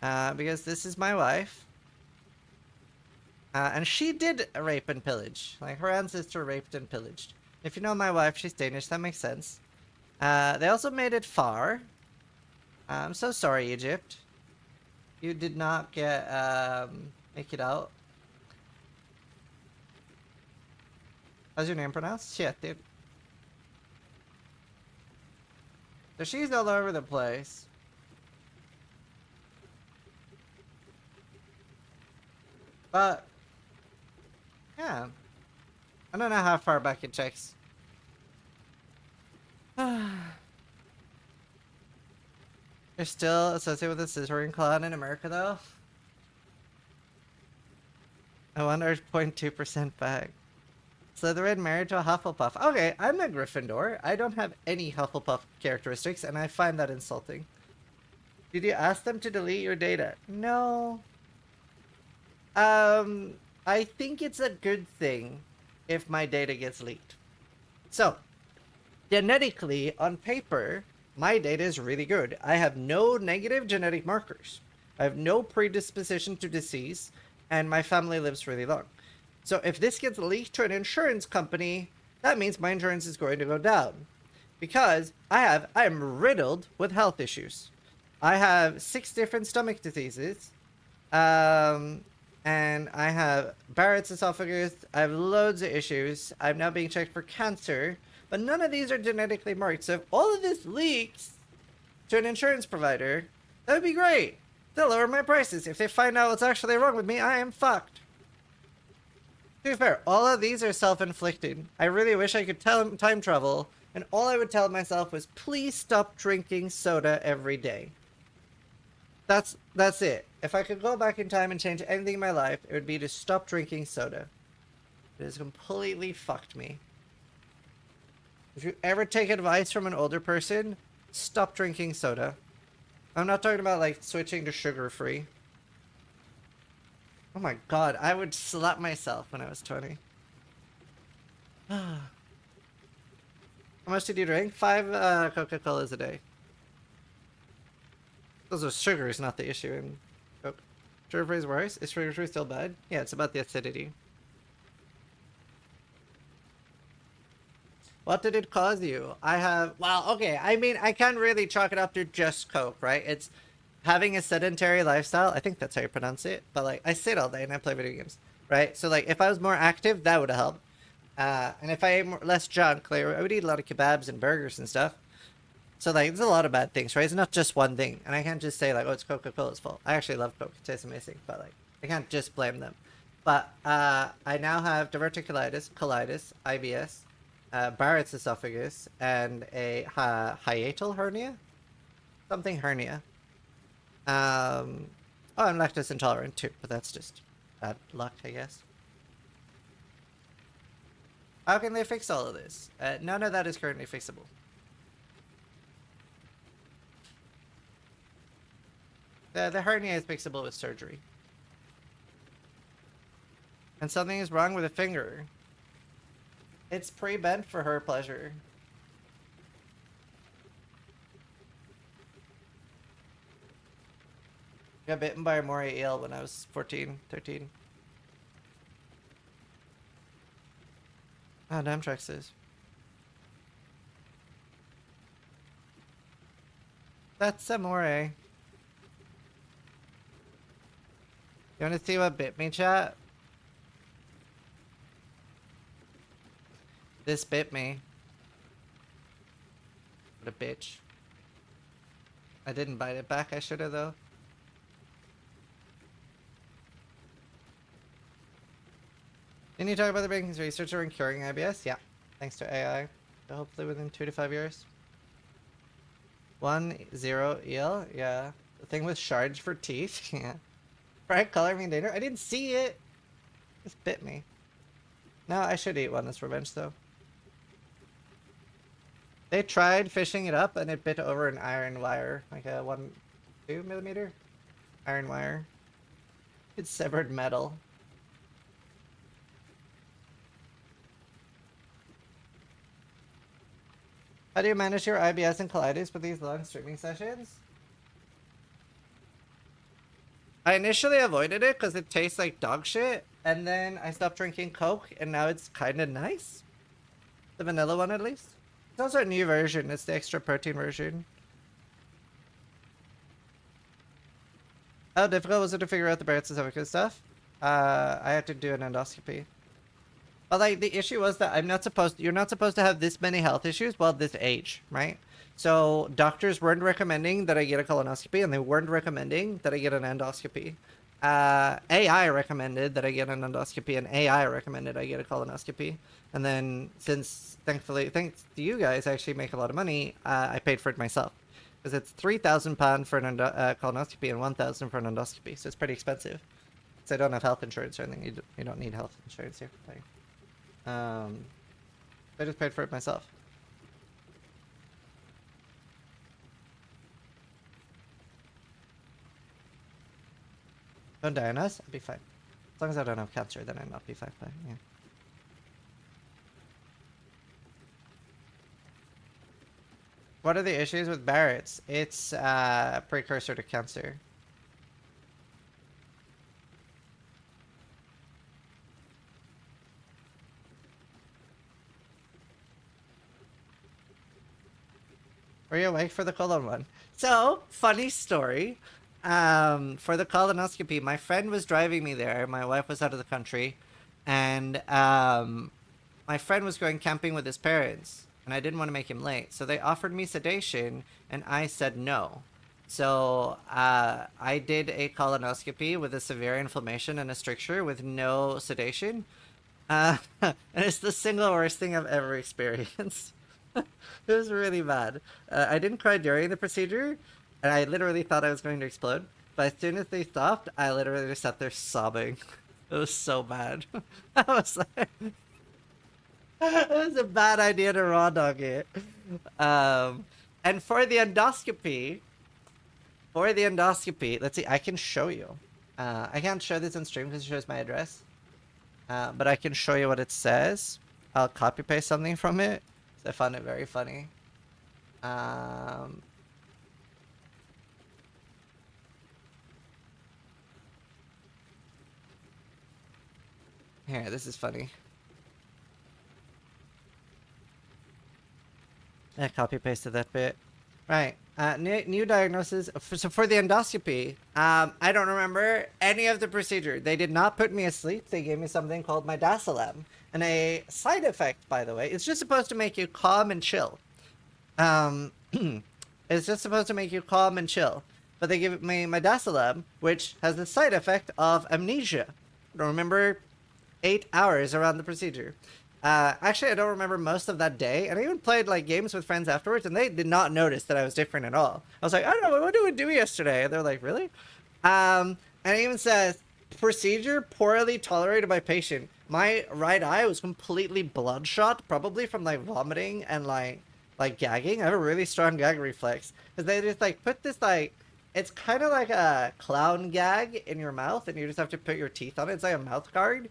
Because this is my wife. And she did rape and pillage. Like, her ancestor raped and pillaged. If you know my wife, she's Danish, that makes sense. They also made it far. I'm so sorry, Egypt. You did not get, make it out. How's your name pronounced? Shit, dude. So she's all over the place. But, yeah. I don't know how far back it checks. You're still associated with the scissoring clan in America, though? I wonder 0.2% back. Slytherin married to a Hufflepuff. Okay, I'm a Gryffindor. I don't have any Hufflepuff characteristics, and I find that insulting. Did you ask them to delete your data? No. I think it's a good thing if my data gets leaked. So, genetically, on paper, my data is really good. I have no negative genetic markers. I have no predisposition to disease, and my family lives really long. So if this gets leaked to an insurance company, that means my insurance is going to go down. Because I am riddled with health issues. I have 6 different stomach diseases. And I have Barrett's esophagus. I have loads of issues. I'm now being checked for cancer. But none of these are genetically marked. So if all of this leaks to an insurance provider, that would be great. They'll lower my prices. If they find out what's actually wrong with me, I am fucked. To be fair, all of these are self-inflicted. I really wish I could time travel. And all I would tell myself was, please stop drinking soda every day. That's it. If I could go back in time and change anything in my life, it would be to stop drinking soda. It has completely fucked me. If you ever take advice from an older person, stop drinking soda. I'm not talking about like switching to sugar-free. Oh my god, I would slap myself when I was 20. How much did you drink? 5 Coca-Colas a day. Those are sugars, not the issue in Coke. Sugar-free is worse? Is sugar-free still bad? Yeah, it's about the acidity. What did it cause you? Well, okay, I mean, I can't really chalk it up to just Coke, right? It's having a sedentary lifestyle. I think that's how you pronounce it. But, like, I sit all day and I play video games, right? So, like, if I was more active, that would have helped. And if I ate less junk, like, I would eat a lot of kebabs and burgers and stuff. So, like, there's a lot of bad things, right? It's not just one thing. And I can't just say, like, oh, it's Coca-Cola's fault. I actually love Coke. It tastes amazing. But, like, I can't just blame them. But I now have diverticulitis, colitis, IBS, Barrett's esophagus, and a hiatal hernia? Something hernia. Oh, I'm lactose intolerant too, but that's just bad luck, I guess. How can they fix all of this? None of that is currently fixable. The hernia is fixable with surgery. And something is wrong with a finger. It's pre-bent for her pleasure. Got bitten by a moray eel when I was 14, 13. Oh, Namtrex is. That's a moray. You wanna see what bit me, chat? This bit me. What a bitch. I didn't bite it back, I should've though. Didn't you talk about the breaking research around curing IBS? Yeah, thanks to AI. So hopefully within 2 to 5 years. 1-0 eel, yeah. The thing with shards for teeth, yeah. Bright coloring danger. I didn't see it. Just bit me. No, I should eat one as revenge though. They tried fishing it up and it bit over an iron wire, like a 1-2 millimeter iron wire. It's severed metal. How do you manage your IBS and colitis with these long streaming sessions? I initially avoided it because it tastes like dog shit, and then I stopped drinking Coke, and now it's kind of nice. The vanilla one, at least. It's also a new version. It's the extra protein version. How difficult was it to figure out the Barrett's esophagus stuff? I had to do an endoscopy. But like the issue was that you're not supposed to have this many health issues while this age, right? So doctors weren't recommending that I get a colonoscopy, and they weren't recommending that I get an endoscopy. AI recommended that I get an endoscopy, and AI recommended I get a colonoscopy. And then since, thankfully, thanks to you guys, I actually make a lot of money, I paid for it myself. Because it's £3,000 for an colonoscopy and £1,000 for an endoscopy, so it's pretty expensive. So I don't have health insurance or anything. You don't need health insurance here. Like, I just paid for it myself. Don't die on us, I'll be fine. As long as I don't have cancer, then I'll be fine. But, yeah. What are the issues with Barrett's? It's a precursor to cancer. Were you awake for the colon one? So, funny story. For the colonoscopy, my friend was driving me there. My wife was out of the country. And my friend was going camping with his parents. And I didn't want to make him late. So they offered me sedation, and I said no. So I did a colonoscopy with a severe inflammation and a stricture with no sedation. And it's the single worst thing I've ever experienced. It was really bad. I didn't cry during the procedure, and I literally thought I was going to explode. But as soon as they stopped, I literally just sat there sobbing. It was so bad. I was like... It was a bad idea to raw dog it. And for the endoscopy, for the endoscopy, let's see, I can show you. I can't show this on stream because it shows my address. But I can show you what it says. I'll copy paste something from it. I found it very funny. Here, this is funny. I copy pasted that bit. Right. New diagnosis. So for the endoscopy, I don't remember any of the procedure. They did not put me asleep. They gave me something called midazolam. And a side effect, by the way, it's just supposed to make you calm and chill. It's just supposed to make you calm and chill. But they give me midazolam, which has the side effect of amnesia. I don't remember 8 hours around the procedure. Actually, I don't remember most of that day, and I even played like games with friends afterwards, and they did not notice that I was different at all. I was like, I don't know, what did we do yesterday? And they're like, really? And it even says, procedure poorly tolerated by patient. My right eye was completely bloodshot, probably from like vomiting and like gagging. I have a really strong gag reflex, because they just like put this like, it's kind of like a clown gag in your mouth, and you just have to put your teeth on it. It's like a mouth guard.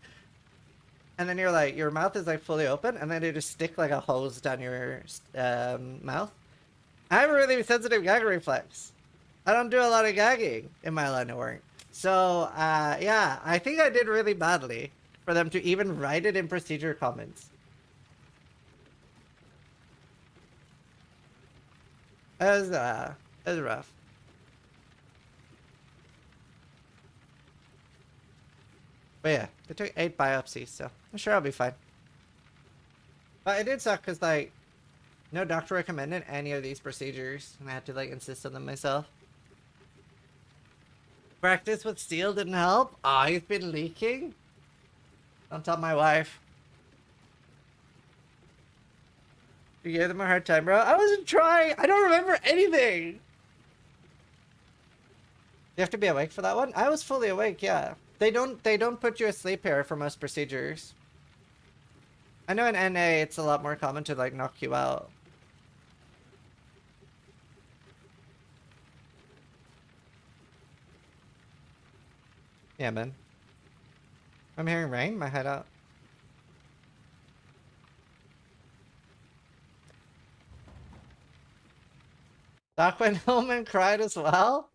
And then you're like, your mouth is like fully open, and then they just stick like a hose down your mouth. I have a really sensitive gag reflex. I don't do a lot of gagging in my line of work. So, yeah, I think I did really badly for them to even write it in procedure comments. It was rough. But yeah, they took 8 biopsies, so I'm sure I'll be fine. But it did suck because, like, no doctor recommended any of these procedures, and I had to, like, insist on them myself. Practice with steel didn't help? Aw, he's been leaking? Don't tell my wife. You gave them a hard time, bro? I wasn't trying! I don't remember anything! You have to be awake for that one? I was fully awake, yeah. They don't put you asleep here for most procedures. I know in NA it's a lot more common to like knock you out. Yeah, man. I'm hearing rain, my head out. Doc went home and cried as well?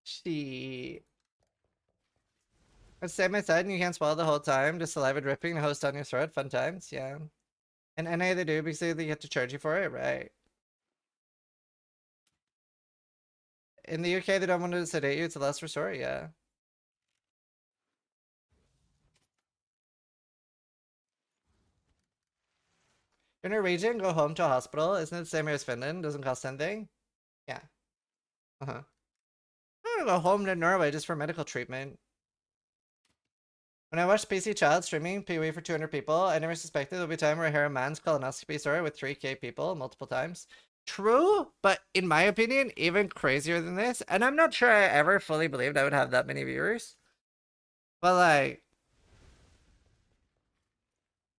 She. Let's stay at my side and you can't swallow the whole time. Just saliva dripping, the host on your throat. Fun times, yeah. And NA they do because they get to charge you for it, right? In the UK they don't want to sedate you, it's a last resort, yeah. You're Norwegian, go home to a hospital. Isn't it the same here as Finland? Doesn't cost anything? Yeah. Uh-huh. I'm gonna go home to Norway just for medical treatment. When I watched PC Child streaming PoE for 200 people, I never suspected there'll be a time where I hear a man's colonoscopy story with 3K people multiple times. True, but in my opinion, even crazier than this. And I'm not sure I ever fully believed I would have that many viewers. But like,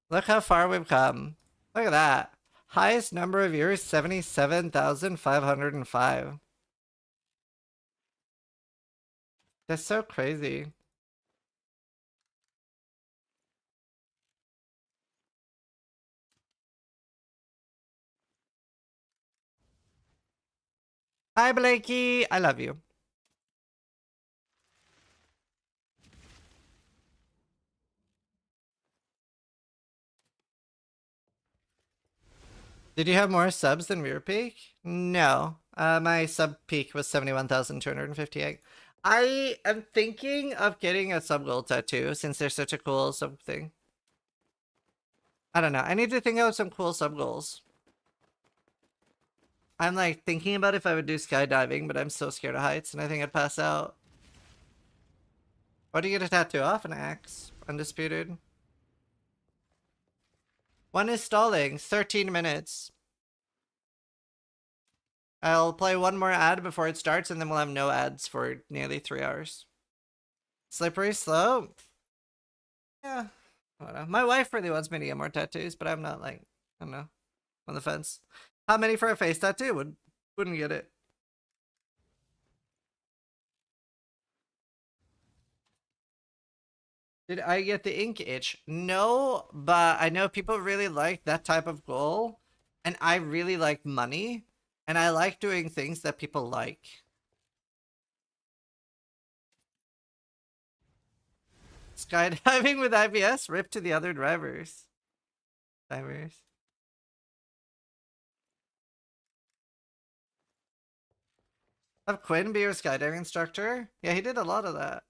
look how far we've come. Look at that. Highest number of viewers, 77,505. That's so crazy. Hi, Blakey. I love you. Did you have more subs than viewer peak? No. My sub peak was 71,258. I am thinking of getting a sub goal tattoo since they're such a cool sub thing. I don't know. I need to think of some cool sub goals. I'm like thinking about if I would do skydiving, but I'm so scared of heights and I think I'd pass out. Why do you get a tattoo off? An axe. Undisputed. One is stalling. 13 minutes. I'll play one more ad before it starts and then we'll have no ads for nearly 3 hours. Slippery slope? Yeah. I don't know. My wife really wants me to get more tattoos, but I'm not like, I don't know, on the fence. How many for a face tattoo? Wouldn't get it. Did I get the ink itch? No, but I know people really like that type of goal, and I really like money, and I like doing things that people like. Skydiving with IBS? Rip to the other drivers. Divers. Have Quinn be your skydiving instructor? Yeah, he did a lot of that.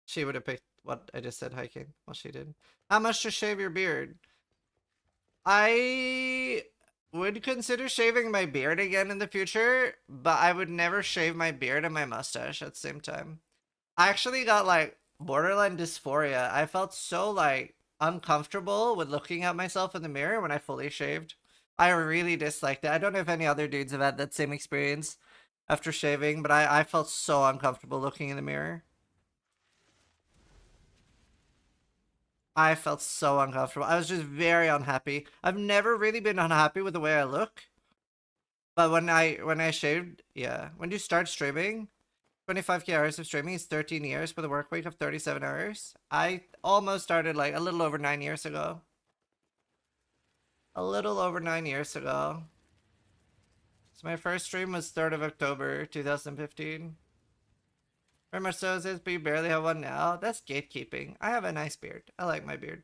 She would have picked what I just said, hiking. Well, she did. How much to shave your beard? I would consider shaving my beard again in the future, but I would never shave my beard and my mustache at the same time. I actually got like borderline dysphoria. I felt so like uncomfortable with looking at myself in the mirror when I fully shaved. I really disliked it. I don't know if any other dudes have had that same experience after shaving, but I felt so uncomfortable looking in the mirror. I felt so uncomfortable. I was just very unhappy. I've never really been unhappy with the way I look. But when I shaved, yeah. When you start streaming, 25k hours of streaming is 13 years with a work week of 37 hours. I almost started like a little over 9 years ago. A little over 9 years ago. So my first stream was 3rd of October, 2015. Very much so, says, but you barely have one now. That's gatekeeping. I have a nice beard. I like my beard.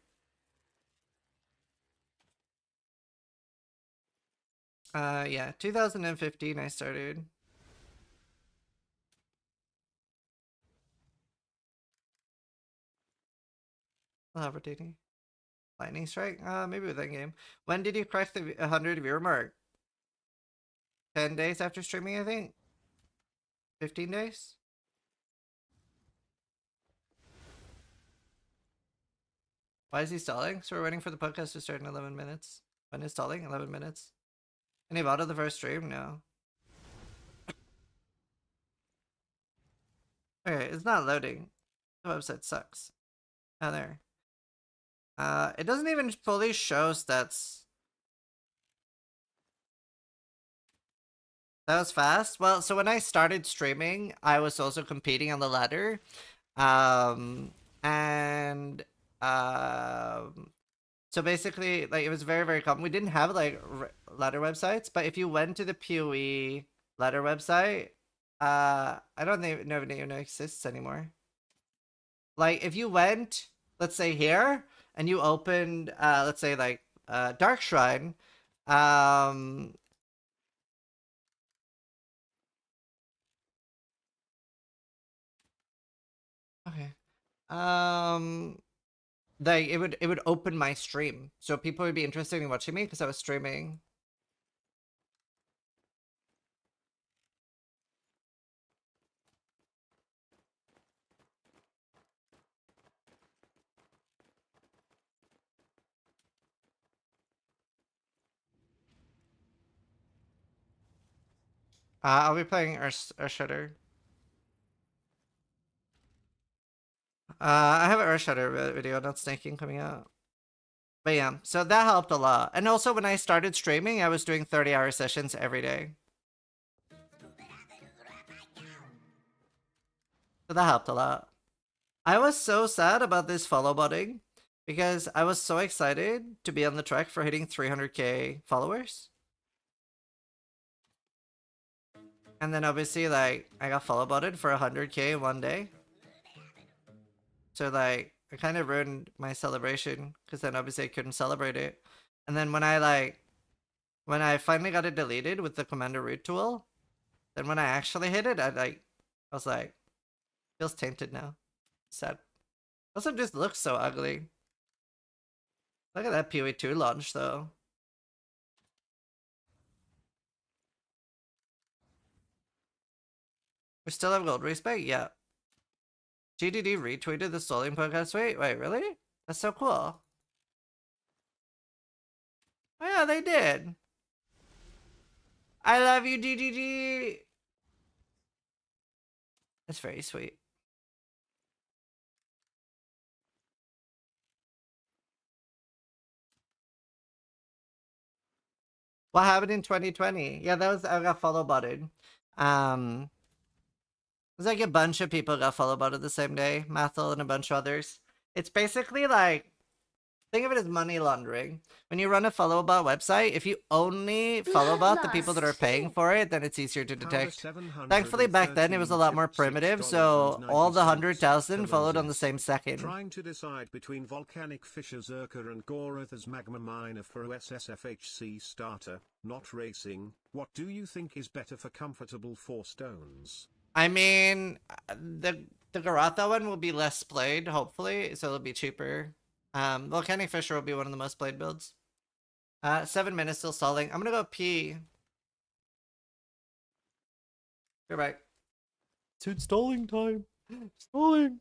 Yeah, 2015 I started. Rotating. Lightning strike? Maybe with Endgame. When did you crack the 100 viewer mark? 10 days after streaming, I think? 15 days? Why is he stalling? So we're waiting for the podcast to start in 11 minutes. When is stalling? 11 minutes. Any bought of the first stream? No. Okay, it's not loading. The website sucks. Oh, there. It doesn't even fully show stats. That was fast. Well, so when I started streaming, I was also competing on the ladder. So basically, like, it was very, very common. We didn't have, like, ladder websites, but if you went to the PoE ladder website, I don't even know if it exists anymore. Like, if you went, let's say here, and you opened, let's say, like, Dark Shrine, okay. Like, it would open my stream, so people would be interested in watching me because I was streaming. I'll be playing Earth Shudder. I have an Earth Shudder video, not snaking, coming out. But yeah, so that helped a lot. And also when I started streaming, I was doing 30-hour sessions every day. So that helped a lot. I was so sad about this follow botting because I was so excited to be on the track for hitting 300k followers. And then obviously, like, I got follow botted for 100k in one day. So, like, I kind of ruined my celebration because then obviously I couldn't celebrate it. And then when I finally got it deleted with the Commander Root tool, then when I actually hit it, I was like, feels tainted now. Sad. Also just looks so ugly. Look at that PoE 2 launch though. We still have gold respect? Yeah. GDD retweeted the Stalling podcast. Wait, really? That's so cool. Oh yeah, they did. I love you, GGG. That's very sweet. What happened in 2020? Yeah, that was, I got follow botted. There's like a bunch of people got follow botted the same day, Mathel and a bunch of others. It's basically like, think of it as money laundering. When you run a follow bot website, if you only follow bot the people that are paying for it, then it's easier to detect. Thankfully, back then it was a lot more primitive, so all the 100,000 followed on the same second. Trying to decide between volcanic fissure Zerka and Gorath as magma miner for OSSFHC starter, not racing. What do you think is better for comfortable 4 stones? I mean, the Garatha one will be less played, hopefully, so it'll be cheaper. Volcanic Fissure will be one of the most played builds. 7 minutes still stalling. I'm gonna go pee. Go back. It's stalling time. Stalling.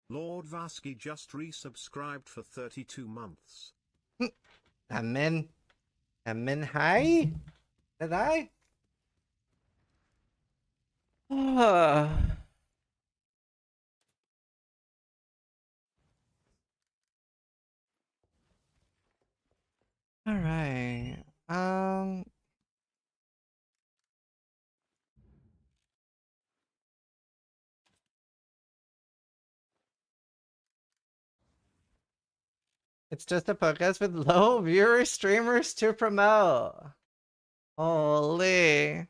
Lord Vasky just resubscribed for 32 months. Amen. Amen. Hi. Did I? All right. It's just a podcast with low viewer streamers to promote. Holy.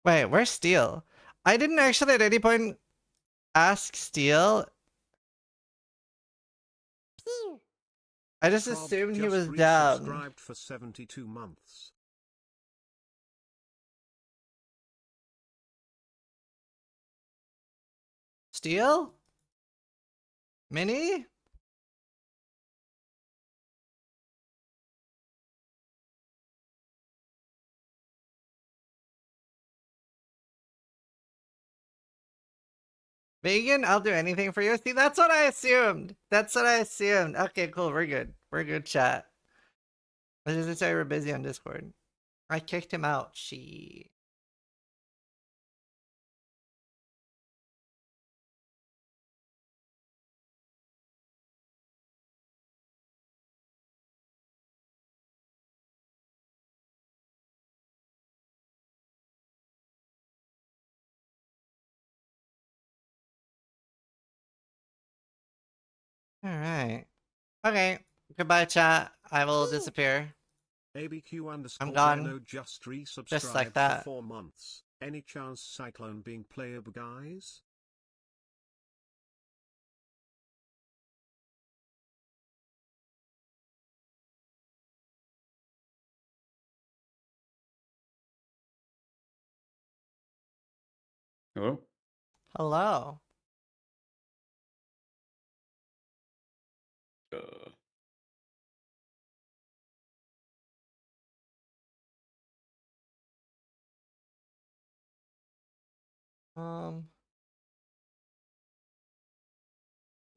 Wait, where's Steel? I didn't actually at any point ask Steel. I just assumed he was down. Resubscribed for 72 months. Steel? Mini? Vegan? I'll do anything for you. See, that's what I assumed. That's what I assumed. Okay, cool. We're good. We're good, chat. What does it say we're busy on Discord? I kicked him out. She. Alright. Okay. Goodbye, chat. I will disappear. ABQ I'm underscore gone. Dano just resubscribed Just like for that. 4 months. Any chance Cyclone being playable, guys? Hello? Hello. Um.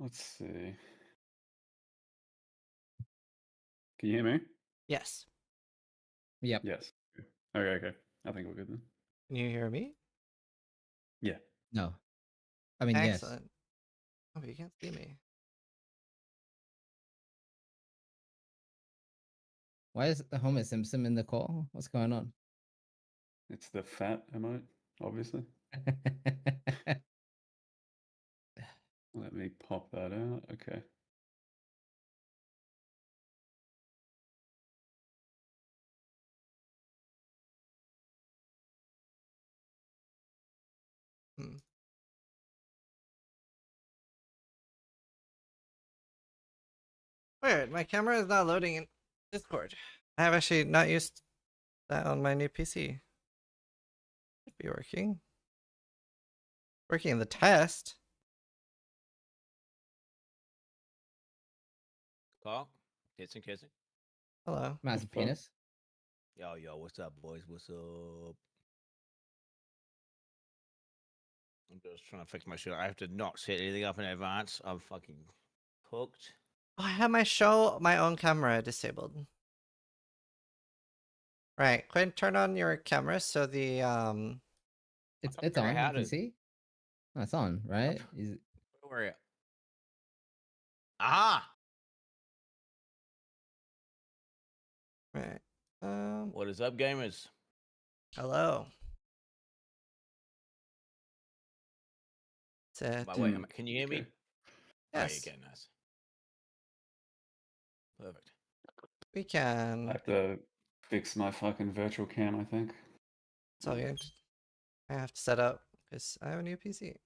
Let's see. Can you hear me? Yes. Yep. Yes. Okay. I think we're good then. Can you hear me? Yeah. No. I mean, Excellent. Oh, but you can't see me. Why is the Homer Simpson in the call? What's going on? It's the fat emote, obviously. Let me pop that out. Okay. Hmm. Weird. My camera is not loading in Discord. I have actually not used that on my new PC. Should be working. Working in the test. Carl, kissing. Hello. Massive penis. Yo, what's up, boys? What's up? I'm just trying to fix my shit. I have to not set anything up in advance. I'm fucking cooked. Oh, I have my show my own camera disabled. Right. Quinn, turn on your camera so the It's on. You can see. Oh, it's on, right? Where are you? Aha! Right. What is up, gamers? Hello. Wait, can you hear me? Yes. Okay, nice. Perfect. We can. I have to fix my fucking virtual cam, I think. It's all good. I have to set up because I have a new PC.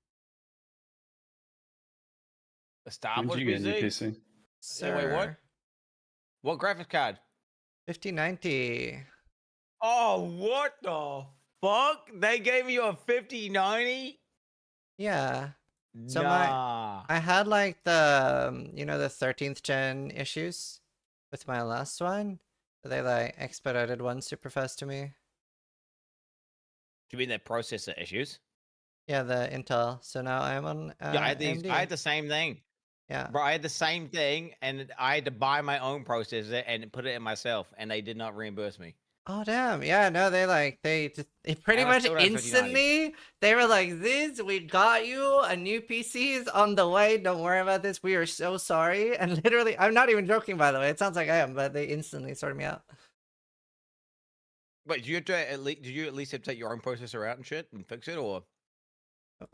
A Star When Wars did you get a new PC? PC? Sir. Wait, what? What graphics card? 5090. Oh, what the fuck? They gave you a 5090? Yeah. So Nah. I had like the the 13th gen issues with my last one. They like expedited one super fast to me. Do you mean their processor issues? Yeah, the Intel. So now I'm on Yeah, AMD. I had the same thing. Yeah. Bro, I had the same thing, and I had to buy my own processor and put it in myself, and they did not reimburse me. Oh damn! Yeah, no, they pretty And I much still don't have 5090. instantly they were like, "This, we got you a new PC is on the way. Don't worry about this. We are so sorry." And literally, I'm not even joking, by the way. It sounds like I am, but they instantly sorted me out. But did you have to did you at least have to take your own processor out and shit and fix it, or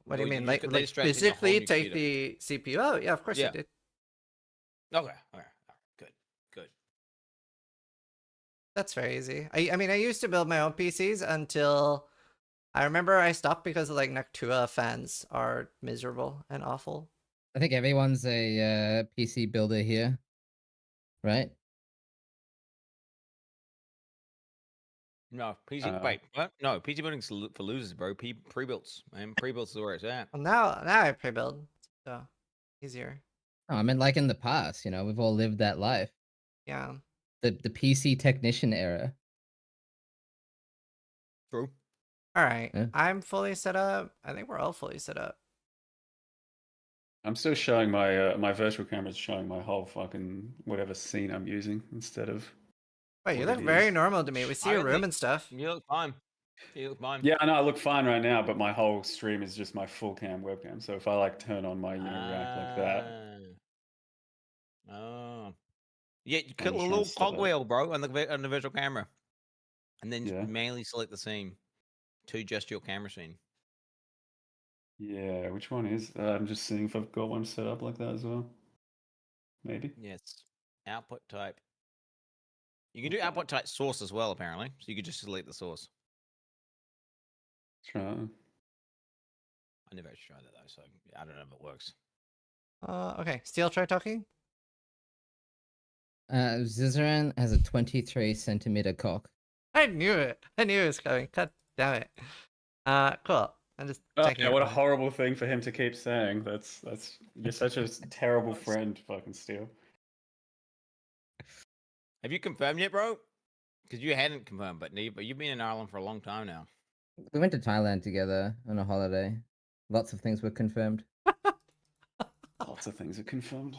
What do you or mean? just Like, they just strapped in a whole physically new take computer? the CPU out? Yeah, of course I Yeah. did. Okay, good. That's very easy. I mean, I used to build my own PCs until I remember I stopped because like Noctua fans are miserable and awful. I think everyone's a PC builder here, right? No, PC. Wait, what? No, PC building's for losers, bro. Pre-builts, man. Pre-builts is where it's at. Well, now I pre-build, so easier. Oh, I mean, like in the past, you know, we've all lived that life. Yeah. The PC technician era. True. All right, Yeah. I'm fully set up. I think we're all fully set up. I'm still showing my my virtual camera's showing my whole fucking whatever scene I'm using instead of. Wait, you what look it very is. normal to me. We see your room and stuff. You look fine. You look fine. Yeah, I know I look fine right now, but my whole stream is just my full cam webcam. So if I like turn on my rack like that, Oh. Yeah, you I'm click a just trying little to set up. cogwheel, bro, on the virtual camera, and then Yeah. manually select the scene to just your camera scene. Yeah, which one is? I'm just seeing if I've got one set up like that as well. Maybe. Yes. Output type. You can do output type source as well, apparently. So you could just select the source. Try. I never actually tried that though, so I don't know if it works. Okay. Steel, try talking. Zizaran has a 23-centimeter cock. I knew it. I knew it was coming. God damn it. Cool. I'm just Oh, checking. yeah, it what a wrong. horrible thing for him to keep saying. That's you're such a terrible friend, fucking Steel. Have you confirmed yet, bro? Because you hadn't confirmed, but you've been in Ireland for a long time now. We went to Thailand together on a holiday. Lots of things were confirmed. Lots of things are confirmed.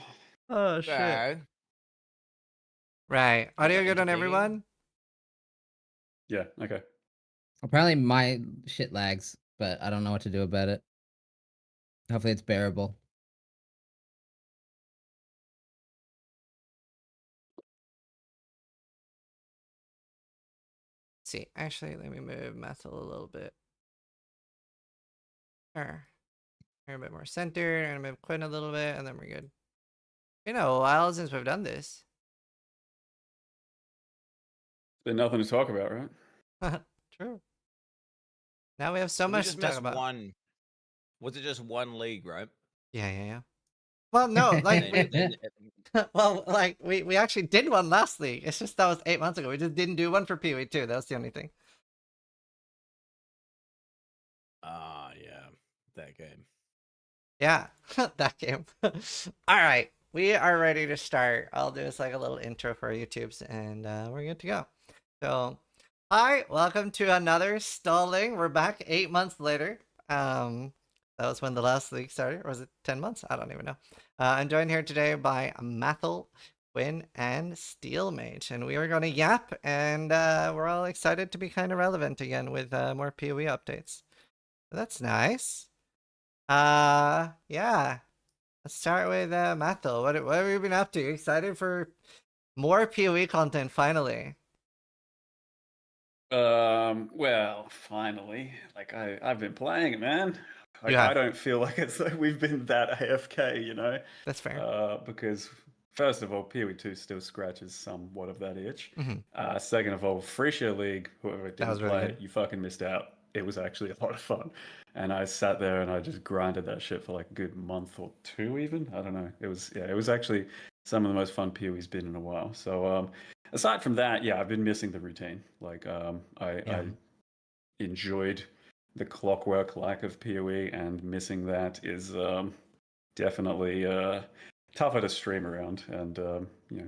Oh shit. So, Right. Audio good on entertaining. everyone? Yeah. Okay. Apparently my shit lags, but I don't know what to do about it. Hopefully it's bearable. Let's see. Actually, let me move Methil a little bit. You're a bit more centered. I'm gonna move Quinn a little bit, and then we're good. You know, a while since we've done this. There's nothing to talk about, right? True. Now we have so we much just to talk missed about. one. Was it just one league, right? Yeah. Well, no, like well, like we actually did one last league. It's just that was 8 months ago. We just didn't do one for Pee Wee 2. That was the only thing. Yeah, that game. Yeah, that game. All right, we are ready to start. I'll do this like a little intro for our YouTubes, and we're good to go. So, hi, welcome to another stalling. We're back 8 months later. That was when the last league started, or was it 10 months? I don't even know. I'm joined here today by Mathel, Quinn, and Steelmage, and we are going to yap, and we're all excited to be kind of relevant again with more PoE updates. So that's nice. Yeah. Let's start with Mathel. What have you been up to? Excited for more PoE content finally? Well, finally, like I've been playing it, man. Like, I don't feel like it's like we've been that AFK, you know. That's fair. Because first of all, PoE 2 still scratches somewhat of that itch. Mhm. Second of all, Frisia League, whoever didn't was really play good. it, you fucking missed out. It was actually a lot of fun, and I sat there and I just grinded that shit for like a good month or two, even. I don't know. It was actually some of the most fun PoE's been in a while. So aside from that, yeah, I've been missing the routine. Like I enjoyed the clockwork like of PoE, and missing that is definitely tougher to stream around and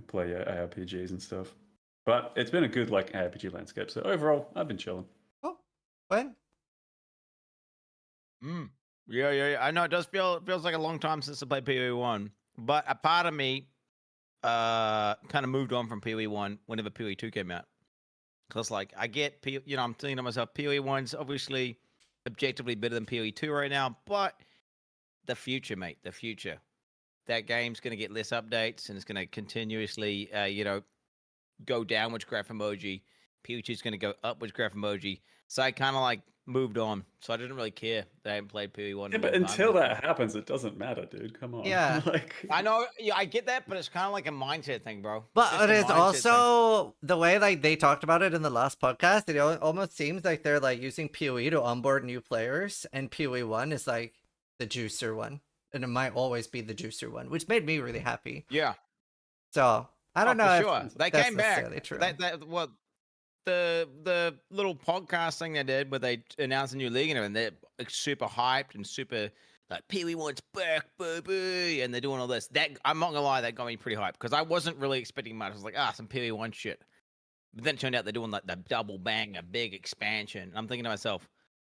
play ARPGs and stuff. But it's been a good like ARPG landscape. So overall, I've been chilling. When? Yeah. I know it does feels like a long time since I played PoE 1, but a part of me kind of moved on from PoE 1 whenever PoE 2 came out. Because like I get I'm thinking to myself, PoE 1's obviously objectively better than PoE 2 right now, but the future, mate, the future. That game's going to get less updates and it's going to continuously go downwards graph emoji. PoE 2's going to go upwards graph emoji. So I kind of like moved on. So I didn't really care that I hadn't played PoE 1. Yeah, but until that happens, it doesn't matter, dude. Come on. Yeah. Like I know, yeah, I get that, but it's kind of like a mindset thing, bro. But it's also the way like they talked about it in the last podcast. It almost seems like they're like using PoE to onboard new players, and PoE 1 is like the juicer one, and it might always be the juicer one, which made me really happy. Yeah. So I don't know for if sure. They that's came back. necessarily true. Well, the little podcast thing they did where they announced a new league and everything. They're like, super hyped and super like Pee Wee wants back, baby, and they're doing all this. That I'm not gonna lie, that got me pretty hyped because I wasn't really expecting much. I was like, some Pee Wee one shit. But then it turned out they're doing like the double bang, a big expansion. And I'm thinking to myself,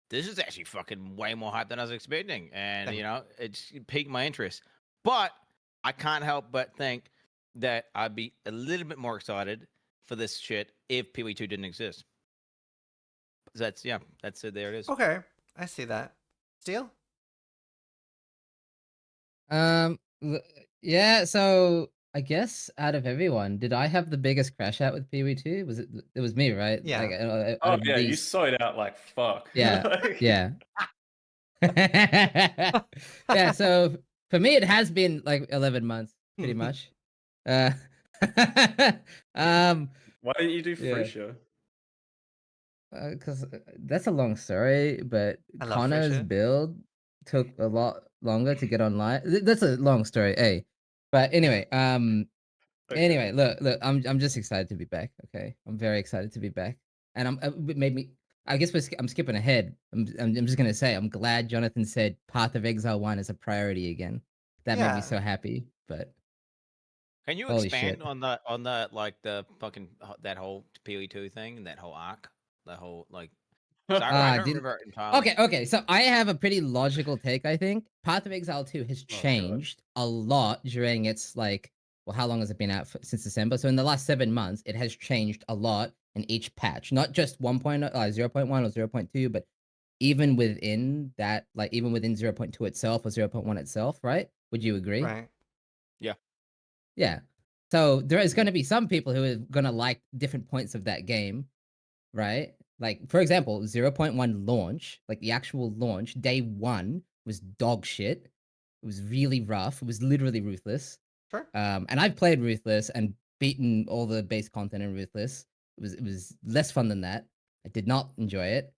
this is actually fucking way more hype than I was expecting, and it piqued my interest. But I can't help but think that I'd be a little bit more excited for this shit if Pee Wee 2 didn't exist. That's it. There it is. Okay, I see that. Steel? Yeah, so I guess out of everyone, did I have the biggest crash out with Pee Wee 2? It was me, right? Yeah. Like, out Oh of yeah, you these- saw it out like fuck. Yeah, Like- yeah. Yeah, so for me it has been like 11 months, pretty much. Why didn't you do yeah. Frisia? Because that's a long story, but I love Connor's Frisia. build took a lot longer to get online. That's a long story, but anyway, anyway, look, I'm just excited to be back. Okay, I'm very excited to be back, and it made me. I guess I'm skipping ahead. I'm just gonna say I'm glad Jonathan said Path of Exile 1 is a priority again. That made me so happy. But can you holy expand shit. on the like the fucking that whole Pee Wee 2 thing and that whole arc, the whole like? 'Cause I don't remember it entirely. Okay. So I have a pretty logical take. I think Path of Exile 2 has changed a lot during its like. Well, how long has it been out since December? So in the last 7 months, it has changed a lot in each patch. Not just 1.0, 0.1 or 0.2, but even within that, like even within 0.2 itself or 0.1 itself, right? Would you agree? Right. Yeah. Yeah. So there is going to be some people who are going to like different points of that game, right? Like, for example, 0.1 launch, like the actual launch, day 1 was dog shit. It was really rough. It was literally Ruthless. Sure. And I've played Ruthless and beaten all the base content in Ruthless. It was less fun than that. I did not enjoy it.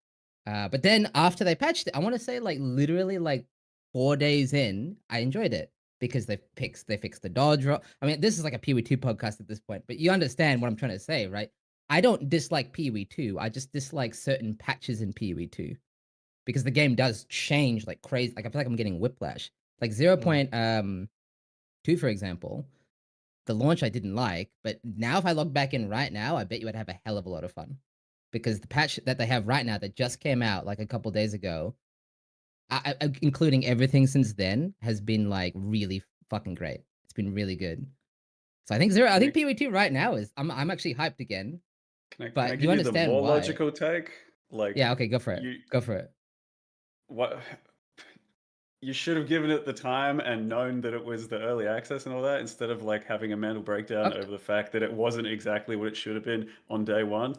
But then after they patched it, I want to say like literally like 4 days in, I enjoyed it because they fixed the dodge roll. I mean, this is like a Pee Wee 2 podcast at this point, but you understand what I'm trying to say, right? I don't dislike Pee Wee 2. I just dislike certain patches in Pee Wee 2 because the game does change like crazy. Like I feel like I'm getting whiplash. Like 0.2, for example, the launch I didn't like, but now if I log back in right now, I bet you I'd have a hell of a lot of fun because the patch that they have right now that just came out like a couple days ago, including everything since then, has been like really fucking great. It's been really good. So I think Pee Wee 2 right now is I'm actually hyped again. Can I But give you you the understand more why. logical take? Like, Yeah, okay, go for it. Go for it. What? You should have given it the time and known that it was the early access and all that, instead of like having a mental breakdown over the fact that it wasn't exactly what it should have been on day 1.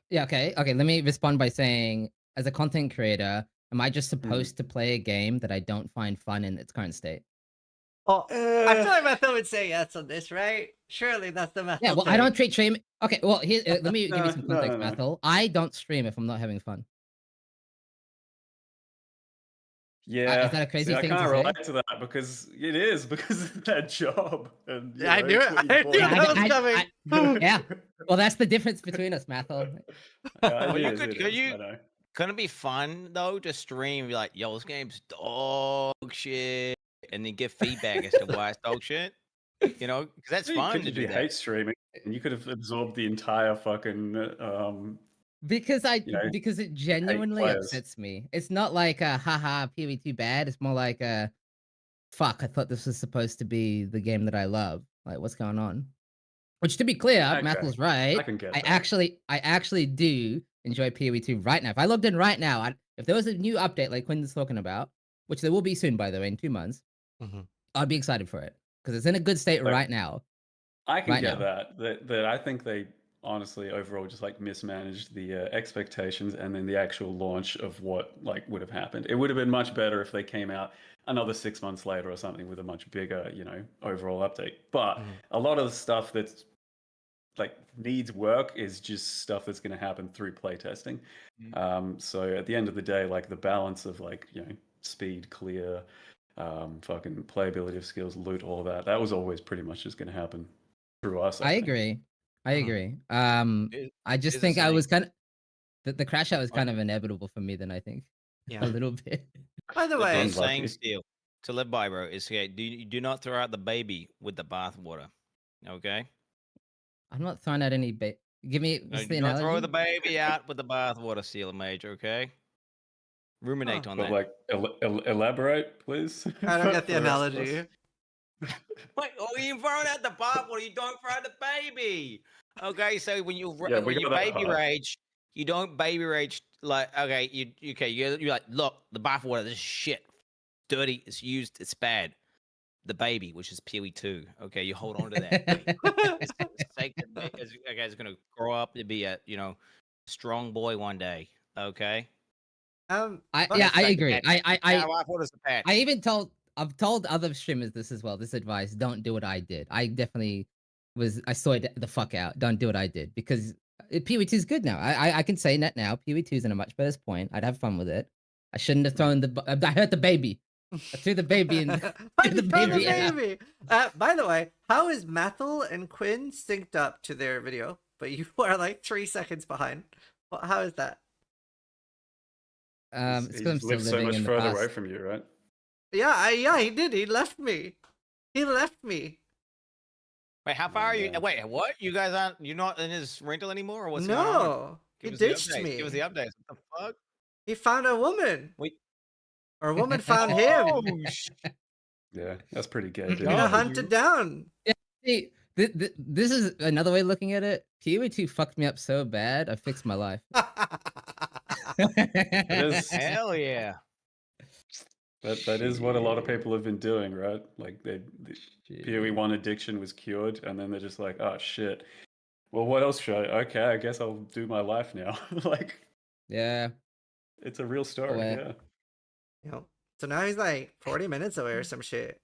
Yeah, okay. Let me respond by saying, as a content creator, am I just supposed to play a game that I don't find fun in its current state? Oh, I feel like Method would say yes on this, right? Surely that's the Method. Yeah, well, I don't treat stream. Okay, well, here, let me give you some No, context, no. Mathil. I don't stream if I'm not having fun. Yeah, Is that a crazy see, thing I to can't say? relate to that because it is because of that job. And you I know, knew it's it. what you I bought knew into. that was coming. Yeah. Well, that's the difference between us, Mathil. Well, It is, I know. Couldn't it be fun though to stream and be like, yo, this game's dog shit, and then give feedback as to why it's dog shit? You know, because that's You fun could to just do be that. hate streaming, and you could have absorbed the entire fucking Because because it genuinely players. upsets me. It's not like a haha Pee Wee too bad. It's more like a fuck. I thought this was supposed to be the game that I love. Like, what's going on? Which, to be clear, Okay, Mathil's right. I can get I that. actually do enjoy Pee Wee 2 right now. If I logged in right now, if there was a new update like Quinn's talking about, which there will be soon, by the way, in 2 months, I'd be excited for it because it's in a good state Like, right now. I can Right get now. that I think they honestly overall just like mismanaged the expectations and then the actual launch of what like would have happened. It would have been much better if they came out another 6 months later or something with a much bigger, overall update. But a lot of the stuff that's like needs work is just stuff that's going to happen through playtesting. So at the end of the day, like the balance of like speed, clear, fucking playability of skills, loot, all of that was always pretty much just going to happen through us. I think. agree. I agree. It- I just it's the think I same. was kind of the crash out was kind of inevitable for me. Then I think Yeah. a little bit. By the The way, best saying still to live by, bro, is okay. Do not throw out the baby with the bathwater. Okay. I'm not throwing out any bait. Give me No, what's the do not throw analogy? the baby out with the bathwater, Seal Major. Okay. Ruminate on But that. like, elaborate, please. I don't get the For rest of us. analogy. Wait, oh, you throwing out the bathwater, you don't throw out the baby. Okay, so when you Yeah, we when you got that baby part. rage, you don't baby rage like okay, you're like, look, the bathwater, this is shit, dirty, it's used, it's bad. The baby, which is Pee-wee 2. Okay, you hold on to that. It's sacred. Okay, it's gonna grow up to be a strong boy one day. Okay. Um, I but- yeah, I Like agree. that. Bathwater's a patch. I even I've told other streamers this as well. This advice: don't do what I did. I definitely I saw it the fuck out. Don't do what I did because Pee-wee 2 is good now. I can say that now. Pee-wee 2 is in a much better point. I'd have fun with it. I shouldn't have thrown I hurt the baby. I threw the baby in. Why the you throw baby out. baby? By the way, how is Mathel and Quinn synced up to their video, but you are like 3 seconds behind? Well, how is that? It's He because I'm still lives so living much in the further past. away from you, right? Yeah, he did. He left me. He left me. Wait, how far are you? Wait, what? You guys aren't? You're not in his rental anymore, or what's going on? No, he Give us the ditched updates. me. Give us the updates. What the fuck? He found a woman. Wait. Or a woman found him. Oh, Yeah, that's pretty gay, He dude. got hunted down. Yeah, see, this is another way of looking at it. Pee-wee 2 fucked me up so bad. I fixed my life. Hell yeah. That is what a lot of people have been doing, right? Like the PoE 1 addiction was cured, and then they're just like, oh shit. Well, what else should I? Okay, I guess I'll do my life now. Like, yeah, it's a real story. way. Yeah. Yep. So now he's like 40 minutes away or some shit.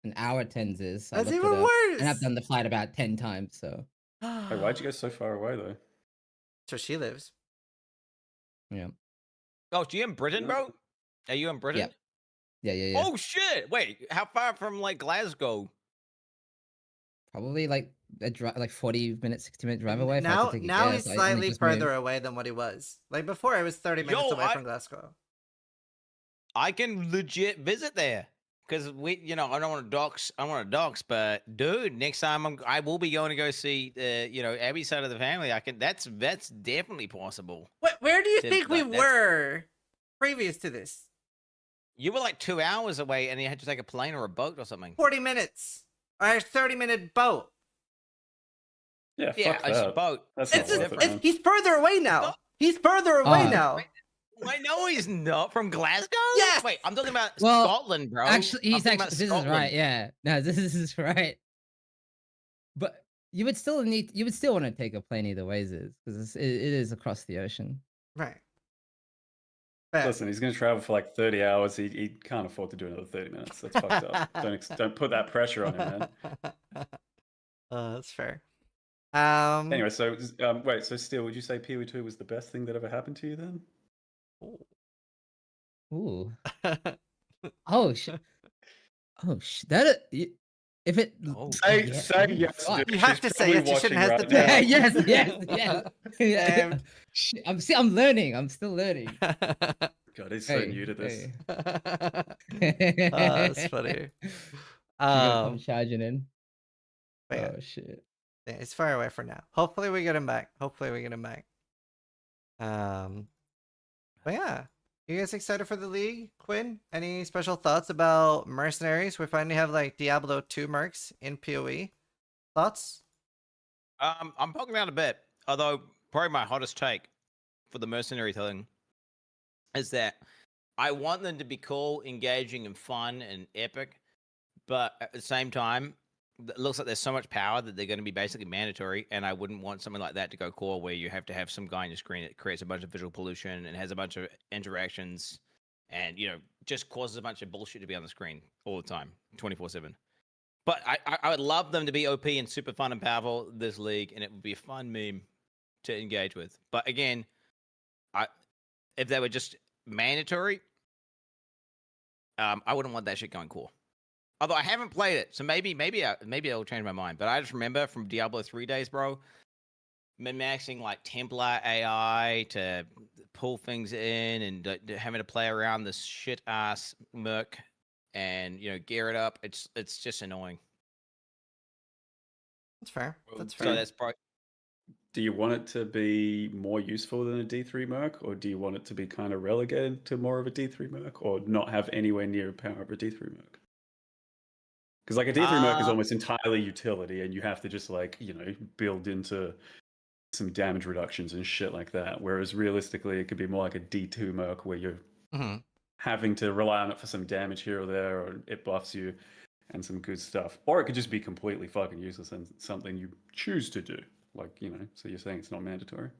An hour 10s is. I That's looked even it up, worse. And I've done the flight about 10 times, so. Hey, why'd you go so far away though? So she lives. Yeah. Oh, you in Britain, bro? Are you in Britain? Yeah. Oh shit! Wait, how far from like Glasgow? Probably like like 40-minute, 60-minute drive away. If I had Now, to take a now guess. he's I only slightly just further moved. away than what he was. Like before, I was 30 minutes away from Glasgow. I can legit visit there because I don't want to dox. I don't want to dox, but dude, next time I will be going to go see Abby's side of the family. I can. That's definitely possible. Where do you To- think we like, that's- were previous to this? You were like 2 hours away, and you had to take a plane or a boat or something. 40 minutes. Or a 30-minute boat. Yeah, Yeah, fuck a that. boat. That's It's not worth it, man. he's further away now. He's further away now. I know he's not from Glasgow. Yes. Wait, I'm talking about Well, Scotland, bro. Actually, I'm he's talking actually. about This is Scotland. right. Yeah. No, this is right. But you would still want to take a plane either ways, because it is across the ocean. Right. Listen, he's going to travel for like 30 hours. He can't afford to do another 30 minutes. That's fucked up. Don't put that pressure on him, man. That's fair. Anyway, so wait, so Steel, would you say PoE 2 was the best thing that ever happened to you then? Ooh. Oh shit. Oh shit. That if it Say yeah. yes. Oh, Dude. You have She's to say probably yes. You shouldn't watching hesitate. right yes. Yeah. I'm learning. I'm still learning. God, he's so new to this. That's funny. You gotta come charging in. But yeah. Oh shit. Yeah, it's far away for now. Hopefully we get him back. But yeah. You guys excited for the league, Quinn? Any special thoughts about mercenaries? We finally have like Diablo 2 mercs in PoE. Thoughts? I'm poking around a bit, although probably my hottest take for the mercenary thing is that I want them to be cool, engaging, and fun and epic, but at the same time, it looks like there's so much power that they're going to be basically mandatory, and I wouldn't want something like that to go core where you have to have some guy on your screen that creates a bunch of visual pollution and has a bunch of interactions and, just causes a bunch of bullshit to be on the screen all the time, 24/7. But I would love them to be OP and super fun and powerful this league, and it would be a fun meme to engage with. But again, if they were just mandatory, I wouldn't want that shit going core. Although I haven't played it, so maybe it'll change my mind. But I just remember from Diablo 3 days, bro, min-maxing like Templar AI to pull things in and having to play around this shit ass merc and gear it up. It's just annoying. That's fair. That's So fair. that's probably. Do you want it to be more useful than a D3 merc, or do you want it to be kind of relegated to more of a D3 merc, or not have anywhere near the power of a D3 merc? Because like a D3 merc is almost entirely utility, and you have to just like build into some damage reductions and shit like that. Whereas realistically, it could be more like a D2 merc where you're having to rely on it for some damage here or there, or it buffs you and some good stuff. Or it could just be completely fucking useless and something you choose to do. Like, so you're saying it's not mandatory?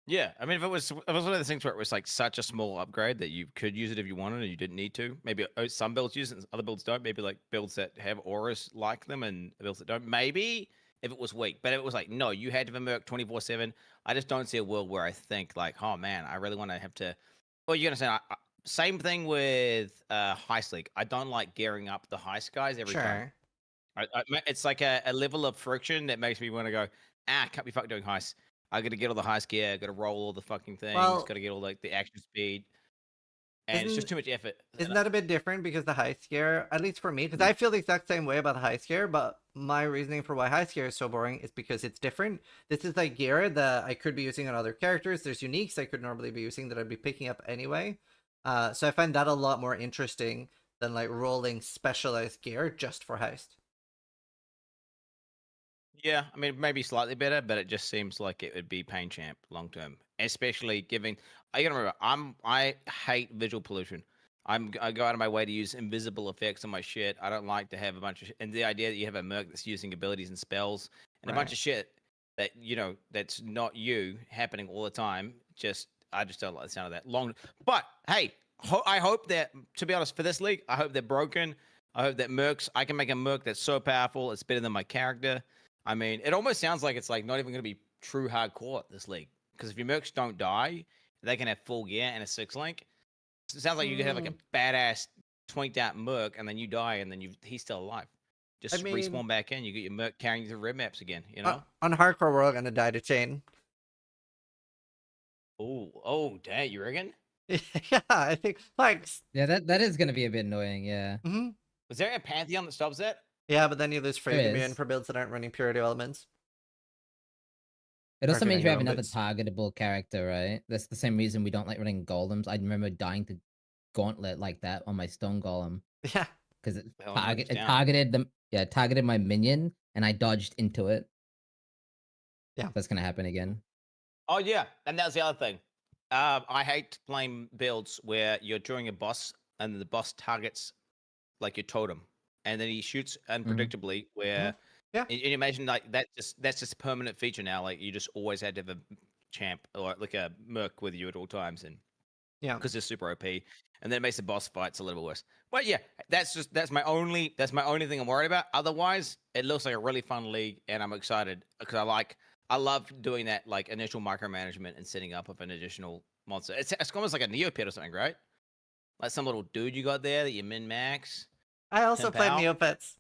Yeah, I mean, if it was one of those things where it was like such a small upgrade that you could use it if you wanted and you didn't need to. Maybe some builds use it, and other builds don't. Maybe like builds that have auras like them and builds that don't. Maybe if it was weak, but if it was like no, you had to have a merc 24/7. I just don't see a world where I think like, oh man, I really want to have to. Well, you understand. Same thing with Heist League. I don't like gearing up the heist guys every time. It's like a level of friction that makes me want to go, can't be fucking doing heists. I got to get all the heist gear. I got to roll all the fucking things. Got to get all like the action speed. And it's just too much effort. Isn't that a bit different because the high scare, at least for me, because I feel the exact same way about the high scare, but my reasoning for why high scare is so boring is because it's different. This is like gear that I could be using on other characters. There's uniques I could normally be using that I'd be picking up anyway. So I find that a lot more interesting than like rolling specialized gear just for heist. Yeah, I mean, maybe slightly better, but it just seems like it would be pain champ long term, especially giving. I gotta remember, I hate visual pollution. I go out of my way to use invisible effects on my shit. I don't like to have a bunch of and the idea that you have a merc that's using abilities and spells and a bunch of shit that that's not you happening all the time. I just don't like the sound of that. But hey, I hope that, to be honest, for this league, I hope they're broken. I hope that I can make a merc that's so powerful it's better than my character. I mean, it almost sounds like it's like not even going to be true hardcore at this league. Because if your mercs don't die, they can have full gear and a 6-link. It sounds like you can have like a badass twinked out merc, and then you die, and then he's still alive. Just respawn back in. You get your merc carrying you through red maps again. On hardcore, we're all gonna die to chain. Oh, dang, you reckon? Yeah, I think yeah, that is gonna be a bit annoying. Yeah. Was there a pantheon that stops that? Yeah, but then you lose free immune for builds that aren't running purity elements. It also means you have another targetable character, right? That's the same reason we don't like running golems. I remember dying to Gauntlet like that on my stone golem. Yeah. Because it targeted them. Yeah, it targeted my minion, and I dodged into it. Yeah. That's gonna happen again. Oh yeah, and that's the other thing. I hate playing builds where you're doing a boss and the boss targets like your totem, and then he shoots unpredictably. Where you imagine like that's just a permanent feature now. Like you just always had to have a champ or like a merc with you at all times, and because they're super OP, and then it makes the boss fights a little worse. But yeah, that's my only thing I'm worried about. Otherwise, it looks like a really fun league, and I'm excited because I love doing that like initial micromanagement and setting up of an additional monster. It's almost like a Neopet or something, right? Like some little dude you got there that you min-max. I also played Neopets.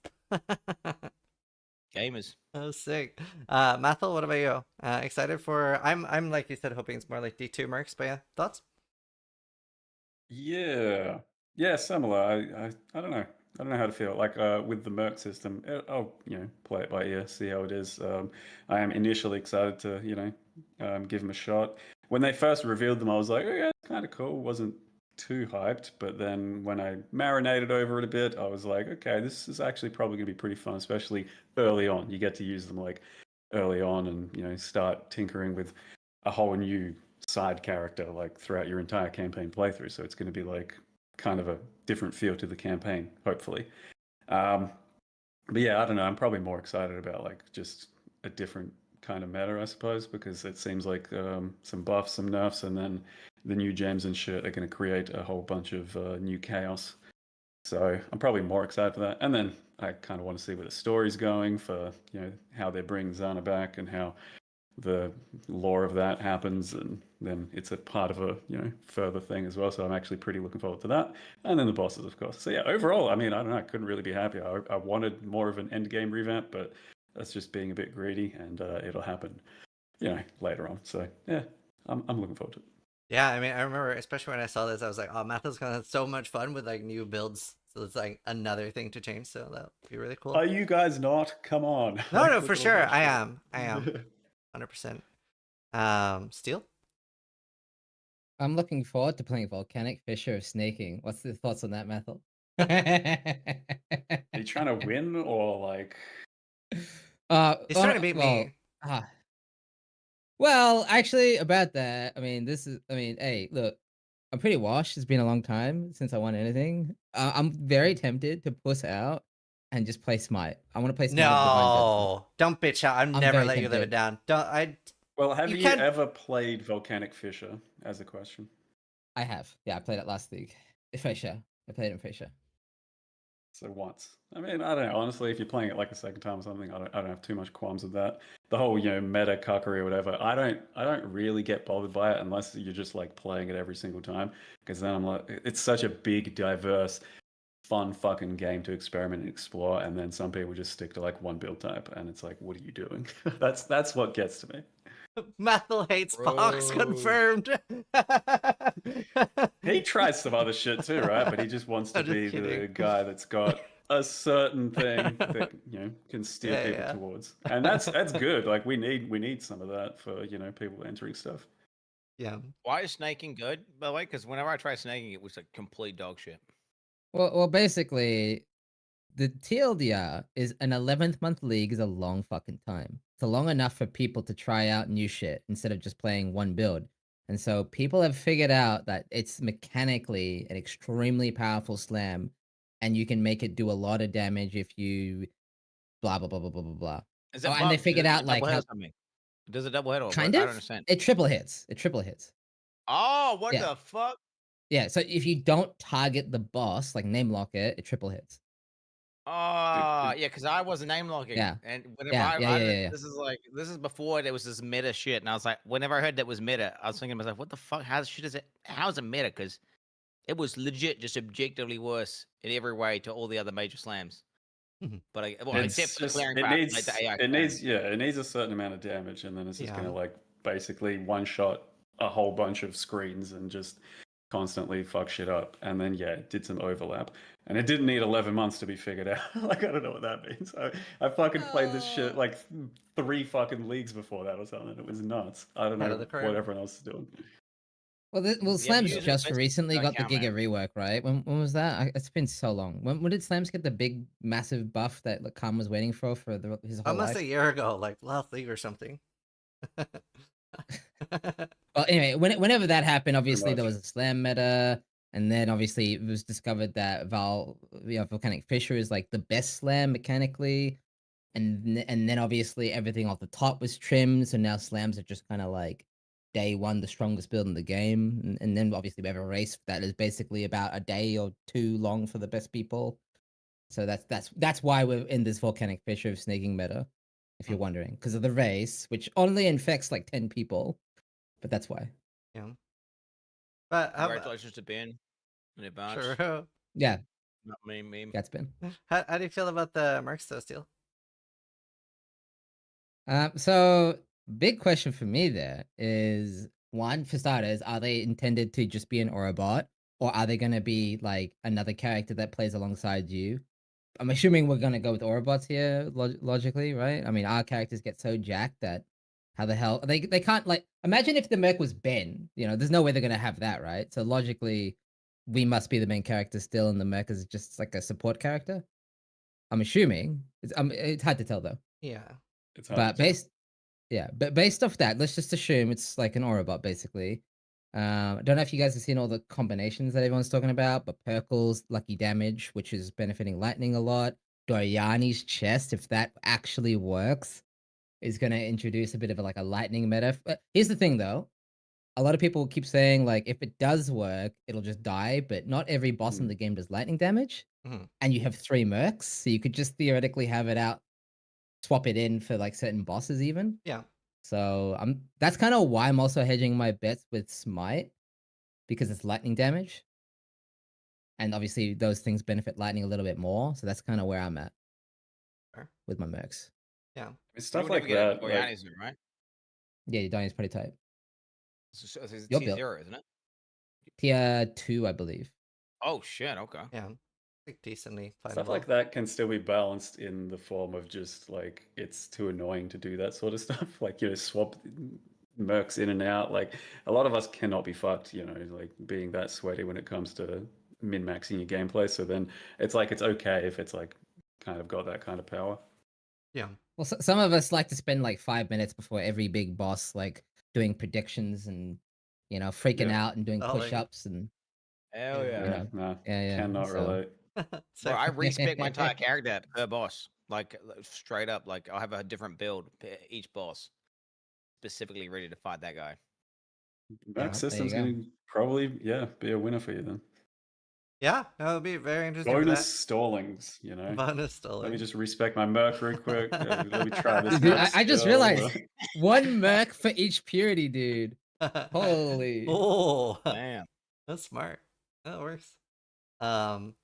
Gamers. Oh, sick. Mathel, what about you? Excited for... I'm like you said, hoping it's more like D2 mercs, but yeah, thoughts? Yeah, similar. I don't know. I don't know how to feel. Like with the merc system, I'll play it by ear, see how it is. I am initially excited to give them a shot. When they first revealed them, I was like, oh yeah, it's kind of cool. Wasn't too hyped, but then when I marinated over it a bit, I was like, okay, this is actually probably gonna be pretty fun, especially early on. You get to use them like early on, and start tinkering with a whole new side character like throughout your entire campaign playthrough. So it's going to be like kind of a different feel to the campaign, hopefully. But yeah, I don't know. I'm probably more excited about like just a different kind of meta, I suppose, because it seems like some buffs, some nerfs, and then the new gems and shit are going to create a whole bunch of new chaos. So I'm probably more excited for that. And then I kind of want to see where the story's going for how they bring Zana back and how the lore of that happens, and then it's a part of a further thing as well. So I'm actually pretty looking forward to that. And then the bosses, of course. So yeah, overall, I mean, I don't know, I couldn't really be happier. I wanted more of an Endgame revamp, but that's just being a bit greedy, and it'll happen, later on. So yeah, I'm looking forward to it. Yeah, I mean, I remember, especially when I saw this, I was like, oh, Math is gonna have so much fun with like new builds. So it's like another thing to change. So that would be really cool. Are you guys not? Come on. No, Like, no, look for at all sure. that I shit. am. 100%. Steel? I'm looking forward to playing Volcanic Fissure of Snaking. What's the thoughts on that, Methel? Are you trying to win or like? He's trying to beat me. Well, actually, about that, I mean, hey, look, I'm pretty washed. It's been a long time since I won anything. I'm very tempted to puss out and just play Smite. I want to play Smite of Divine Judgment. No, don't bitch out. I'm never let you live it down. Well, have you can't- ever played Volcanic Fissure? As a question. I have. Yeah, I played it last league. Fissure. I played it in Fissure. So once. I mean, I don't know. Honestly, if you're playing it like a second time or something, I don't have too much qualms with that. The whole, meta cuckery or whatever, I don't really get bothered by it unless you're just like playing it every single time. Because then I'm like, it's such a big, diverse, fun fucking game to experiment and explore. And then some people just stick to like one build type, and it's like, what are you doing? That's what gets to me. Methel hates Fox, confirmed. He tries some other shit too, right? But he just wants to be the guy that's got a certain thing that can steer people towards, and that's good. Like we need some of that for people entering stuff. Yeah. Why is snaking good, by the way? Because whenever I tried snaking, it was a complete dog shit. Well, basically, the TLDR is an 11th month league is a long fucking time. It's long enough for people to try out new shit instead of just playing one build. And so people have figured out that it's mechanically an extremely powerful slam, and you can make it do a lot of damage if you blah blah blah blah blah blah blah. And they figured out like how does it double hit or kind what? of I don't understand. It triple hits. Oh, what Yeah. the fuck? Yeah, so if you don't target the boss, like name lock it triple hits. Oh, yeah, because I wasn't name locking. Yeah. And whenever Yeah. this is before there was this meta shit, and I was like, whenever I heard that was meta, I was thinking to myself, what the fuck? How is it meta? Because it was legit just objectively worse in every way to all the other major slams. But except for the clearing part, like the AI. It needs a certain amount of damage, and then it's just gonna like basically one shot a whole bunch of screens and just constantly fuck shit up. And then it did some overlap, and it didn't need 11 months to be figured out. Like I don't know what that means. I fucking played this shit like 3 fucking leagues before that or something. It was nuts. I don't know what everyone else is doing. Well, Slams just recently got the Giga rework, right? When was that? It's been so long. When did Slams get the big, massive buff that Khan was waiting for his whole almost life? a year ago, like last league or something. Well, anyway, whenever that happened, obviously there was a Slam meta, and then obviously it was discovered that Volcanic Fissure is like the best Slam mechanically, and then obviously everything off the top was trimmed, so now Slams are just kind of like day one, the strongest build in the game, and then obviously we have a race that is basically about a day or two long for the best people. So that's why we're in this Volcanic Fissure of snaking meta, if you're wondering, because of the race, which only infects like 10 people, but that's why. Yeah. But Congratulations to Ben in advance. Sure. Yeah. Not me. That's Ben. How do you feel about the mercs though, Steel? So big question for me there is, one, for starters, are they intended to just be an Aura bot, or are they going to be like another character that plays alongside you? I'm assuming we're going to go with Aura bots here, logically, right? I mean, our characters get so jacked that how the hell they can't, like, imagine if the merc was Ben, there's no way they're going to have that, right? So logically, we must be the main character still, and the merc is just like a support character. I'm assuming. It's hard to tell though. Yeah. It's hard to tell. But based off that, let's just assume it's like an Aura bot, basically. I don't know if you guys have seen all the combinations that everyone's talking about, but Perkle's Lucky Damage, which is benefiting Lightning a lot. Doriani's Chest, if that actually works, is going to introduce a bit of a Lightning meta. Here's the thing, though. A lot of people keep saying, like, if it does work, it'll just die, but not every boss in the game does Lightning damage. And you have 3 mercs, so you could just theoretically have it out, swap it in for, like, certain bosses even. Yeah. So that's kind of why I'm also hedging my bets with Smite, because it's lightning damage. And obviously those things benefit lightning a little bit more. So that's kind of where I'm at with my mercs. Yeah. It's You stuff would like never get that. Borealis, right? Yeah, your dying is pretty tight. So it's Your tier build. 0, isn't it? Tier 2, I believe. Oh shit. Okay. Yeah. Like decently Stuff findable. like that can still be balanced in the form of just like it's too annoying to do that sort of stuff. Like, you know, swap mercs in and out. Like a lot of us cannot be fucked, you know, like being that sweaty when it comes to min-maxing your gameplay. So then it's like it's okay if it's like kind of got that kind of power. Yeah. Well, some of us like to spend like 5 minutes before every big boss, like doing predictions and, you know, freaking Yeah. out and doing Stalling. push-ups and, Hell yeah. you know, no, yeah. cannot So, relate. Bro, I respec my entire character per boss. Like straight up. Like I'll have a different build per each boss. Specifically ready to fight that guy. Merc there you system's go. going to probably, be a winner for you then. Yeah, that'll be very interesting. for Bonus that. stallings, you know. Bonus stalling. Let me just respec my merc real quick. Let me try this. Dude, merc I just skill. realized one merc for each purity, dude. Holy. Oh, Man. that's smart. That works. I'm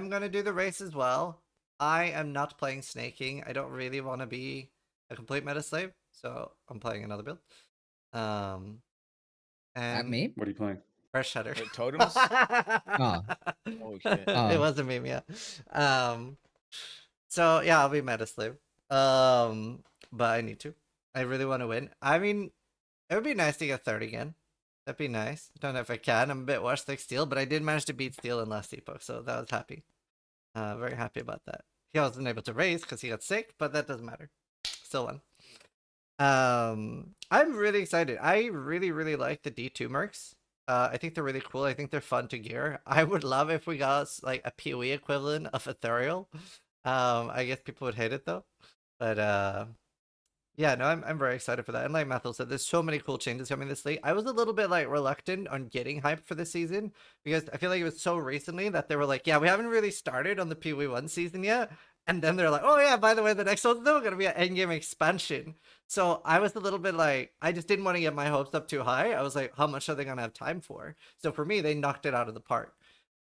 gonna do the race as well. I am not playing snaking. I don't really want to be a complete meta slave, so I'm playing another build. That And meme? What are you playing? Fresh Shutter. Wait, totems? Oh. Holy shit. It was a meme, yeah. So yeah, I'll be meta slave. But I need to. I really want to win. I mean, it would be nice to get third again. That'd be nice. I don't know if I can. I'm a bit worse like Steel, but I did manage to beat Steel in last epoch, so that was happy. Very happy about that. He wasn't able to raise because he got sick, but that doesn't matter. Still won. I'm really excited. I really, really like the D2 mercs. I think they're really cool. I think they're fun to gear. I would love if we got like a PoE equivalent of Ethereal. I guess people would hate it though. But yeah, no, I'm very excited for that. And like Mathil said, there's so many cool changes coming this late. I was a little bit like reluctant on getting hyped for this season because I feel like it was so recently that they were like, yeah, we haven't really started on the PoE 1 season yet. And then they're like, oh yeah, by the way, the next one's still going to be an endgame expansion. So I was a little bit like, I just didn't want to get my hopes up too high. I was like, how much are they going to have time for? So for me, they knocked it out of the park.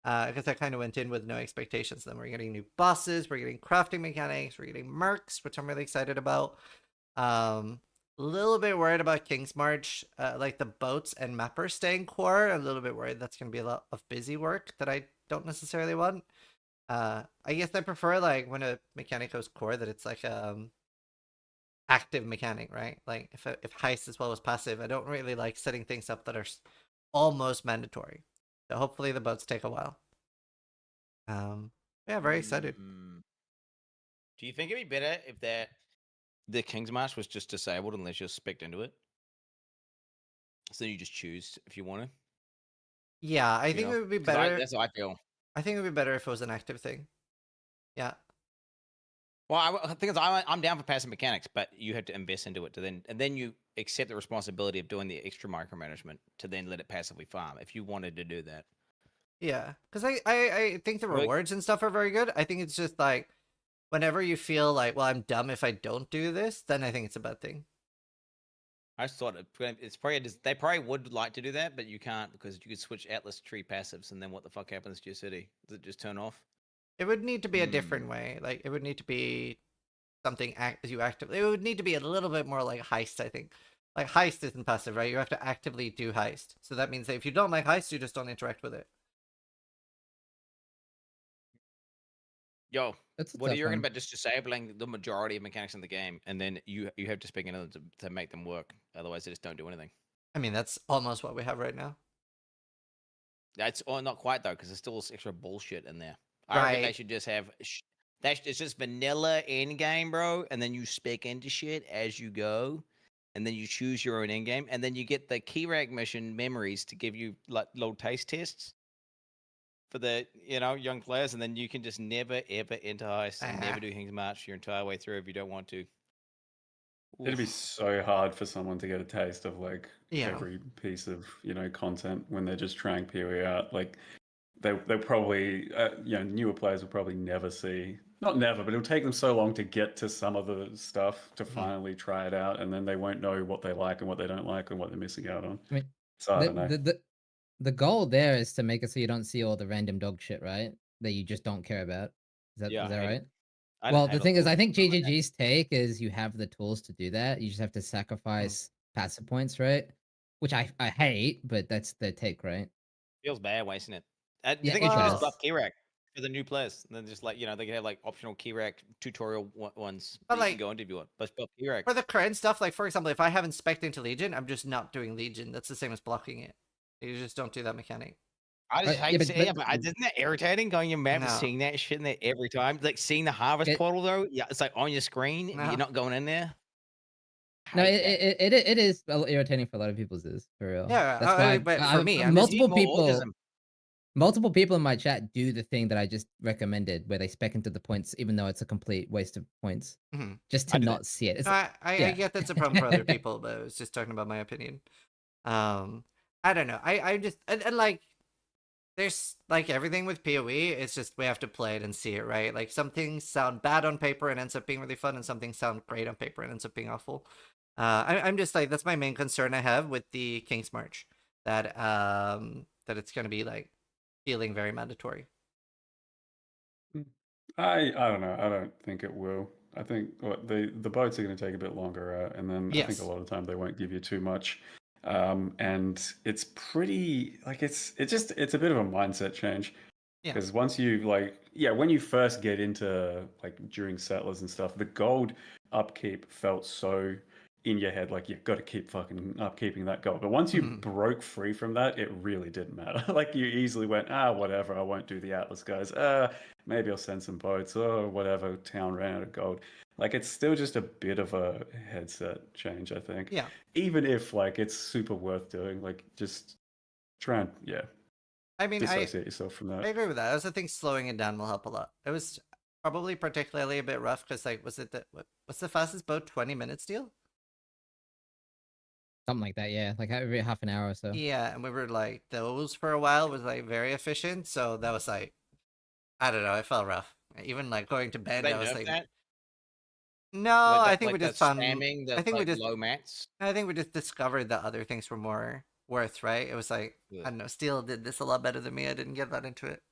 Because I kind of went in with no expectations. Then we're getting new bosses, we're getting crafting mechanics, we're getting mercs, which I'm really excited about. A little bit worried about King's March, like the boats and mappers staying core. A little bit worried that's going to be a lot of busy work that I don't necessarily want. I guess I prefer like when a mechanic goes core that it's like active mechanic, right? Like if heist as well as passive, I don't really like setting things up that are almost mandatory. So hopefully the boats take a while. Yeah, very excited. Do you think it'd be better if the King's March was just disabled and let's just spec into it? So you just choose if you want to. Yeah, I think it would be better. That's how I feel. I think it would be better if it was an active thing. Yeah. Well, I think I'm down for passive mechanics, but you have to invest into it and then you accept the responsibility of doing the extra micromanagement to then let it passively farm if you wanted to do that. Yeah, because I think the rewards and stuff are very good. I think it's just like whenever you feel like, well, I'm dumb if I don't do this, then I think it's a bad thing. I just thought it's probably they probably would like to do that, but you can't because you could switch Atlas tree passives, and then what the fuck happens to your city? Does it just turn off? It would need to be a different way. Like it would need to be something you actively. It would need to be a little bit more like heist. I think like heist isn't passive, right? You have to actively do heist. So that means that if you don't like heist, you just don't interact with it. Yo, what are you talking about? Just disabling the majority of mechanics in the game, and then you have to speak into them to make them work. Otherwise, they just don't do anything. I mean, that's almost what we have right now. That's not quite though, because there's still extra bullshit in there. I reckon they should just have it's just vanilla endgame, bro, and then you spec into shit as you go, and then you choose your own endgame, and then you get the key rank mission memories to give you like little taste tests for the young players, and then you can just never ever enter heist and never do King's March your entire way through if you don't want to. It'd be so hard for someone to get a taste of like every piece of content when they're just trying PoE out. Like they'll probably newer players will probably never see not never, but it'll take them so long to get to some of the stuff to Mhm. finally try it out, and then they won't know what they like and what they don't like and what they're missing out on. I mean, So I the, don't know. the goal there is to make it so you don't see all the random dog shit, right? That you just don't care about. Yeah, Is I that hate it. right? I Well, hate the thing is, all I think stuff like that. GGG's take is you have the tools to do that. You just have to sacrifice passive points, right? Which I hate, but that's their take, right? Feels bad wasting it. I Yeah, think it it should just does. buff Keyrack for the new players. And then just like, they can have like optional Keyrack tutorial ones But, that you like, can go into if you want. But buff Keyrack. For the current stuff, like for example, if I haven't spec'd into Legion, I'm just not doing Legion. That's the same as blocking it. You just don't do that mechanic. I just hate seeing it, but isn't that irritating going in map and No. seeing that shit in there every time? Like seeing the harvest portal though, yeah, it's like on your screen, but No. you're not going in there. No, Hate that. it is irritating for a lot of people, is for real. Yeah, That's why but for me, I'm multiple more people, autism. multiple people in my chat do the thing that I just recommended, where they spec into the points, even though it's a complete waste of points, just to not see it. It's, I get that's a problem for other people, but I was just talking about my opinion. I don't know. I just and like there's like everything with PoE, it's just we have to play it and see it, right? Like some things sound bad on paper and ends up being really fun, and some things sound great on paper and ends up being awful. I'm just like, that's my main concern I have with the King's March, that that it's gonna be like feeling very mandatory. I don't know. I don't think it will. I think the boats are going to take a bit longer out, and then I think Yes. a lot of the time they won't give you too much. And it's pretty like it's a bit of a mindset change. Yeah. Because once you when you first get into like during settlers and stuff, the gold upkeep felt so in your head, like you've got to keep fucking upkeeping that gold. But once you broke free from that, it really didn't matter. Like you easily went, whatever, I won't do the Atlas guys. Maybe I'll send some boats or whatever. Town ran out of gold. Like it's still just a bit of a headset change, I think. Yeah. Even if like it's super worth doing, like just try and I mean, dissociate yourself from that. I agree with that. I also think slowing it down will help a lot. It was probably particularly a bit rough because, like, what's the fastest boat? 20 minutes deal? something like that, yeah, like every half an hour or so. Yeah, and we were like, those for a while was like very efficient. So that was like, I don't know, it felt rough. Even like going to bed, They I was nerfed like, that? no, Like I that- think we like just that found. spamming the, I think we like, just low mats? I think we just discovered that other things were more worth, right? It was like, I don't know, Steel did this a lot better than me. I didn't get that into it.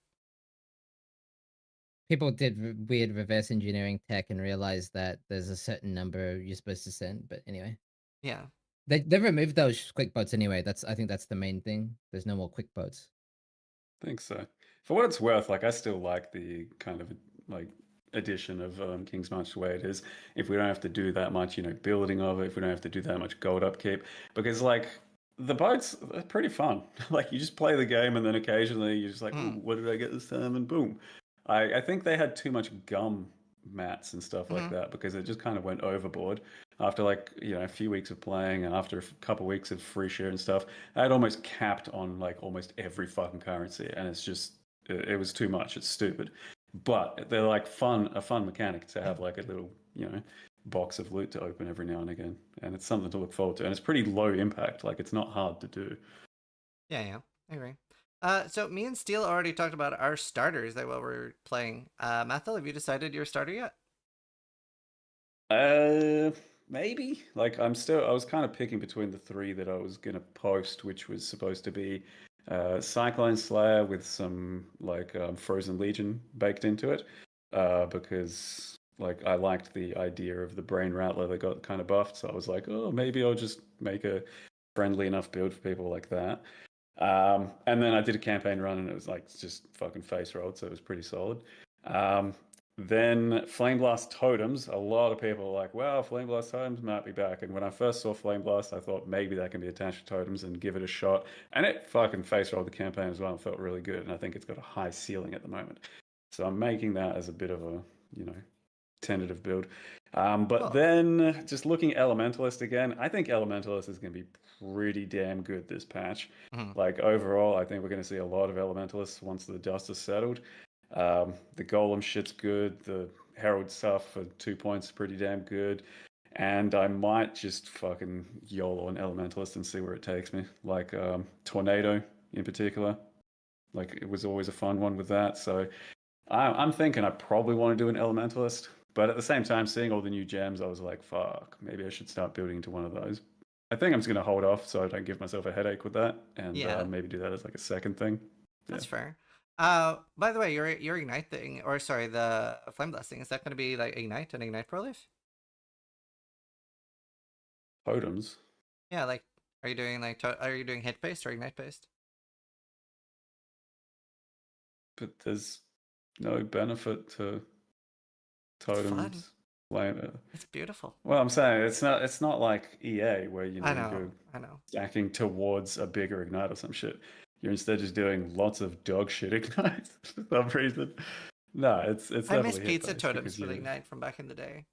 People did weird reverse engineering tech and realized that there's a certain number you're supposed to send. But anyway, Yeah. they removed those quick boats anyway. I think that's the main thing. There's no more quick boats. I think so. For what it's worth, like I still like the kind of like addition of King's March the way it is. If we don't have to do that much, building of it, if we don't have to do that much gold upkeep, because like the boats are pretty fun. Like you just play the game and then occasionally you're just like, ooh, what did I get this time? And boom. I think they had too much gum mats and stuff like that because it just kind of went overboard. After like a few weeks of playing and after a couple of weeks of free share and stuff, I had almost capped on like almost every fucking currency, and it's just it was too much. It's stupid, but they're like a fun mechanic to have like a little box of loot to open every now and again, and it's something to look forward to, and it's pretty low impact. Like it's not hard to do. Yeah, I agree. So me and Steel already talked about our starters that while we're playing. Mathil, have you decided your starter yet? Maybe. Like I was kind of picking between the three that I was gonna post, which was supposed to be Cyclone Slayer with some like Frozen Legion baked into it, because like I liked the idea of the Brain Rattler that got kind of buffed, so I was like, oh, maybe I'll just make a friendly enough build for people like that. And then I did a campaign run and it was like just fucking face rolled, so it was pretty solid. Then Flame Blast Totems, a lot of people are like, well, Flame Blast Totems might be back. And when I first saw Flame Blast, I thought maybe that can be attached to Totems and give it a shot. And it fucking face rolled the campaign as well and felt really good. And I think it's got a high ceiling at the moment. So I'm making that as a bit of a, tentative build. But then just looking at Elementalist again, I think Elementalist is going to be pretty damn good this patch. Like overall, I think we're going to see a lot of Elementalists once the dust is settled. The Golem shit's good. The Herald stuff for 2 points is pretty damn good. And I might just fucking YOLO an Elementalist and see where it takes me. Like Tornado in particular. Like it was always a fun one with that. So I'm thinking I probably want to do an elementalist, but at the same time, seeing all the new gems, I was like, fuck, maybe I should start building into one of those. I think I'm just gonna hold off so I don't give myself a headache with that, and Yeah. maybe do that as like a second thing. That's fair. By the way, your ignite thing, or sorry, the flame blessing, is that going to be like ignite and ignite prolif? Totems. Yeah, like, are you doing like are you doing hit based or ignite based? But there's no benefit to totems. It's beautiful. Well, I'm saying it's not like EA where you I know, go I know. stacking towards a bigger ignite or some shit. You're instead just doing lots of dog shit ignites for some reason. No, it's I definitely miss pizza hit-based totems because for the you. ignite from back in the day.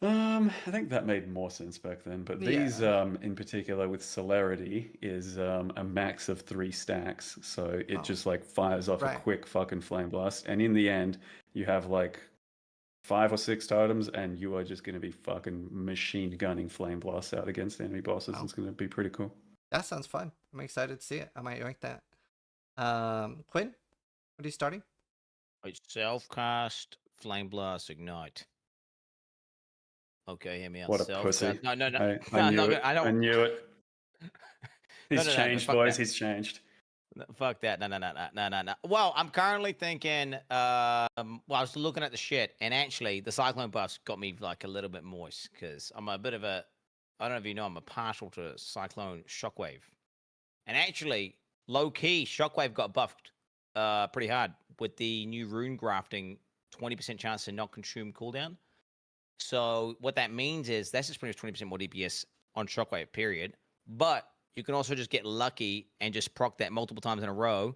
I think that made more sense back then. But these, Yeah. in particular with celerity, is a max of 3 stacks. So it just like fires off a Right. quick fucking flame blast, and in the end, you have like 5 or 6 totems, and you are just going to be fucking machine gunning flame blasts out against enemy bosses. It's going to be pretty cool. That sounds fun. I'm excited to see it. I might like that. Quinn, what are you starting? It's self-cast, flame blast, ignite. Okay, hear me out. What a Self-cast. pussy. No. I knew No, it. I don't. I knew it. He's No, changed, fuck boys. that. He's changed. No, fuck that. No. Well, I'm currently thinking. Well, I was looking at the shit, and actually, the cyclone buffs got me like a little bit moist because I'm a bit of a. I don't know if you know, I'm a partial to cyclone shockwave, and actually, low key, shockwave got buffed, pretty hard with the new rune grafting, 20% chance to not consume cooldown. So what that means is that's just pretty much 20% more DPS on shockwave. Period. But you can also just get lucky and just proc that multiple times in a row,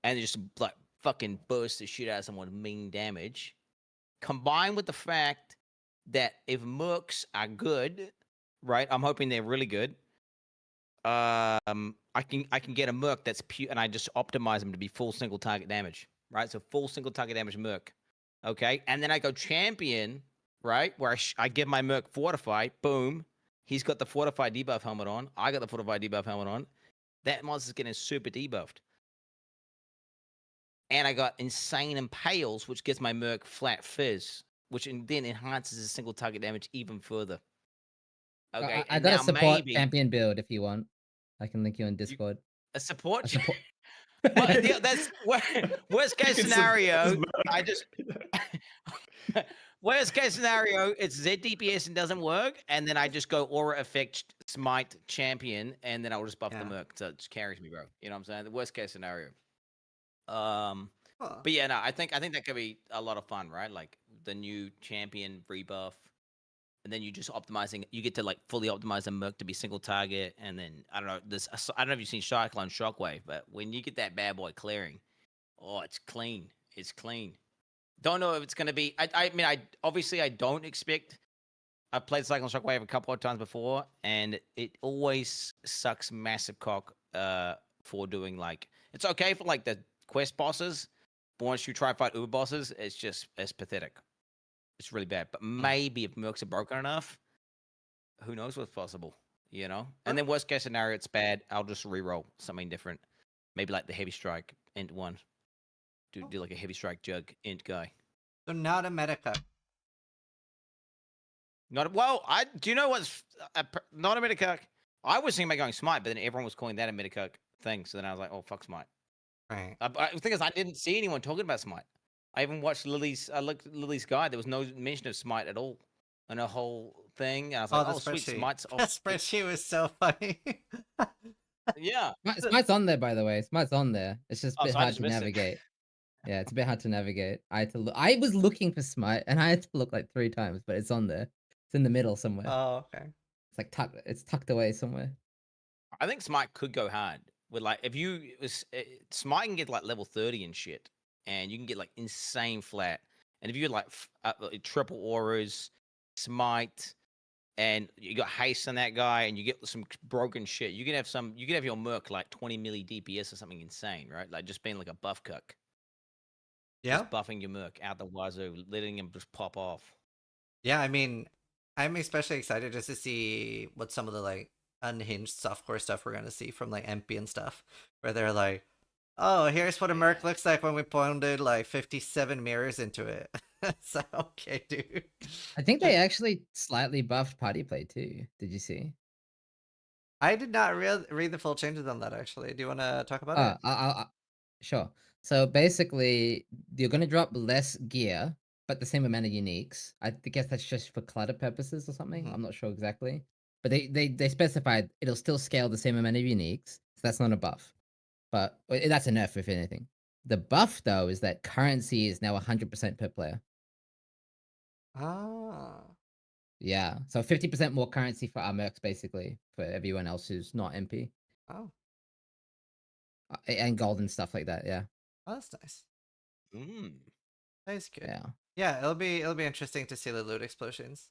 and just like fucking burst the shit out of someone with mean damage. Combined with the fact that if mercs are good, right? I'm hoping they're really good. I can get a merc that's pure, and I just optimize them to be full single target damage, right? So full single target damage merc, okay. And then I go champion, right, where I give my merc fortify. Boom. He's got the fortified debuff helmet on. I got the fortified debuff helmet on. That monster's getting super debuffed. And I got insane impales, which gives my merc flat fizz, which then enhances his single target damage even further. Okay. I got a support champion build if you want. I can link you on Discord. A support. Well, yeah, that's worst case scenario. I just worst case scenario. It's Z DPS and doesn't work, and then I just go aura effect smite champion, and then I'll just buff the merc, so it just carries me, bro. You know what I'm saying? The worst case scenario. But yeah, no, I think that could be a lot of fun, right? Like the new champion rebuff, and then you just optimizing. You get to like fully optimize a merc to be single target, and then I don't know. I don't know if you've seen Cyclone Shockwave, but when you get that bad boy clearing, oh, it's clean. It's clean. Don't know if it's gonna be. I mean, I obviously I don't expect. I've played Cyclone Shockwave a couple of times before, and it always sucks massive cock. For doing like it's okay for like the quest bosses, but once you try to fight Uber bosses, it's pathetic. It's really bad. But maybe if mercs are broken enough, who knows what's possible, you know? And then worst case scenario, it's bad. I'll just reroll something different. Maybe like the heavy strike int one. Do like a heavy strike jug int guy. So not a meta cut. Not well. Do you know what's not a meta cut? I was thinking about going smite, but then everyone was calling that a meta cut thing. So then I was like, oh fuck smite. Right. The thing is, I didn't see anyone talking about smite. I even watched Lily's. I looked at Lily's guide. There was no mention of smite at all in a whole thing. And I was like, oh sweet, smite's off. That spreadsheet was so funny. Yeah, Smite's on there, by the way. Smite's on there. It's just a bit so I hard just to missed it. navigate. Yeah, it's a bit hard to navigate. I was looking for Smite, and I had to look like 3 times, but it's on there. It's in the middle somewhere. Oh, okay. It's like it's tucked away somewhere. I think smite could go hard with like if you smite can get like level 30 and shit, and you can get like insane flat. And if you get like triple auras, smite, and you got haste on that guy, and you get some broken shit, you can have your merc like 20 milli DPS or something insane, right? Like just being like a buff cuck. Yeah. Just buffing your merc out the wazoo, letting him just pop off. Yeah, I mean, I'm especially excited just to see what some of the like unhinged softcore stuff we're gonna see from like MP and stuff, where they're like, oh, here's what a merc looks like when we pounded like 57 mirrors into it. So, okay, dude. I think they actually slightly buffed party play too. Did you see? I did not read the full changes on that, actually. Do you want to talk about it? Sure. So basically, you're gonna drop less gear, but the same amount of uniques. I guess that's just for clutter purposes or something. I'm not sure exactly, but they specified it'll still scale the same amount of uniques, so that's not a buff. But that's a nerf, if anything. The buff though is that currency is now 100% per player. Ah. Yeah, so 50% more currency for our mercs, basically, for everyone else who's not MP. Oh. And gold and stuff like that. Yeah. Oh, that's nice. Mm. That's good. Yeah. Yeah, it'll be interesting to see the loot explosions.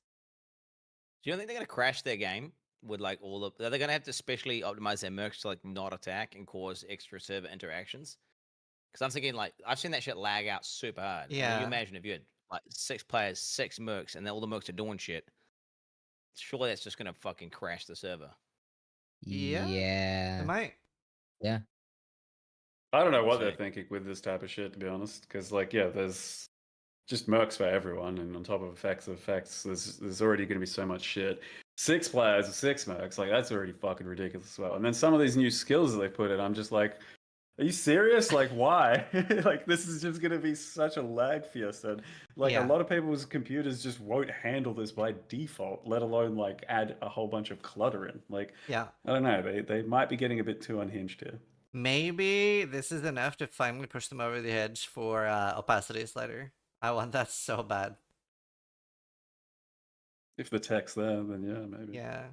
Do you think they're gonna crash their game with like all of? Are they gonna have to specially optimize their mercs to like not attack and cause extra server interactions? Because I'm thinking like I've seen that shit lag out super hard. I mean, Yeah. you imagine if you had like 6 players, 6 mercs, and then all the mercs are doing shit. Surely that's just gonna fucking crash the server. Yeah. It might. Yeah. I don't know what they're thinking with this type of shit, to be honest. Because, like, yeah, there's just mercs for everyone, and on top of effects, there's already going to be so much shit. 6 players with 6 mercs, like, that's already fucking ridiculous as well. And then some of these new skills that they put in, I'm just like, are you serious? Like, why? Like, this is just going to be such a lag fiesta. Like, a lot of people's computers just won't handle this by default, let alone, like, add a whole bunch of clutter in. Like, yeah. I don't know. They might be getting a bit too unhinged here. Maybe this is enough to finally push them over the edge for opacity slider. I want that so bad. If the tech's there, then yeah, maybe. Yeah,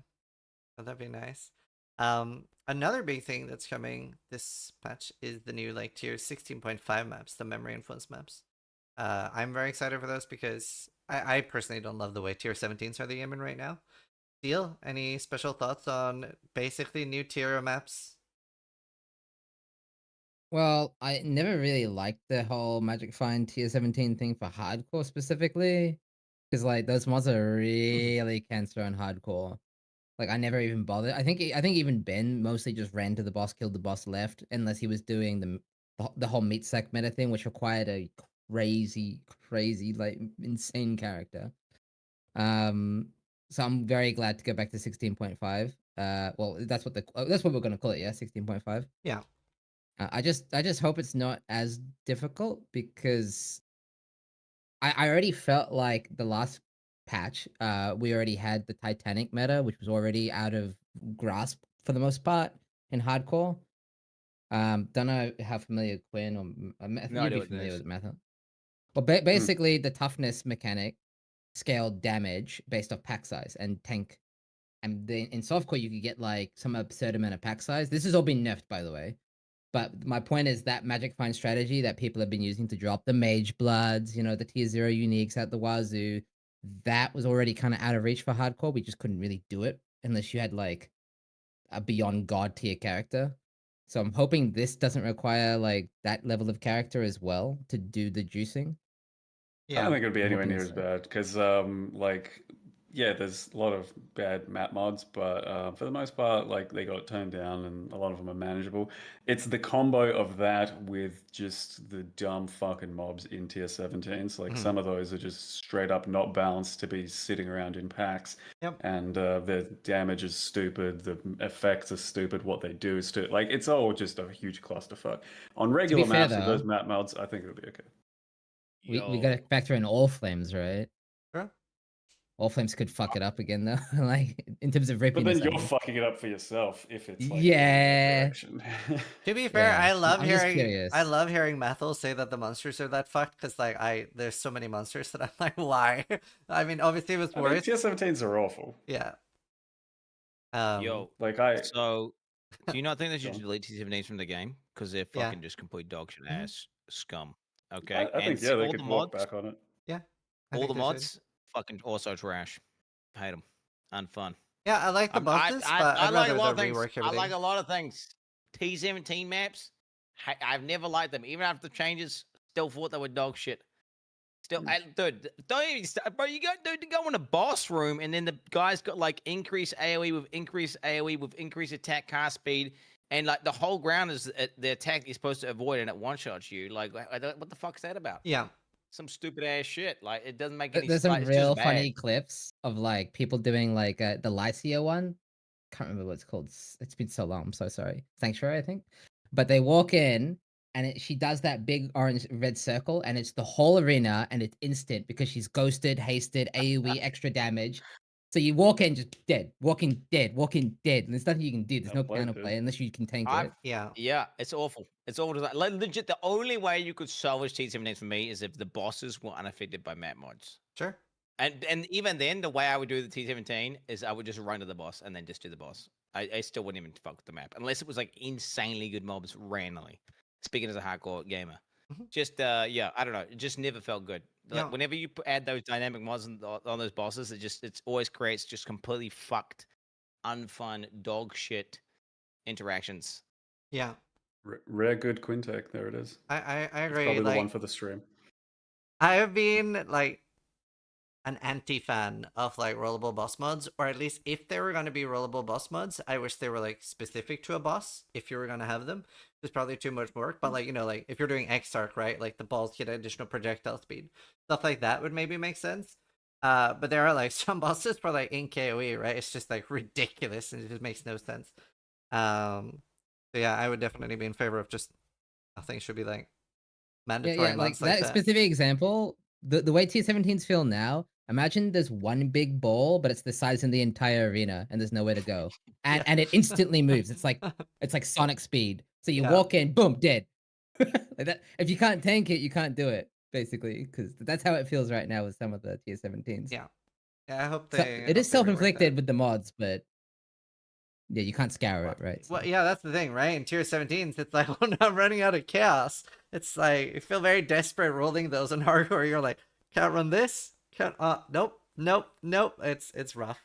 that'd be nice. Another big thing that's coming this patch is the new like tier 16.5 maps, the memory influence maps. I'm very excited for those because I personally don't love the way tier 17s are the game in right now. Steel, any special thoughts on basically new tier maps? Well, I never really liked the whole Magic Find tier 17 thing for hardcore specifically. Because like those mods are really cancer on hardcore. Like I never even bothered. I think even Ben mostly just ran to the boss, killed the boss, left, unless he was doing the whole meat sack meta thing, which required a crazy, like insane character. So I'm very glad to go back to 16.5. Well, that's what we're gonna call it, yeah, 16.5. Yeah. I just hope it's not as difficult because I already felt like the last patch, we already had the Titanic meta, which was already out of grasp for the most part in hardcore. Don't know how familiar Quinn or No you'd idea be what familiar it is. with meta. Well, basically the toughness mechanic scaled damage based off pack size and tank. And then in softcore you could get like some absurd amount of pack size. This has all been nerfed, by the way. But my point is that Magic Find strategy that people have been using to drop the Mage Bloods, you know, the tier 0 uniques at the wazoo, that was already kind of out of reach for hardcore. We just couldn't really do it unless you had like a beyond god tier character. So I'm hoping this doesn't require like that level of character as well to do the juicing. I don't think it'll be I'm anywhere hoping near it's as bad because, like, yeah, there's a lot of bad map mods, but for the most part, like, they got toned down and a lot of them are manageable. It's the combo of that with just the dumb fucking mobs in tier 17s. Like, some of those are just straight up not balanced to be sitting around in packs. Yep. And their damage is stupid, the effects are stupid, what they do is stupid. Like, it's all just a huge clusterfuck. On regular fair, maps with though, those map mods, I think it'll be okay. we got to factor in all flames, right? Sure. All flames could fuck it up again, though. Like in terms of rippiness. But then you're I mean. fucking it up for yourself if it's like Yeah. direction. To be fair, Yeah, I love I'm just hearing curious. I love hearing Methel say that the monsters are that fucked because like there's so many monsters that I'm like, why? I mean, obviously it was I mean, worse. tier 17s are awful. Yeah. Yo, like so do you not think they should delete T17s from the game because they're Yeah. fucking just complete dog shit ass scum? Okay, I think, yeah, they all could the walk mods, back on it. Yeah. all the mods, fucking also trash. Hate them, unfun. Yeah, I like the bosses, but I I'd like rather a lot of they things. rework I everything. like a lot of things. T17 maps, I've never liked them. Even after the changes, still thought they were dog shit. Still, dude, don't even start, bro. You got dude to go in a boss room, and then the guy's got like increased AOE with increased AOE with increased attack cast speed, and like the whole ground is the attack you're supposed to avoid, and it one shots you. Like, what the fuck's that about? Yeah. Some stupid ass shit. Like, it doesn't make any. There's some It's real just funny bad. clips of like people doing like the Lycia one. Can't remember what it's called. It's been so long. I'm so sorry. Sanctuary, I think. But they walk in and she does that big orange red circle, and it's the whole arena, and it's instant because she's ghosted, hasted, AOE, extra damage. So you walk in just dead, walking dead, walking dead, and there's nothing you can do. There's no counterplay unless you can tank it. Yeah, it's awful. It's awful. Like, legit, the only way you could salvage T17 for me is if the bosses were unaffected by map mods. Sure. And even then, the way I would do the T17 is I would just run to the boss and then just do the boss. I still wouldn't even fuck with the map unless it was like insanely good mobs randomly. Speaking as a hardcore gamer, just yeah, I don't know, it just never felt good. Like, Yeah. whenever you add those dynamic mods on those bosses, it always creates just completely fucked, unfun dog shit interactions. Yeah. Rare good Quintek. There it is. I It's agree. probably the Like, one for the stream. I have been like an anti-fan of like rollable boss mods, or at least if they were going to be rollable boss mods, I wish they were like specific to a boss. If you were going to have them, it's probably too much work. But like, you know, like if you're doing X-Arc, right, like the balls get additional projectile speed, stuff like that would maybe make sense. But there are like some bosses for like in KOE, right? It's just like ridiculous and it just makes no sense. So yeah, I would definitely be in favor of just nothing should be like mandatory Like mods that like that. specific example, the way T17s feel now, imagine there's one big ball, but it's the size in the entire arena and there's nowhere to go. And and it instantly moves. It's like Sonic speed. So you Yeah. walk in, boom, dead. Like that. If you can't tank it, you can't do it, basically, because that's how it feels right now with some of the T17s. Yeah. Yeah, I hope So they it is hope they rework self-inflicted that. with the mods, but yeah, you can't scour it, right? Well, yeah, that's the thing, right? In tier 17s, it's like we're not running out of chaos. It's like you feel very desperate rolling those in hardcore. You're like, can't run this. Can't. Nope, nope, nope. It's rough,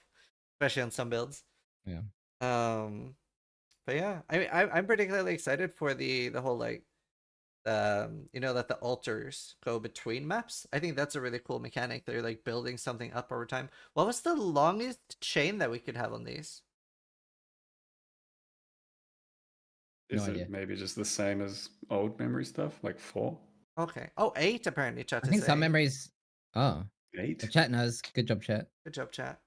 especially on some builds. Yeah. But yeah, I'm particularly excited for the whole like, you know, that the altars go between maps. I think that's a really cool mechanic. They're like building something up over time. What was the longest chain that we could have on these? Is it maybe just the same as old memory stuff, like 4? Okay. Oh, 8 apparently, chat I is think some saying. memories. Oh, 8. The chat knows. Good job, chat. Good job, chat.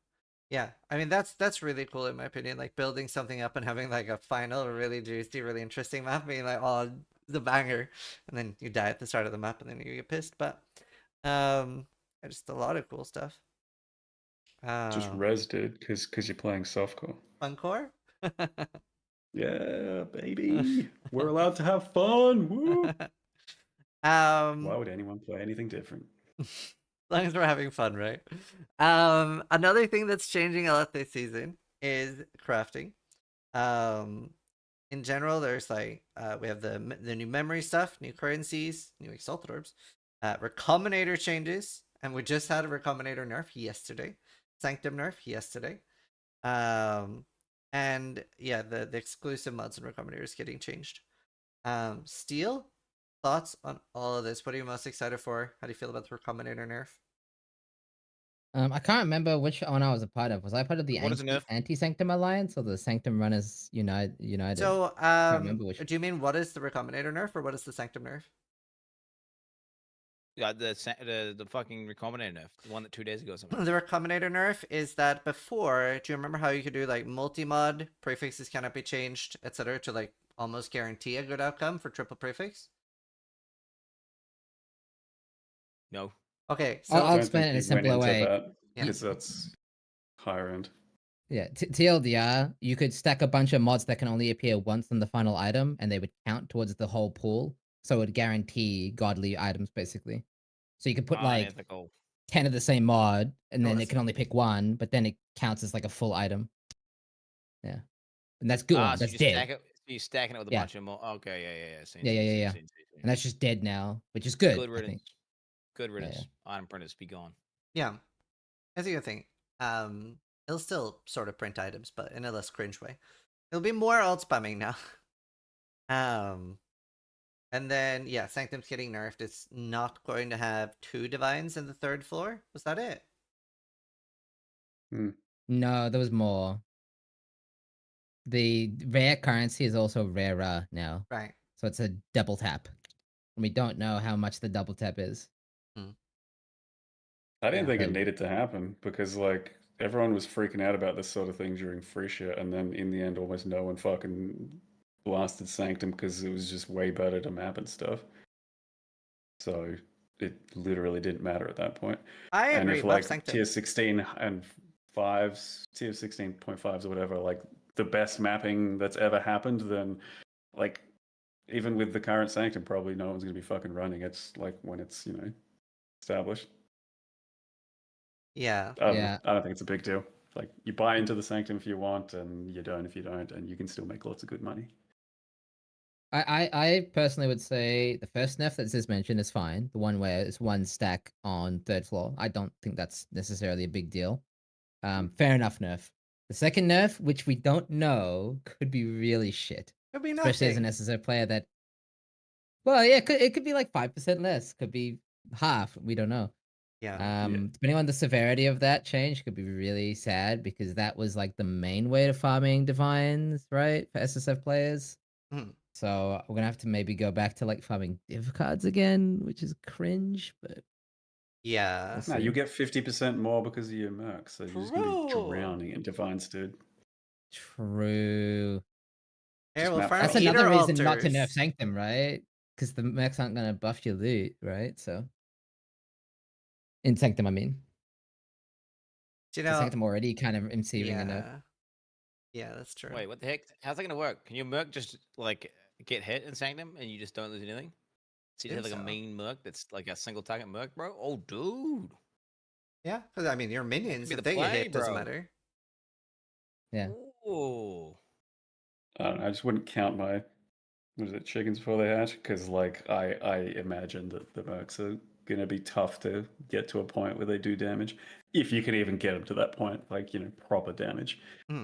Yeah, I mean that's really cool in my opinion. Like building something up and having like a final, really juicy, really interesting map, being like, oh, the banger, and then you die at the start of the map, and then you get pissed. But just a lot of cool stuff. Just res, dude, because you're playing softcore. Funcore. Yeah, baby. We're allowed to have fun. Woo! Why would anyone play anything different? As long as we're having fun, right? Another thing that's changing a lot this season is crafting. In general, there's like we have the new memory stuff, new currencies, new exalted orbs, Recombinator changes, and we just had a Recombinator nerf yesterday, Sanctum nerf yesterday. And yeah, the exclusive mods and Recombinators getting changed. Steel, thoughts on all of this? What are you most excited for? How do you feel about the Recombinator nerf? I can't remember which one I was a part of. Was I part of the What is a nerf? Anti-Sanctum Alliance or the Sanctum Runners United? So, can't remember which. do you mean what is the Recombinator nerf or what is the Sanctum nerf? Yeah, the fucking Recombinator nerf, the one that 2 days ago or something. The Recombinator nerf is that before, do you remember how you could do like multi-mod, prefixes cannot be changed, etc. to like almost guarantee a good outcome for triple prefix? No. Okay, so I'll explain it in a simpler way. Because that's higher end. Yeah, TLDR, you could stack a bunch of mods that can only appear once in the final item, and they would count towards the whole pool. So it would guarantee godly items, basically. So you could put like Unethical. 10 of the same mod, and then I it can only pick one, but then it counts as like a full item. Yeah. And that's good. So That's you dead. stack it. So you're stacking it with a Yeah. bunch of more. Okay, yeah. Seen, Yeah. seen. And that's just dead now, which is good. Good I riddance. think. Good riddance. Item printers, be gone. yeah, that's a good thing. It'll still sort of print items, but in a less cringe way. It'll be more alt spamming now. And then yeah, Sanctum's getting nerfed. It's not going to have 2 divines in the 3rd floor. Was that it? No, there was more. the rare currency is also rarer now. Right. So it's a double tap. And we don't know how much the double tap is. I didn't Yeah. think it So- needed to happen because like everyone was freaking out about this sort of thing during free shit, and then in the end, almost no one fucking blasted Sanctum because it was just way better to map and stuff. So it literally didn't matter at that point. I And agree. if Buff like Sanctum. tier 16 and 5s, tier 16.5s or whatever, like the best mapping that's ever happened, then like even with the current Sanctum, probably no one's gonna be fucking running. It's like when it's, you know, established. Yeah. I don't know. Yeah. I don't think it's a big deal. Like you buy into the Sanctum if you want, and you don't if you don't, and you can still make lots of good money. I personally would say the first nerf that Ziz mentioned is fine. The one where it's one stack on third floor. I don't think that's necessarily a big deal. Fair enough nerf. The second nerf, which we don't know, could be really shit. Could be Especially as an nothing. SSO player that, well, yeah, it could be like 5% less, could be half. We don't know. Yeah. Depending on the severity of that change, could be really sad because that was like the main way to farming divines, right, for SSF players. Mhm. So we're gonna have to maybe go back to like farming div cards again, which is cringe, but Yeah. we'll No, you see. get 50% more because of your merc, so you're just gonna be True. drowning in divines, dude. True. Here, Just we'll map farm That's fast. Eater another reason not to nerf altars. Sanctum, right? Because the mechs aren't gonna buff your loot, right? So in Sanctum, I mean. Do you So know? Sanctum already kind of receiving a nerf. Yeah. Yeah, that's true. Wait, what the heck? How's that gonna work? Can your merc just like get hit in Sanctum and you just don't lose anything? So you Think have like so. a main merc that's like a single target merc, bro? Oh, dude. Yeah, because I mean, your minions, be if the they get play, hit, doesn't bro. matter. Yeah. Oh. I don't know, I just wouldn't count my chickens before they hatch, because like I imagine that the mercs are gonna be tough to get to a point where they do damage, if you can even get them to that point, like, you know, proper damage.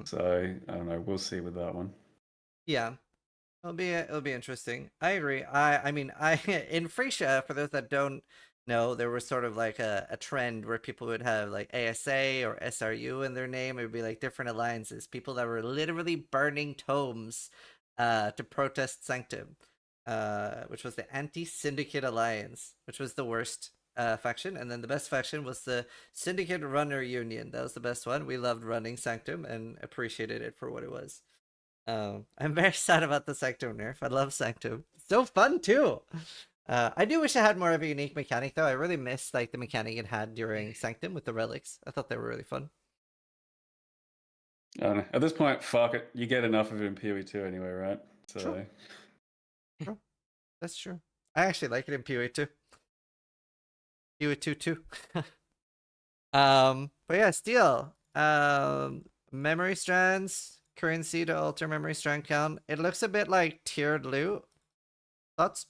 So I don't know, we'll see with that one. Yeah, it'll be interesting. I agree. I mean, I in Frisia, for those that don't know, there was sort of like a trend where people would have like ASA or SRU in their name. It would be like different alliances, people that were literally burning tomes to protest Sanctum, which was the Anti-Syndicate Alliance, which was the worst faction, and then the best faction was the Syndicate Runner Union. That was the best one. We loved running Sanctum and appreciated it for what it was. I'm very sad about the Sanctum nerf. I love Sanctum. It's so fun too. I do wish I had more of a unique mechanic though. I really missed like the mechanic it had during Sanctum with the relics. I thought they were really fun. I don't know. At this point, fuck it. You get enough of it in PoE2 anyway, right? So True. That's true. I actually like it in PoE too. PoE 2 too. But yeah, Steel. Memory strands, currency to alter memory strand count. It looks a bit like tiered loot. Thoughts?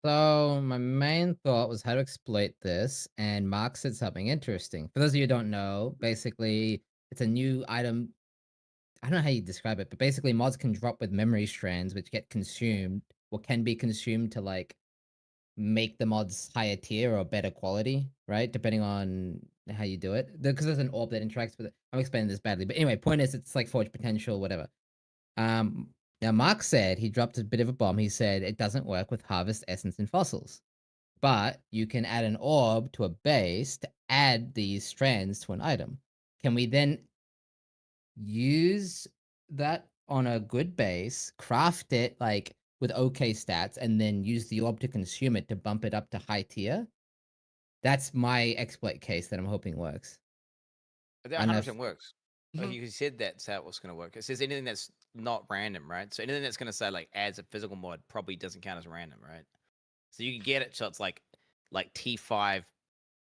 So my main thought was how to exploit this, and Mark said something interesting. For those of you who don't know, basically it's a new item. I don't know how you describe it, but basically mods can drop with memory strands which get consumed or can be consumed to like make the mods higher tier or better quality, right? Depending on how you do it. Because there's an orb that interacts with it. I'm explaining this badly, but anyway, point is it's like forge potential, whatever. Now Mark said he dropped a bit of a bomb. He said it doesn't work with harvest essence and fossils, but you can add an orb to a base to add these strands to an item. Can we then use that on a good base, craft it like with okay stats, and then use the orb to consume it to bump it up to high tier? That's my exploit case that I'm hoping works. That I know 100% works. Like you said that's how it's going to work. It says anything that's not random, right? So anything that's going to say like adds a physical mod probably doesn't count as random, right? So you can get it so it's like T5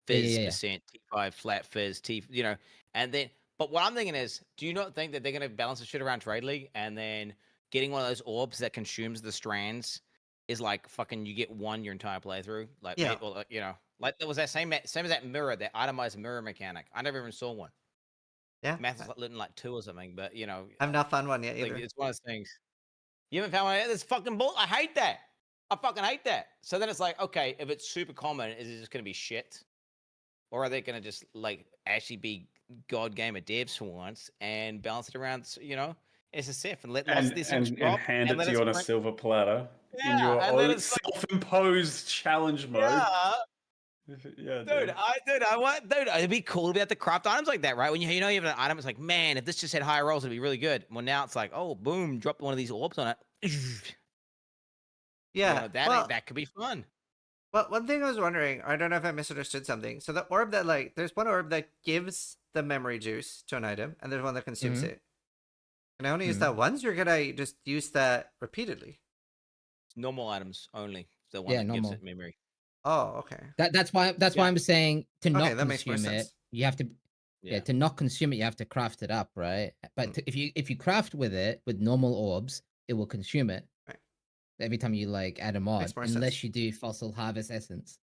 fizz percent, T5 flat fizz, you know, and then. But what I'm thinking is, do you not think that they're going to balance the shit around Trade League, and then getting one of those orbs that consumes the strands is like fucking you get one your entire playthrough, like Yeah. or, you know, like there was that same as that mirror, that itemized mirror mechanic. I never even saw one. Yeah. Math is like, like 2 or something, but you know, I've not found one yet like either. it's one of those things. You haven't found one yet? That's fucking bull. I hate that. I fucking hate that. So then it's like, okay, if it's super common, is it just gonna be shit, or are they gonna just like actually be God Gamer devs for once and balance it around, SSF and let lots of these things And drop hand it let to us you on a print- silver platter in Yeah, your and let own us like, self-imposed challenge mode. yeah. Yeah, Dude, it'd be cool to be able to craft items like that, right? When you know you have an item, it's like, man, if this just had higher rolls, it'd be really good. Well, now it's like, oh, boom, drop one of these orbs on it. Yeah. That could be fun. Well, one thing I was wondering, I don't know if I misunderstood something. So the orb that there's one orb that gives the memory juice to an item, and there's one that consumes Mhm. it. Can I only use Mhm. that once, or can I just use that repeatedly? Normal items only. The one Yeah, that gives normal. it memory. Oh, okay. That's why I'm saying to Okay, not that makes more consume it, sense. you have to to not consume it, you have to craft it up, right? But if you craft with it with normal orbs, it will consume it. Right. Every time you add a mod, Makes more unless sense. you do fossil harvest essence.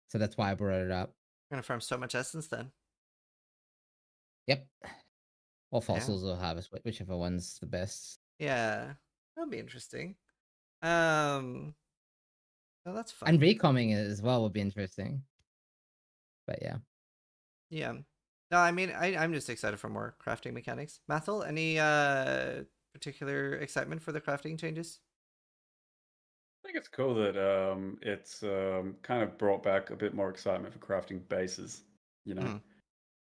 So that's why I brought it up. I'm gonna farm so much essence then. Yep. Or fossils or harvest, whichever one's the best. Yeah, that'll be interesting. Oh, that's fun. And recomming it as well would be interesting. But yeah. Yeah. No, I mean, I'm just excited for more crafting mechanics. Mathel, any particular excitement for the crafting changes? I think it's cool that it's kind of brought back a bit more excitement for crafting bases, you know? Mhm.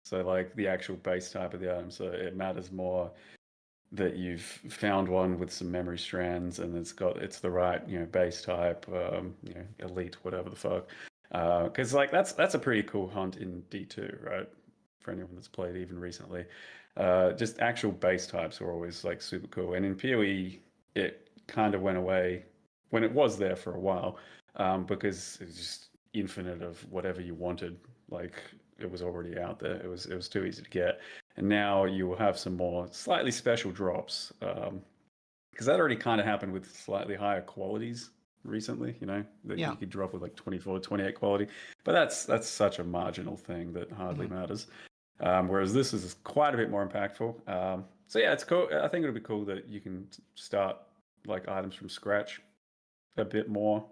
So like the actual base type of the item. So it matters more that you've found one with some memory strands and it's the right, base type, elite, whatever the fuck. Because like that's a pretty cool hunt in D2, right? For anyone that's played even recently. Just actual base types are always like super cool. And in PoE, it kind of went away when it was there for a while, because it was just infinite of whatever you wanted. Like it was already out there. It was too easy to get. And now you will have some more slightly special drops, because that already kind of happened with slightly higher qualities recently, that you could drop with like 24, 28 quality. But that's such a marginal thing that hardly matters. Whereas this is quite a bit more impactful. So yeah, it's cool. I think it'll be cool that you can start like items from scratch a bit more.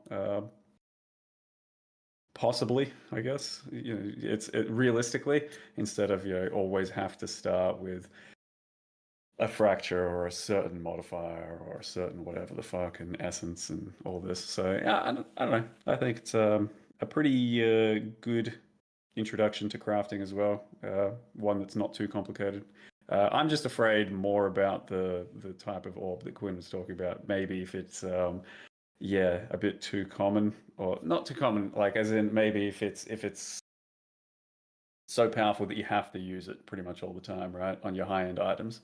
Possibly, I guess. It's realistically, instead of always have to start with a fracture or a certain modifier or a certain whatever the fuck and essence and all this. So yeah, I don't know. I think it's a pretty good introduction to crafting as well. One that's not too complicated. I'm just afraid more about the type of orb that Quinn was talking about. Maybe if it's a bit too common, or not too common, like as in maybe if it's so powerful that you have to use it pretty much all the time, right, on your high-end items.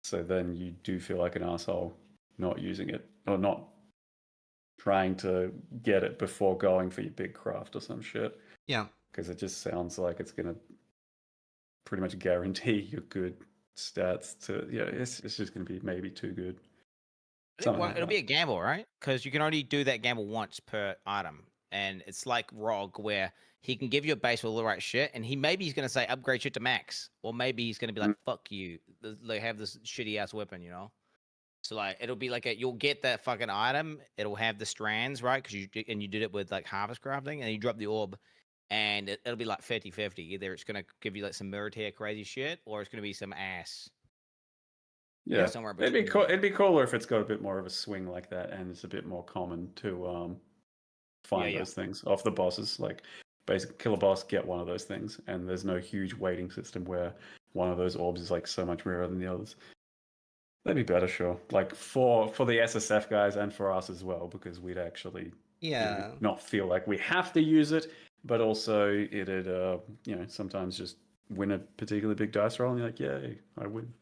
So then you do feel like an asshole not using it or not trying to get it before going for your big craft or some shit. Yeah. Because it just sounds like it's going to pretty much guarantee your good stats to, it's just going to be maybe too good. It'll be a gamble, right? Because you can only do that gamble once per item. And it's like ROG, where he can give you a base with all the right shit, and maybe he's going to say upgrade shit to max. Or maybe he's going to be like, fuck you. They have this shitty ass weapon, So like it'll be like you'll get that fucking item, it'll have the strands, right? Because you did it with like harvest crafting, and you drop the orb, and it'll be like 50-50. Either it's gonna give you like some merit tier crazy shit, or it's gonna be some ass. Yeah, somewhere it'd be between. cool. It'd be cooler if it's got a bit more of a swing like that, and it's a bit more common to find those things off the bosses. Like, basically, kill a boss, get one of those things, and there's no huge waiting system where one of those orbs is like so much rarer than the others. That'd be better, sure. Like for the SSF guys and for us as well, because we'd actually not feel like we have to use it, but also it'd sometimes just win a particularly big dice roll, and you're like, yay, I win.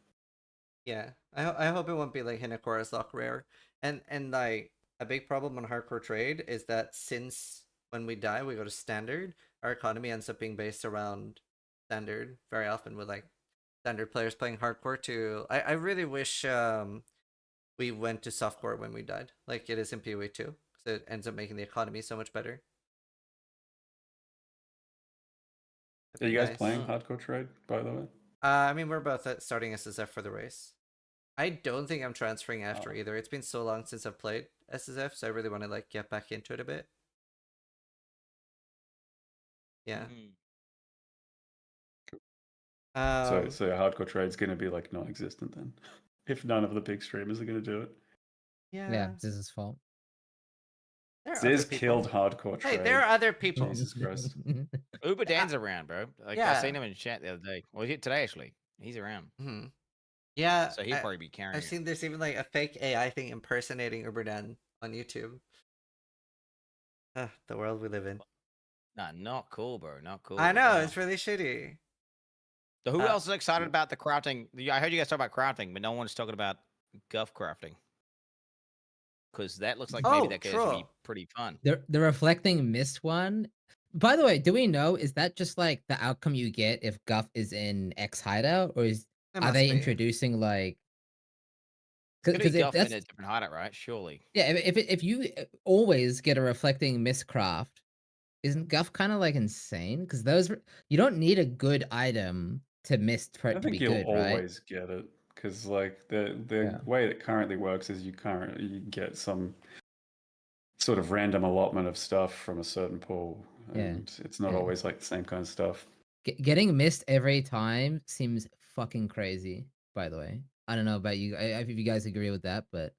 Yeah, I hope it won't be like Hinakora's Lock Rare. And like a big problem on hardcore trade is that since when we die we go to standard, our economy ends up being based around standard very often, with like standard players playing hardcore too. I really wish we went to softcore when we died, like it is in PoE 2, because it ends up making the economy so much better. Are you guys playing hardcore trade, by the way? I mean, we're both starting SSF for the race. I don't think I'm transferring after either. It's been so long since I've played SSF, so I really want to like get back into it a bit. Yeah. So your hardcore trade's going to be like non-existent then, if none of the big streamers are going to do it. Yeah, this is fault. There are Ziz other people. killed hardcore Hey, trade. there are other people. Jesus Christ. Uber Dan's around, bro. Like I Yeah. seen him in chat the other day. Well, today actually, he's around. Hmm. Yeah. So he'd probably be carrying. I've seen there's even like a fake AI thing impersonating Uberdan on YouTube. The world we live in. Nah, not cool, bro. Not cool. I know, Wow. it's really shitty. So who else is excited about the crafting? I heard you guys talk about crafting, but no one's talking about guff crafting. Because that looks like maybe that could actually be pretty fun. The reflecting mist one. By the way, do we know, is that just like the outcome you get if Guff is in X hideout, or are they introducing like? Because Guff in a different hideout, right? Surely. Yeah, if you always get a reflecting mist craft, isn't Guff kind of like insane? Because those you don't need a good item to mist for it to be good, right? I think you'll always get it because like the way it currently works is you get some sort of random allotment of stuff from a certain pool, and it's not always like the same kind of stuff. Getting missed every time seems fucking crazy. By the way, I don't know about you. If you guys agree with that, but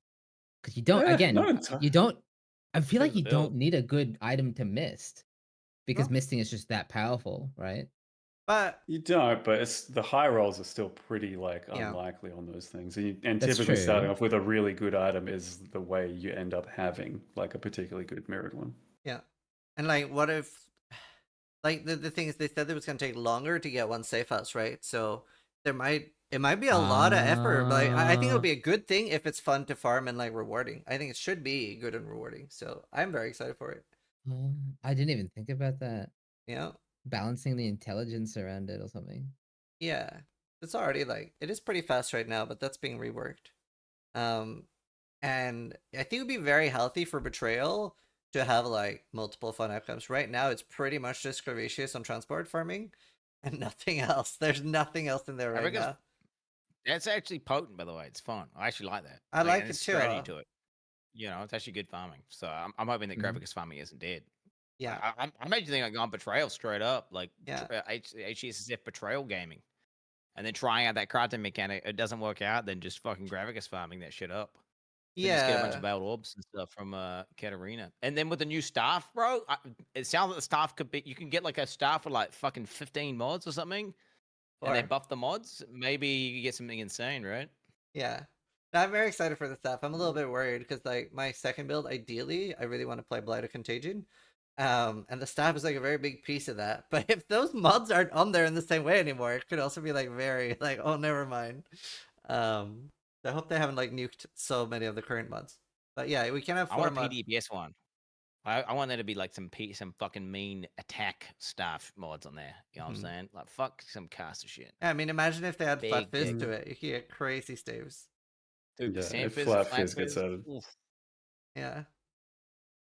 because you don't, you don't. I feel like you don't need a good item to mist because misting is just that powerful, right? But you don't. But it's the high rolls are still pretty like unlikely on those things, and That's typically true. starting off with a really good item is the way you end up having like a particularly good mirrored one. Yeah, and like, what if, like the thing is, they said it was gonna take longer to get one safe house, right? So it might be a lot of effort, but I think it'll be a good thing if it's fun to farm and like rewarding. I think it should be good and rewarding. So I'm very excited for it. I didn't even think about that. Yeah. Balancing the intelligence around it or something. Yeah, it's already like it is pretty fast right now, but that's being reworked. And I think it would be very healthy for Betrayal to have like multiple fun outcomes. Right now, it's pretty much just Scravicius on transport farming and nothing else. There's nothing else in there right now. That's actually potent, by the way. It's fun. I actually like that. I like and it it's too. strategy to it. You know, it's actually good farming. So I'm hoping that Gravitas farming isn't dead. Yeah, I'm actually thinking on Betrayal straight up, like Yeah. HCSF Betrayal gaming, and then trying out that crafting mechanic. It doesn't work out, then just fucking Gravicus farming that shit up. Then just get a bunch of veiled orbs and stuff from Katarina, and then with the new staff, bro. It sounds like the staff could be. You can get like a staff with like fucking 15 mods or something, and they buff the mods. Maybe you get something insane, right? Yeah. I'm very excited for the stuff. I'm a little bit worried because like my second build, ideally, I really want to play Blight of Contagion. And the staff is like a very big piece of that. But if those mods aren't on there in the same way anymore, it could also be like very like, oh, never mind. I hope they haven't like nuked so many of the current mods. But yeah, we can have I 4 want a mods. PDPS one. I want there to be like some fucking mean attack staff mods on there. You know what I'm saying? Like fuck some caster shit. Yeah, I mean, imagine if they had Flat Big Fizz dick. to it. You could get crazy staves. Dude, Yeah, Sand if Fizz, Flat Flat Fizz gets Fizz, added. oof. Yeah.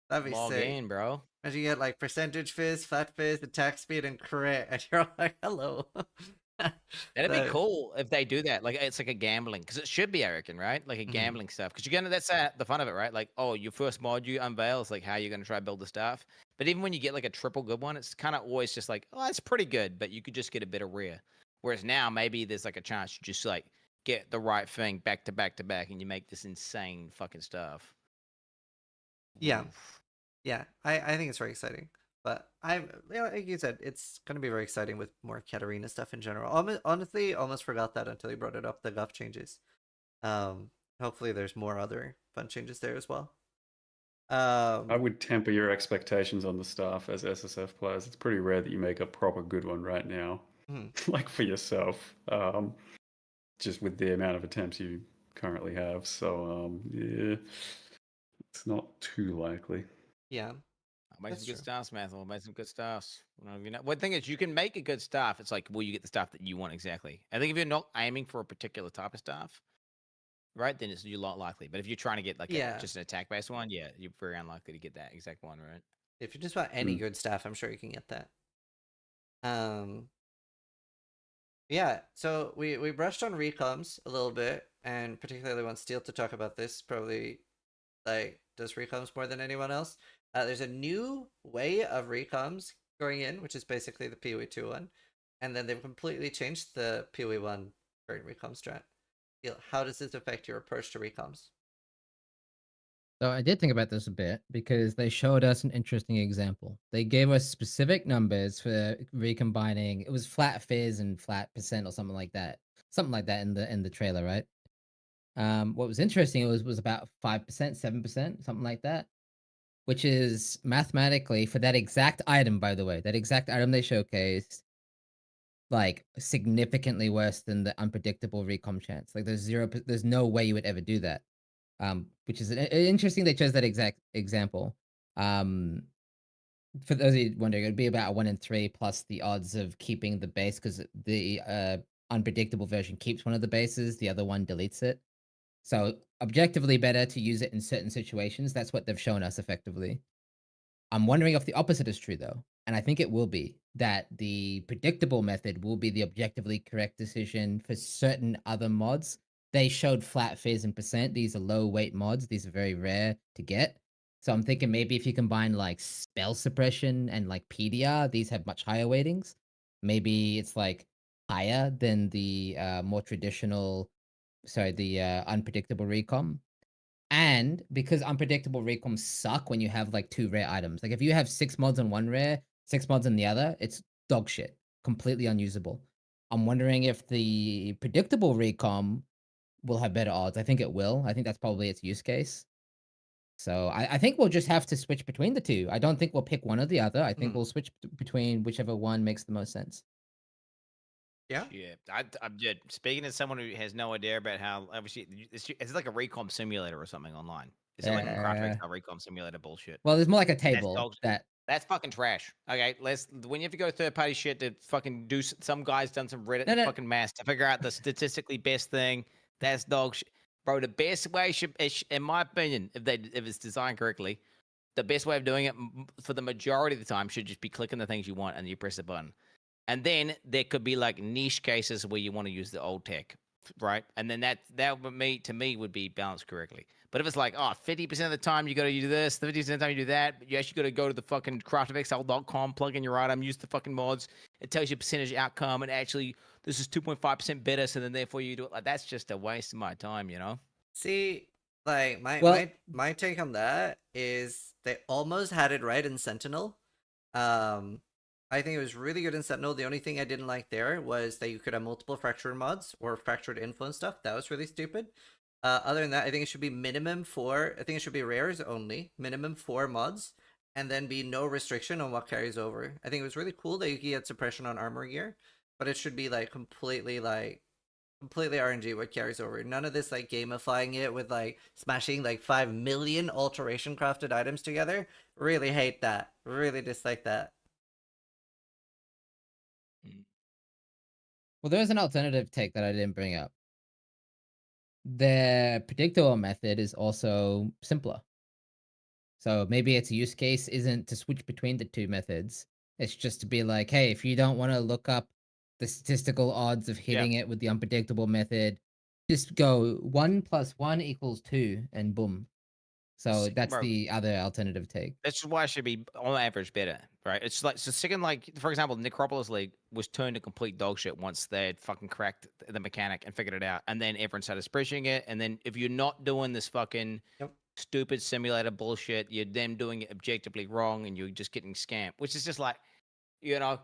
That'd be Log sick. in, bro. Imagine you get like percentage fizz, flat fizz, attack speed, and crit, and you're like, hello. That'd be cool if they do that. Like it's like a gambling, because it should be, I reckon, right? Like a gambling stuff. Because you're gonna that's the fun of it, right? Like, oh, your first mod you unveil is like how you're gonna try to build the stuff. But even when you get like a triple good one, it's kind of always just like, oh, it's pretty good, but you could just get a bit of rare. Whereas now maybe there's like a chance you just like get the right thing back to back to back, and you make this insane fucking stuff. Yeah. Yeah, I think it's very exciting. But like you said, it's going to be very exciting with more Katarina stuff in general. Honestly, almost forgot that until you brought it up, the Guff changes. Hopefully there's more other fun changes there as well. I would temper your expectations on the staff as SSF players. It's pretty rare that you make a proper good one right now, like for yourself, just with the amount of attempts you currently have. So, yeah, it's not too likely. Yeah. Make some good stuff, Mathel. Make some good stuff. You know, one thing is you can make a good staff. It's like, will you get the stuff that you want exactly? I think if you're not aiming for a particular type of staff, right, then you're a lot likely. But if you're trying to get like just an attack based one, yeah, you're very unlikely to get that exact one, right? If you just want any good staff, I'm sure you can get that. Yeah, so we brushed on recoms a little bit, and particularly want Steel to talk about this. Probably like does recoms more than anyone else. There's a new way of recoms going in, which is basically the PoE2 one, and then they've completely changed the PoE1 current recom strat. How does this affect your approach to recoms? So I did think about this a bit because they showed us an interesting example. They gave us specific numbers for recombining. It was flat fizz and flat percent or something like that. Something like that in the trailer, right? What was interesting was about 5%, 7%, something like that, which is mathematically for that exact item, by the way, that exact item they showcased, like significantly worse than the unpredictable recom chance. Like there's no way you would ever do that. Which is interesting they chose that exact example. For those of you wondering, it would be about a 1 in 3 plus the odds of keeping the base because the unpredictable version keeps one of the bases, the other one deletes it. So objectively better to use it in certain situations. That's what they've shown us effectively. I'm wondering if the opposite is true though, and I think it will be that the predictable method will be the objectively correct decision for certain other mods. They showed flat fizz and percent. These are low weight mods. These are very rare to get. So I'm thinking maybe if you combine like spell suppression and like PDR, these have much higher weightings. Maybe it's like higher than the more traditional, sorry, the unpredictable recom. And because unpredictable recoms suck when you have like 2 rare items. Like if you have 6 mods on one rare, 6 mods on the other, it's dog shit. Completely unusable. I'm wondering if the predictable recom will have better odds. I think it will. I think that's probably its use case. So I think we'll just have to switch between the two. I don't think we'll pick one or the other. I think we'll switch between whichever one makes the most sense. Yeah. Yeah, I'm just speaking as someone who has no idea about how obviously it's like a recom simulator or something online. Is it like a craft style recom simulator bullshit? Well, there's more like a And that's table dog- that That's fucking trash. Okay, when you have to go third party shit to fucking do some guy's done some Reddit No. fucking math to figure out the statistically best thing. That's dog shit, bro. The best way in my opinion, if it's designed correctly, the best way of doing it for the majority of the time should just be clicking the things you want and you press a button. And then there could be like niche cases where you want to use the old tech, right? And then that to me would be balanced correctly. But if it's like, 50% of the time you got to do this, 50% of the time you do that, but you actually got to go to the fucking craftofxl.com, plug in your item, use the fucking mods. It tells you percentage outcome, and actually this is 2.5% better, so then therefore you do it. Like that's just a waste of my time, you know? See, like my take on that is they almost had it right in Sentinel. I think it was really good in Sentinel. The only thing I didn't like there was that you could have multiple fractured mods or fractured influence stuff. That was really stupid. Other than that, I think it should be minimum 4. I think it should be rares only, minimum 4 mods, and then be no restriction on what carries over. I think it was really cool that you could get suppression on armor gear, but it should be like completely RNG what carries over. None of this like gamifying it with like smashing like 5 million alteration crafted items together. Really hate that. Really dislike that. Well, there's an alternative take that I didn't bring up. The predictable method is also simpler. So maybe its use case isn't to switch between the two methods. It's just to be like, hey, if you don't want to look up the statistical odds of hitting it with the unpredictable method, just go 1 + 1 = 2 and boom. So that's Bro. the other alternative take. That's why it should be on average better, right? It's like so second, like for example, Necropolis League was turned to complete dog shit once they had fucking cracked the mechanic and figured it out, and then everyone started spreading it. And then if you're not doing this fucking stupid simulator bullshit, you're then doing it objectively wrong, and you're just getting scammed, which is just like, you know.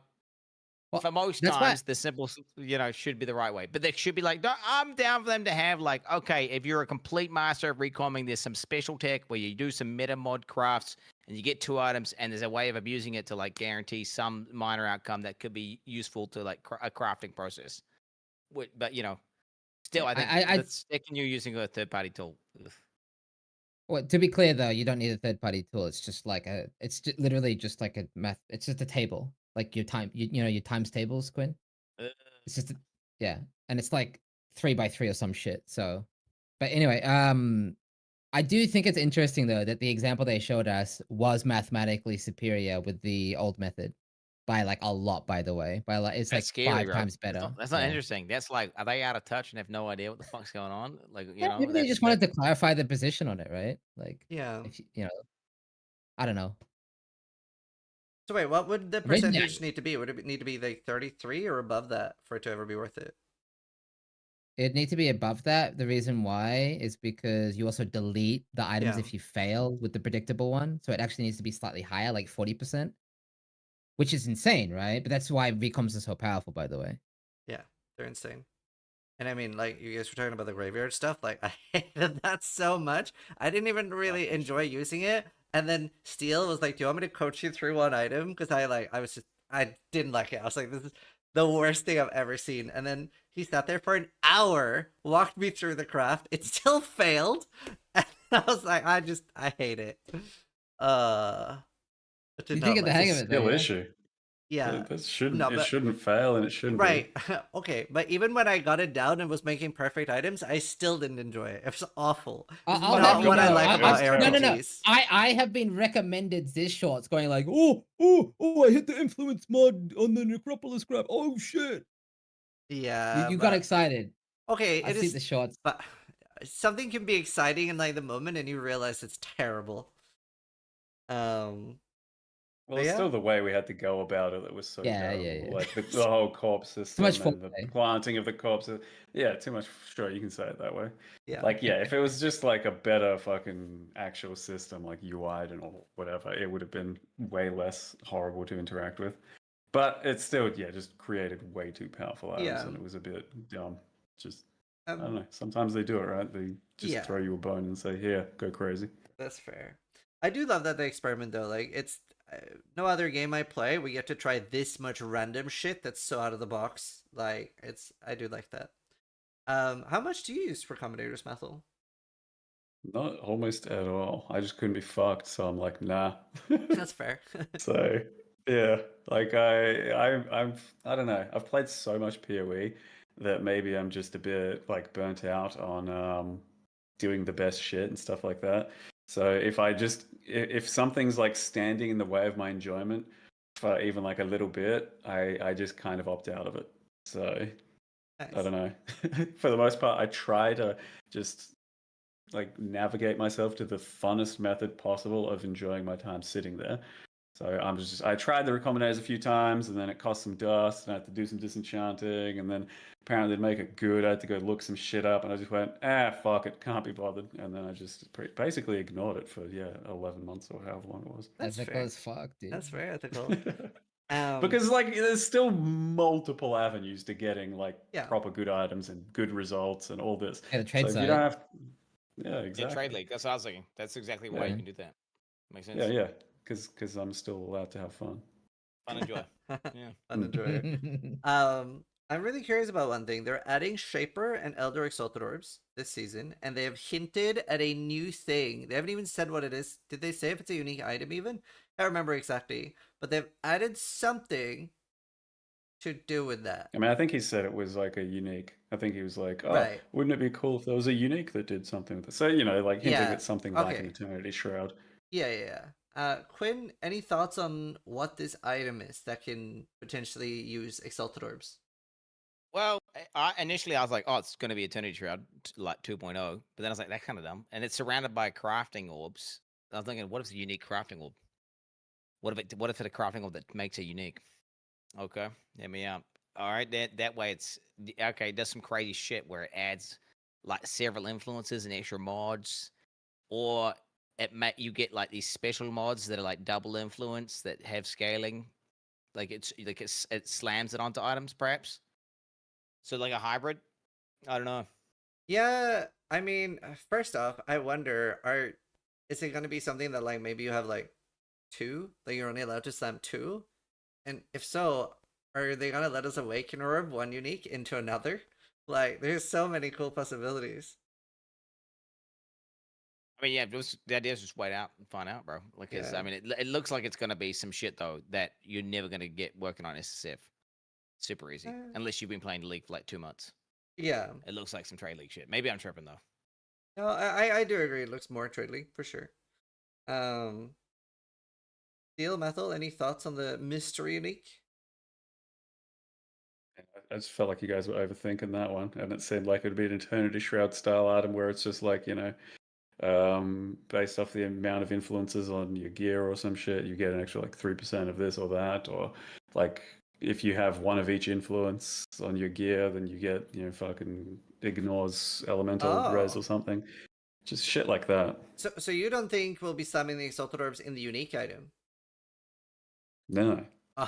Well, for most that's times, the simple, should be the right way. But they should be like, I'm down for them to have like, okay, if you're a complete master of recomming, there's some special tech where you do some meta mod crafts and you get 2 items, and there's a way of abusing it to like guarantee some minor outcome that could be useful to like a crafting process. But still, I think that's second you're using a third party tool. Ugh. Well, to be clear though, you don't need a third party tool. It's just like literally just like a math. It's just a table, like your time. Your times tables, Quinn. It's just yeah, and it's like 3 by 3 or some shit. So, but anyway, I do think it's interesting though that the example they showed us was mathematically superior with the old method by like a lot. By the way, by like it's That's like scary, 5 bro. times better. That's not interesting. That's like, are they out of touch and have no idea what the fuck's going on? Like, Maybe they just wanted to clarify the position on it, right? Like, yeah, if I don't know. So wait, what would the Maybe percentage need to be? Would it need to be like 33 or above that for it to ever be worth it? It'd need to be above that. The reason why is because you also delete the items Yeah. if you fail with the predictable one. So it actually needs to be slightly higher, like 40%, which is insane, right? But that's why recoms are so powerful, by the way. Yeah, they're insane. And I mean, like, you guys were talking about the graveyard stuff. Like, I hated that so much. I didn't even really enjoy using it. And then Steele was like, "Do you want me to coach you through one item?" Because I didn't like it. I was like, "This is the worst thing I've ever seen." And then he sat there for an hour, walked me through the craft. It still failed. And I was like, I hate it. I did You not did get the like hang it. of it, Skill though, yeah? issue. Yeah. That shouldn't No, it but shouldn't fail and it shouldn't be. right. Okay, but even when I got it down and was making perfect items, I still didn't enjoy it. It was awful. This is I'll not have you what know, I like about no. RPGs. I have been recommended this shorts going like, I hit the influence mod on the Necropolis crap. Oh shit! Yeah, You got but excited. okay, I it see is the shorts. but something can be exciting in like the moment and you realize it's terrible. Well, But it's yeah. still the way we had to go about it that was so Yeah, terrible. yeah. Like the whole corpse system much and the foreplay. planting of the corpses. Yeah, too much. Sure, you can say it that way. Yeah. Like, yeah, if it was just like a better fucking actual system, like UI and all whatever, it would have been way less horrible to interact with. But it's still, yeah, just created way too powerful items, Yeah. and it was a bit dumb. Just, I don't Um, know. Sometimes they do it right. They just yeah. throw you a bone and say, "Here, go crazy." That's fair. I do love that they experiment though. Like it's no other game I play, we get to try this much random shit that's so out of the box. Like I do like that. How much do you use for Recombinator's Method? Not almost at all. I just couldn't be fucked, so I'm like, nah. That's fair. So yeah, like I don't know. I've played so much PoE that maybe I'm just a bit like burnt out on doing the best shit and stuff like that. So if something's like standing in the way of my enjoyment for even like a little bit, I just kind of opt out of it. So I don't know. For the most part, I try to just like navigate myself to the funnest method possible of enjoying my time sitting there. So I tried the Recombinators a few times, and then it cost some dust, and I had to do some disenchanting, and then apparently to make it good, I had to go look some shit up, and I just went, fuck it, can't be bothered, and then I just basically ignored it for 11 months or however long it was. That's ethical fair. as fuck, dude. That's very ethical. Because like there's still multiple avenues to getting like Yeah. proper good items and good results and all this. Yeah, the trade so if side. you don't have, yeah, Yeah, exactly. trade league. That's what I was thinking. That's exactly why Yeah. you can do that. Makes sense. Yeah, because I'm still allowed to have fun. Fun enjoy. Yeah. Fun enjoyer. I'm really curious about one thing. They're adding Shaper and Elder Exalted Orbs this season, and they have hinted at a new thing. They haven't even said what it is. Did they say if it's a unique item even? I don't remember exactly, but they've added something to do with that. I mean, I think he said it was like a unique. I think he was like, "Oh, Right. wouldn't it be cool if there was a unique that did something with it?" So like hinting Yeah, at something like okay. an Eternity Shroud. Yeah. Quinn, any thoughts on what this item is that can potentially use Exalted Orbs? Well, initially I was like, oh, it's going to be Eternity Shroud, like 2.0. But then I was like, that's kind of dumb. And it's surrounded by crafting orbs. I was thinking, what if it's a unique crafting orb? What if it's a crafting orb that makes it unique? Okay, hear me out. All right, that way it's okay. It does some crazy shit where it adds like several influences and extra mods, or you get like these special mods that are like double influence that have scaling, like it slams it onto items perhaps. So like a hybrid. I don't know. Yeah, I mean, first off, I wonder, is it going to be something that like maybe you have like two, like you're only allowed to slam two, and if so, are they gonna let us awaken orb one unique into another? Like, there's so many cool possibilities. I mean, yeah, the idea is just wait out and find out, bro. Like, Yeah. I mean, it looks like it's gonna be some shit though that you're never gonna get working on SSF. Super easy, unless you've been playing the league for like 2 months. Yeah. It looks like some trade league shit. Maybe I'm tripping though. No, I do agree. It looks more trade league for sure. Steel Methyl, any thoughts on the mystery unique? I just felt like you guys were overthinking that one, and it seemed like it would be an Eternity Shroud style item where it's just like based off the amount of influences on your gear or some shit, you get an extra like 3% of this or that, or like if you have one of each influence on your gear, then you get, you know, fucking ignores elemental res Oh. or something. Just shit like that. So you don't think we'll be summoning the Exalted Orbs in the unique item? No.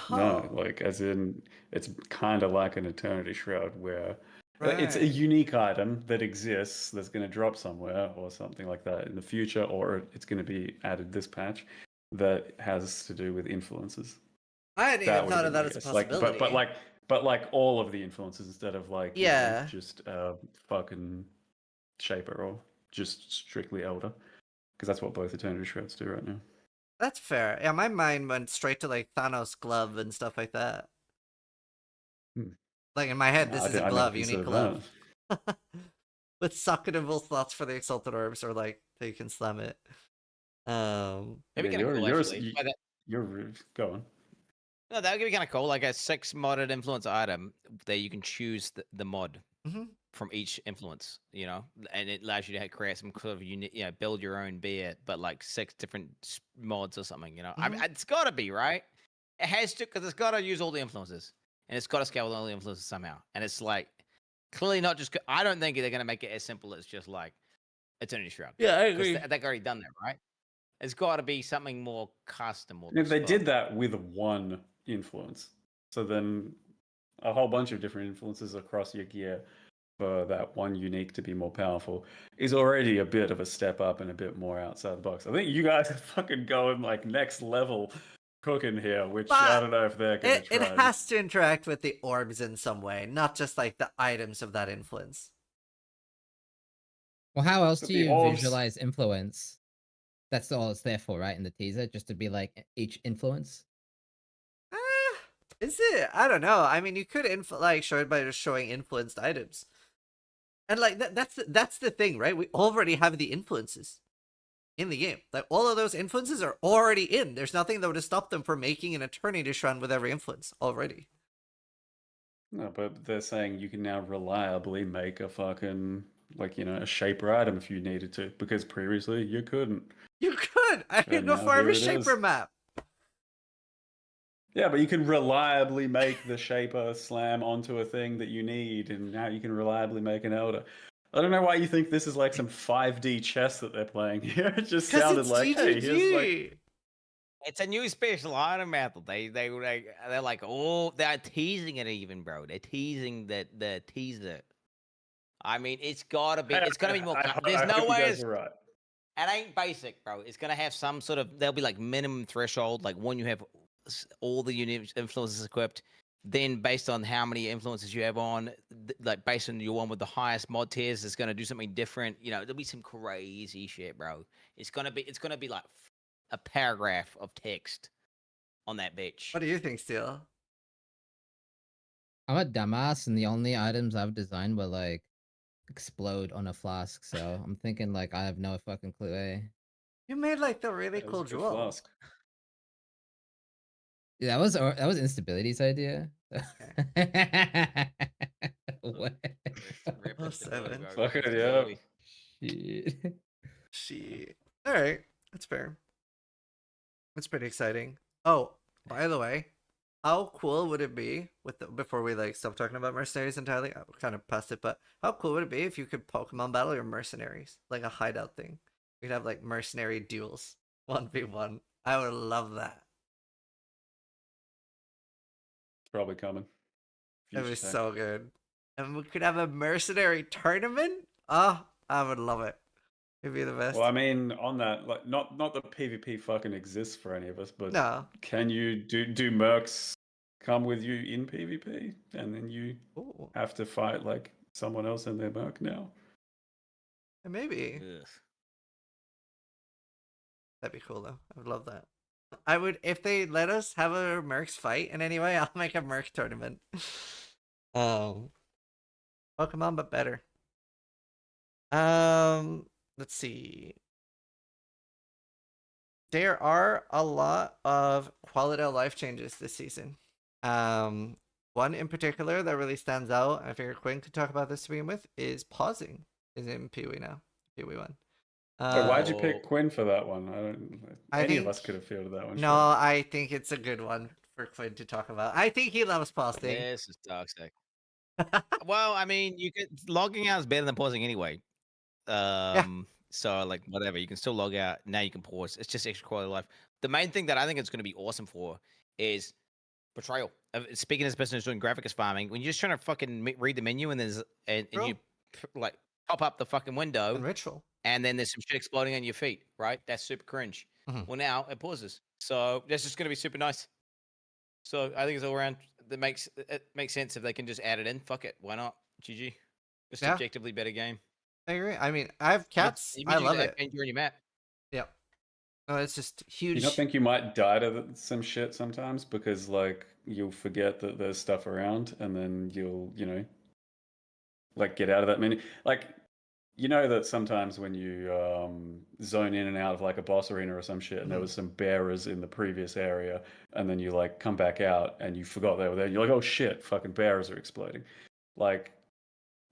No, Oh. like as in it's kind of like an Eternity Shroud where it's a Right. unique item that exists that's going to drop somewhere or something like that in the future, or it's going to be added this patch that has to do with influences. I hadn't That even would have thought of been that my as a guess. Like, possibility. but like all of the influences instead of like, you know, Yeah. just fucking Shaper or just strictly Elder, because that's what both Eternity Shrouds do right now. That's fair. Yeah, my mind went straight to like Thanos glove and stuff like that. Like in my head, this is a I never glove, unique considered glove. With socketable slots for the Exalted Orbs, or like so you can slam it. Maybe Yeah, kind of cool actually. you're going. No, that would be kind of cool. Like a 6 modded influence item that you can choose the mod from each influence, you know, and it allows you to create some sort of unique, you know, build your own beer, but like 6 different mods or something, you know. I mean, it's got to be right. It has to, because it's got to use all the influences, and it's got to scale with all the influences somehow. And it's like clearly not just. I don't think they're gonna make it as simple as just like Eternity Shroud. Yeah, I because agree. they've already done that, right? It's got to be something more custom or Yeah, they bespoke. did that with one influence. So then a whole bunch of different influences across your gear for that one unique to be more powerful is already a bit of a step up and a bit more outside the box. I think you guys are fucking going like next level cooking here, which I don't know if they're going to try. It has to interact with the orbs in some way, not just like the items of that influence. Well, how else But do the you orbs- visualize influence? That's all it's there for, right? In the teaser, just to be like each influence. Is it? I don't know. I mean, you could like show it by just showing influenced items, and like that's the thing, right? We already have the influences in the game. Like all of those influences are already in. There's nothing that would stop them from making an Eternity Shroud with every influence already. No, but they're saying you can now reliably make a fucking, like, you know, a shaper item if you needed to, because previously you couldn't. You could. I could And go now farm here a it shaper is. map. Yeah, but you can reliably make the shaper slam onto a thing that you need, and now you can reliably make an elder. I don't know why you think this is like some 5D chess that they're playing here. It just sounded like, hey, here's like. It's a new special item method. They're like, oh, they're teasing it even, bro. They're teasing the teaser. I mean, it's gotta be. It's gonna be more. There's no way. It ain't basic, bro. It's gonna have some sort of. There'll be like minimum threshold. Like when you have all the unique influences equipped, then based on how many influences you have on, like based on your one with the highest mod tiers, it's gonna do something different. You know, there'll be some crazy shit, bro. It's gonna be like a paragraph of text on that bitch. What do you think, Steel? I'm a dumbass, and the only items I've designed were like explode on a flask. So I'm thinking like I have no fucking clue. Eh? You made like the really cool jewel. Flask. Yeah, that was Instability's idea. What? Oh, 7. Fuck it, yeah. Shit. Shit. All right, that's fair. That's pretty exciting. Oh, by the way, how cool would it be with before we like stop talking about mercenaries entirely? I kind of passed it, but how cool would it be if you could Pokemon battle your mercenaries, like a hideout thing? We'd have like mercenary duels, 1v1. I would love that. Probably coming. It was so good. And we could have a mercenary tournament. Oh, I would love it. It'd be the best. Well, I mean, on that, like, not that PvP fucking exists for any of us, but no. Can you do mercs come with you in PvP, and then you have to fight like someone else in their merc now? Maybe. Ugh. That'd be cool though. I would love that. I would, if they let us have a mercs fight in any way, I'll make a merc tournament. Pokemon, but better. Let's see. There are a lot of quality of life changes this season. One in particular that really stands out, and I figure Quinn could talk about this to begin with, is pausing is in PoE now. PoE 1. But why'd you Oh, pick Quinn for that one? Any of us could have fielded that one. No, I think it's a good one for Quinn to talk about. I think he loves pausing. this is toxic. Well, I mean, you could logging out is better than pausing anyway. So like whatever, you can still log out. Now you can pause. It's just extra quality of life. The main thing that I think it's going to be awesome for is betrayal. Speaking as a person who's doing graphics farming, when you're just trying to fucking read the menu and and you like pop up the fucking window And Ritual, and then there's some shit exploding on your feet, right? That's super cringe. Well, now it pauses, so that's just going to be super nice. So I think it's all around. It makes sense if they can just add it in. Fuck it, why not? GG. Just Yeah. objectively better game. I agree. I mean, I have cats. You I love that it. change your map. Yep. No, it's just huge. You not think you might die to some shit sometimes because like you'll forget that there's stuff around and then you'll like get out of that menu. Like you know that sometimes when you zone in and out of like a boss arena or some shit and there was some bearers in the previous area and then you like come back out and you forgot they were there and you're like, oh shit, fucking bearers are exploding. Like,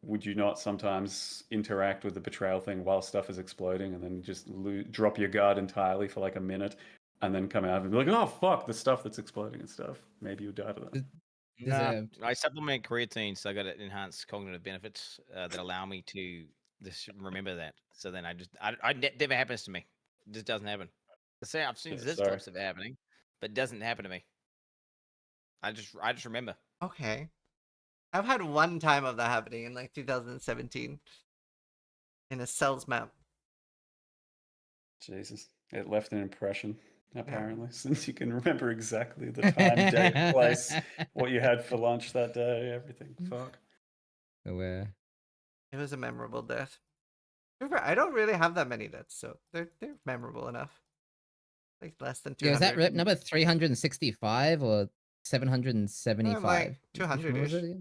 would you not sometimes interact with the betrayal thing while stuff is exploding and then just drop your guard entirely for like a minute and then come out and be like, oh fuck, the stuff that's exploding and stuff. Maybe you die to that. Nah, I supplement creatine, so I got enhanced cognitive benefits that allow me to just remember that. So then it never happens to me. It just doesn't happen. Say I've seen this types of it happening, but it doesn't happen to me. I just remember. Okay. I've had one time of that happening in like 2017 in a cells map. Jesus, it left an impression. Apparently, since you can remember exactly the time, date, place, what you had for lunch that day, everything. Fuck. Aware. It was a memorable death. I don't really have that many deaths, so they're memorable enough. Like less than 200. Yeah, is that rep number 365 or 775? Like 200-ish.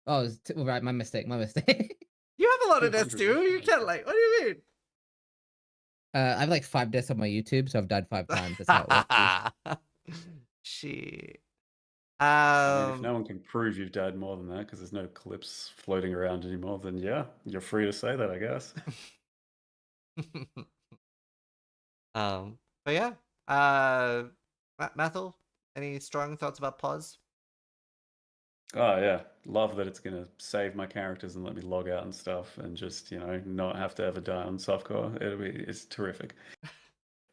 Oh, right, my mistake. You have a lot of deaths too. You can't like. What do you mean? I have like 5 deaths on my YouTube, so I've died 5 times. That's how it works. Shit. I mean, if no one can prove you've died more than that because there's no clips floating around anymore, then yeah, you're free to say that, I guess. But yeah. Mathel, any strong thoughts about pause? Oh yeah, love that it's gonna save my characters and let me log out and stuff, and just not have to ever die on softcore. It's terrific.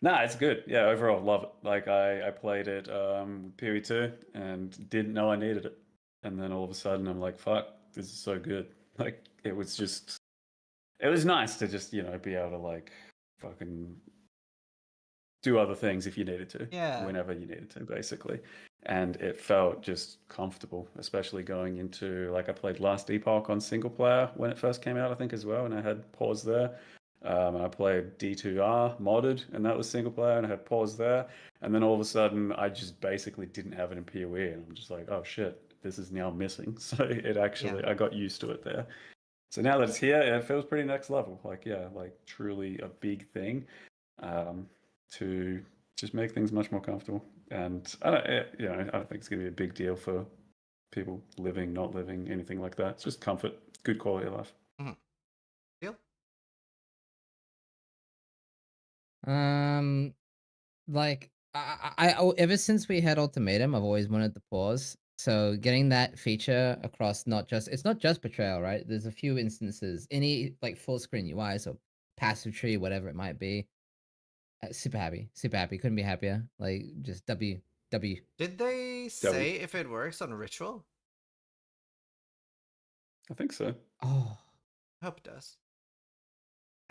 Nah, it's good. Yeah, overall love it. Like I played it PoE2 and didn't know I needed it, and then all of a sudden I'm like, fuck, this is so good. Like it was nice to just be able to like fucking do other things if you needed to, whenever you needed to, basically. And it felt just comfortable, especially going into, like, I played Last Epoch on single player when it first came out, I think, as well, and I had pause there. And I played D2R modded, and that was single player, and I had pause there. And then all of a sudden, I just basically didn't have it in PoE, and I'm just like, oh shit, this is now missing. So it actually, I got used to it there. So now that it's here, it feels pretty next level. Like, yeah, like truly a big thing. To just make things much more comfortable, and I don't think it's going to be a big deal for people living, not living, anything like that. It's just comfort, good quality of life. Deal. Like I ever since we had Ultimatum, I've always wanted the pause. So getting that feature across it's not just Betrayal, right? There's a few instances, any like full screen UIs or passive tree, whatever it might be. Super happy. Couldn't be happier. Like just W. Did they say if it works on Ritual? I think so. Oh, I hope it does.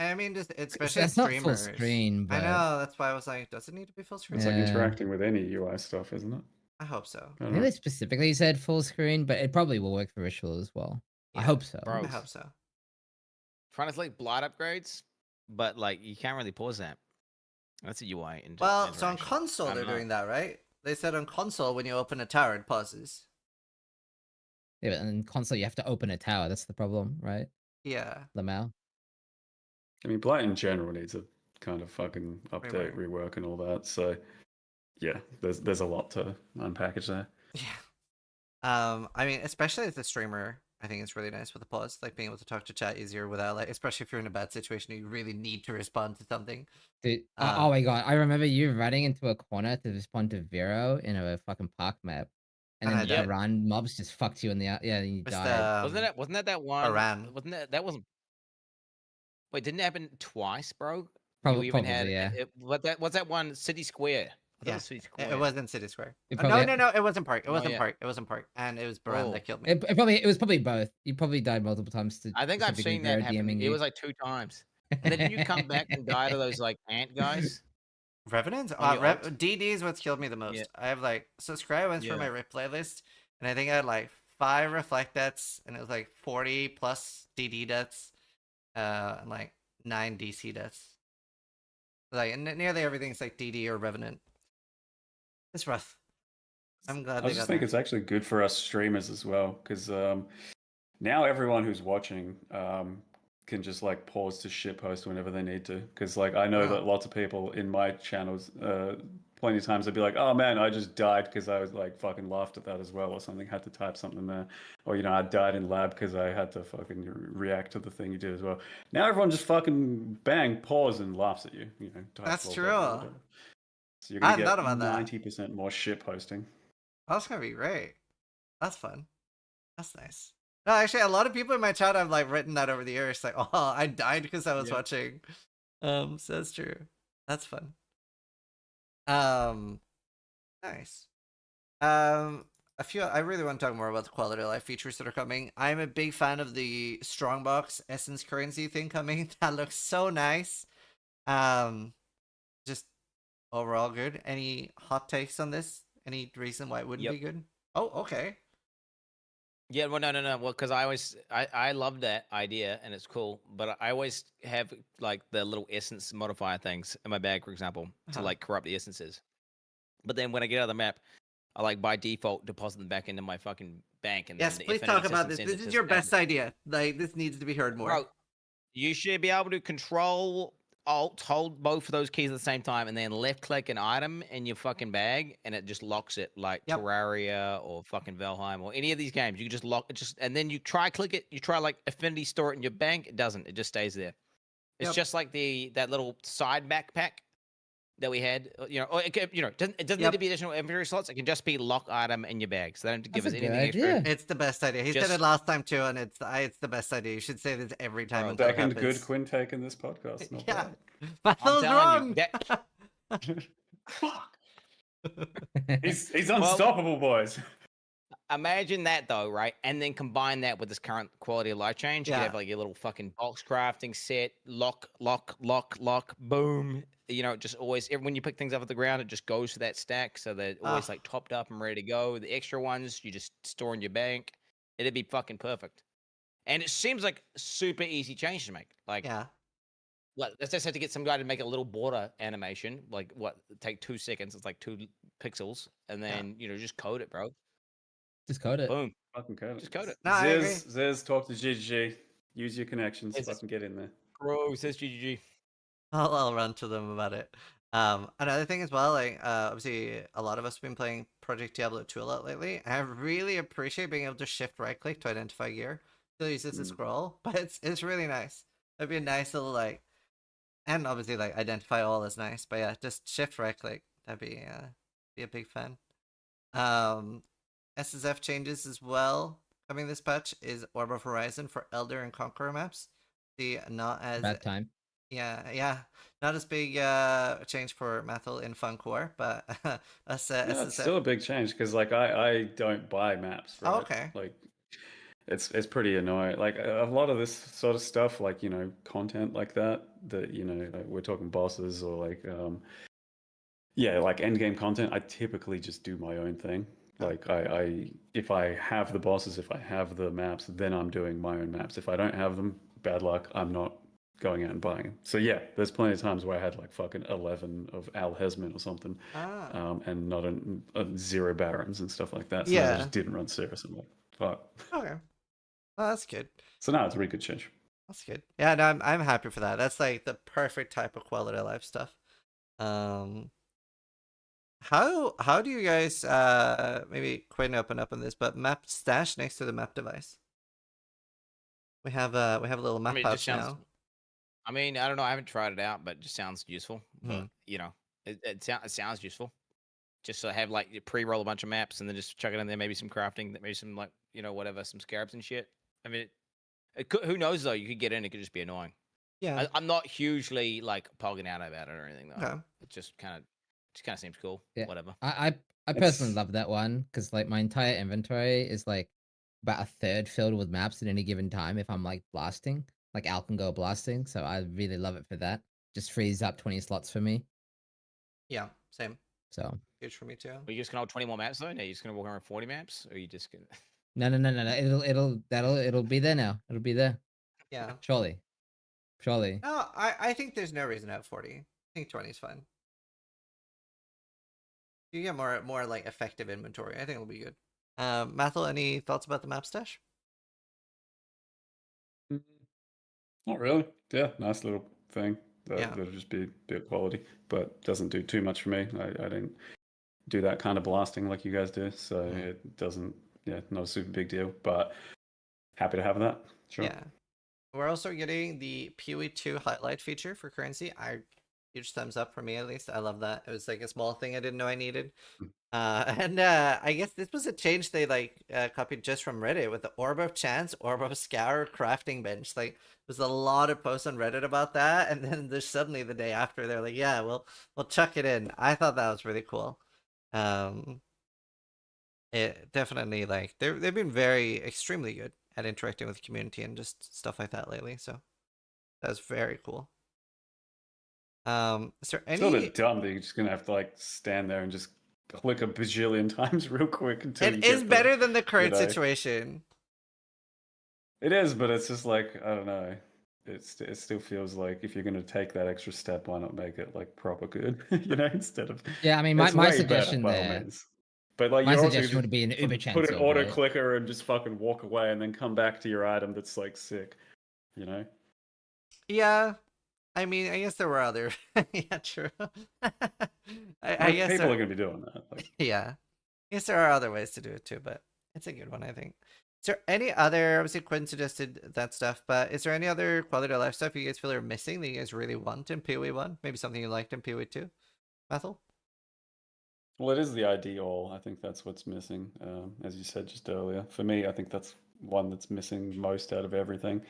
I mean, especially that's streamers. not full screen, but I know, that's why I was like, does it need to be full screen? It's like interacting with any UI stuff, isn't it? I hope so. I think they specifically said full screen, but it probably will work for Ritual as well. I hope so. I hope so. Trying to like blight upgrades, but like you can't really pause that. That's a UI. Well, so on console they're doing that, right? They said on console when you open a tower it pauses. Yeah, but in console you have to open a tower. That's the problem, right? Yeah. Lamau. I mean, Blight in general needs a kind of fucking update, rework, and all that. So, yeah, there's a lot to unpackage there. Yeah. I mean, especially as a streamer, I think it's really nice with the pause, like being able to talk to chat easier without like, especially if you're in a bad situation, you really need to respond to something. Dude, oh my god, I remember you running into a corner to respond to Vero in a fucking park map, and then the Iran mobs just fucked you in the yeah, and you died. Wasn't that one? Iran. Wasn't that wasn't? Wait, didn't it happen twice, bro? Probably, You even probably had yeah. What's that one? City Square. I thought it Yeah, was City Square. it wasn't City Square. It No, probably- no, no, it wasn't Park. It No, wasn't yeah. Park. It wasn't Park, and it was Baran that killed me. It was probably both. You probably died multiple times. To I think I've specifically seen that Vero happen. DMing It you. was like 2 times. And then didn't you come back and die to those like ant guys? Revenant? On your ult? DD is what's killed me the most. Yeah. I have like subscribe once for Yeah. my RIP playlist, and I think I had like 5 reflect deaths, and it was like 40 plus DD deaths, and like 9 DC deaths. Like nearly everything's like DD or Revenant. It's rough. I'm glad I they just got think there. it's actually good for us streamers as well, because now everyone who's watching can just like pause to shitpost whenever they need to. Because like I know that lots of people in my channels, plenty of times they'd be like, "Oh man, I just died because I was like fucking laughed at that as well, or something. Had to type something there, or you know, I died in lab because I had to fucking react to the thing you did as well." Now everyone just fucking bang pause and laughs at you. You know, types That's well true. done or whatever. So you're I gonna hadn't get thought about that. 90% more shit posting. That's gonna be great. That's fun. That's nice. No, actually, a lot of people in my chat have like written that over the years. Like, oh, I died because I was watching. So that's true. That's fun. Nice. A few. I really want to talk more about the quality of life features that are coming. I'm a big fan of the Strongbox Essence currency thing coming. That looks so nice. Just overall good. Any hot takes on this? Any reason why it wouldn't be good? Oh, okay. Yeah, well, no. Well, because I love that idea and it's cool, but I always have like the little essence modifier things in my bag, for example, to like corrupt the essences. But then when I get out of the map, I like by default deposit them back into my fucking bank. And Yes, then the please infinity talk about system this. sends This it is to your spam. best idea. Like, this needs to be heard more. Bro, you should be able to control alt, hold both of those keys at the same time, and then left click an item in your fucking bag, and it just locks it like Terraria or fucking Valheim or any of these games. You can just lock it, and then you try click it. You try like Affinity store it in your bank. It doesn't. It just stays there. It's just like that little side backpack that we had. You know, or it doesn't need to be additional inventory slots. It can just be lock item in your bag. So they don't have to give us anything extra. It's the best idea. He said it last time too, and it's the best idea. You should say this every time until it Second happens. good Quinn take in this podcast. Not bad. Battle's wrong. He's unstoppable, boys. Imagine that though, right? And then combine that with this current quality of life change. You could have like your little fucking box crafting set, lock, boom. You know, just always when you pick things up off the ground, it just goes to that stack, so they're always like topped up and ready to go. The extra ones you just store in your bank. It'd be fucking perfect. And it seems like super easy change to make. Like, well, let's just have to get some guy to make a little border animation. Like, take 2 seconds. It's like 2 pixels, and then just code it, bro. Just code it. Boom. Fucking code it. Just code it. No, I agree. Ziz, talk to GGG. Use your connections. Fucking get in there. Bro, says GGG. I'll run to them about it. Another thing as well, like obviously a lot of us have been playing Project Diablo 2 a lot lately. I really appreciate being able to shift right click to identify gear. Still use this to scroll, but it's really nice. That'd be a nice little like, and obviously like identify all is nice, but yeah, just shift right click. That'd be a big fan. SSF changes as well coming this patch is Orb of Horizon for Elder and Conqueror maps. See, not as bad time. Yeah, not as big change for Mathil in Funcore, but It's still a big change because like I don't buy maps. Right? Oh, okay. Like it's pretty annoying. Like a lot of this sort of stuff, like content like that like we're talking bosses or like like endgame content. I typically just do my own thing. Like I if I have the bosses, if I have the maps, then I'm doing my own maps. If I don't have them, bad luck. I'm not going out and buying them. So yeah, there's plenty of times where I had like fucking 11 of Al Hesman or something, and not a 0 barons and stuff like that. So I just didn't run Cirrus. I'm like, fuck. Okay, well that's good. So now it's a really good change. That's good. Yeah, no, I'm happy for that. That's like the perfect type of quality of life stuff. How do you guys maybe Quinn open up on this, but map stash next to the map device? We have a little I map mean, it just pouch sounds. now. I mean, I don't know. I haven't tried it out, but it just sounds useful. But Hmm. you know, it sounds useful. Just to have like you pre-roll a bunch of maps and then just chuck it in there. Maybe some crafting, maybe some like whatever, some scarabs and shit. I mean, it could, who knows though? You could get in. It could just be annoying. Yeah. I'm not hugely like pogging out about it or anything though. Okay. It just kind of seems cool. Yeah. Whatever. I personally love that one because like my entire inventory is like about a third filled with maps at any given time if I'm like blasting, like Al can go blasting. So I really love it for that. Just frees up 20 slots for me. Yeah, same. So Huge for me too. Are you just gonna hold 20 more maps though? No, you're just gonna walk around 40 maps, or are you just gonna? no. It'll be there now. It'll be there. Yeah. Surely. No, I think there's no reason to have 40. I think 20 is fine. You get more like effective inventory. I think it'll be good. Mathel, any thoughts about the map stash? Not really. Yeah, nice little thing. Yeah. That'll just be a bit of quality, but doesn't do too much for me. I didn't do that kind of blasting like you guys do, so it doesn't. Yeah, not a super big deal, but happy to have that. Sure. Yeah. We're also getting the PoE 2 highlight feature for currency. Huge thumbs up for me at least. I love that. It was like a small thing I didn't know I needed. And I guess this was a change they like copied just from Reddit with the Orb of Chance, Orb of Scour crafting bench. Like there's a lot of posts on Reddit about that, and then there's suddenly the day after they're like, yeah, we'll chuck it in. I thought that was really cool. It definitely like they've been extremely good at interacting with the community and just stuff like that lately. So that's very cool. Is there any? It's a little bit dumb that you're just gonna have to like stand there and just click a bajillion times real quick until It is better than the current situation. It is, but it's just like I don't know. It still feels like if you're gonna take that extra step, why not make it like proper good? Instead of yeah. I mean, it's my way suggestion better, by all there. means. But like My you also suggestion just would be an Uber chance. put an orb, auto right? clicker and just fucking walk away, and then come back to your item that's like sick. Yeah. I mean, I guess there were other. Yeah, true. I guess people are going to be doing that. Like. Yeah. I guess there are other ways to do it too, but it's a good one, I think. Is there any other, obviously Quinn suggested that stuff, but is there any other quality of life stuff you guys feel are missing that you guys really want in PoE 1? Maybe something you liked in PoE 2? Mathel? Well, it is the ID all. I think that's what's missing. As you said just earlier. For me, I think that's one that's missing most out of everything.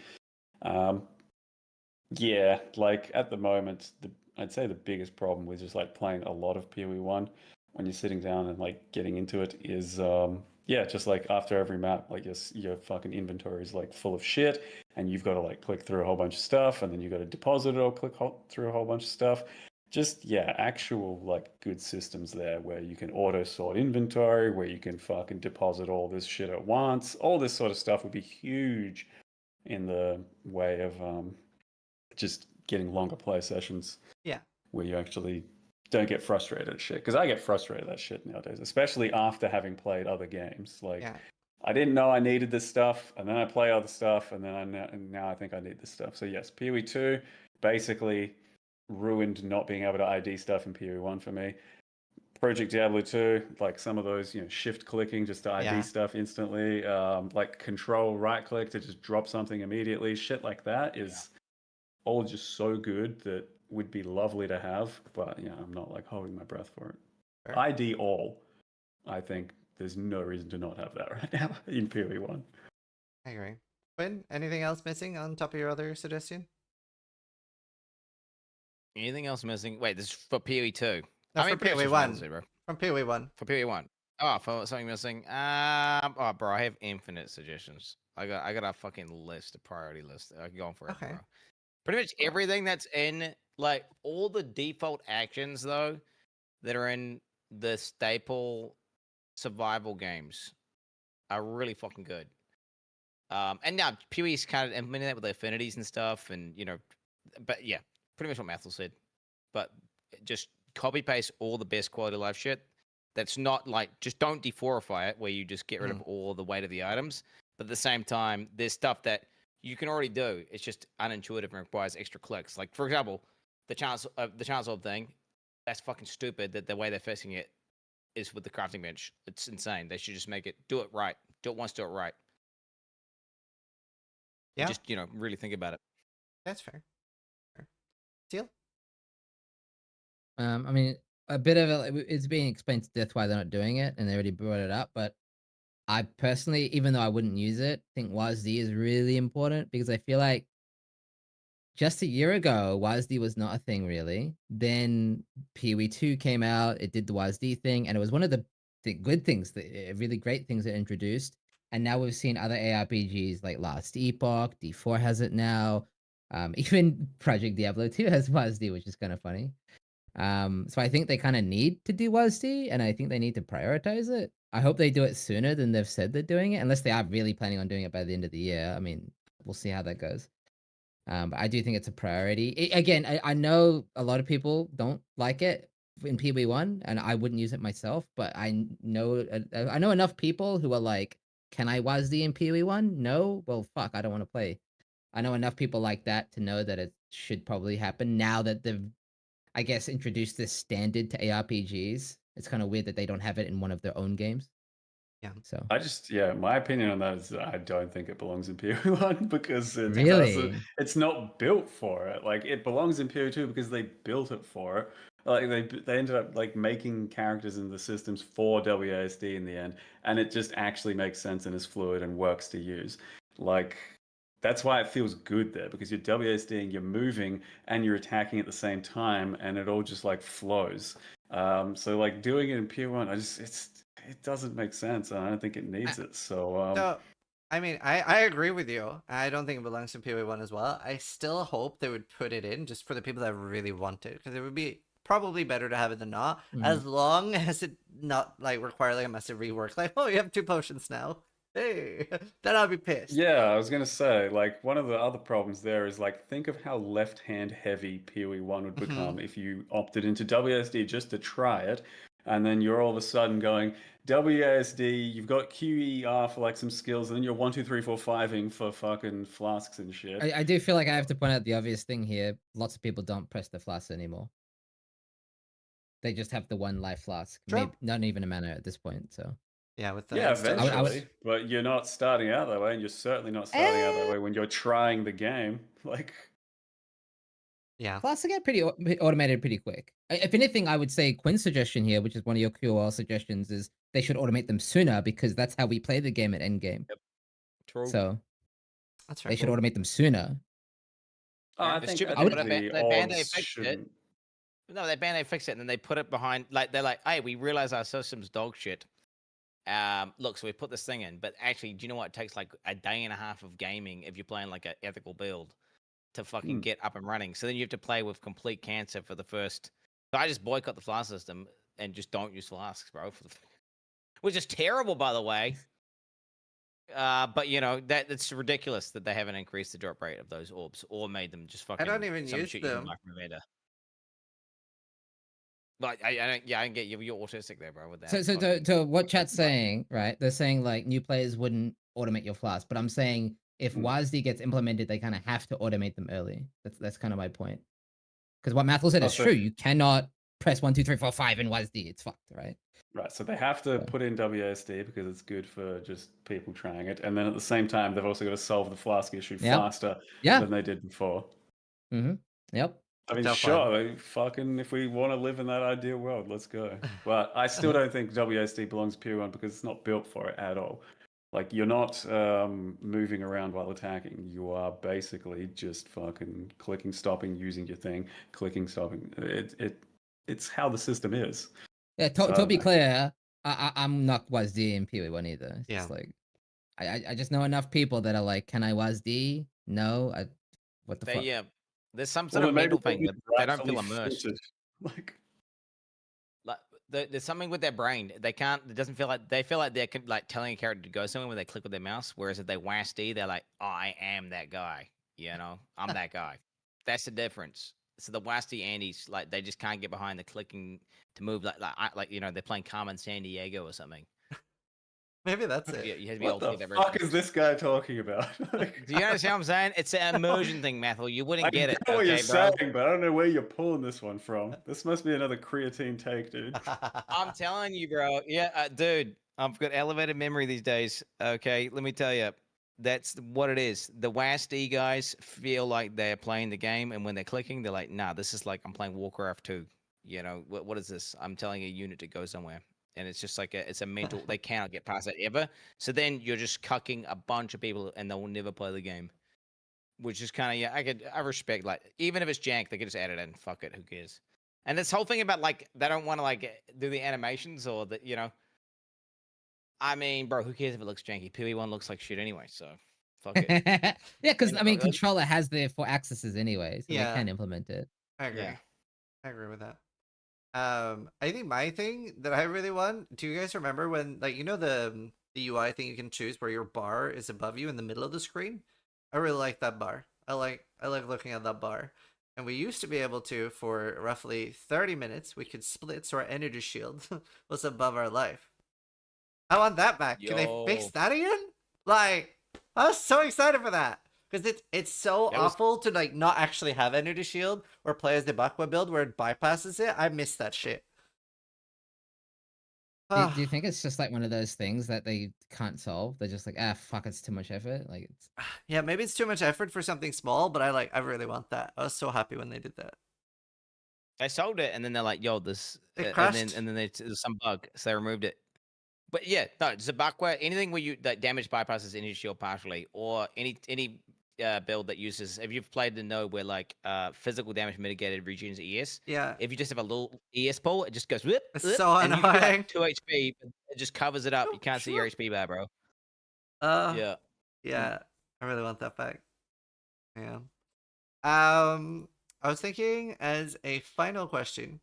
Yeah, like at the moment, I'd say the biggest problem with just like playing a lot of PoE 1 when you're sitting down and like getting into it is just like after every map, like your fucking inventory is like full of shit, and you've got to like click through a whole bunch of stuff, and then you've got to deposit it or click through a whole bunch of stuff. Just actual like good systems there where you can auto sort inventory, where you can fucking deposit all this shit at once. All this sort of stuff would be huge in the way of just getting longer play sessions. Yeah. Where you actually don't get frustrated at shit. Because I get frustrated at shit nowadays, especially after having played other games. Like, I didn't know I needed this stuff, and then I play other stuff, and then now I think I need this stuff. So yes, PoE 2 basically ruined not being able to ID stuff in PoE 1 for me. Project Diablo 2, like some of those, shift clicking just to ID stuff instantly, like control right click to just drop something immediately, shit like that is all just so good that would be lovely to have, but I'm not like holding my breath for it. Fair. ID all, I think there's no reason to not have that right now in PoE 1. I agree. Quinn, anything else missing on top of your other suggestion? Anything else missing? Wait, this is for PoE 2. No, for PoE 1. From PoE 1. For PoE 1. Oh, for something missing. Oh, bro, I have infinite suggestions. I got a fucking list, a priority list. I can go on forever, bro. Pretty much everything that's in, like, all the default actions, though, that are in the staple survival games are really fucking good. And now PoE's kind of implementing that with the affinities and stuff, and, but yeah, pretty much what Mathel said. But just copy paste all the best quality of life shit. That's not like, just don't deforify it, where you just get rid of all the weight of the items. But at the same time, there's stuff that you can already do. It's just unintuitive and requires extra clicks. Like, for example, the chance orb thing. That's fucking stupid that the way they're fixing it is with the crafting bench. It's insane. They should just do it right. Do it once, do it right. Yeah. Just really think about it. That's fair. Deal. I mean, a bit of it's being explained to death why they're not doing it, and they already brought it up. But I personally, even though I wouldn't use it, think WASD is really important because I feel like just a year ago, WASD was not a thing really. Then PoE 2 came out, it did the WASD thing, and it was one of the good things, the really great things it introduced. And now we've seen other ARPGs like Last Epoch, D4 has it now. Even Project Diablo 2 has WASD, which is kind of funny. So I think they kind of need to do WASD, and I think they need to prioritize it. I hope they do it sooner than they've said they're doing it, unless they are really planning on doing it by the end of the year. I mean, we'll see how that goes. But I do think it's a priority. Again, I know a lot of people don't like it in PB1, and I wouldn't use it myself. But I know enough people who are like, "Can I WASD in PB1? No. Well, fuck, I don't want to play." I know enough people like that to know that it should probably happen now that they've, I guess, introduced this standard to ARPGs. It's kind of weird that they don't have it in one of their own games. Yeah. So my opinion on that is I don't think it belongs in PoE1 because it really, it's not built for it. Like it belongs in PoE2 because they built it for it. Like they ended up like making characters in the systems for WASD in the end, and it just actually makes sense and is fluid and works to use. Like that's why it feels good there because you're WASDing, you're moving, and you're attacking at the same time, and it all just like flows. So like doing it in PoE1, it doesn't make sense, and I don't think it needs it. So, I mean, I agree with you. I don't think it belongs to PoE1 as well. I still hope they would put it in just for the people that really want it, because it would be probably better to have it than not, as long as it not like require like a massive rework. Like, oh, you have 2 potions now. Hey, then I'll be pissed. yeah, I was gonna say, like, one of the other problems there is like, think of how left-hand heavy PoE1 would become if you opted into WASD just to try it, and then you're all of a sudden going WASD, you've got QER for like some skills, and then you're 1, 2, 3, 4, 5ing for fucking flasks and shit. I do feel like I have to point out the obvious thing here. Lots of people don't press the flask anymore. They just have the 1 life flask. Maybe not even a mana at this point. So yeah, with the eventually, but you're not starting out that way, and you're certainly not starting out that way when you're trying the game. Like, yeah, flasks get pretty automated pretty quick. If anything, I would say Quinn's suggestion here, which is one of your QOL suggestions, is they should automate them sooner because that's how we play the game at Endgame. Yep. True. So that's they should automate them sooner. I think the odds shouldn't. No, they band-aid fix it, and then they put it behind. Like they're like, "Hey, we realize our system's dog shit. Look, so we put this thing in, but actually, do you know what? It takes like a day and a half of gaming if you're playing like an ethical build to fucking get up and running. So then you have to play with complete cancer for the first. So I just boycott the flask system and just don't use flasks, bro. Which is terrible, by the way. But that's ridiculous that they haven't increased the drop rate of those orbs or made them just fucking. I don't even use them. Like I don't get you. You're autistic there, bro. With that. So what chat's saying, right? They're saying like new players wouldn't automate your flask, but I'm saying if WASD gets implemented, they kind of have to automate them early. That's kind of my point. Because what Mathel said is true. You cannot press 1, 2, 3, 4, 5 in WASD. It's fucked, right? Right. So they have to put in WASD because it's good for just people trying it, and then at the same time, they've also got to solve the flask issue faster than they did before. Yep. I mean, sure, fucking, if we want to live in that ideal world, let's go. But I still don't think WASD belongs to PoE1 because it's not built for it at all. Like, you're not moving around while attacking. You are basically just fucking clicking, stopping, using your thing, clicking, stopping. It's how the system is. Yeah, to be clear, I'm not WASD in PoE1 either. It's just like, I just know enough people that are like, can I WASD? No. What the fuck? Yeah. There's some sort of mental thing that they don't feel immersed. Like there's something with their brain. They can't. It doesn't feel like they feel like they're like telling a character to go somewhere when they click with their mouse. Whereas if they WASD, they're like, oh, I am that guy. I'm that guy. That's the difference. So the WASD Andes, like they just can't get behind the clicking to move like they're playing Carmen San Diego or something. Maybe that's it. You have to be what able to the fuck is this guy talking about? Do you understand what I'm saying? It's an immersion thing, Mathel. You wouldn't get it. I know what you're saying, but I don't know where you're pulling this one from. This must be another creatine take, dude. I'm telling you, bro. Yeah, dude. I've got elevated memory these days. Okay, let me tell you. That's what it is. The WASD guys feel like they're playing the game, and when they're clicking, they're like, "Nah, this is like I'm playing Warcraft 2. You know, what is this? I'm telling a unit to go somewhere." And it's just like it's a mental. They cannot get past that ever. So then you're just cucking a bunch of people, and they will never play the game. Which is kind of I respect, like, even if it's jank, they could just add it in. Fuck it, who cares? And this whole thing about like they don't want to like do the animations or the I mean, bro, who cares if it looks janky? PoE1 looks like shit anyway, so fuck it. Yeah, because I mean, like, controller has the 4 axes anyway, so they Yeah. can implement it. I agree. Yeah. I agree with that. I think my thing that I really want. Do you guys remember when, like, the UI thing you can choose where your bar is above you in the middle of the screen? I really like that bar. I like looking at that bar. And we used to be able to, for roughly 30 minutes, we could split so our energy shield was above our life. I want that back. Can they fix Yo. that again? Like, I was so excited for that. Because it's so awful to like not actually have energy shield or play as the Bakwa build where it bypasses it. I miss that shit. Do you think it's just like one of those things that they can't solve? They're just like, fuck, it's too much effort. Like, it's... Yeah, maybe it's too much effort for something small, but I really want that. I was so happy when they did that. They sold it, and then they're like, "Yo, this," It and then crashed. there's some bug, so they removed it. But yeah, no, Zabakwa, anything where you that damage bypasses energy shield partially, or any build that uses, if you've played the node where like physical damage mitigated regens ES, Yeah. if you just have a little ES pull, it just goes whip, It's whip, so and you can be annoying. like 2 HP, but it just covers it up. You can't see your HP bar, bro. Yeah. Yeah. I really want that back. Yeah. I was thinking as a final question,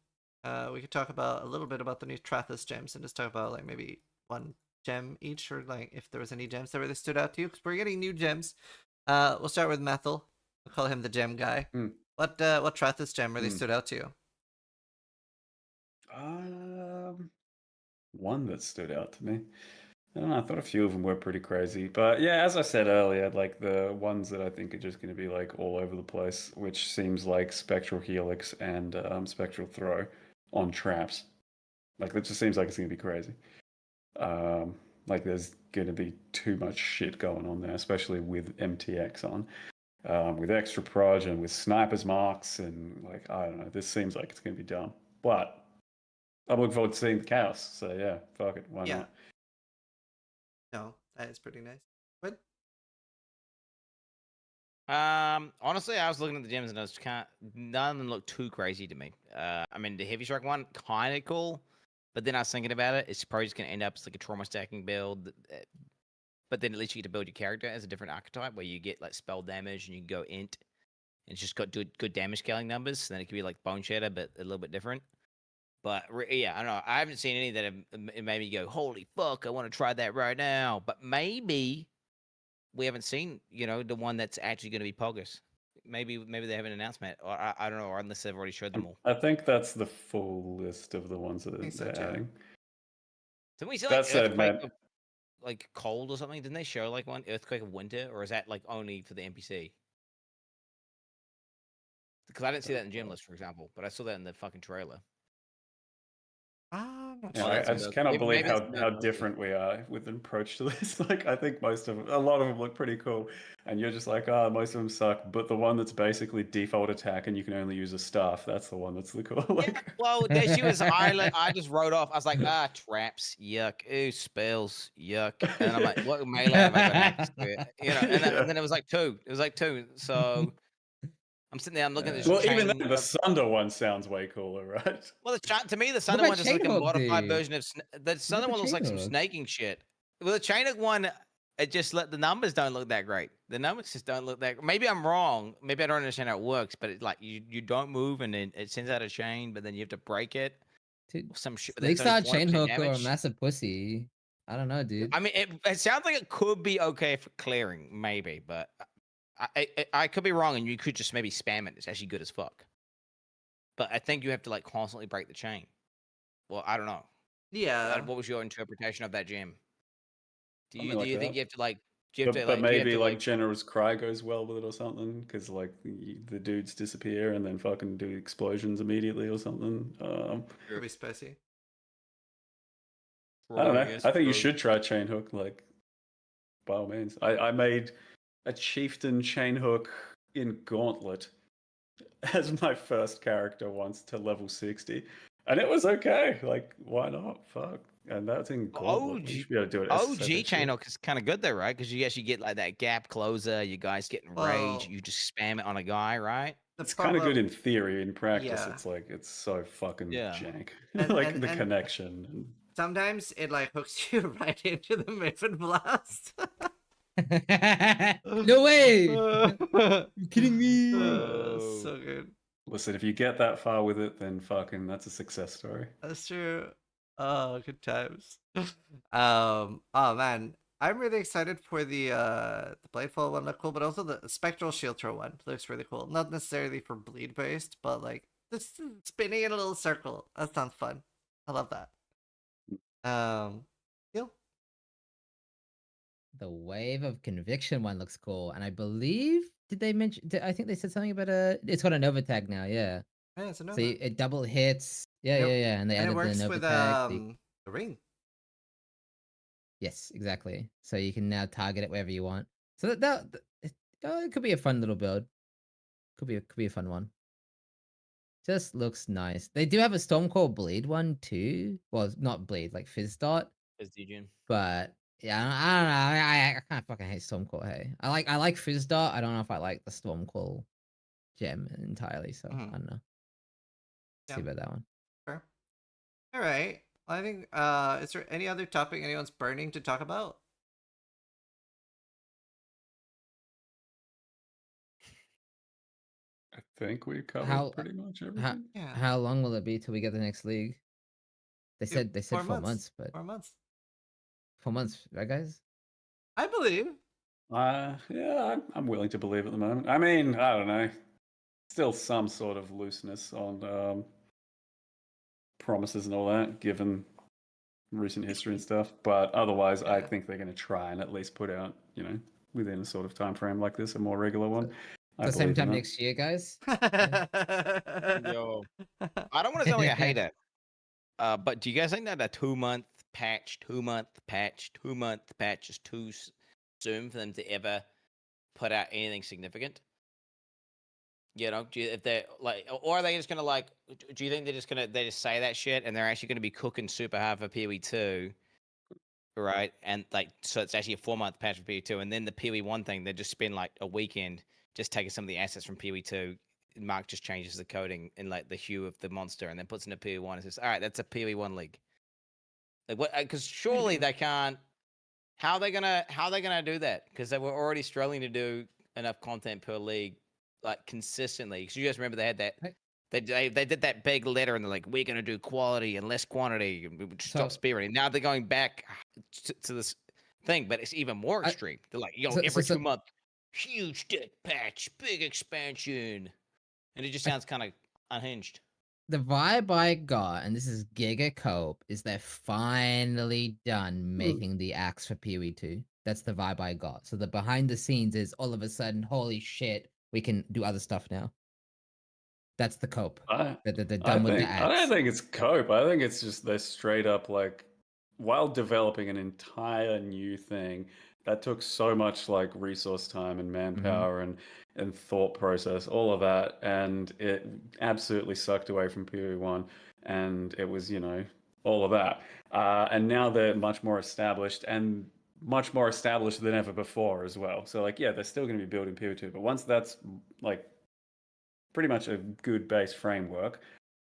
we could talk about a little bit about the new Trathos gems and just talk about like maybe one gem each, or like if there was any gems that really stood out to you, because we're getting new gems. We'll start with Methel. We'll call him the gem guy. What Trathos gem really stood out to you? One that stood out to me. I don't know, I thought a few of them were pretty crazy. But yeah, as I said earlier, like the ones that I think are just going to be like all over the place, which seems like Spectral Helix and Spectral Throw on traps. Like it just seems like it's going to be crazy. Like there's going to be too much shit going on there, especially with MTX on. With extra proj and with snipers marks and like, I don't know, this seems like it's going to be dumb. But I'm looking forward to seeing the chaos. So yeah, fuck it, why not? No, that is pretty nice. What? Honestly, I was looking at the gems and I was none of them look too crazy to me. I mean, the heavy strike one kind of cool, but then I was thinking about it. It's probably just gonna end up as like a trauma stacking build. But then at least you get to build your character as a different archetype where you get like spell damage and you can go int. And it's just got good damage scaling numbers. So then it could be like Bone Shatter, but a little bit different. But yeah, I don't know. I haven't seen any that have made me go, holy fuck, I want to try that right now. But maybe we haven't seen, the one that's actually going to be Pogus. Maybe they have an announcement, or I don't know, or unless they've already showed them all. I think that's the full list of the ones that they're adding. Didn't we see That like said, Earthquake man, of, like cold or something? Didn't they show like one Earthquake of Winter, or is that like only for the NPC? Because I didn't see that in Gym List, for example, but I saw that in the fucking trailer. I just cannot believe how different we are with an approach to this. Like, I think a lot of them look pretty cool, and you're just like, most of them suck. But the one that's basically default attack and you can only use a staff, that's the one that's the cool. Like, yeah, well, there she was. I just wrote off. I was like, traps, yuck. Ooh, spells, yuck. And I'm like, what melee have I got next to it? And then it was like two. It was like two. So I'm sitting there, I'm looking at this. Well, chain even then, the Sunder one sounds way cooler, right? Well, to me, the Sunder one is like a modified version of the Sunder one looks like some snaking shit. Well, the chain hook one, it just the numbers don't look that great. The numbers just don't look that. Maybe I'm wrong. Maybe I don't understand how it works. But it's like you don't move and it sends out a chain, but then you have to break it. Dude, some shit. Lakeside chain hook or a massive pussy. I don't know, dude. I mean, it sounds like it could be okay for clearing, maybe, but. I could be wrong, and you could just maybe spam it. It's actually good as fuck. But I think you have to like constantly break the chain. Well, I don't know. Yeah. What was your interpretation of that gem? Do you like think that. you have to like? But maybe like Generous Cry goes well with it or something, because like the dudes disappear and then fucking do explosions immediately or something. It'll be spicy. I don't know. I think you should try chain hook. Like, by all means. I made a chieftain chainhook in Gauntlet as my first character once to level 60, and it was okay. Like, why not? Fuck. And that's in Gauntlet. You should be able to do it. OG channel is kind of good though, right? Because you actually get like that gap closer. You guys get enraged. Well, You just spam it on a guy, right? It's kind of good in theory. In practice, Yeah. it's like it's so fucking Yeah. jank. And- like and- the and- connection. And... Sometimes it like hooks you right into the Maven Blast. No way! You kidding me? So good. Listen, if you get that far with it, then fucking that's a success story. That's true. Oh, good times. Oh man, I'm really excited for the Bladefall one. Look cool, but also the Spectral Shield Throw one looks really cool. Not necessarily for bleed based, but like just spinning in a little circle. That sounds fun. I love that. Yep. The Wave of Conviction one looks cool, and I believe did they mention? I think they said something about it's got a Nova tag now. Yeah. Yeah, it's a So Nova. it double hits. Yeah, Yep. yeah, and they And added it works the Nova with tag. the ring. Yes, exactly. So you can now target it wherever you want. So it could be a fun little build. Could be a fun one. Just looks nice. They do have a Stormcore Bleed one too. Well, not Bleed, like Fizz Dot. Is DJing. But yeah, I don't know. I kind of fucking hate Stormcore. Hey, I like Fizz Dot. I don't know if I like the Stormcore gem entirely. So I don't know. See about that one. Sure. All right. I think is there any other topic anyone's burning to talk about? I think we covered pretty much everything. How long will it be till we get the next league? They said 4 months, but 4 months. 4 months, right, guys? I believe. Yeah, I'm willing to believe at the moment. I mean, I don't know. Still some sort of looseness on promises and all that, given recent history and stuff. But otherwise, I think they're going to try and at least put out, within a sort of time frame like this, a more regular one. The same time next year, guys. Yo, I don't want to sound like a hater, but do you guys think that a 2-month patch, 2-month patch, 2-month patch is too soon for them to ever put out anything significant? If they're like, or are they just gonna like? Do you think they just say that shit and they're actually gonna be cooking super hard for PoE 2, right? And like, so it's actually a 4-month patch for PoE 2, and then the PoE 1 thing, they just spend like a weekend just taking some of the assets from PoE 2. Mark just changes the coding in like the hue of the monster, and then puts in a PoE 1 and says, "All right, that's a PoE 1 league." Like what? Because surely they can't. How are they gonna do that? Because they were already struggling to do enough content per league, like consistently. Because you guys remember they had that. They did that big letter and they're like, we're gonna do quality and less quantity, and we would stop spearrunning. Now they're going back to this thing, but it's even more extreme. They're like, every 2 month, huge deck patch, big expansion, and it just sounds kind of unhinged. The vibe I got, and this is Giga Cope, is they're finally done making the axe for PoE 2. That's the vibe I got. So the behind the scenes is all of a sudden, holy shit, we can do other stuff now. That's the Cope. They're done with the axe. I don't think it's cope. I think it's just they're straight up like, while developing an entire new thing that took so much like resource time and manpower and thought process, all of that, and it absolutely sucked away from PoE 1, and it was, all of that. And now they're much more established, and much more established than ever before as well. So like, yeah, they're still going to be building PoE 2, but once that's like pretty much a good base framework,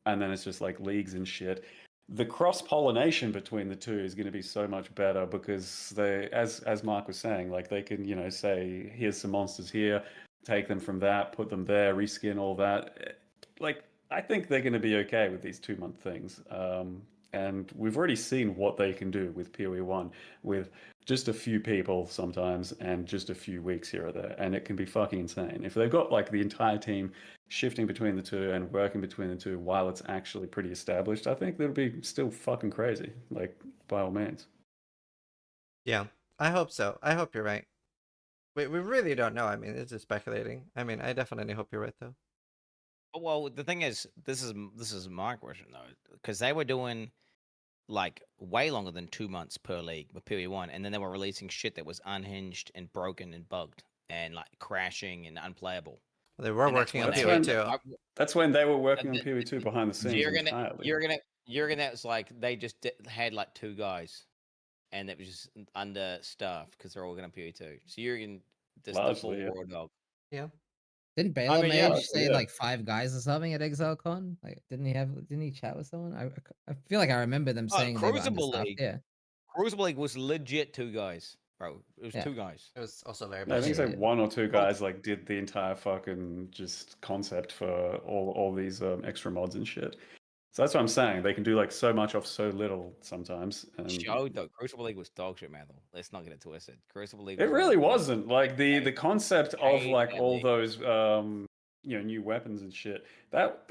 and then it's just like leagues and shit, the cross-pollination between the two is going to be so much better, because they, as Mark was saying, like they can, say, here's some monsters here, take them from that, put them there, reskin all that. Like, I think they're going to be okay with these 2-month things. And we've already seen what they can do with PoE 1, with just a few people sometimes and just a few weeks here or there. And it can be fucking insane. If they've got like the entire team shifting between the two and working between the two while it's actually pretty established, I think that'll be still fucking crazy, like, by all means. Yeah, I hope so. I hope you're right. We really don't know. I mean, it's just speculating. I mean, I definitely hope you're right, though. Well, the thing is, this is my question though, because they were doing like way longer than 2 months per league with PoE1, and then they were releasing shit that was unhinged and broken and bugged and like crashing and unplayable. They were And that's working on when they- PoE2. That's when they were working on PoE2 behind the scenes entirely. You're gonna. It's like they just had like 2 guys, and it was just understaffed because they're all gonna PoE2. So you're in this the full Largely, yeah. raw dog. Yeah. Didn't Baylor mean, yeah, Mage say yeah. like 5 guys or something at ExileCon? Like, didn't he chat with someone? I feel like I remember them saying they were Crucible understaffed. League. Yeah. Crucible League was legit 2 guys, bro. It was Yeah. 2 guys. It was also very No, I bad. think it's like 1 or 2 guys like did the entire fucking just concept for all these extra mods and shit. So that's what I'm saying. They can do like so much off so little sometimes. And Showed though, Crucible League was dog shit, man. Let's not get it twisted. Crucible League. it was really like- wasn't like the concept of Hate like that all league. those new weapons and shit. That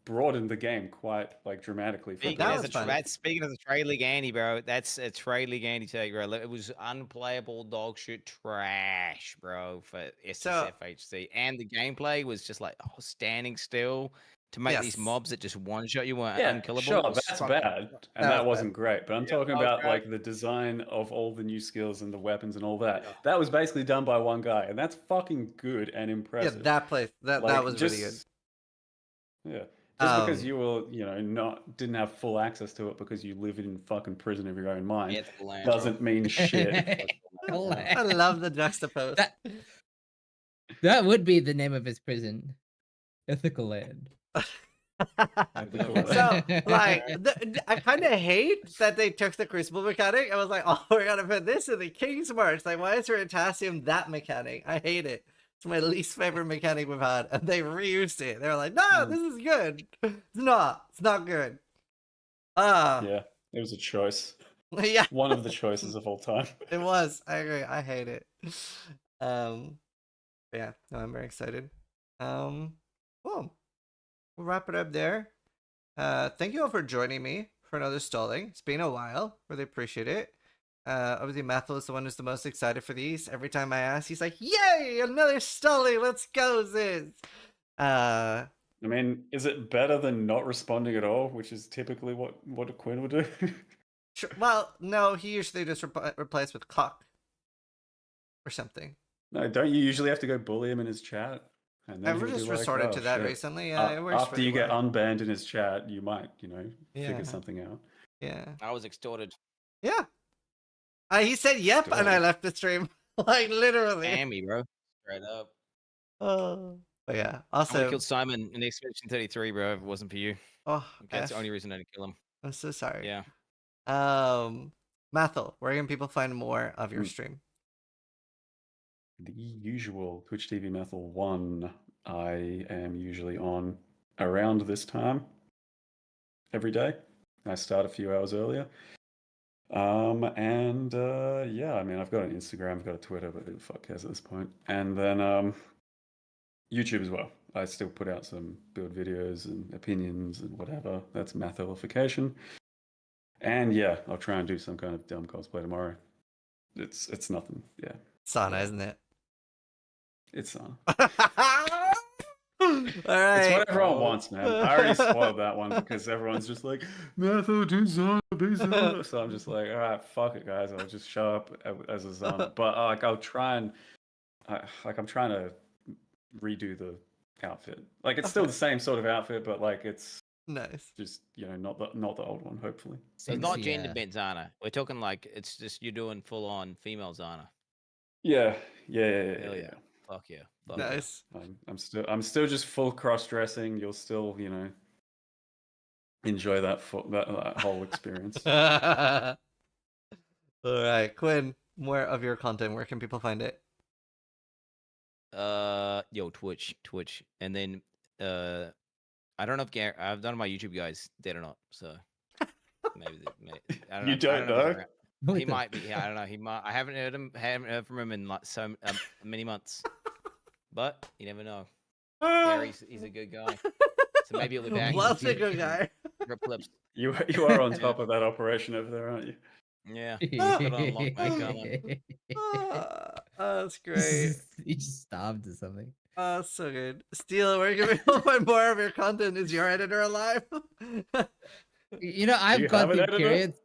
broadened the game quite like dramatically. For Speaking That as, was a, fun. that's speaking as a trade league Andy, bro. That's a trade league Andy take, bro. It was unplayable dog shit trash, bro, for SSFHC. And the gameplay was just like standing still to make these Yes. mobs that just one shot you weren't yeah, unkillable. sure, It was that's fucking- bad, and That that was wasn't great. But I'm talking that was about bad. like the design of all the new skills and the weapons and all that. That was basically done by one guy, and that's fucking good and Yeah, impressive. that place that Like, was really good. Yeah. Just because Um, you were, didn't have full access to it because you live in fucking prison of your own mind, Ethical land, bro. doesn't mean shit. I love the juxtapose. That would be the name of his prison. Ethical Land. So, like, I kind of hate that they took the Crucible mechanic. I was like, oh, we're gonna put this in the King's March. Like, why is Veritasium that mechanic? I hate it. It's my least favorite mechanic we've had, and they reused it. They were like, no, this is good. It's not. It's not good. Yeah, it was a choice. Yeah. One of the choices of all time. It was. I agree. I hate it. Yeah. No, I'm very excited. Cool. We'll wrap it up there. Thank you all for joining me for another stalling. It's been a while. Really appreciate it. Obviously, Mathel is the one who's the most excited for these. Every time I ask, he's like, "Yay, another stalling! Let's go, Ziz!" I mean, is it better than not responding at all, which is typically what a Quinn would do? Sure. Well, no, he usually just replies with "cock" or something. No, don't you usually have to go bully him in his chat? And I've he'll be just like, resorted "Oh, to that shit." recently. Yeah, it works. After really you get well. unbanned in his chat, you might, Yeah. figure something out. Yeah. I was extorted. Yeah. He said yep, and I left the stream. Like, literally. Damn bro. Straight up. Oh. But yeah. I would Also, have killed Simon in Expedition 33, bro, if it wasn't for you. oh, That's the F. only reason I didn't kill him. I'm so sorry. Yeah. Mathel, where can people find more of your stream? The usual Twitch TV Methyl 1, I am usually on around this time every day. I start a few hours earlier. Yeah, I mean, I've got an Instagram, I've got a Twitter, but who the fuck cares at this point? And then YouTube as well. I still put out some build videos and opinions and whatever. That's Mathelification. And yeah, I'll try and do some kind of dumb cosplay tomorrow. It's nothing. Yeah. Sana, isn't it? It's Sana. All right. It's what everyone wants, man. I already spoiled that one because everyone's just like, Matho, do Zana, be Zana. So I'm just like, all right, fuck it, guys. I'll just show up as a Zana. But I'll try and I'm trying to redo the outfit. Like, it's still the same sort of outfit, but like it's nice. Just not the old one, hopefully. So it's not gender bent Zana. We're talking like it's just you're doing full on female Zana. Yeah. Hell yeah. Fuck yeah. Fuck nice. Yeah. I'm still just full cross dressing. You'll still, enjoy that whole experience. All right, Quinn, more of your content. Where can people find it? Twitch. And then I don't know if I've done my YouTube guys dead or not, so maybe I don't know. You don't know? He might be. Yeah, I don't know. He might. I haven't heard from him in like so many months. But you never know. Yeah, he's a good guy. So maybe it'll be back. Loves a good guy. Rip clips. You are on top of that operation over there, aren't you? Yeah. Put on lock, mate, come on. That's great. He just starved or something. Oh, so good. Steel, where can people find more of your content? Is your editor alive? You know, Do I've you gone have an through editor? periods.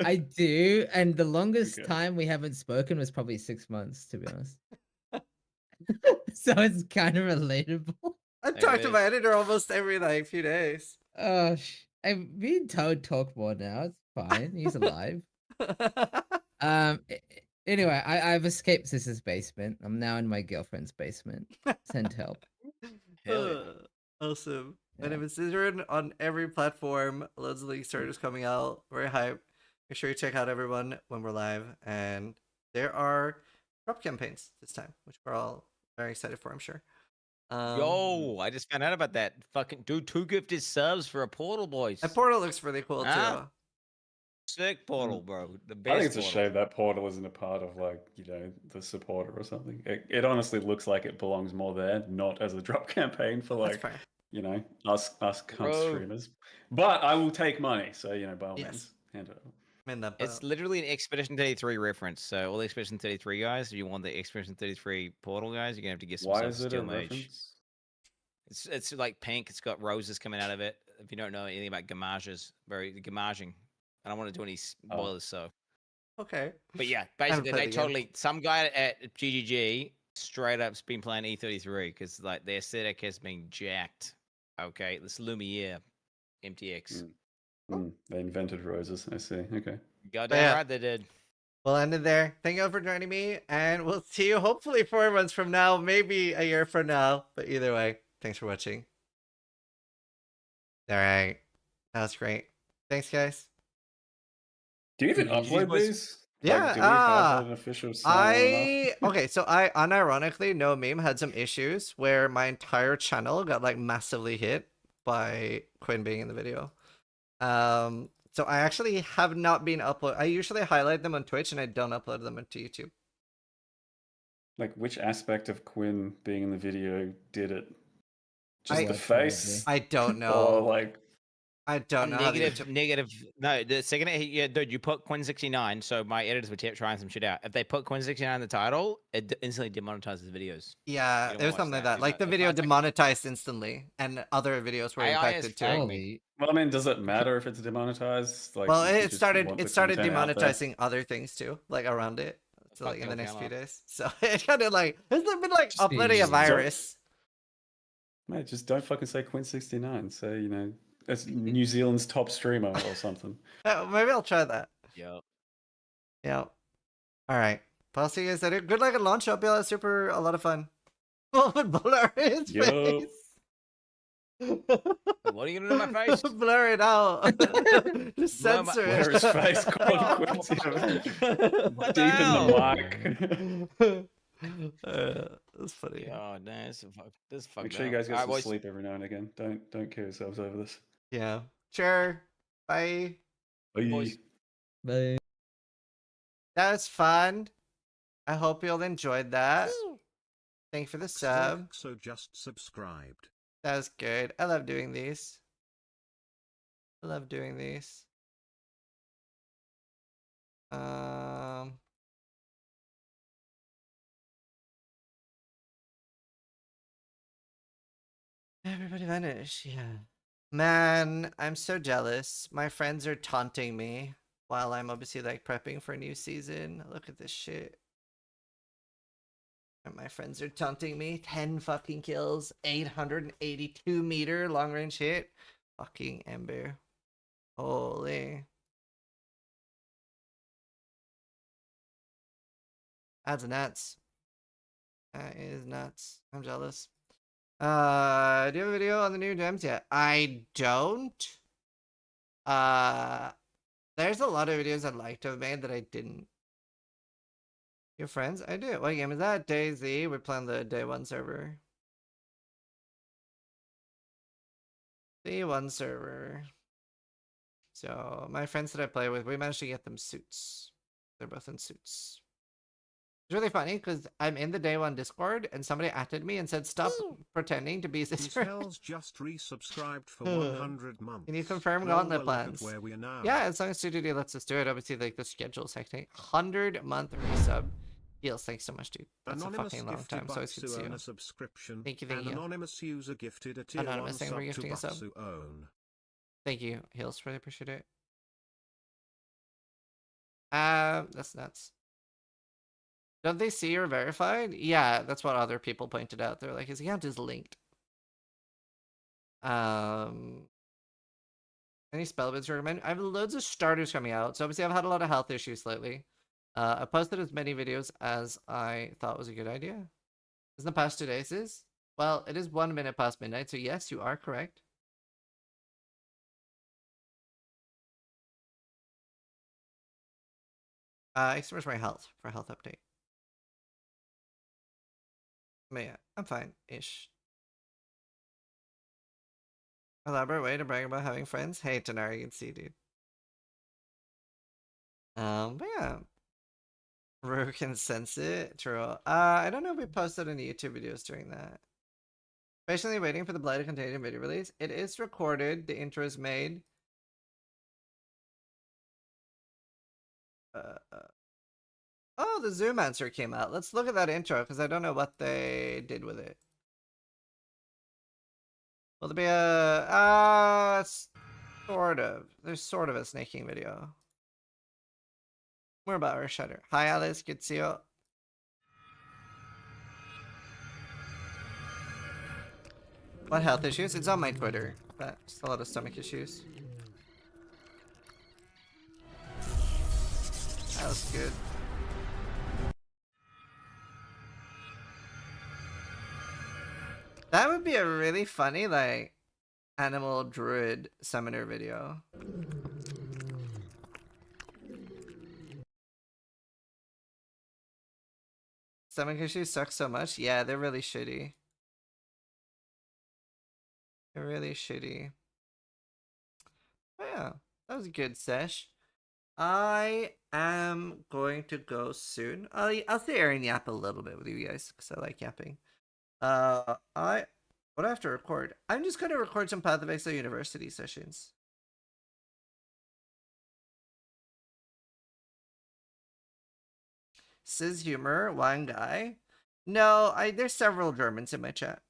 I do, and the longest Okay. time we haven't spoken was probably 6 months, to be honest. So it's kind of relatable. I talk to my editor almost every like few days. Oh, me and Toad talk more now. It's fine. He's alive. Anyway, I've escaped Sis's basement. I'm now in my girlfriend's basement. Send help. Hell yeah. Awesome. My Yeah. name is Scissorin on every platform. Loads of league starters coming out. Very hype. Make sure you check out everyone when we're live. And there are drop campaigns this time, which we're all very excited for, I'm sure. Yo, I just found out about that. Fucking dude, 2 gifted subs for a Portal, boys. That portal looks really cool Huh? too. Sick Portal, bro. The I best think it's a Portal. shame that Portal isn't a part of, like, the supporter or something. It honestly looks like it belongs more there, not as a drop campaign for, like, us cunt Bro. streamers. But I will take money, so, by all Yes. means, hand it over. It's literally an Expedition 33 reference. So all the Expedition 33 guys, if you want the Expedition 33 Portal guys, you're gonna have to get some Why stuff is for it a Steel Mage. reference? It's like pink. It's got roses coming out of it. If you don't know anything about gamages, gamaging. I don't want to do any spoilers, so. Okay. But yeah, I haven't basically played they the game. totally some guy at GGG straight up's been playing E33 because like their aesthetic has been jacked. Okay, this Lumiere MTX. They invented roses. I see. Okay. Goddamn yeah. right they did. We'll end it there. Thank you all for joining me, and we'll see you hopefully 4 months from now, maybe a year from now. But either way, thanks for watching. All right. That was great. Thanks, guys. Do you even upload these? Yeah. Like, do we have an official sign Okay, so I unironically, No Meme had some issues where my entire channel got like massively hit by Quinn being in the video. So I actually have not been I usually highlight them on Twitch and I don't upload them onto YouTube. Like, which aspect of Quinn being in the video did it? Just I- the face? I don't know. Or, like... I don't know. how the Negative. No, the second, yeah, dude, you put Quinn 69. So my editors were trying some shit out. If they put Quinn 69 in the title, it instantly demonetizes videos. Yeah, there's something like that. Like the video demonetized instantly, and other videos were AI is impacted too. flagged Well, I mean, does it matter if it's demonetized? Like, Well, if you it just started want the demonetizing content out there? other things too, like around it. So like in the Fucking next few hell. days. So it kind of like there's been like uploading a virus. Mate, just don't fucking say Quinn 69. Say, it's New Zealand's top streamer or something. Maybe I'll try that. Yeah. Yeah. All right. But I'll see you guys later. Good luck at launch. Hope you all have a lot of fun. Oh, blur his Yo. face. What are you gonna do to my face? Blur it out. Just Blur my- censor Blur it. his face. What Deep the in the mic. That's funny. Oh, damn, this fucked Make sure you up. guys get Alright, some boys. sleep every now and again. Don't kill yourselves over this. Yeah. Sure. Bye. Bye. Bye. That was fun. I hope you all enjoyed that. Thank you for the sub. So just subscribed. That was good. I love doing these. I love doing these. Everybody vanished. Yeah. Man, I'm so jealous. My friends are taunting me while I'm obviously like prepping for a new season. Look at this shit. And my friends are taunting me. 10 fucking kills. 882 meter long range hit. Fucking Ember. Holy. That's nuts. That is nuts. I'm jealous. Do you have a video on the new gems yet? I don't. There's a lot of videos I'd like to have made that I didn't. Your friends? I do. What game is that? DayZ. We're playing the day 1 server. Day 1 server. So my friends that I play with, we managed to get them suits. They're both in suits. It's really funny because I'm in the day 1 Discord and somebody added me and said, "Stop pretending to be sister." Hell's just resubscribed for 100 months. Can you confirm Well, gauntlet well, look at plans? where we are now. Yeah, as long as 2DD lets us do it. Obviously, like the schedule's hectic. 100-month resub. Deals, thanks so much, dude. That's Anonymous a fucking long gifted time, so it's good to Batsu see own you. a subscription. Thank you, And thank you. anonymous user gifted a tier Anonymous, 1 thank you for sub to gifting a sub. Batsu own. Thank you, Hills. Really appreciate it. That's nuts. Don't they see you're verified? Yeah, that's what other people pointed out. They're like, his account is linked. Any spell bits to recommend? I have loads of starters coming out, so obviously I've had a lot of health issues lately. I posted as many videos as I thought was a good idea. Isn't the past 2 days is? Well, it is 1 minute past midnight, so yes, you are correct. Express my health for a health update. But yeah, I'm fine-ish. Elaborate way to brag about having friends? Hey, Tanari, you can see, dude. But yeah. Rue can sense it. True. I don't know if we posted any YouTube videos during that. Patiently waiting for the Blighted Contagion video release. It is recorded. The intro is made. Oh, the Zoom answer came out. Let's look at that intro because I don't know what they did with it. Will there be a sort of? There's sort of a snaking video. More about our shutter. Hi, Alice. Good to see you. What health issues? It's on my Twitter, but just a lot of stomach issues. That was good. That would be a really funny, like, animal druid summoner video. Stomach issues suck so much. Yeah, they're really shitty. They're really shitty. But yeah, that was a good sesh. I am going to go soon. I'll sit here and yap a little bit with you guys because I like yapping. What do I have to record? I'm just gonna record some Path of Exile University sessions. Sis Humor, one guy. No, there's several Germans in my chat.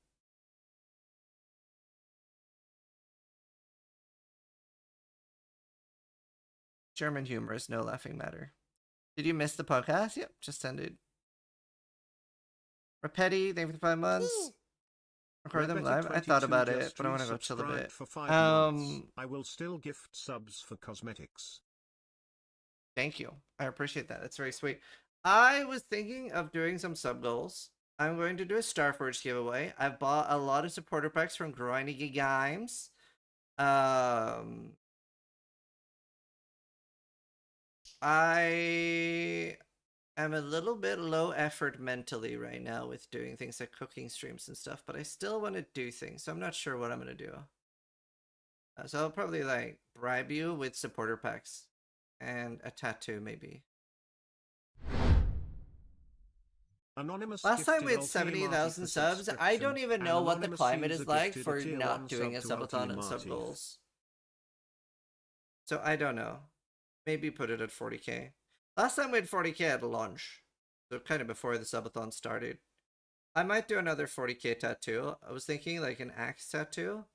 German humor is no laughing matter. Did you miss the podcast? Yep, just ended. Rapetti, thank you for the 5 months. Record them live. I thought about it, but I want to go chill a bit. For 5 months. I will still gift subs for cosmetics. Thank you. I appreciate that. That's very sweet. I was thinking of doing some sub goals. I'm going to do a Starforge giveaway. I've bought a lot of supporter packs from Grinding Games. I am a little bit low effort mentally right now with doing things like cooking streams and stuff, but I still want to do things, so I'm not sure what I'm going to do. So I'll probably like bribe you with supporter packs and a tattoo maybe. Anonymous Last time we had gifted 70,000 subs. I don't even know what the climate is like for not doing a subathon and sub goals. So I don't know. Maybe put it at 40k. Last time we had 40k at launch. So kind of before the subathon started. I might do another 40k tattoo. I was thinking like an axe tattoo.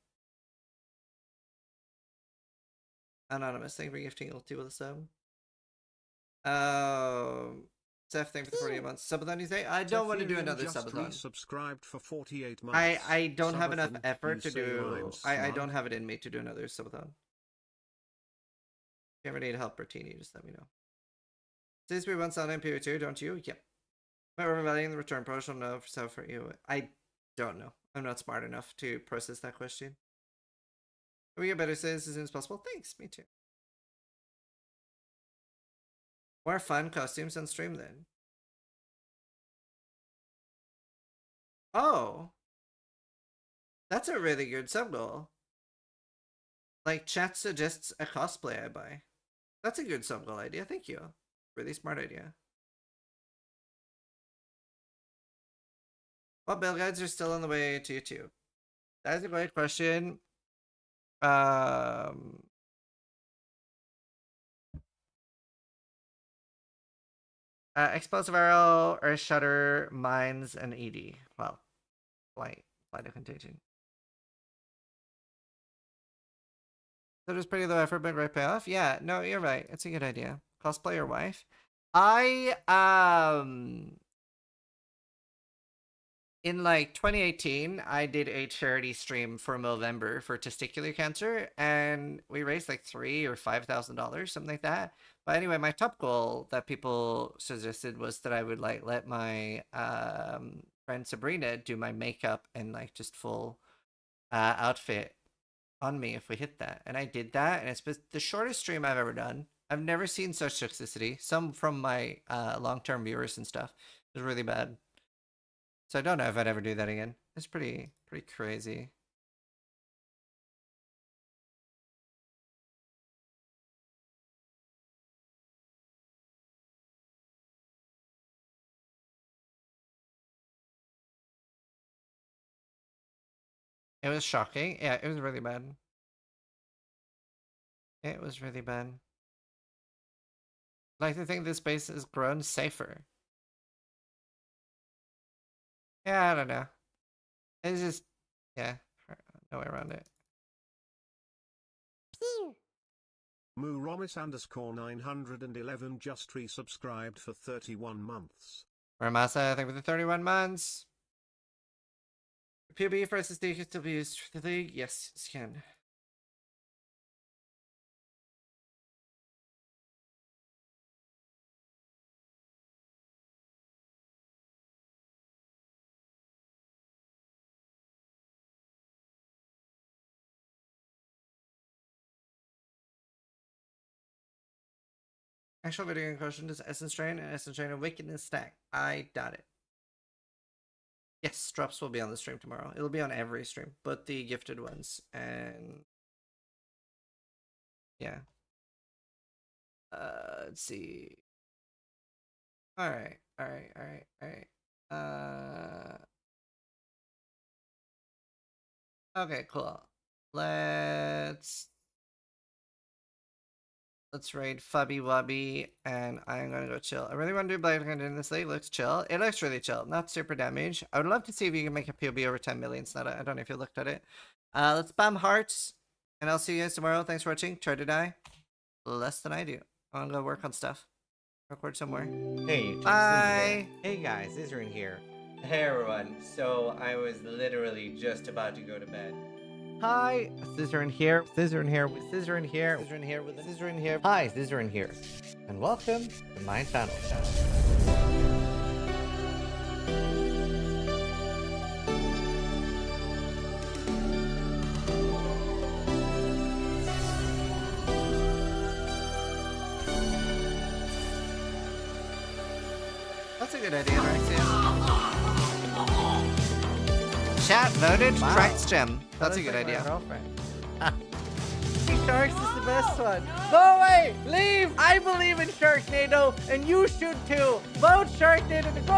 Anonymous, thank you for gifting ulti with a sub. Seth, thank you for the 48 months. Subathon, you say? I don't want to do another subathon. Subscribed for 48 months. I don't have enough effort to do. I don't have it in me to do another subathon. If you ever need help, Bertini, just let me know. Since we once on MPO2, don't you? Yep. Am I overvaluing the return promotional no for so for you? I don't know. I'm not smart enough to process that question. We get better sales as soon as possible. Thanks, me too. More fun costumes on stream then. Oh. That's a really good sub goal. Like, chat suggests a cosplay I buy. That's a good sub goal idea. Thank you. Really smart idea. What build guides are still on the way to YouTube? That is a great question. Explosive arrow, earth shutter, mines, and ED. Well, flight of contagion. So it was pretty low effort, but great payoff. Yeah, no, you're right. It's a good idea. Cosplay your wife. In like 2018, I did a charity stream for Movember for testicular cancer, and we raised like $3,000 or $5,000, something like that. But anyway, my top goal that people suggested was that I would like let my friend Sabrina do my makeup and like just full outfit on me if we hit that. And I did that, and it's been the shortest stream I've ever done. I've never seen such toxicity. Some from my long-term viewers and stuff. It was really bad. So I don't know if I'd ever do that again. It's pretty crazy. It was shocking. Yeah, it was really bad. It was really bad. Like, to think this space has grown safer. Yeah, I don't know. It's just, yeah, no way around it. Muromis_911 just resubscribed for 31 months. Ramasa, thank you for the 31 months. POB for SSD can still be used for the league? Yes, it can. Actual video game question, does Essence Train and Essence Train and Wickedness stack? I doubt it. Yes, drops will be on the stream tomorrow. It'll be on every stream, but the gifted ones. And yeah. Let's see. Alright. Okay, cool. Let's raid Fubby Wubby, and I'm gonna go chill. I really want to do Blade Hunter in this league. Looks chill. It looks really chill. Not super damage. I would love to see if you can make a POB over 10 million. I don't know if you looked at it. Let's spam hearts, and I'll see you guys tomorrow. Thanks for watching. Try to die less than I do. I'm gonna go work on stuff. Record somewhere. Hey, bye. Hey guys, Isrin here. Hey everyone. So I was literally just about to go to bed. Hi, Scissorin here. Scissorin here with Scissorin here. Scissorin here with Scissorin here. Hi, Scissorin here. And welcome to my channel. That's a good idea, Alexia. Chat voted Tracks Gem. That's a good idea. Sharks is the best one. Go away! Leave! I believe in Sharknado, and you should too. Vote Sharknado to go!